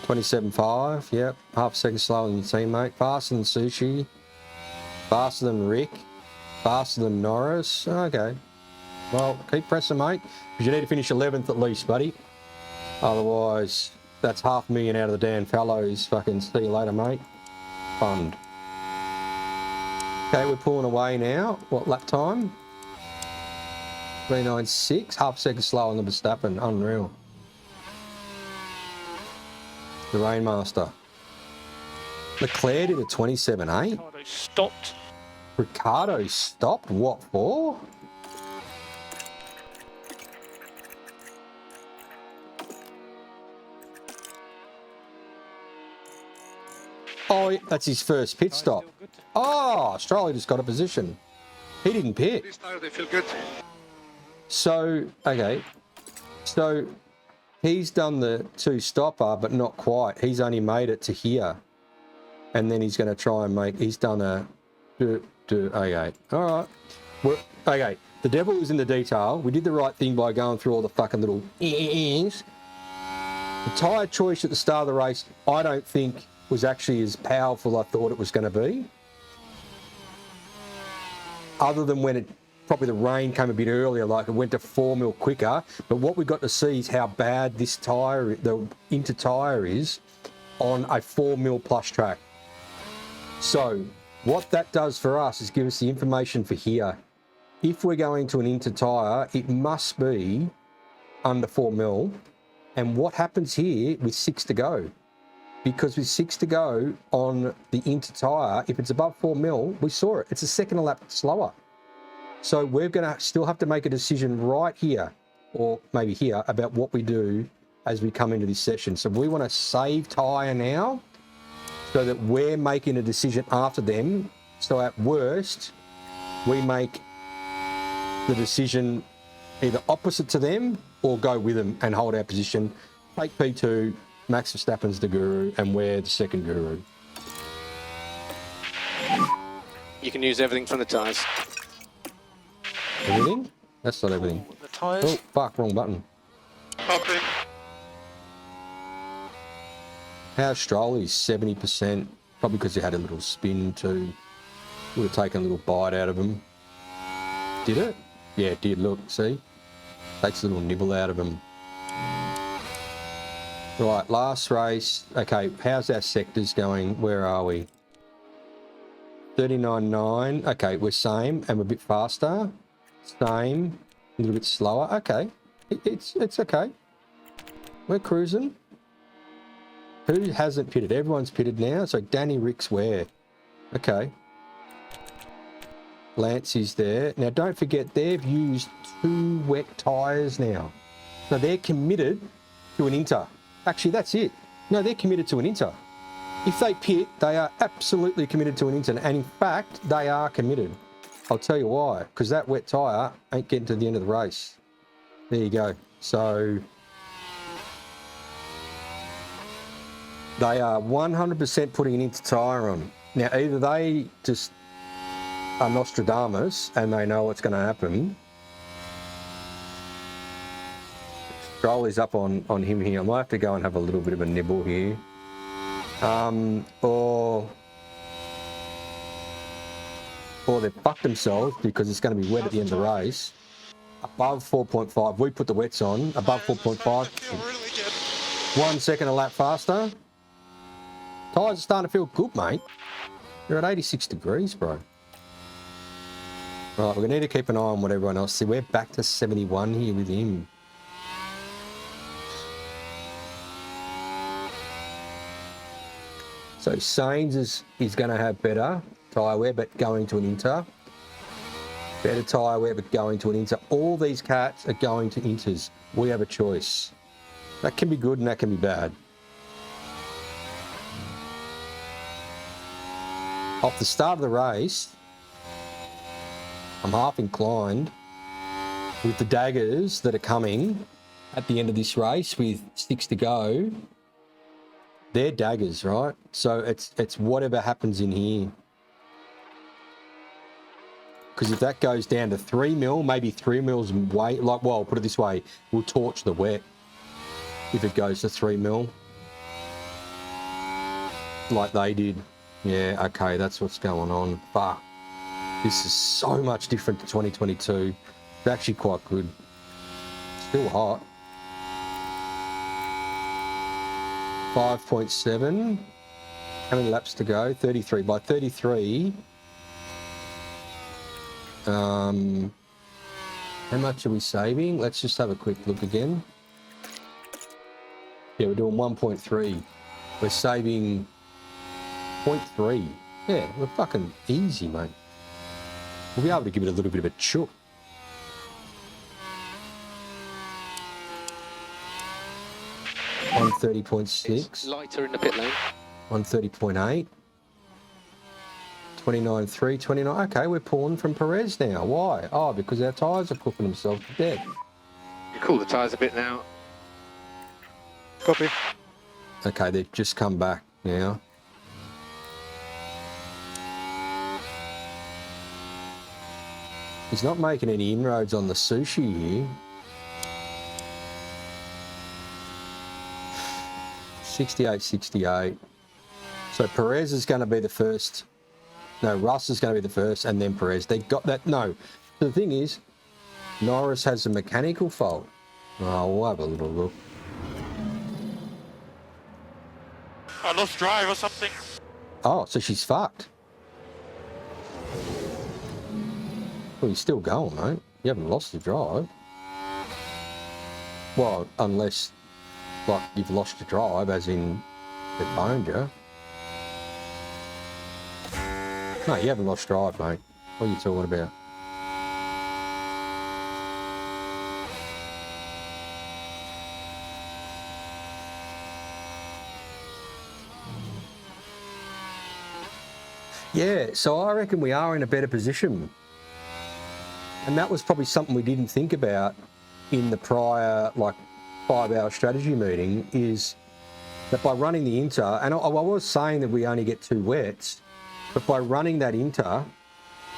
Speaker 1: 27.5, yep. Half a second slower than your teammate. Faster than Sushi. Faster than Rick. Faster than Norris. Okay. Well, keep pressing, mate. Because you need to finish 11th at least, buddy. Otherwise, that's $500,000 out of the Dan Fallows. Fucking see you later, mate. Fund. Okay, we're pulling away now. What lap time? 3.96. Half a second slower than the Verstappen. Unreal. The Rainmaster. Leclerc did a 27.8.
Speaker 3: Ricardo stopped.
Speaker 1: Ricardo stopped? What for? Oh, that's his first pit stop. Oh, Australia just got a position. He didn't pit.
Speaker 8: This tire, they feel good.
Speaker 1: So, okay. So, he's done the 2-stopper, but not quite. He's only made it to here. And then he's going to try and make... He's done a... Okay. All right. Okay. The devil is in the detail. We did the right thing by going through all the fucking little... The tyre choice at the start of the race, I don't think was actually as powerful as I thought it was going to be. Other than when it... Probably the rain came a bit earlier, like it went to 4 mil quicker. But what we got to see is how bad this tyre, the inter tyre is on a 4 mil plus track. So what that does for us is give us the information for here. If we're going to an inter tyre, it must be under 4 mil. And what happens here with 6 to go? Because with 6 to go on the inter tyre, if it's above 4 mil, we saw it. It's a second a lap slower. So we're going to still have to make a decision right here, or maybe here, about what we do as we come into this session. So we want to save tyre now so that we're making a decision after them. So at worst, we make the decision either opposite to them or go with them and hold our position. Take P2, Max Verstappen's the guru, and we're the second guru.
Speaker 4: You can use everything from the tyres.
Speaker 1: Everything? That's not everything.
Speaker 10: The tyres.
Speaker 1: Oh, fuck, wrong button.
Speaker 8: Copy.
Speaker 1: How's Strolley's 70%? Probably because he had a little spin too. Would have taken a little bite out of him. Did it? Yeah, it did. Look, see? Takes a little nibble out of him. Right, last race. Okay, how's our sectors going? Where are we? 39.9. Okay, we're same and we're a bit faster. Same, a little bit slower. Okay, it's okay. We're cruising. Who hasn't pitted? Everyone's pitted now. So Danny Rick's where? Okay. Lance is there. Now don't forget they've used 2 wet tyres now. So they're committed to an inter. Actually, that's it. No, they're committed to an inter. If they pit, they are absolutely committed to an inter. And in fact, they are committed. I'll tell you why. Because that wet tyre ain't getting to the end of the race. There you go. So they are 100% putting an inter tyre on. Now, either they just are Nostradamus and they know what's going to happen. Stroll is up on him here. I might have to go and have a little bit of a nibble here. Or they fucked themselves because it's going to be wet at the end of the race. Above 4.5. We put the wets on. Above 4.5. 1 second a lap faster. Tyres are starting to feel good, mate. You're at 86 degrees, bro. Right, we're going to need to keep an eye on what everyone else... See, we're back to 71 here with him. So Sainz is going to have better tyre wear, but going to an inter. Better tyre wear, but going to an inter. All these cats are going to inters. We have a choice. That can be good and that can be bad. Off the start of the race, I'm half inclined with the daggers that are coming at the end of this race with 6 to go. They're daggers, right? So it's whatever happens in here. Because if that goes down to 3 mil, maybe 3 mil's way, like, well, put it this way, we'll torch the wet if it goes to 3 mil. Like they did. Yeah, okay, that's what's going on. Fuck. This is so much different to 2022. It's actually quite good. Still hot. 5.7. How many laps to go? 33. By 33, how much are we saving? Let's just have a quick look again. Yeah, we're doing 1.3. We're saving 0.3. Yeah, we're fucking easy, mate. We'll be able to give it a little bit of a chook.
Speaker 4: It's
Speaker 1: 130.6.
Speaker 4: lighter in the pit lane.
Speaker 1: 130.8. 29.3, 29. Okay, we're pulling from Perez now. Why? Oh, because our tyres are cooking themselves to death.
Speaker 4: You cool the tyres a bit now.
Speaker 10: Copy.
Speaker 1: Okay, they've just come back now. He's not making any inroads on the sushi here. 68-68. So Perez is going to be the first. No, Russ is going to be the first, and then Perez. They got that. No, the thing is, Norris has a mechanical fault. Oh, we'll have a little look.
Speaker 8: I lost drive or something.
Speaker 1: Oh, so she's fucked. Well, you're still going, mate. You haven't lost the drive. Well, unless, like, you've lost your drive, as in it boned you. No, you haven't lost drive, mate. What are you talking about? Yeah, so I reckon we are in a better position. And that was probably something we didn't think about in the prior, like, 5-hour strategy meeting, is that by running the inter, and I was saying that we only get 2 wets, but by running that inter,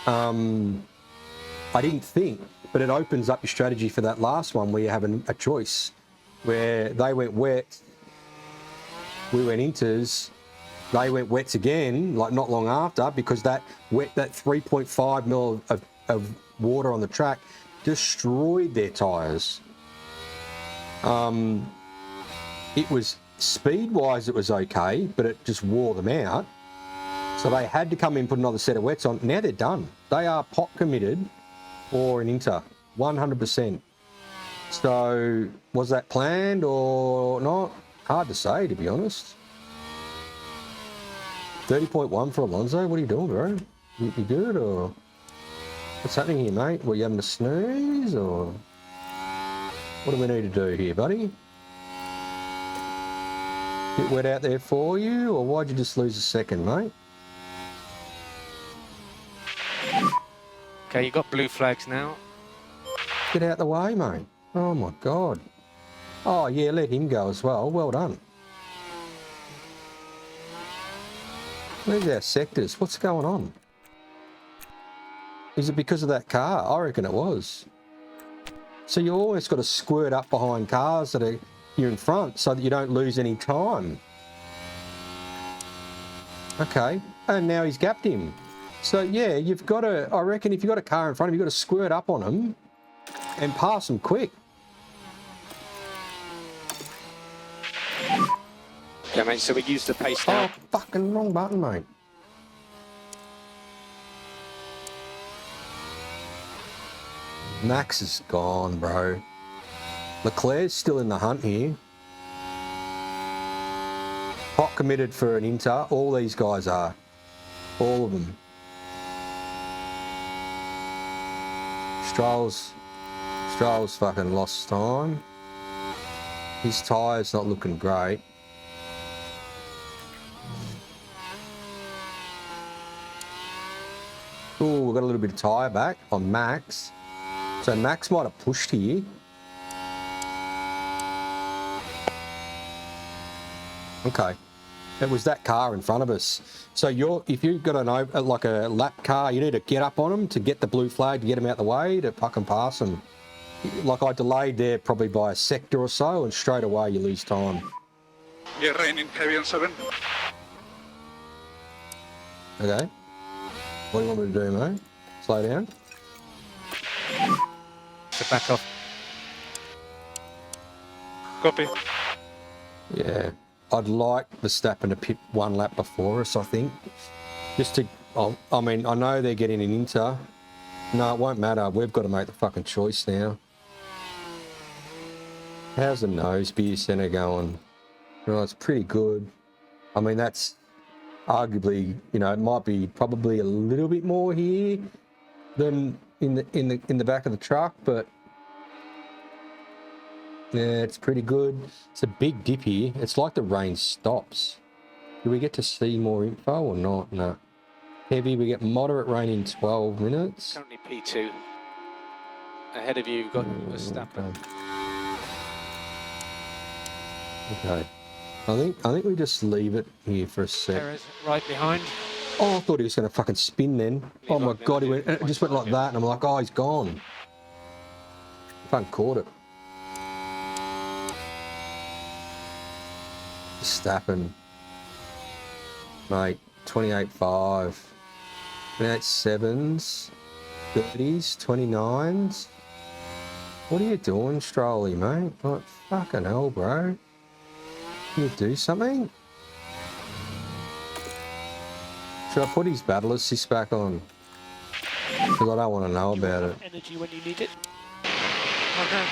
Speaker 1: I didn't think, but it opens up your strategy for that last one where you have a choice, where they went wet, we went inters, they went wets again, like not long after, because that 3.5 mil of water on the track destroyed their tyres. It was speed-wise, it was okay, but it just wore them out. So they had to come in and put another set of wets on. Now they're done. They are pot committed for an inter, 100%. So was that planned or not? Hard to say, to be honest. 30.1 for Alonso. What are you doing, bro? You good or what's happening here, mate? Were you having a snooze or what do we need to do here, buddy? Bit wet out there for you, or why'd you just lose a second, mate?
Speaker 10: Okay, you got blue flags now.
Speaker 1: Get out the way, mate. Oh my God. Oh yeah, let him go as well. Well done. Where's our sectors? What's going on? Is it because of that car? I reckon it was. So you always got to squirt up behind cars that are you're in front so that you don't lose any time. Okay, and now he's gapped him. So yeah, you've got to, I reckon if you've got a car in front of you, you've got to squirt up on him and pass him quick.
Speaker 10: Yeah, mate, so we use the pace now.
Speaker 1: Oh, fucking wrong button, mate. Max is gone, bro. Leclerc's still in the hunt here. Hot committed for an inter. All these guys are. All of them. Stroll's fucking lost time. His tyre's not looking great. Ooh, we've got a little bit of tyre back on Max. So Max might have pushed here. Okay. It was that car in front of us. So if you've got like a lap car, you need to get up on them to get the blue flag, to get them out the way, to fucking pass them. Like I delayed there probably by a sector or so, and straight away you lose time.
Speaker 8: Yeah, raining heavy on 7.
Speaker 1: Okay. What do you want me to do, mate? Slow down?
Speaker 10: So back off.
Speaker 8: Copy.
Speaker 1: Yeah. I'd like Verstappen to pit one lap before us, I think. Just to, I mean, I know they're getting an inter. No, it won't matter. We've got to make the fucking choice now. How's the nose beer centre going? Well, it's pretty good. I mean, that's arguably, you know, it might be probably a little bit more here than in the back of the truck, but yeah, it's pretty good. It's a big dip here. It's like the rain stops. Do we get to see more info or not? No. Heavy, we get moderate rain in 12 minutes.
Speaker 10: Currently P2. Ahead of you, you've got Verstappen.
Speaker 1: Okay. Okay. I think we just leave it here for a sec.
Speaker 10: Perez right behind.
Speaker 1: Oh, I thought he was going to fucking spin then. Oh my god, he went. It just went like that, and I'm like, oh, he's gone. Fucking caught it. Stappen. Mate, 28.5. 28.7s. 30s. 29s. What are you doing, Strolly, mate? Like, fucking hell, bro. Can you do something? Should I put his battle assist back on? Because I don't want to know about it.
Speaker 3: Energy when you need it.
Speaker 10: Okay.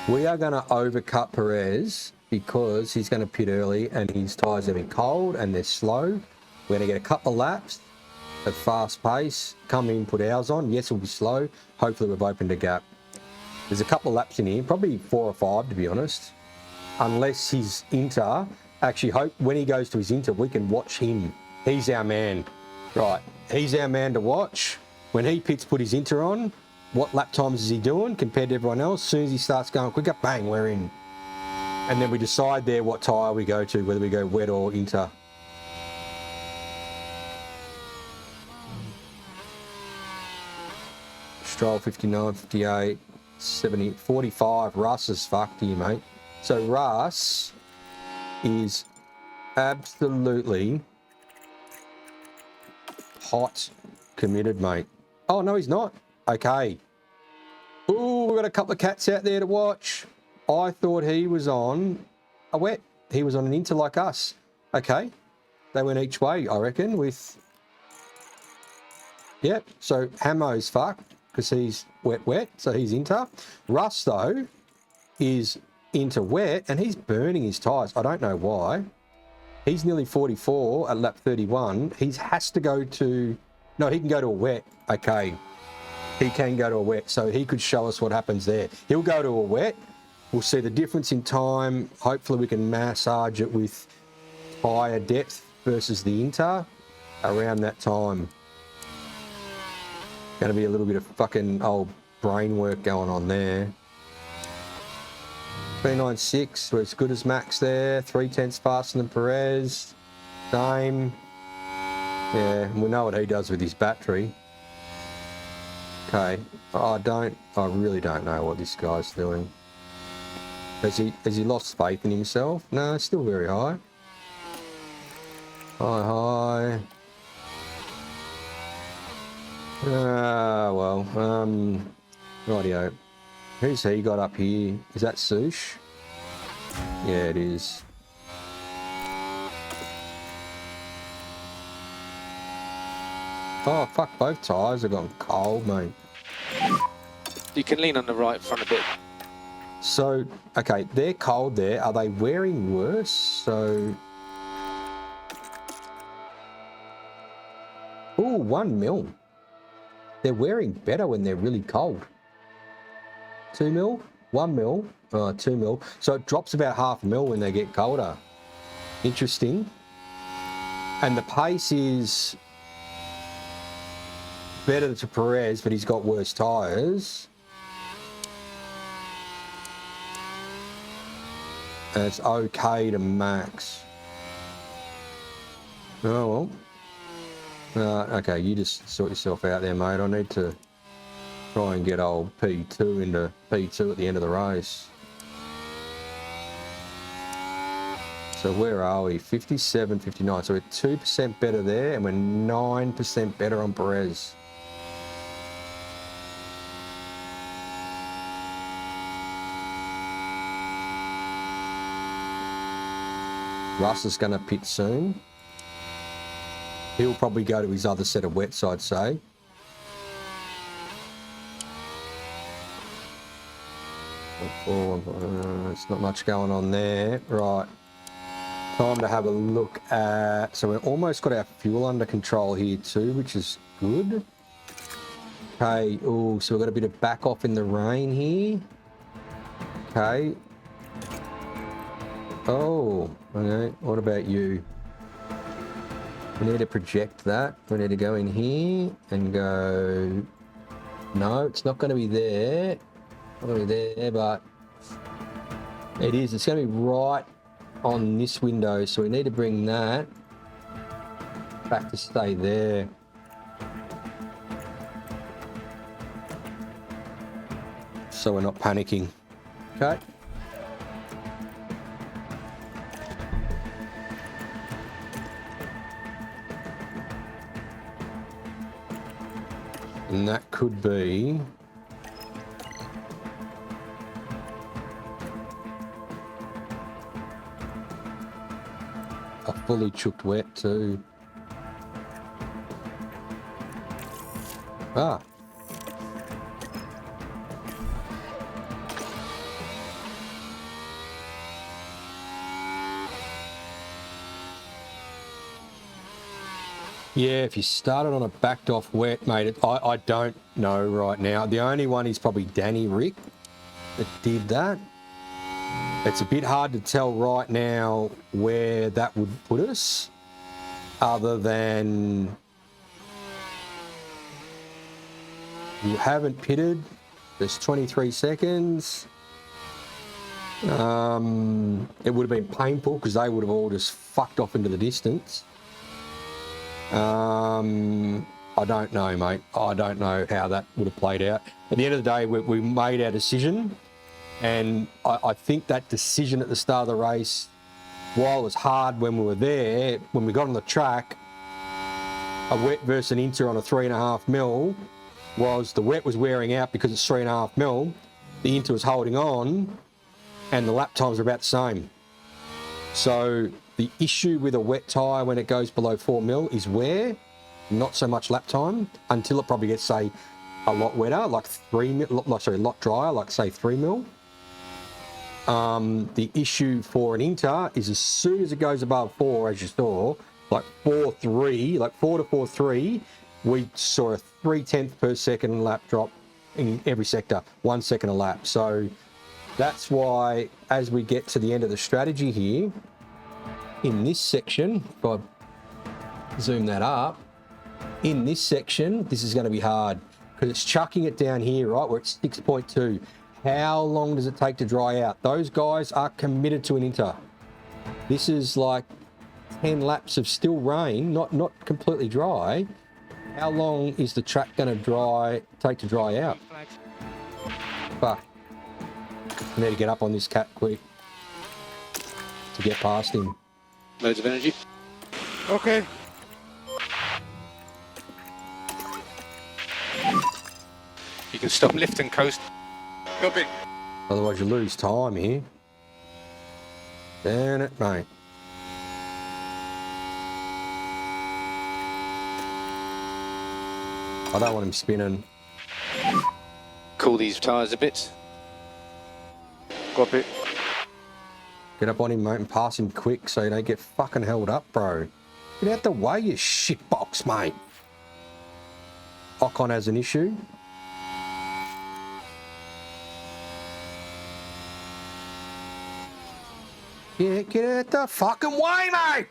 Speaker 1: We are going to overcut Perez because he's going to pit early and his tyres have been cold and they're slow. We're going to get a couple of laps at fast pace, come in, put ours on. Yes, it'll be slow. Hopefully we've opened a gap. There's a couple of laps in here, probably 4 or 5 to be honest. Unless his Inter, actually hope when he goes to his Inter, we can watch him. He's our man. Right, he's our man to watch. When he pits, put his Inter on. What lap times is he doing compared to everyone else? As soon as he starts going quicker, bang, we're in. And then we decide there what tyre we go to, whether we go wet or Inter. Stroll 59, 58, 70, 45. Russ is fucked here, mate. So Russ is absolutely hot committed, mate. Oh, no, he's not. Okay. Ooh, we've got a couple of cats out there to watch. I thought he was on a wet. He was on an Inter like us. Okay. They went each way, I reckon, with... Yep. So Hamo's fucked because he's wet, so he's Inter. Russ, though, is Inter wet, and he's burning his tyres. I don't know why. He's nearly 44 at lap 31. He has to go to... No, he can go to a wet. Okay. He can go to a wet, so he could show us what happens there. He'll go to a wet. We'll see the difference in time. Hopefully we can massage it with tyre depth versus the Inter around that time. Going to be a little bit of fucking old brain work going on there. 29.6, we're as good as Max there. 0.3 faster than Perez. Same. Yeah, we know what he does with his battery. Okay, I really don't know what this guy's doing. Has he lost faith in himself? No, it's still very high. High. Well, rightio. Who's he got up here? Is that Sush? Yeah, it is. Oh, fuck, both tyres have gone cold, mate.
Speaker 10: You can lean on the right front a bit.
Speaker 1: So, okay, they're cold there. Are they wearing worse? So... Ooh, 1 mil. They're wearing better when they're really cold. 2 mil? 1 mil? 2 mil. So it drops about half a mil when they get colder. Interesting. And the pace is... better to Perez, but he's got worse tyres. And it's okay to Max. Oh, well. Okay, you just sort yourself out there, mate. I need to try and get old P2 into P2 at the end of the race. So where are we? 57, 59. So we're 2% better there, and we're 9% better on Perez. Russ is going to pit soon. He'll probably go to his other set of wets, I'd say. It's not much going on there. Right. Time to have a look at... So we've almost got our fuel under control here too, which is good. Okay. Oh, so we've got a bit of back off in the rain here. Okay. Oh, okay. What about you? We need to project that. We need to go in here and go... No, it's not going to be there. Not going to be there, but it is. It's going to be right on this window, so we need to bring that back to stay there. So we're not panicking. Okay. And that could be a fully chooked wet too. Ah. Yeah, if you started on a backed off wet, mate, I don't know right now. The only one is probably Danny Rick that did that. It's a bit hard to tell right now where that would put us, other than you haven't pitted. There's 23 seconds. It would have been painful because they would have all just fucked off into the distance. I don't know, mate. I don't know how that would have played out. At the end of the day, we made our decision, and I think that decision at the start of the race, while it was hard when we were there, when we got on the track, a wet versus an inter on a 3.5 mil, was the wet was wearing out because it's 3.5 mil, the inter was holding on, and the lap times are about the same. So the issue with a wet tyre when it goes below 4 mil is wear, not so much lap time, until it probably gets, say, a lot wetter, like 3 mil, sorry, a lot drier, like say 3 mil. The issue for an inter is as soon as it goes above 4, as you saw, like 4.3, like 4 to 4.3, we saw a 0.3 per second lap drop in every sector, 1 second a lap. So that's why, as we get to the end of the strategy here, in this section, if I zoom that up, in this section, this is going to be hard because it's chucking it down here, right? We're at 6.2. How long does it take to dry out? Those guys are committed to an inter. This is like 10 laps of still rain, not completely dry. How long is the track going to take to dry out? Fuck. I need to get up on this cat quick to get past him.
Speaker 4: Loads of energy.
Speaker 9: Okay.
Speaker 10: You can stop, lift and coast.
Speaker 8: Copy.
Speaker 1: Otherwise you lose time here. Damn it, mate. I don't want him spinning.
Speaker 10: Cool these tyres a bit.
Speaker 9: Copy.
Speaker 1: Get up on him, mate, and pass him quick so you don't get fucking held up, bro. Get out the way, you shitbox, mate. Ocon has an issue. Yeah, get out the fucking way, mate!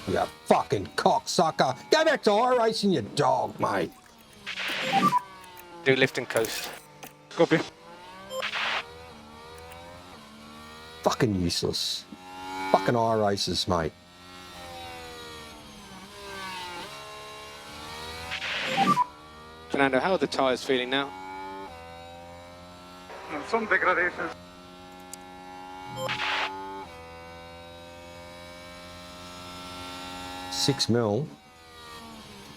Speaker 1: You fucking cocksucker. Go back to iRacing, you dog, mate.
Speaker 10: Do lift and coast.
Speaker 9: Copy.
Speaker 1: Fucking useless. Fucking iRacers, mate.
Speaker 10: Fernando, how are the tyres feeling now?
Speaker 8: Some degradation.
Speaker 1: $6 mil.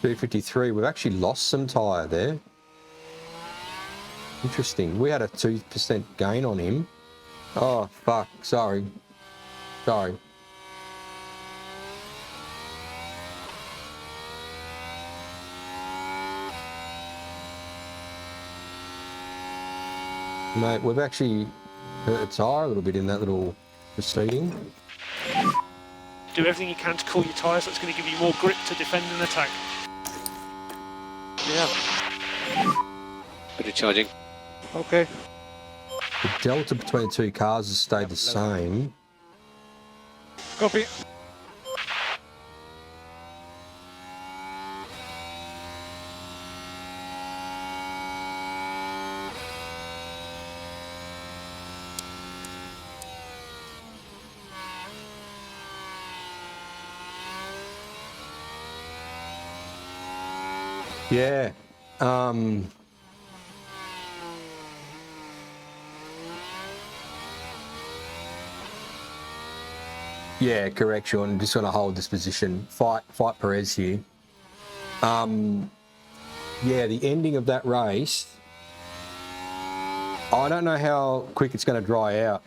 Speaker 1: 253. We've actually lost some tyre there. Interesting. We had a 2% gain on him. Oh, fuck. Sorry. Sorry. Mate, we've actually hurt a tyre a little bit in that little proceeding.
Speaker 3: Do everything you can to cool your tyres. That's going to give you more grip to defend and attack.
Speaker 9: Yeah.
Speaker 10: Bit of charging.
Speaker 9: Okay.
Speaker 1: The delta between the two cars has stayed the same.
Speaker 9: Copy.
Speaker 1: Yeah. Yeah, correct, Sean. Just want to hold this position. Fight Perez here. Yeah, the ending of that race, I don't know how quick it's going to dry out.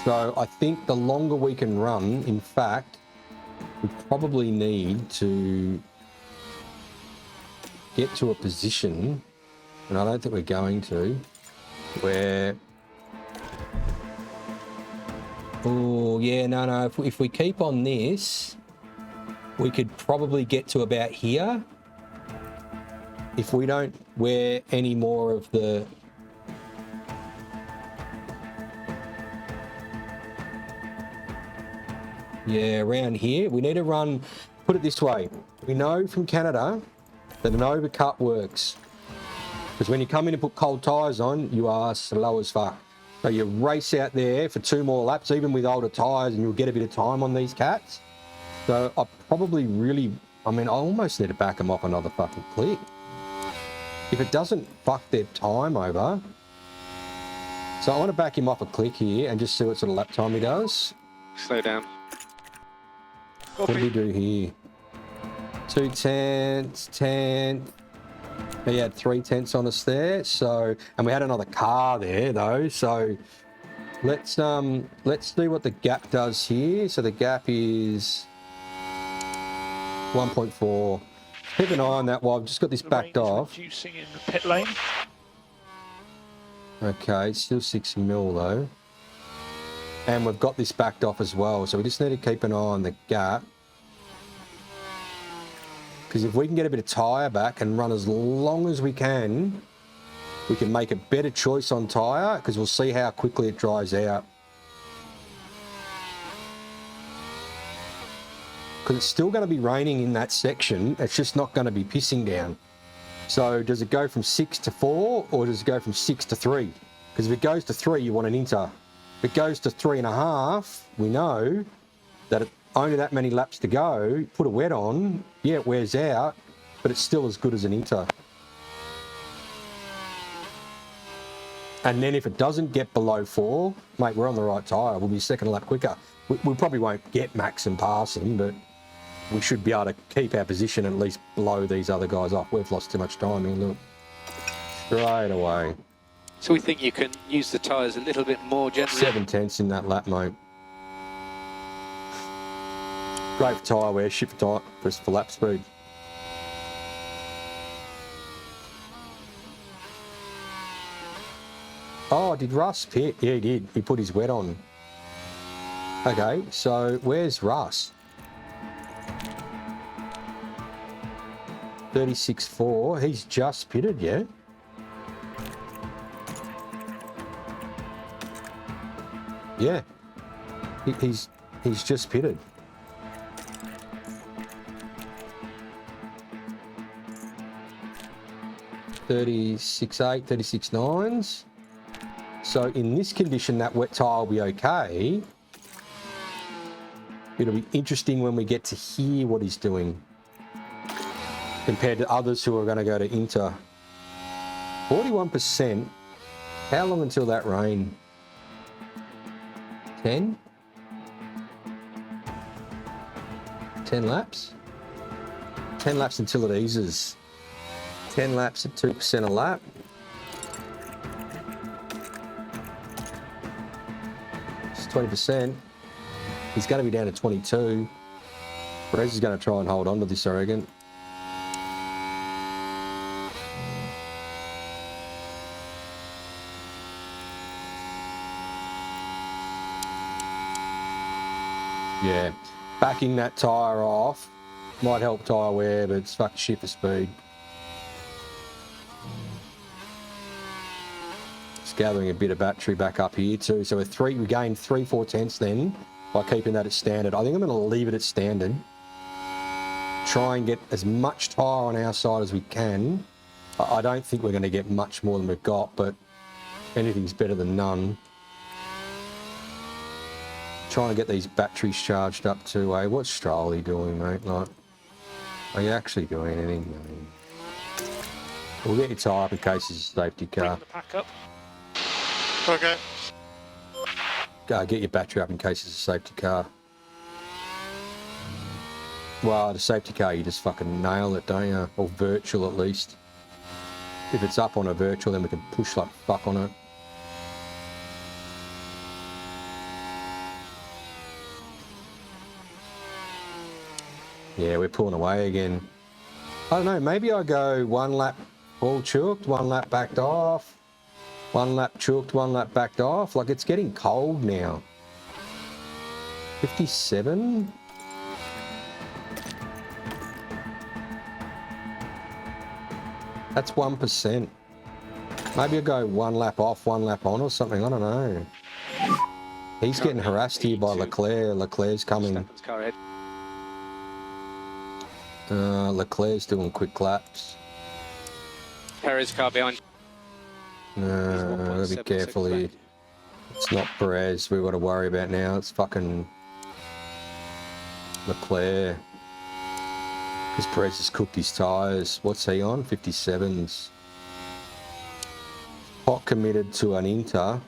Speaker 1: So I think the longer we can run, in fact, we probably need to get to a position, and I don't think we're going to, where... Oh, yeah, no. If we keep on this, we could probably get to about here. If we don't wear any more of the... Yeah, around here. We need to run... Put it this way. We know from Canada that an overcut works. Because when you come in and put cold tyres on, you are slow as fuck. So you race out there for 2 more laps, even with older tyres, and you'll get a bit of time on these cats. So I probably really... I mean, I almost need to back them off another fucking click. If it doesn't fuck their time over... So I want to back him off a click here and just see what sort of lap time he does.
Speaker 4: Slow down.
Speaker 1: What did he do here? 2 tenths, 10th. He had 3 tenths on us there. So, and we had another car there though. So let's see what the gap does here. So the gap is 1.4. Keep an eye on that while I've just got this backed off.
Speaker 3: Reducing in the pit lane.
Speaker 1: Okay, still 6 mil though. And we've got this backed off as well. So we just need to keep an eye on the gap. Because if we can get a bit of tyre back and run as long as we can make a better choice on tyre, because we'll see how quickly it dries out. Because it's still going to be raining in that section. It's just not going to be pissing down. So does it go from 6 to 4 or does it go from 6 to 3? Because if it goes to 3, you want an inter. If it goes to 3.5, we know that it only that many laps to go. Put a wet on, yeah, it wears out, but it's still as good as an inter. And then if it doesn't get below 4, mate, we're on the right tyre. We'll be second lap quicker. We probably won't get max and passing, but we should be able to keep our position and at least blow these other guys off. We've lost too much time here, look. Straight away.
Speaker 4: So we think you can use the tyres a little bit more generally?
Speaker 1: 7 tenths in that lap, mate. Great for tyre wear, shit for lap speed. Oh, did Russ pit? Yeah, he did. He put his wet on. Okay, so where's Russ? 36.4. He's just pitted, yeah? Yeah. He's just pitted. $36.8, $36.9s. So in this condition, that wet tyre will be okay. It'll be interesting when we get to hear what he's doing compared to others who are going to go to Inter. 41%. How long until that rain? 10? 10 laps? 10 laps until it eases. 10 laps at 2% a lap. It's 20%. He's going to be down to 22. Perez is going to try and hold on to this, I reckon. Yeah, backing that tyre off might help tyre wear, but it's fucking shit for speed. Just gathering a bit of battery back up here too. So we gained 3/4 tenths then by keeping that at standard. I think I'm going to leave it at standard. Try and get as much tyre on our side as we can. I don't think we're going to get much more than we've got, but anything's better than none. Trying to get these batteries charged up too, eh? What's Stroley doing, mate? Like, Are you actually doing anything, mate? We'll get your tyre up in case it's a safety car.
Speaker 3: Bring the pack up.
Speaker 8: Okay.
Speaker 1: Go get your battery up in case it's a safety car. Well, the safety car, you just fucking nail it, don't you? Or virtual at least. If it's up on a virtual, then we can push like fuck on it. Yeah, we're pulling away again. I don't know, maybe I go 1 lap all chooked, 1 lap backed off, 1 lap chooked, 1 lap backed off. Like, it's getting cold now. 57? That's 1%. Maybe I go 1 lap off, 1 lap on or something, I don't know. He's getting harassed here by Leclerc. Leclerc's coming. Leclerc's doing quick laps.
Speaker 4: Perez car behind.
Speaker 1: Gotta be careful here. It's not Perez we've got to worry about now. It's fucking Leclerc. Because Perez has cooked his tyres. What's he on? 57s. Hot committed to an Inter.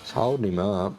Speaker 1: It's holding him up.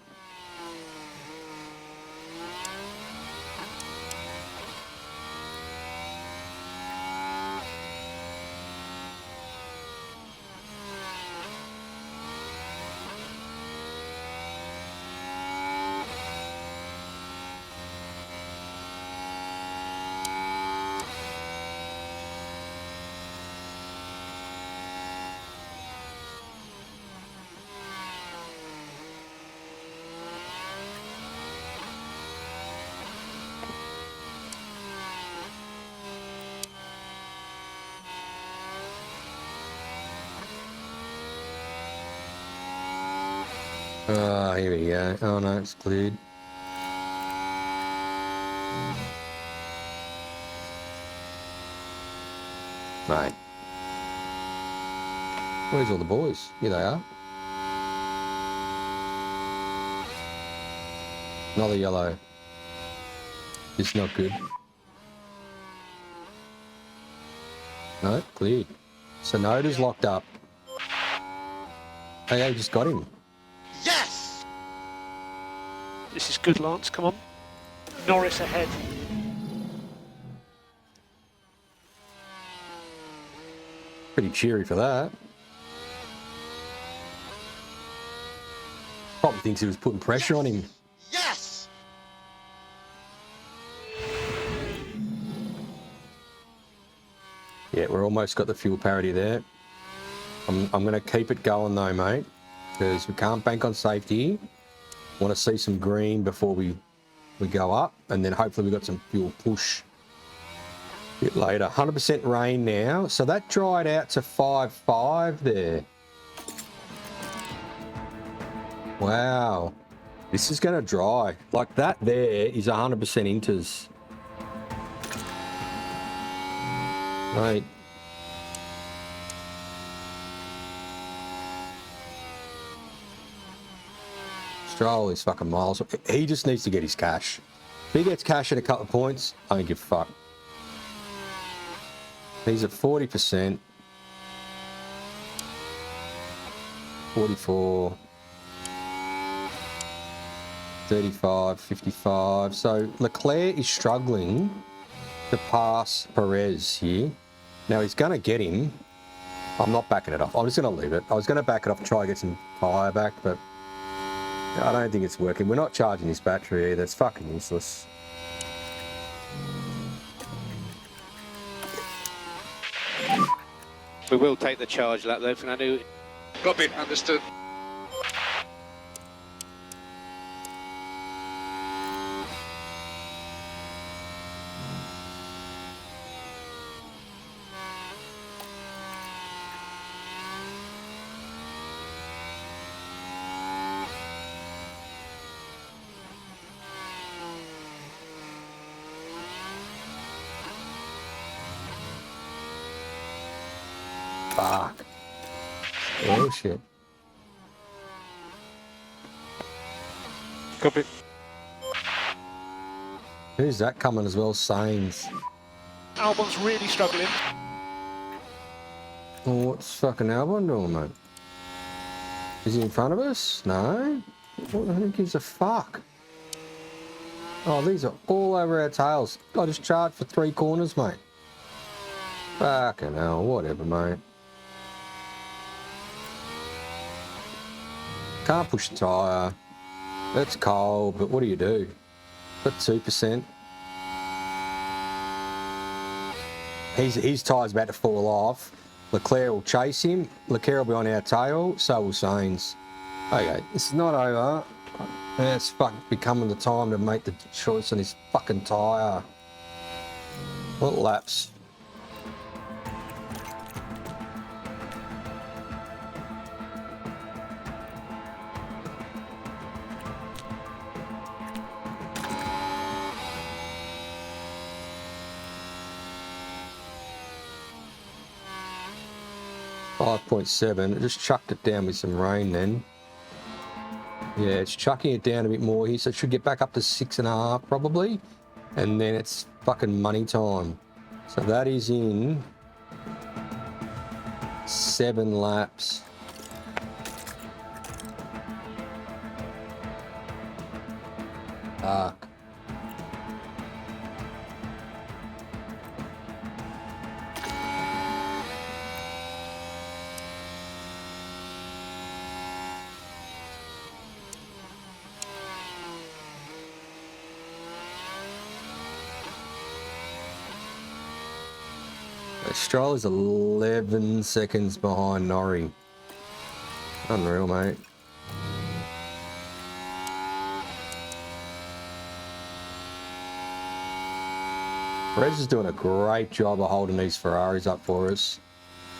Speaker 1: Oh, here we go. Oh no, it's cleared. Mate. Where's all the boys? Here they are. Another yellow. It's not good. No, cleared. Sonoda's locked up. Hey, I just got him.
Speaker 8: Yes!
Speaker 3: This is good, Lance. Come on. Norris ahead.
Speaker 1: Pretty cheery for that. Probably thinks he was putting pressure on him.
Speaker 8: Yes!
Speaker 1: Yeah, we're almost got the fuel parity there. I'm going to keep it going though, mate, because we can't bank on safety. Want to see some green before we go up, and then hopefully we got some fuel push a bit later. 100% rain now, so that dried out to 5.5 there. Wow, this is going to dry. Like that there is 100% inters. Right. Stroll is fucking miles. He just needs to get his cash. If he gets cash at a couple of points, I don't give a fuck. He's at 40%. 44. 35, 55. So Leclerc is struggling to pass Perez here. Now he's going to get him. I'm not backing it off. I'm just going to leave it. I was going to back it off and try to get some tyre back, but I don't think it's working. We're not charging this battery either. It's fucking useless.
Speaker 4: We will take the charge lap though, Fernando.
Speaker 8: Copy, understood.
Speaker 1: Fuck. Oh shit.
Speaker 10: Copy.
Speaker 1: Who's that coming as well? Sainz.
Speaker 3: Albon's really struggling.
Speaker 1: Oh, what's fucking Albon doing, mate? Is he in front of us? No. What the heck gives a fuck? Oh, these are all over our tails. I just charged for 3 corners, mate. Fucking hell, whatever, mate. Can't push the tyre. It's cold, but what do you do? Got 2%. His tyre's about to fall off. Leclerc will chase him. Leclerc will be on our tail. So will Sainz. Okay, it's not over. It's becoming the time to make the choice on his fucking tyre. What laps? .7. It just chucked it down with some rain then. Yeah, it's chucking it down a bit more here, so it should get back up to 6.5 probably. And then it's fucking money time. So that is in 7 laps. Fuck. Stroll is 11 seconds behind Norrie. Unreal, mate. Perez is doing a great job of holding these Ferraris up for us.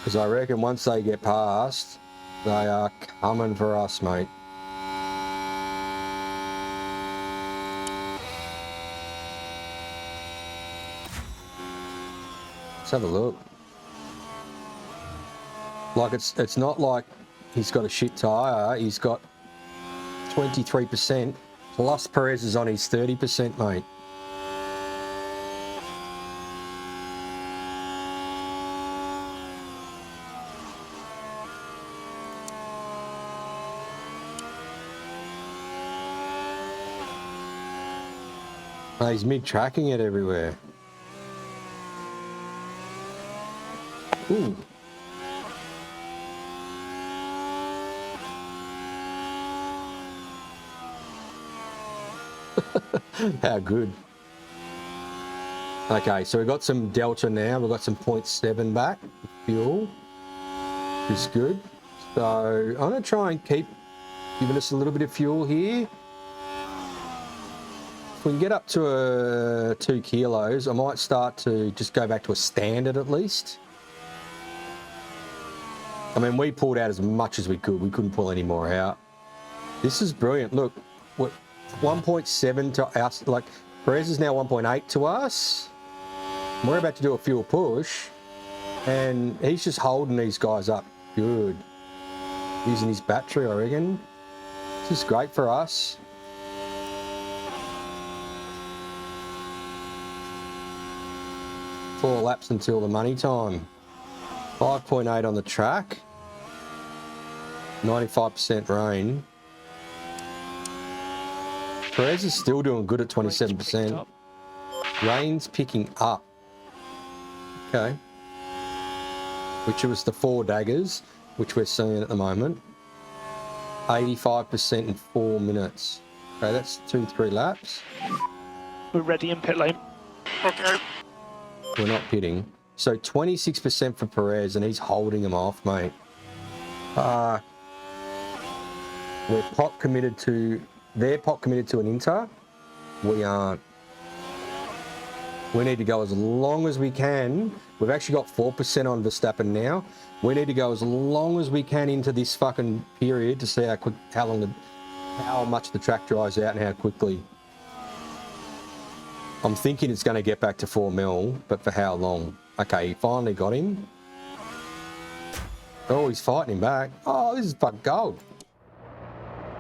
Speaker 1: Because I reckon once they get past, they are coming for us, mate. Let's have a look. Like it's not like he's got a shit tyre. He's got 23%. Plus Perez is on his 30%, mate. Oh, he's mid-tracking it everywhere. Ooh. How good. Okay, so we've got some delta now. We've got some 0.7 back fuel, which is good. So I'm going to try and keep giving us a little bit of fuel here. If we can get up to 2 kilos, I might start to just go back to a standard at least. I mean, we pulled out as much as we could. We couldn't pull any more out. This is brilliant. Look, what 1.7 to us, like Perez is now 1.8 to us. We're about to do a fuel push, and he's just holding these guys up good. Using his battery, I reckon. This is great for us. Four laps until the money time. 5.8 on the track. 95% rain. Perez is still doing good at 27%. Rain's picking up. Okay. Which was the 4 daggers, which we're seeing at the moment. 85% in 4 minutes. Okay, that's 2-3 laps.
Speaker 3: We're ready in pit lane.
Speaker 8: Okay.
Speaker 1: We're not pitting. So 26% for Perez, and he's holding him off, mate. We're pot committed to... They're pot committed to an Inter. We aren't. We need to go as long as we can. We've actually got 4% on Verstappen now. We need to go as long as we can into this fucking period to see how much the track dries out and how quickly. I'm thinking it's going to get back to 4 mil, but for how long? Okay, he finally got him. Oh, he's fighting him back. Oh, this is fucking gold.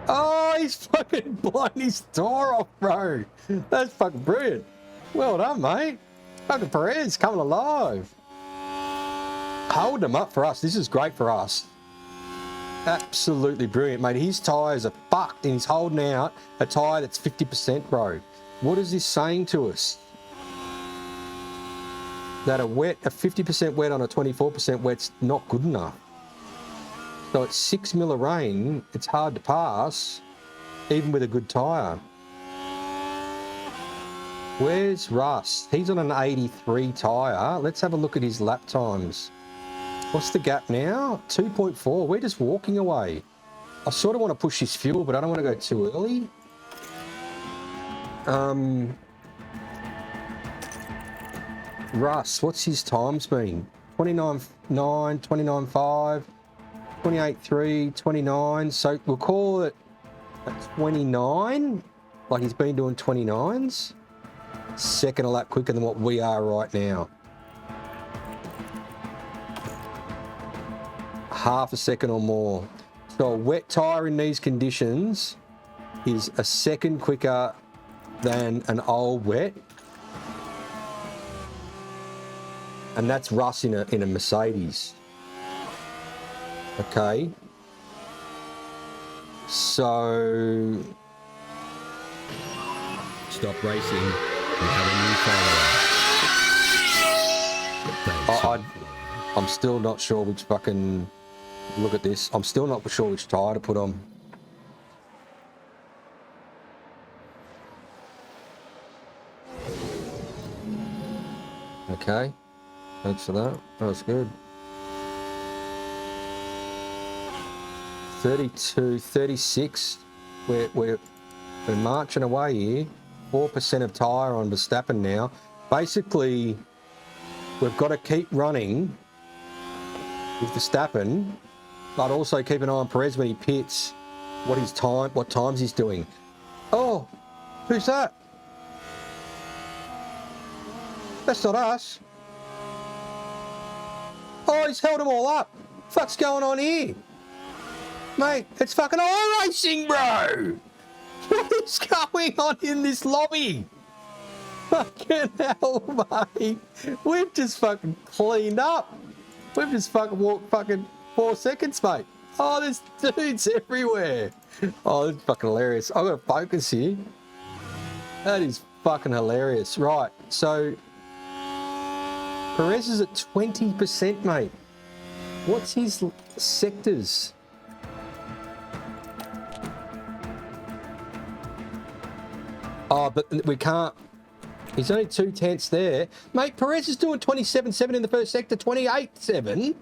Speaker 1: Oh, he's fucking blown his door off, bro. That's fucking brilliant. Well done, mate. Fucking Perez coming alive. Hold him up for us. This is great for us. Absolutely brilliant, mate. His tyres are fucked and he's holding out a tyre that's 50%, bro. What is this saying to us? That a 50% wet on a 24% wet's not good enough. So at 6 mil of rain, it's hard to pass, even with a good tyre. Where's Russ? He's on an 83 tyre. Let's have a look at his lap times. What's the gap now? 2.4. We're just walking away. I sort of want to push his fuel, but I don't want to go too early. Russ, what's his times been? 29.9, 29.5, 28.3, 29. So we'll call it a 29, like he's been doing 29s. Second a lap quicker than what we are right now. Half a second or more. So a wet tyre in these conditions is a second quicker than an old wet. And that's Russ in a Mercedes. Okay. So stop racing and have a new follower. I'm still not sure which fucking... Look at this. I'm still not sure which tyre to put on. Okay. Thanks for that. That was good. 32, 36. We're marching away here. 4% of tyre on Verstappen now. Basically, we've got to keep running with Verstappen, but also keep an eye on Perez when he pits, what times he's doing. Oh, who's that? That's not us. Oh, he's held them all up. What's going on here? Mate, it's fucking iRacing, bro! What is going on in this lobby? Fucking hell, mate. We've just fucking cleaned up. We've just fucking walked fucking 4 seconds, mate. Oh, there's dudes everywhere. Oh, that's fucking hilarious. I've got to focus here. That is fucking hilarious. Right, so Perez is at 20%, mate. What's his sectors? Oh, but we can't. He's only 2/10 there. Mate, Perez is doing 27.7 in the first sector, 28.7.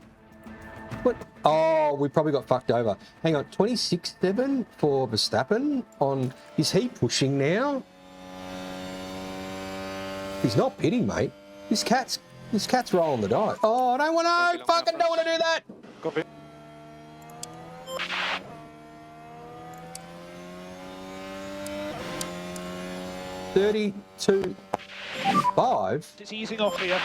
Speaker 1: What? Oh, we probably got fucked over. Hang on, 26.7 for Verstappen on... Is he pushing now? He's not pitting, mate. This cat's rolling the dice. Oh, I don't want to... Fucking don't want to do that.
Speaker 3: Copy. $32.5. It's easing off here.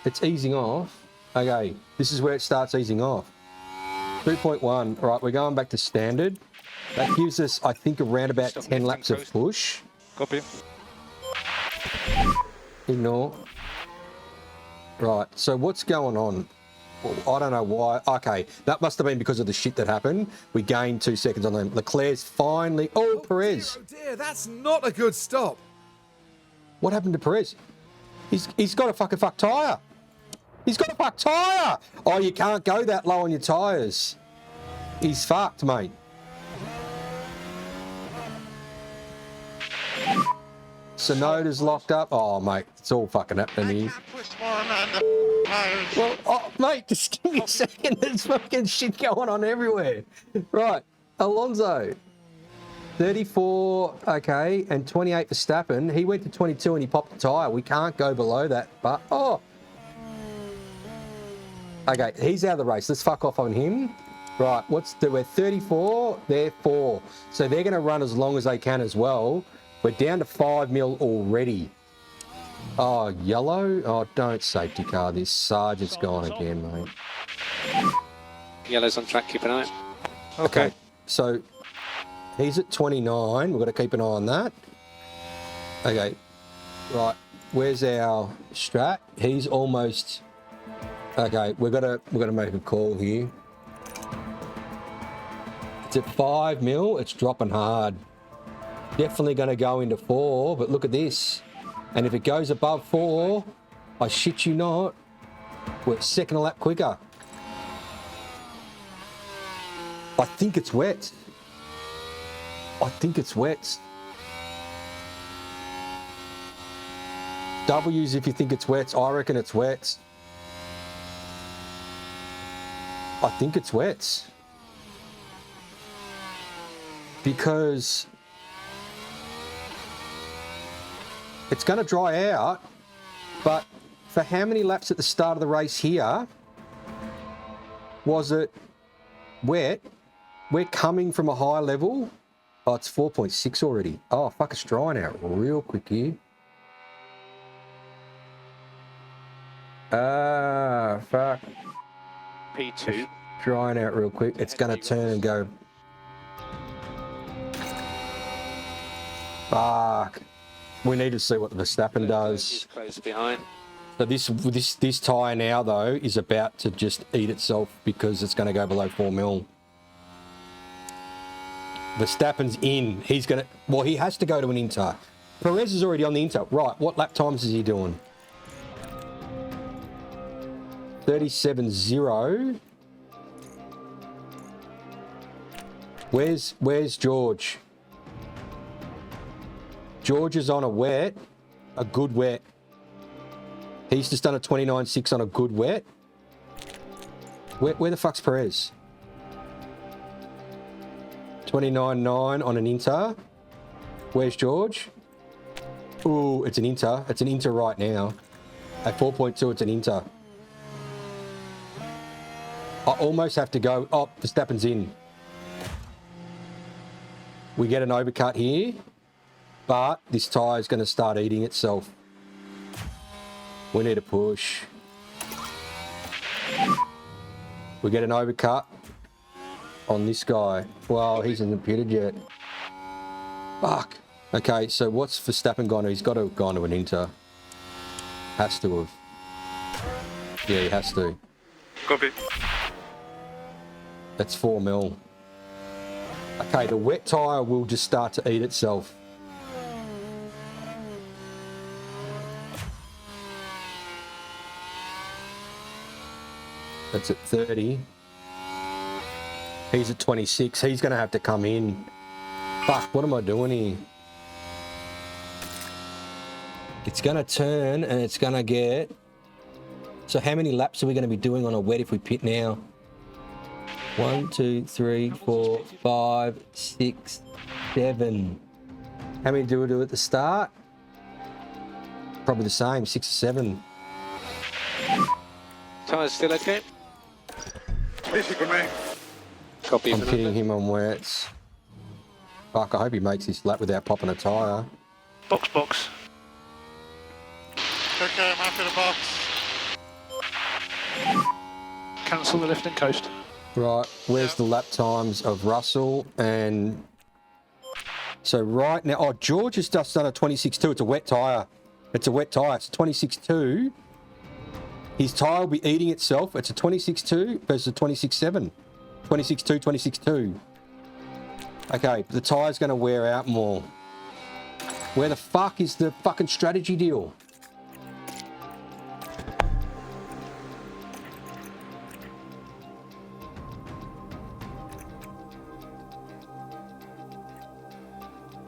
Speaker 1: It's easing off. Okay, this is where it starts easing off. 3.1. Right, we're going back to standard. That gives us, I think, around about 10 laps of push.
Speaker 3: Copy.
Speaker 1: Ignore. Right, so what's going on? Well, I don't know why. Okay, that must have been because of the shit that happened. We gained 2 seconds on them. Leclerc's finally... Oh, Perez.
Speaker 6: Dear, that's not a good stop.
Speaker 1: What happened to Perez? He's got a fucking fuck tyre. He's got a fuck tyre. Oh, you can't go that low on your tyres. He's fucked, mate. Sonoda's locked up. Oh, mate, it's all fucking happening here. Well, oh, mate, just give me a second. There's fucking shit going on everywhere. Right, Alonso. 34, okay, and 28 for Verstappen. He went to 22 and he popped the tyre. We can't go below that, but... Oh! Okay, he's out of the race. Let's fuck off on him. Right, we're 34, they're 4. So they're going to run as long as they can as well. We're down to 5 mil already. Oh, yellow? Oh, don't safety car this. Sargent's gone again, mate.
Speaker 4: Yellow's on track, keep an eye.
Speaker 1: Okay, so he's at 29. We've got to keep an eye on that. Okay, right. Where's our strat? He's almost. Okay, we're gonna make a call here. It's at 5 mil. It's dropping hard. Definitely going to go into 4. But look at this. And if it goes above 4, I shit you not, we're second a lap quicker. I think it's wet. I think it's wet. W's if you think it's wet. I reckon it's wet. I think it's wet. Because it's going to dry out, but for how many laps at the start of the race here was it wet? We're coming from a high level. Oh, it's 4.6 already. Oh, fuck, it's drying out real quick here. Ah, fuck.
Speaker 4: P2.
Speaker 1: Drying out real quick. It's going to turn and go. Fuck. We need to see what the Verstappen does.
Speaker 4: He's close behind.
Speaker 1: So this tyre now though is about to just eat itself because it's going to go below 4 mil. Verstappen's in. He's going to. Well, he has to go to an Inter. Perez is already on the Inter. Right. What lap times is he doing? 37.0. Where's George? George is on a good wet. He's just done a 29.6 on a good wet. Where the fuck's Perez? 29.9 on an Inter. Where's George? Ooh, it's an Inter. It's an Inter right now. At 4.2, it's an Inter. I almost have to go. Oh, Verstappen's in. We get an overcut here. But this tyre is going to start eating itself. We need a push. We get an overcut on this guy. Well, he hasn't pitted yet. Fuck. Okay, so what's Verstappen gone to? He's got to have gone to an Inter. Has to have. Yeah, he has to.
Speaker 8: Copy.
Speaker 1: That's 4 mil. Okay, the wet tyre will just start to eat itself. That's at 30. He's at 26. He's going to have to come in. Fuck, what am I doing here? It's going to turn and it's going to get... So how many laps are we going to be doing on a wet if we pit now? 1, 2, 3, 4, 5, 6, 7. How many do we do at the start? Probably the same, 6 or 7.
Speaker 4: Tyres still okay?
Speaker 8: Easy for me.
Speaker 4: Copy.
Speaker 1: I'm pitting him on wets. Fuck, I hope he makes this lap without popping a tyre.
Speaker 3: Box.
Speaker 8: Okay, I'm after the box.
Speaker 3: Cancel the lift and coast.
Speaker 1: Right, where's the lap times of Russell? And so right now, oh, George has just done a 26.2. It's a wet tyre. It's a wet tyre. It's a 26.2. His tyre will be eating itself. It's a 26.2 versus a 26.7. 26.2, 26.2. Okay, the tyre's going to wear out more. Where the fuck is the fucking strategy deal?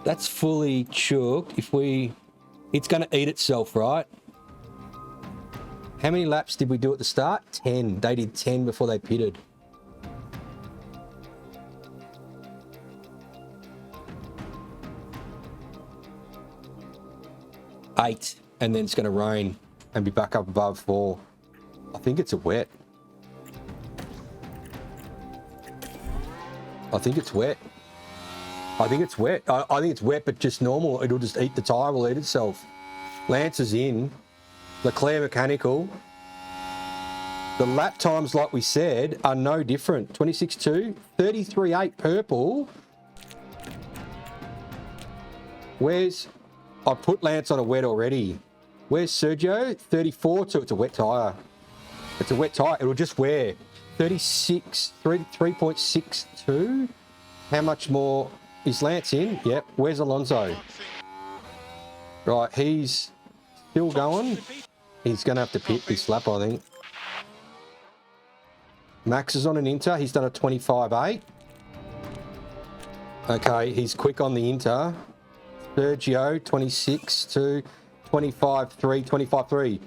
Speaker 1: That's fully chooked. It's going to eat itself, right? How many laps did we do at the start? 10. They did 10 before they pitted. Eight, and then it's going to rain and be back up above 4. I think it's a wet. I think it's wet. I think it's wet. I think it's wet, but just normal. It'll just eat, the tyre will eat itself. Lance is in. Leclerc mechanical. The lap times, like we said, are no different. 26.2, 33.8 purple. Where's... I put Lance on a wet already. Where's Sergio? 34.2. It's a wet tyre. It's a wet tyre. It'll just wear. 3.62. How much more is Lance in? Yep. Where's Alonso? Right, he's still going. He's going to have to pit this lap, I think. Max is on an Inter. He's done a 25.8. Okay, he's quick on the Inter. Sergio, 26.2, 25.3, 25.3.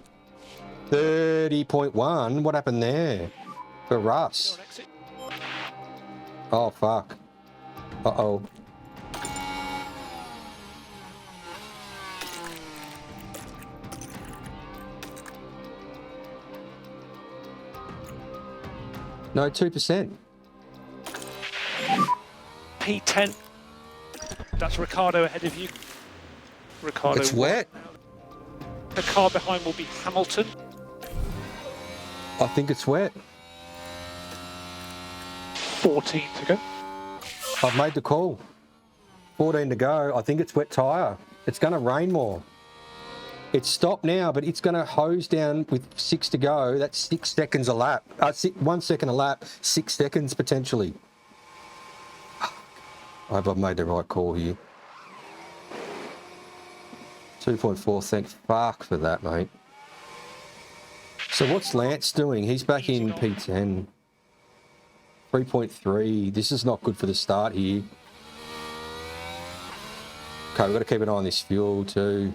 Speaker 1: 30.1. What happened there? For Russ. Oh, fuck. Uh-oh. No, 2%.
Speaker 3: P10. That's Ricardo ahead of you. Ricardo.
Speaker 1: It's wet.
Speaker 3: The car behind will be Hamilton.
Speaker 1: I think it's wet.
Speaker 3: 14 to go.
Speaker 1: I've made the call. 14 to go. I think it's wet tyre. It's going to rain more. It's stopped now, but it's going to hose down with 6 to go. That's 6 seconds a lap. 1 second a lap, 6 seconds potentially. I hope I've made the right call here. 2.4, thank fuck for that, mate. So what's Lance doing? He's back in P10. 3.3. This is not good for the start here. Okay, we've got to keep an eye on this fuel too.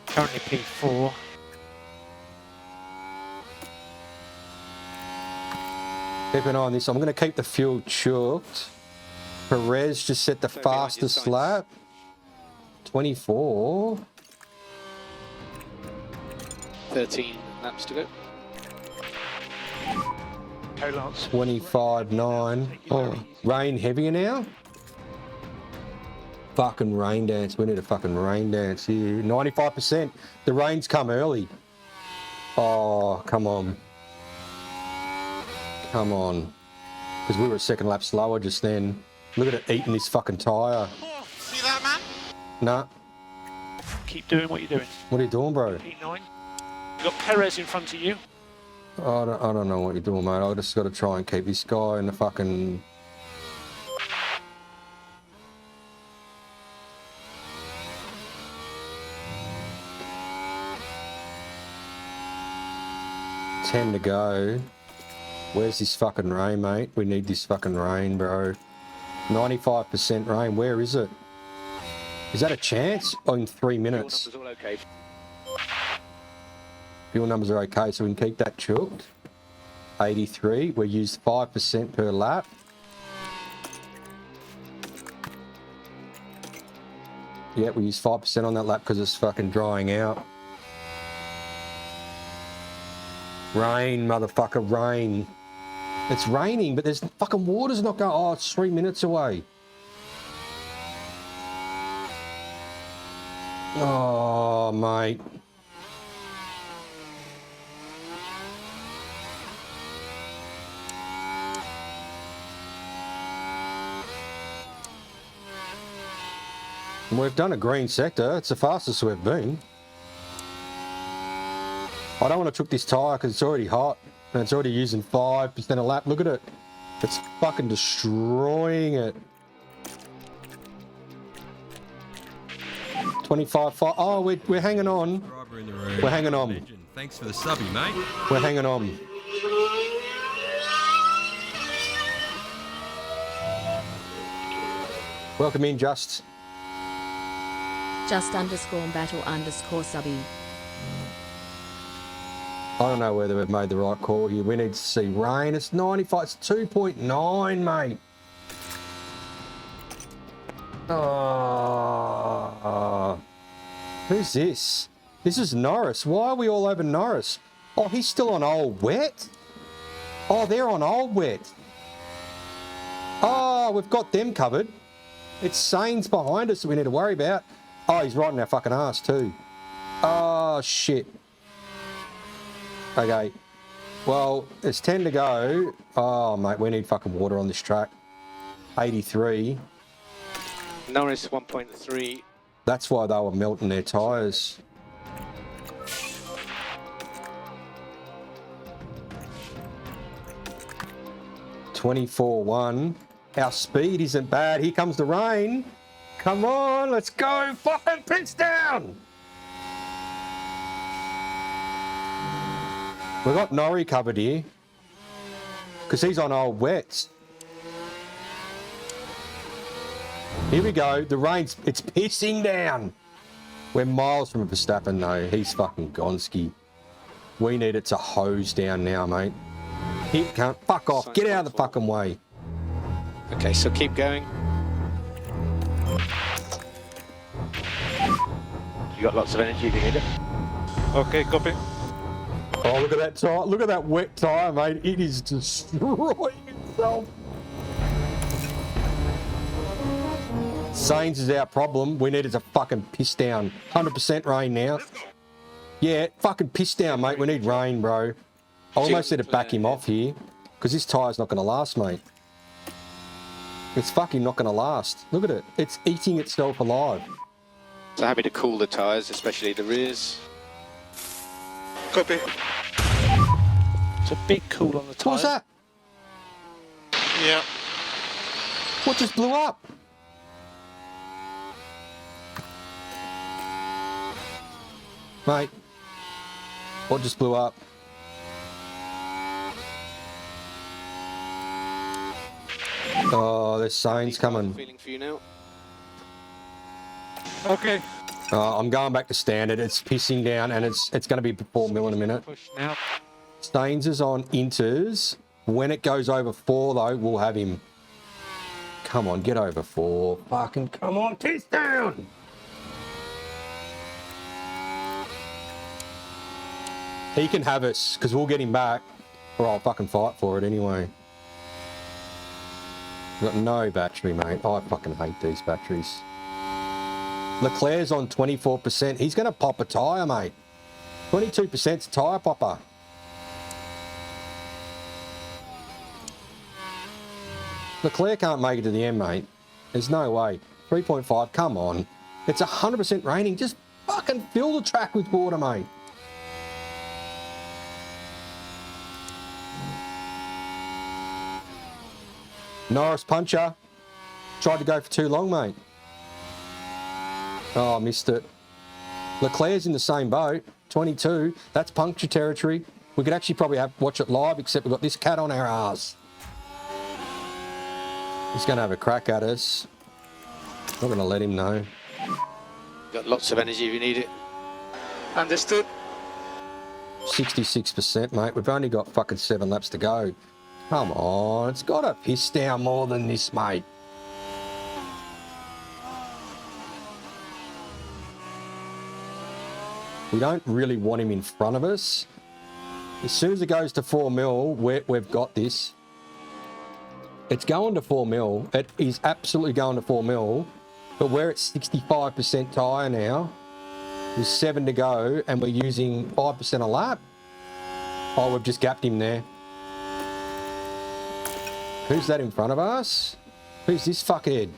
Speaker 3: Currently P4.
Speaker 1: Keep an eye on this. I'm going to keep the fuel choked. Perez just set the fastest lap. 24.
Speaker 4: 13 laps to go.
Speaker 1: 25.9. Oh, rain heavier now? Fucking rain dance. We need a fucking rain dance here. 95%. The rain's come early. Oh, come on. Come on. Because we were a second lap slower just then. Look at it eating this fucking tyre.
Speaker 8: See that, man?
Speaker 1: Nah.
Speaker 3: Keep doing what you're doing.
Speaker 1: What are you doing, bro?
Speaker 3: P9. You've got Perez in front of you.
Speaker 1: I don't know what you're doing, mate. I just got to try and keep this guy in the fucking... $10 to go. Where's this fucking rain, mate? We need this fucking rain, bro. 95% rain. Where is it? Is that a chance? Oh, in 3 minutes.
Speaker 4: Fuel numbers all okay.
Speaker 1: Fuel numbers are okay, so we can keep that choked. 83. We used 5% per lap. Yeah, we used 5% on that lap because it's fucking drying out. Rain, motherfucker, rain. It's raining, but there's fucking water's not going. Oh, it's 3 minutes away. Oh, mate. We've done a green sector. It's the fastest we've been. I don't want to took this tyre because it's already hot and it's already using 5% a lap. Look at it. It's fucking destroying it. 25.5. Oh, we're hanging on. We're hanging on.
Speaker 11: Thanks for the subby, mate.
Speaker 1: We're hanging on. Welcome in, Just.
Speaker 12: Just_battle_subby.
Speaker 1: I don't know whether we've made the right call here. We need to see rain. It's 95. It's 2.9, mate. Oh. Who's this? This is Norris. Why are we all over Norris? Oh, he's still on old wet. Oh, they're on old wet. Oh, we've got them covered. It's Sainz behind us that we need to worry about. Oh, he's right in our fucking ass too. Oh, shit. Okay. Well, it's 10 to go. Oh, mate, we need fucking water on this track. 83.
Speaker 4: Norris 1.3.
Speaker 1: That's why they were melting their tyres. (24.1). Our speed isn't bad. Here comes the rain. Come on, let's go. Fucking pits down. We've got Norrie covered here because he's on old wets. Here we go. The rain's, it's pissing down. We're miles from Verstappen though. He's fucking Gonski. We need it to hose down now, mate. He can't. Fuck off. Get out of the fucking way.
Speaker 4: Okay, so keep going. You got lots of energy if you need it.
Speaker 8: Okay, copy.
Speaker 1: Oh, look at that tire. Look at that wet tire, mate. It is destroying itself. Sainz is our problem. We need it to fucking piss down. 100% rain now. Yeah, fucking piss down, mate. We need rain, bro. I almost had to back him off here because this tire's not going to last, mate. It's fucking not going to last. Look at it. It's eating itself alive.
Speaker 4: So happy to cool the tyres, especially the rears.
Speaker 8: Copy.
Speaker 3: It's a big cool on the tyres.
Speaker 1: What was that?
Speaker 8: Yeah.
Speaker 1: What just blew up? Mate, what just blew up? Oh, there's signs coming.
Speaker 4: Feeling for you now.
Speaker 8: Okay.
Speaker 1: I'm going back to standard. It's pissing down and it's going to be 4 mil in a minute.
Speaker 8: Push now.
Speaker 1: Staines is on inters. When it goes over 4 though, we'll have him. Come on, get over 4. Fucking come on, piss down! He can have us, because we'll get him back. Or I'll fucking fight for it anyway. Got no battery, mate. I fucking hate these batteries. Leclerc's on 24%. He's going to pop a tyre, mate. 22%'s a tyre popper. Leclerc can't make it to the end, mate. There's no way. 3.5, come on. It's 100% raining. Just fucking fill the track with water, mate. Norris puncher. Tried to go for too long, mate. Oh, missed it. Leclerc's in the same boat. 22. That's puncture territory. We could actually probably watch it live, except we've got this cat on our arse. He's going to have a crack at us. Not going to let him know.
Speaker 4: Got lots of energy if you need it. Understood.
Speaker 1: 66%, mate. We've only got fucking 7 laps to go. Come on. It's got to piss down more than this, mate. We don't really want him in front of us. As soon as it goes to 4 mil, we've got this. It's going to 4 mil. It is absolutely going to 4 mil. But we're at 65% tyre now. There's 7 to go, and we're using 5% a lap. Oh, we've just gapped him there. Who's that in front of us? Who's this fuckhead?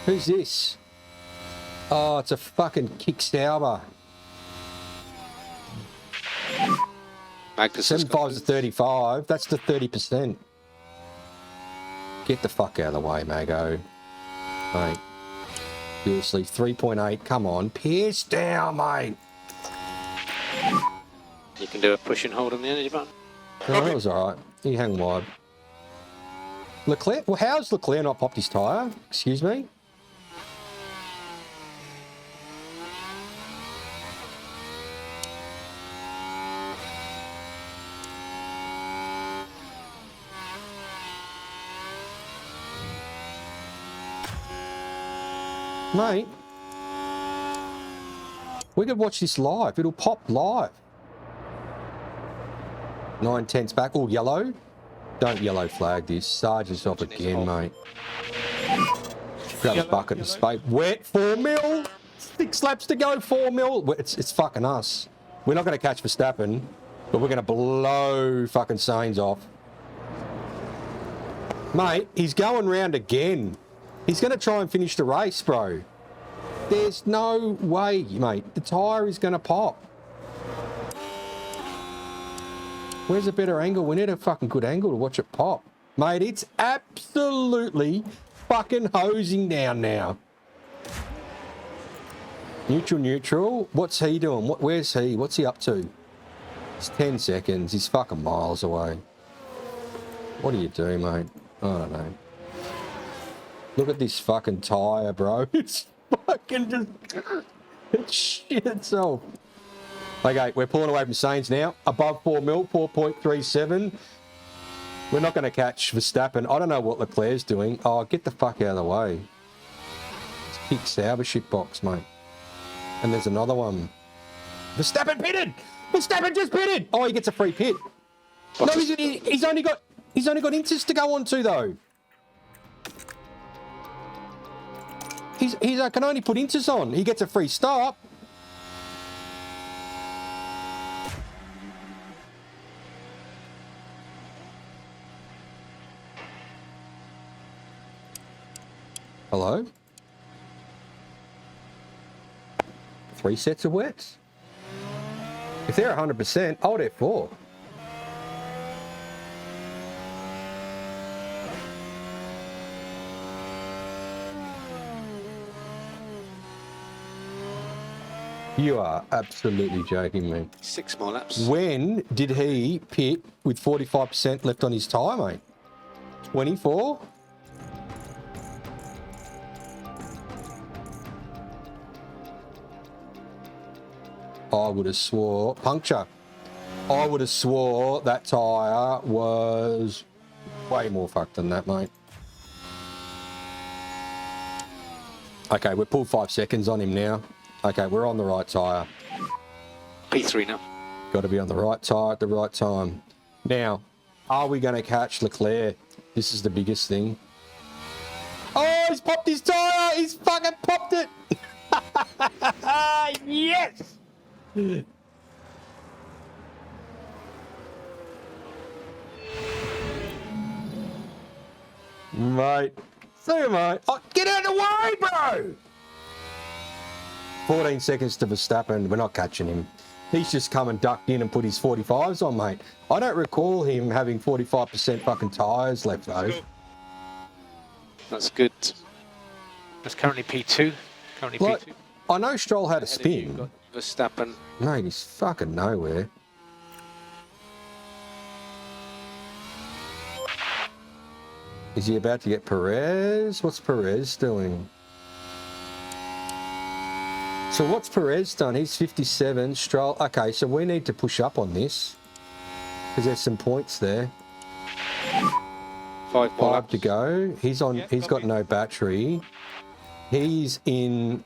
Speaker 1: Who's this? Oh, it's a fucking kick Sauber. 75's to 35. That's the 30%. Get the fuck out of the way, Mago. Mate. Seriously, 3.8. Come on. Pierce down, mate.
Speaker 4: You can do a push and hold on the energy button.
Speaker 1: No, that was alright. He hang wide. Leclerc? Well, how's Leclerc not popped his tyre? Excuse me? Mate, we could watch this live. It'll pop live. 9/10 back. Oh, yellow. Don't yellow flag this. Sarge us off again, mate. Grab a bucket and spade. Wet 4 mil. 6 laps to go, 4 mil. It's fucking us. We're not going to catch Verstappen, but we're going to blow fucking Sainz off. Mate, he's going round again. He's going to try and finish the race, bro. There's no way, mate. The tyre is going to pop. Where's a better angle? We need a fucking good angle to watch it pop. Mate, it's absolutely fucking hosing down now. Neutral. What's he doing? Where's he? What's he up to? It's 10 seconds. He's fucking miles away. What do you do, mate? I don't know. Look at this fucking tyre, bro. It's fucking just... It's shit itself. Okay, we're pulling away from Sainz now. Above 4 mil, 4.37. We're not going to catch Verstappen. I don't know what Leclerc's doing. Oh, get the fuck out of the way. It's kick Sauber shit box, mate. And there's another one. Verstappen pitted! Verstappen just pitted! Oh, he gets a free pit. No, he's only got Intis to go on to, though. I can only put Intis on. He gets a free start. Hello? 3 sets of wets? If they're 100%, I would have 4. You are absolutely joking me.
Speaker 4: 6 more laps.
Speaker 1: When did he pit with 45% left on his tyre, mate? 24? I would have swore... Puncture. I would have swore that tyre was way more fucked than that, mate. Okay, we're pulled 5 seconds on him now. Okay, we're on the right tyre.
Speaker 4: P3 now.
Speaker 1: Got to be on the right tyre at the right time. Now, are we going to catch Leclerc? This is the biggest thing. Oh, he's popped his tyre! He's fucking popped it! Yes! Mate. See you, mate. Oh, get out of the way, bro! 14 seconds to Verstappen. We're not catching him. He's just come and ducked in and put his 45s on, mate. I don't recall him having 45% fucking tyres left, though.
Speaker 4: That's good.
Speaker 10: That's currently P2. Currently
Speaker 1: Like,
Speaker 10: P2.
Speaker 1: I know Stroll had a spin.
Speaker 4: Got Verstappen.
Speaker 1: Mate, he's fucking nowhere. Is he about to get Perez? What's Perez doing? So what's Perez done? He's 57. Stroll. Okay, so we need to push up on this because there's some points there.
Speaker 4: 5 more
Speaker 1: 5
Speaker 4: laps.
Speaker 1: to go. He's on. He's got no battery. He's in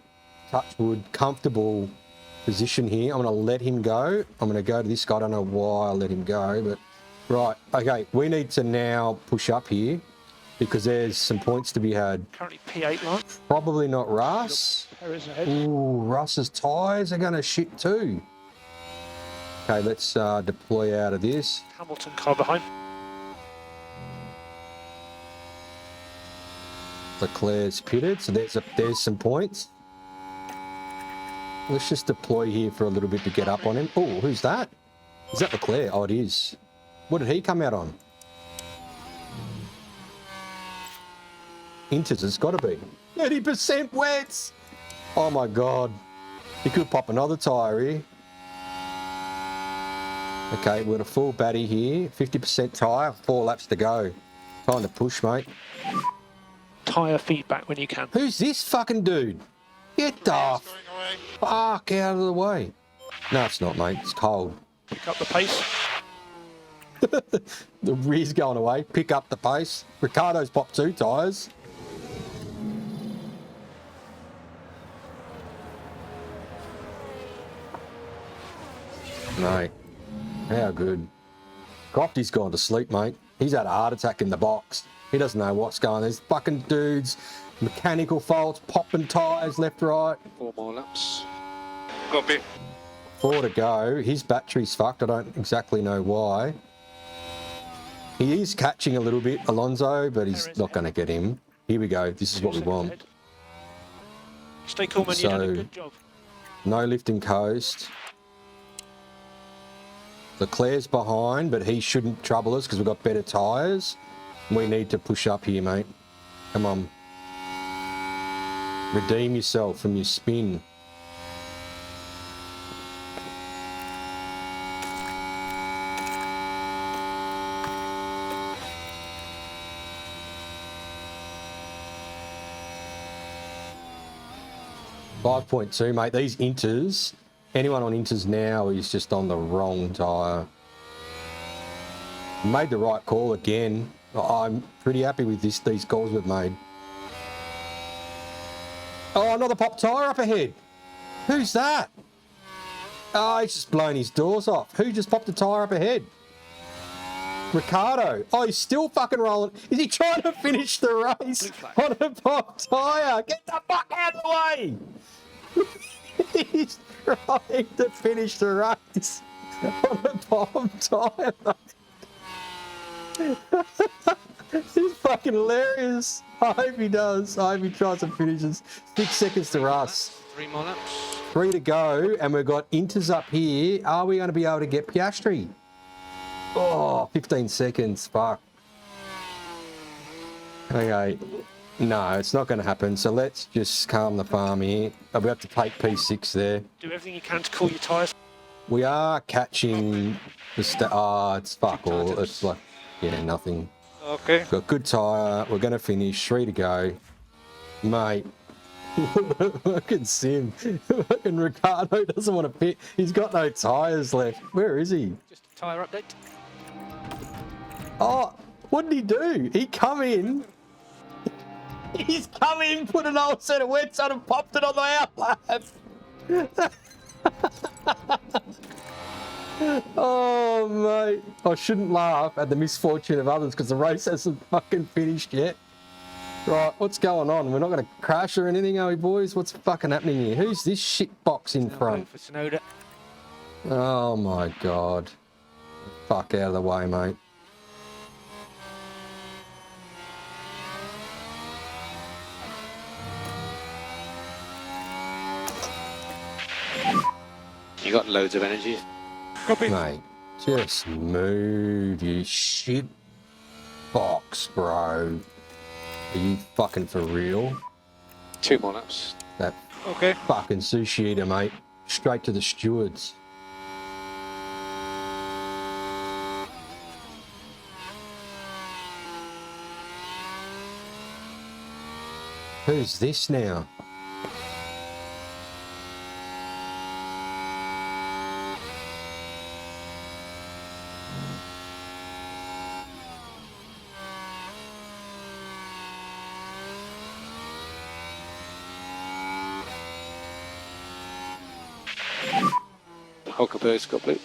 Speaker 1: touchwood comfortable position here. I'm going to let him go. I'm going to go to this guy. I don't know why I let him go, but right. Okay, we need to now push up here because there's some points to be had.
Speaker 3: Currently P8 line.
Speaker 1: Probably not Russ.
Speaker 3: Perez ahead.
Speaker 1: Ooh, Russ's tyres are going to shit too. Okay, let's deploy out of this.
Speaker 3: Hamilton car behind.
Speaker 1: Leclerc's pitted, so there's some points. Let's just deploy here for a little bit to get up on him. Oh, who's that? Is that Leclerc? Oh, it is. What did he come out on? Inters, it's got to be. 30% wets! Oh my God. He could pop another tyre here. Okay, we're at a full batty here. 50% tyre, 4 laps to go. Time to push, mate.
Speaker 3: Tyre feedback when you can.
Speaker 1: Who's this fucking dude? Get the fuck out of the way. No, it's not, mate. It's cold.
Speaker 3: Pick up the pace.
Speaker 1: The rear's going away. Pick up the pace. Ricardo's popped 2 tyres. Mate, how good. Crofty's gone to sleep, mate. He's had a heart attack in the box. He doesn't know what's going on. There's fucking dudes Mechanical faults, popping tyres left, right.
Speaker 4: 4 more laps.
Speaker 8: Copy.
Speaker 1: 4 to go. His battery's fucked. I don't exactly know why. He is catching a little bit, Alonso, but he's not going to get him. Here we go. This is what we want.
Speaker 3: Stay cool, man. You've done a good job.
Speaker 1: No lift and coast. Leclerc's behind, but he shouldn't trouble us because we've got better tyres. We need to push up here, mate. Come on. Redeem yourself from your spin. .2, mate. These inters, anyone on inters now is just on the wrong tyre. Made the right call again. I'm pretty happy with these calls we've made. Oh, another pop tyre up ahead. Who's that? Oh, he's just blown his doors off. Who just popped a tyre up ahead? Ricardo. Oh, he's still fucking rolling. Is he trying to finish the race on a pop tyre? Get the fuck out of the way! He's trying to finish the race on a pop tyre. It's fucking hilarious. I hope he does. I hope he tries and finishes. 6 seconds to us.
Speaker 4: 3 more laps.
Speaker 1: 3 to go, and we've got Inters up here. Are we going to be able to get Piastri? Oh, 15 seconds. Fuck. Okay. No, it's not going to happen. So let's just calm the farm here. We have to take P6 there.
Speaker 3: Do everything you can to cool your tyres.
Speaker 1: We are catching the it's fuck all. It's like, yeah, nothing.
Speaker 8: Okay.
Speaker 1: Got good tyre. We're going to finish. 3 to go. Mate. Fucking Sim. Fucking Ricardo doesn't want to pit. He's got no tyres left. Where is he?
Speaker 3: Just a tyre update.
Speaker 1: Oh, what did he do? He come in. He's come in, put an old set of wets on and popped it on the outlap. Oh, mate. I shouldn't laugh at the misfortune of others because the race hasn't fucking finished yet. Right, what's going on? We're not going to crash or anything, are we, boys? What's fucking happening here? Who's this shit box in front?
Speaker 3: For Sonoda.
Speaker 1: Oh, my God. Fuck out of the way, mate.
Speaker 4: You got loads of energy.
Speaker 3: Copy.
Speaker 1: Mate, just move, you shit box, bro. Are you fucking for real?
Speaker 4: 2 more laps.
Speaker 1: That
Speaker 8: Okay.
Speaker 1: fucking sushi eater, mate. Straight to the stewards. Who's this now?
Speaker 4: Huckleberry's got blue.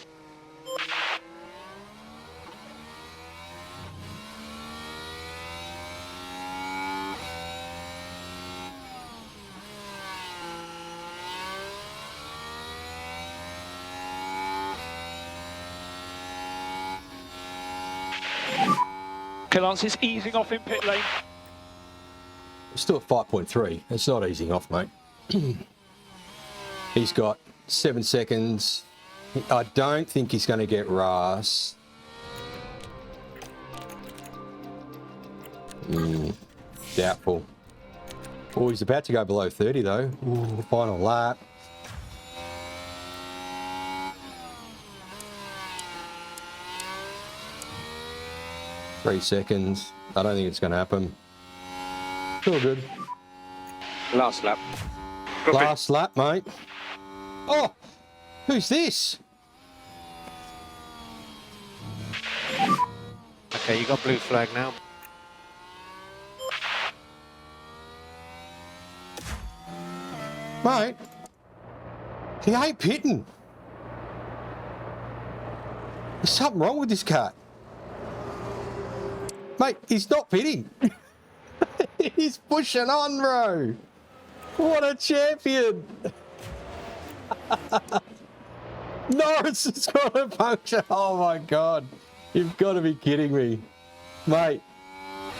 Speaker 3: Okay, Lance is easing off in pit lane.
Speaker 1: We're still at 5.3. It's not easing off, mate. He's got 7 seconds. I don't think he's going to get Ras. Doubtful. Oh, he's about to go below 30 though. Ooh, final lap. Three seconds. I don't think it's going to happen. Still good.
Speaker 4: Last lap.
Speaker 1: Last lap, mate. Oh, who's this?
Speaker 10: Okay, you got blue flag now.
Speaker 1: Mate, he ain't pitting. There's something wrong with this car. Mate, he's not pitting. He's pushing on, bro. What a champion. Norris has got a puncture. Oh my God. You've got to be kidding me. Mate,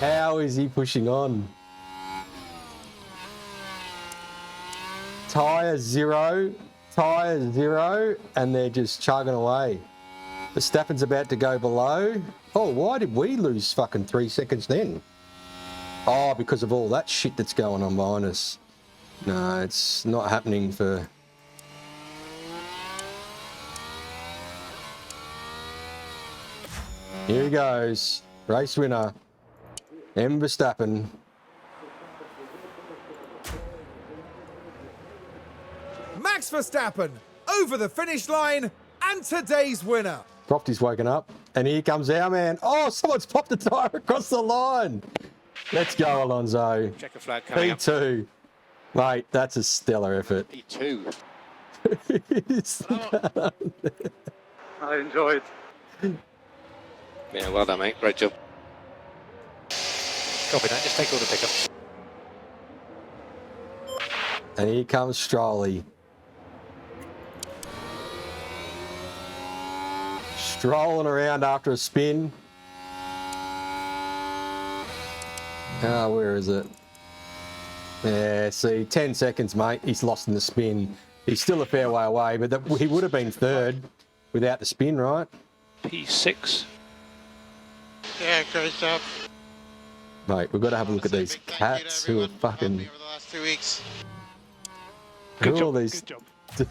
Speaker 1: how is he pushing on? Tyre zero, and they're just chugging away. Verstappen's about to go below. Oh, why did we lose fucking 3 seconds then? Oh, because of all that shit that's going on behind us. No, it's not happening for... Here he goes. Race winner. M. Verstappen.
Speaker 6: Max Verstappen over the finish line and today's winner.
Speaker 1: Crofty's woken up, and here comes our man. Oh, someone's popped the tyre across the line. Let's go, Alonso.
Speaker 4: Checker flag coming up.
Speaker 1: P2. Mate, that's a stellar effort.
Speaker 4: P2.
Speaker 10: I enjoyed.
Speaker 4: Yeah, well done, mate. Great job.
Speaker 10: Copy that. Just take all the pickups.
Speaker 1: And here comes Strolly. Strolling around after a spin. Oh, where is it? Yeah, see, 10 seconds, mate. He's lost in the spin. He's still a fair way away, but he would have been third without the spin, right?
Speaker 3: P6.
Speaker 8: Yeah, great job.
Speaker 1: Mate, we've got to have a look at these cats who are fucking...
Speaker 8: Over the last 2 weeks.
Speaker 1: Who
Speaker 3: Good
Speaker 1: are all
Speaker 3: job.
Speaker 1: these
Speaker 3: Good job.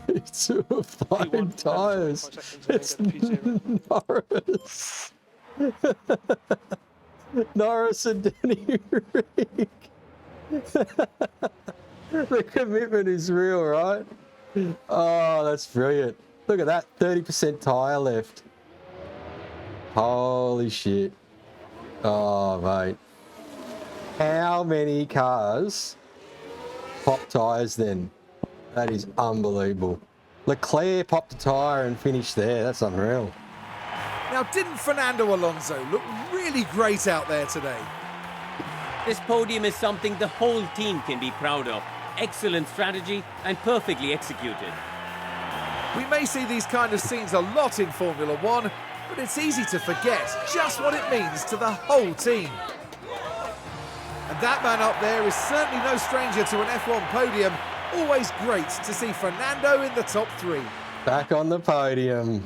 Speaker 1: dudes who are flying
Speaker 3: P1,
Speaker 1: tyres?
Speaker 3: 5 seconds, and
Speaker 1: It's Norris. Norris and Danny Rick. The commitment is real, right? Oh, that's brilliant. Look at that, 30% tyre left. Holy shit. Oh, mate. How many cars pop tyres then? That is unbelievable. Leclerc popped a tyre and finished there. That's unreal.
Speaker 6: Now, didn't Fernando Alonso look really great out there today?
Speaker 7: This podium is something the whole team can be proud of. Excellent strategy and perfectly executed.
Speaker 6: We may see these kind of scenes a lot in Formula One, but it's easy to forget just what it means to the whole team. And that man up there is certainly no stranger to an F1 podium. Always great to see Fernando in the top 3.
Speaker 1: Back on the podium.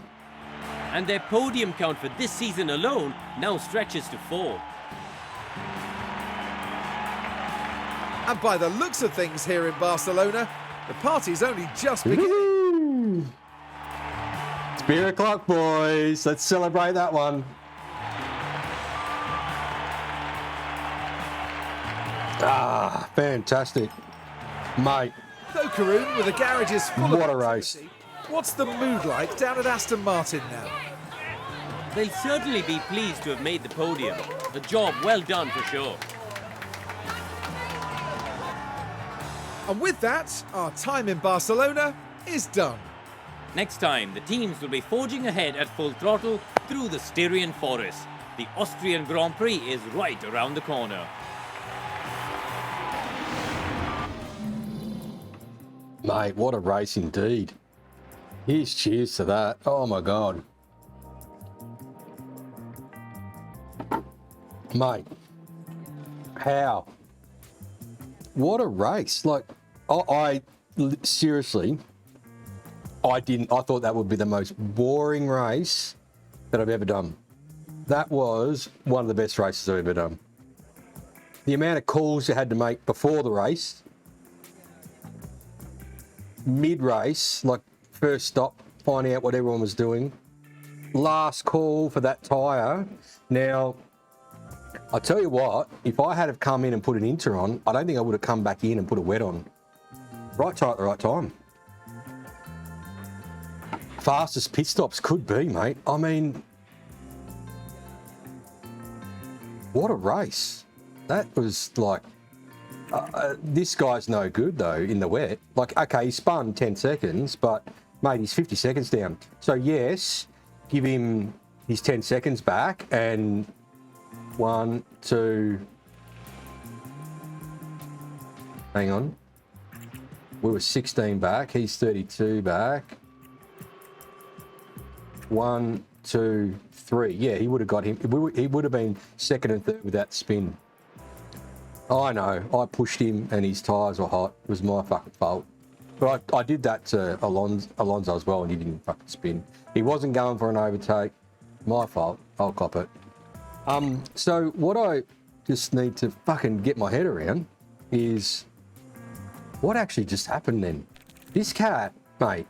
Speaker 7: And their podium count for this season alone now stretches to 4.
Speaker 6: And by the looks of things here in Barcelona, the party's only just beginning.
Speaker 1: Woo-hoo! It's beer o'clock, boys. Let's celebrate that one. Ah, fantastic. Mate,
Speaker 6: Though Karoon, with the garages full
Speaker 1: what a
Speaker 6: of
Speaker 1: race.
Speaker 6: activity, what's the mood like down at Aston Martin now?
Speaker 7: They'll certainly be pleased to have made the podium. The job well done for sure.
Speaker 6: And with that, our time in Barcelona is done.
Speaker 7: Next time, the teams will be forging ahead at full throttle through the Styrian forest. The Austrian Grand Prix is right around the corner.
Speaker 1: Mate, what a race indeed. Here's cheers to that. Oh my God. Mate, how? What a race. Like, I seriously, I thought that would be the most boring race that I've ever done. That was one of the best races I've ever done. The amount of calls you had to make before the race, mid-race, like first stop, finding out what everyone was doing, last call for that tyre. Now, I tell you what, if I had have come in and put an inter on, I don't think I would have come back in and put a wet on. Right tyre at the right time. Fastest pit stops could be, mate. I mean, what a race. That was like, this guy's no good though in the wet. Like, okay, he spun 10 seconds, but mate, he's 50 seconds down. So yes, give him his 10 seconds back and 1, 2, Hang on. We were 16 back. He's 32 back. 1, 2, 3. Yeah, he would have got him. He would have been second and third with that spin. I know. I pushed him and his tyres were hot. It was my fucking fault. But I did that to Alonso as well, and he didn't fucking spin. He wasn't going for an overtake. My fault. I'll cop it. So what I just need to fucking get my head around is what actually just happened then. This cat, mate,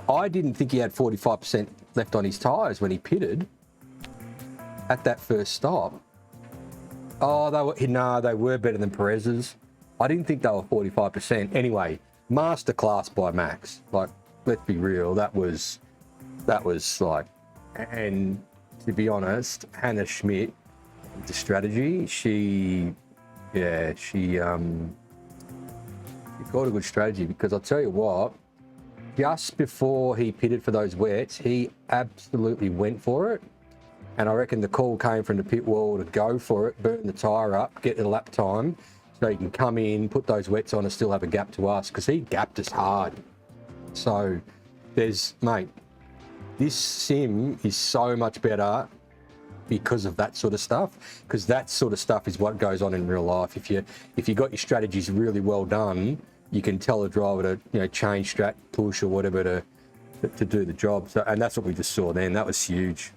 Speaker 1: I didn't think he had 45% left on his tyres when he pitted at that first stop. Oh, they were better than Perez's. I didn't think they were 45%. Anyway, masterclass by Max. Like, let's be real, that was like, and to be honest, Hannah Schmidt, the strategy, she got a good strategy, because I'll tell you what, just before he pitted for those wets, he absolutely went for it. And I reckon the call came from the pit wall to go for it, burn the tyre up, get the lap time, so he can come in, put those wets on and still have a gap to us, because he gapped us hard. So mate, this sim is so much better because of that sort of stuff, because that sort of stuff is what goes on in real life. If you got your strategies really well done, you can tell the driver to change strat, push or whatever to do the job. So, and that's what we just saw then. That was huge.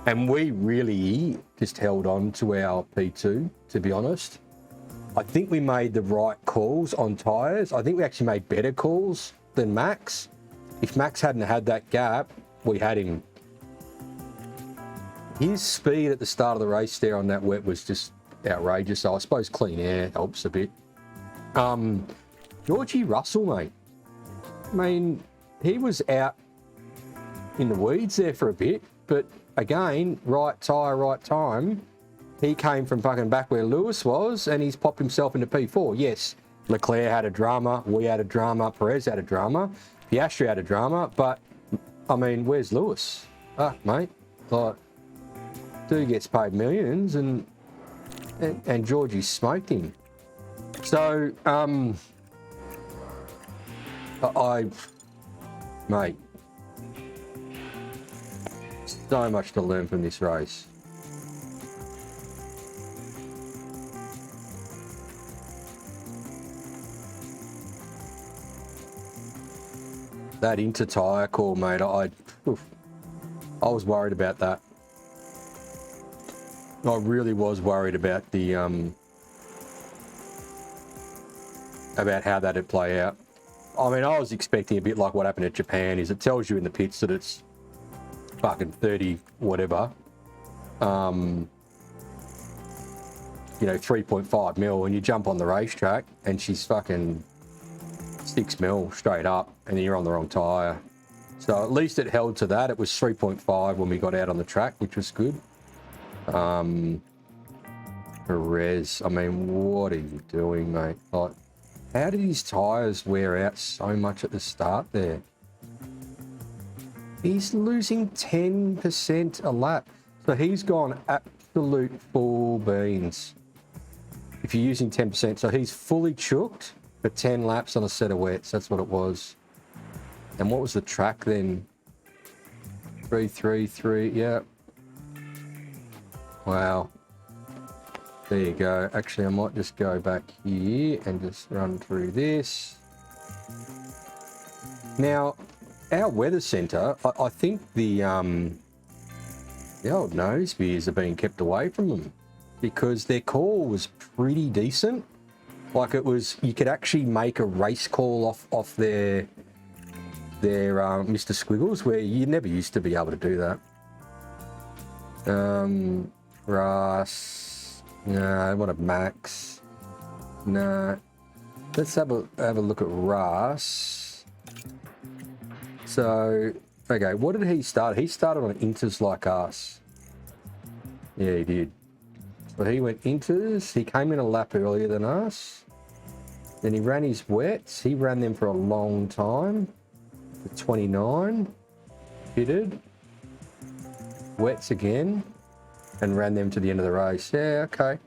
Speaker 1: And we really just held on to our P2, to be honest. I think we made the right calls on tyres. I think we actually made better calls than Max. If Max hadn't had that gap, we had him. His speed at the start of the race there on that wet was just outrageous. So I suppose clean air helps a bit. Georgie Russell, mate. I mean, he was out in the weeds there for a bit, but again, right tyre, right time. He came from fucking back where Lewis was, and he's popped himself into P4. Yes, Leclerc had a drama, we had a drama, Perez had a drama, Piastri had a drama, but I mean, where's Lewis? Mate, like, dude gets paid millions, and Georgie smoked him. So, mate, so much to learn from this race. That inter-tyre call, mate, I was worried about that. I really was worried about the about how that'd play out. I mean, I was expecting a bit like what happened at Japan, is it tells you in the pits that it's fucking 30 whatever, 3.5 mil, and you jump on the racetrack and she's fucking 6 mil straight up, and then you're on the wrong tyre. So at least it held to that. It was 3.5 when we got out on the track, which was good. Perez, I mean, what are you doing, mate? Like, how did his tyres wear out so much at the start there? He's losing 10% a lap. So he's gone absolute full beans. If you're using 10%, so he's fully chooked for 10 laps on a set of wets. That's what it was. And what was the track then? 333, yeah. Wow. There you go. Actually, I might just go back here and just run through this. Now, our weather centre, I think the old nose beers are being kept away from them, because their call was pretty decent. Like, it was, you could actually make a race call off their Mr. Squiggles, where you never used to be able to do that. Russ, no, I want a Max. No, let's have a look at Russ. So, okay, what did he start? He started on inters like us. Yeah, he did. So he went inters. He came in a lap earlier than us. Then he ran his wets. He ran them for a long time. The 29. Pitted. Wets again. And ran them to the end of the race. Yeah, okay.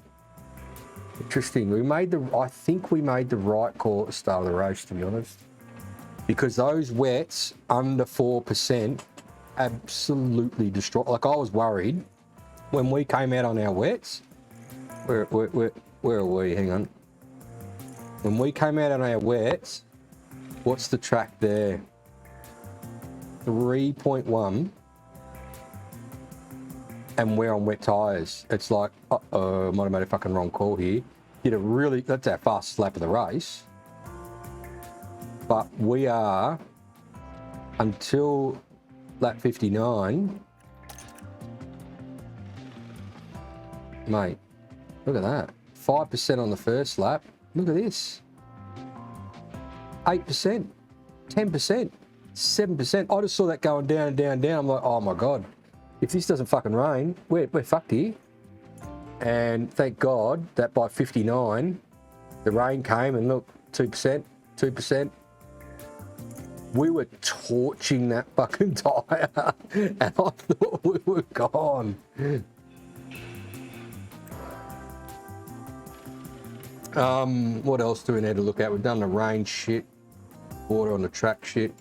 Speaker 1: Interesting. I think we made the right call at the start of the race, to be honest. Because those wets under 4% absolutely destroyed. Like, I was worried when we came out on our wets. Where are we? Hang on. When we came out on our wets, what's the track there? 3.1. And we're on wet tyres. It's like, uh-oh, might have made a fucking wrong call here. That's our fastest lap of the race. But we are, until lap 59, mate, look at that. 5% on the first lap. Look at this. 8%, 10%, 7%. I just saw that going down and down and down. I'm like, oh my God. If this doesn't fucking rain, we're fucked here. And thank God that by 59, the rain came and look, 2%, 2%. We were torching that fucking tyre and I thought we were gone. What else do we need to look at? We've done the rain shit, water on the track shit.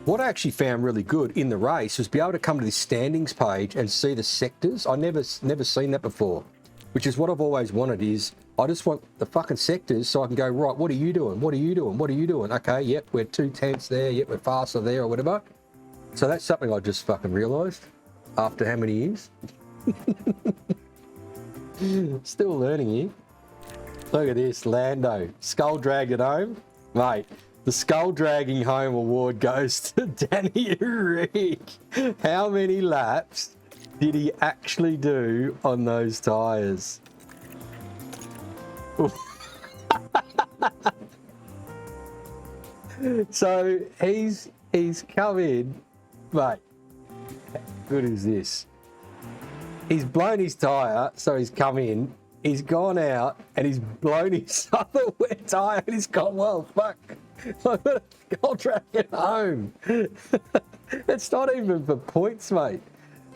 Speaker 1: What I actually found really good in the race was be able to come to this standings page and see the sectors. I never seen that before, which is what I've always wanted. Is I just want the fucking sectors so I can go, right, what are you doing? What are you doing? What are you doing? Okay, yep, we're 2/10 there. Yep, we're faster there or whatever. So that's something I just fucking realised after how many years? Still learning here. Look at this, Lando. Skull dragged it home. Mate, the skull dragging home award goes to Danny Rick. How many laps did he actually do on those tyres? So he's come in, mate. How good is this? He's blown his tyre, so he's come in, he's gone out, and he's blown his other wet tyre, and he's gone, well, fuck. I'm going to go drag it home. It's not even for points, mate.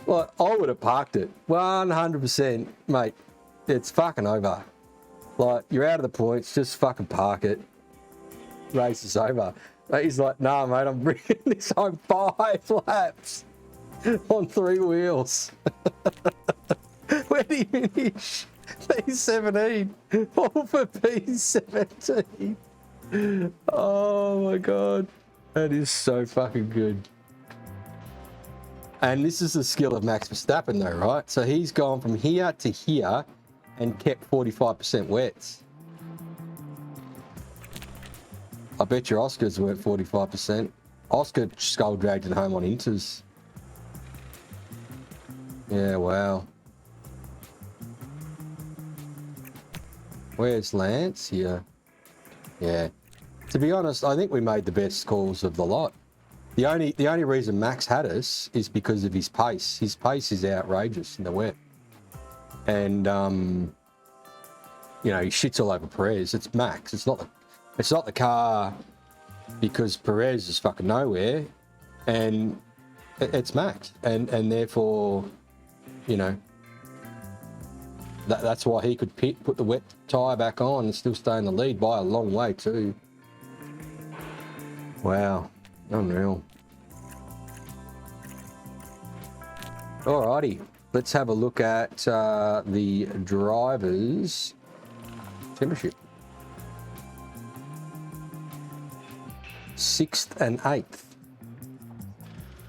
Speaker 1: Like, I would have parked it. 100%, mate. It's fucking over. Like, you're out of the points, just fucking park it. Race is over. He's like, nah, mate, I'm bringing this home 5 laps on 3 wheels. Where do you finish? P17. All for P17. Oh my God. That is so fucking good. And this is the skill of Max Verstappen though, right? So he's gone from here to here and kept 45% wets. I bet your Oscar's were at 45%. Oscar skull dragged it home on inters. Yeah, wow. Where's Lance? Here. Yeah. To be honest, I think we made the best calls of the lot. The only reason Max had us is because of his pace. His pace is outrageous in the wet. And you know, he shits all over Perez. It's Max. It's not the car because Perez is fucking nowhere, and it's Max. And therefore, you know, that's why he could put the wet tyre back on and still stay in the lead by a long way too. Wow, unreal. Alrighty, let's have a look at the drivers' championship. 6th and 8th.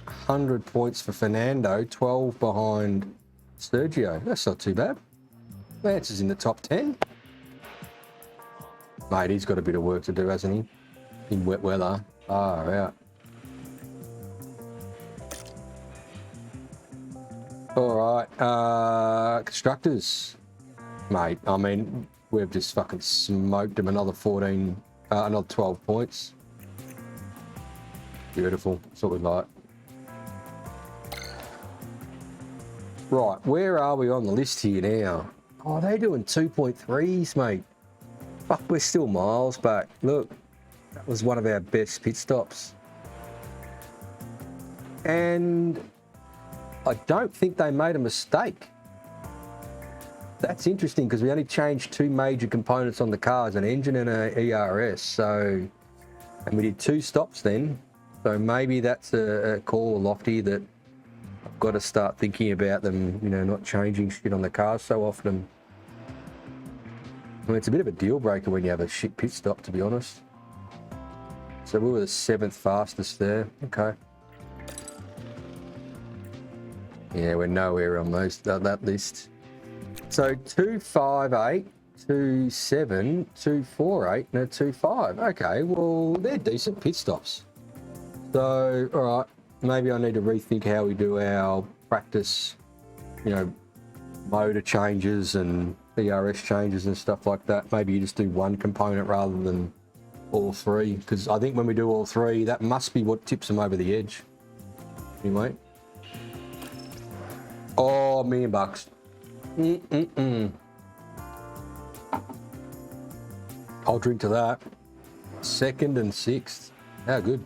Speaker 1: 100 points for Fernando, 12 behind Sergio. That's not too bad. Lance is in the top 10. Mate, he's got a bit of work to do, hasn't he? In wet weather. Far out. All right, constructors. Mate, I mean, we've just fucking smoked them another 12 points. Beautiful. That's what we like. Right, where are we on the list here now? Oh, they're doing 2.3s, mate. Fuck, we're still miles back. Look, that was one of our best pit stops. And I don't think they made a mistake. That's interesting because we only changed 2 major components on the cars, an engine and a ERS. So, and we did 2 stops then. So maybe that's a call, Lofty, that I've got to start thinking about them, you know, not changing shit on the cars so often. I mean, it's a bit of a deal breaker when you have a shit pit stop, to be honest. So we were the 7th fastest there. Okay. Yeah, we're nowhere on that list. So 258, 27, 248, and a 25. Okay, well, they're decent pit stops. So, all right, maybe I need to rethink how we do our practice, you know, motor changes and ERS changes and stuff like that. Maybe you just do one component rather than all 3, because I think when we do all 3, that must be what tips them over the edge. Anyway. Oh, $1 million. I'll drink to that. 2nd and 6th. How good.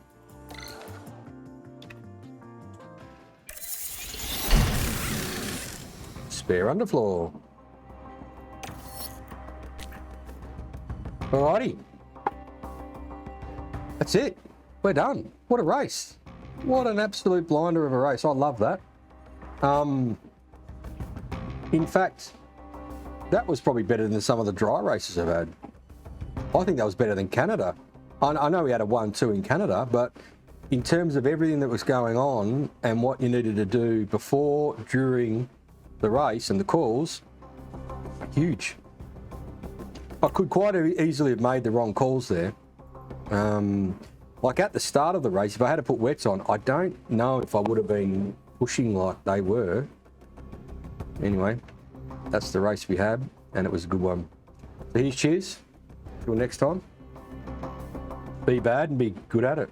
Speaker 1: Spare underfloor. Alrighty. That's it. We're done. What a race. What an absolute blinder of a race. I love that. In fact, that was probably better than some of the dry races I've had. I think that was better than Canada. I know we had a 1-2 in Canada, but in terms of everything that was going on and what you needed to do before, during the race and the calls, huge. I could quite easily have made the wrong calls there. Like at the start of the race, if I had to put wets on, I don't know if I would have been pushing like they were. Anyway, that's the race we had, and it was a good one. So here's cheers. Till next time. Be bad and be good at it.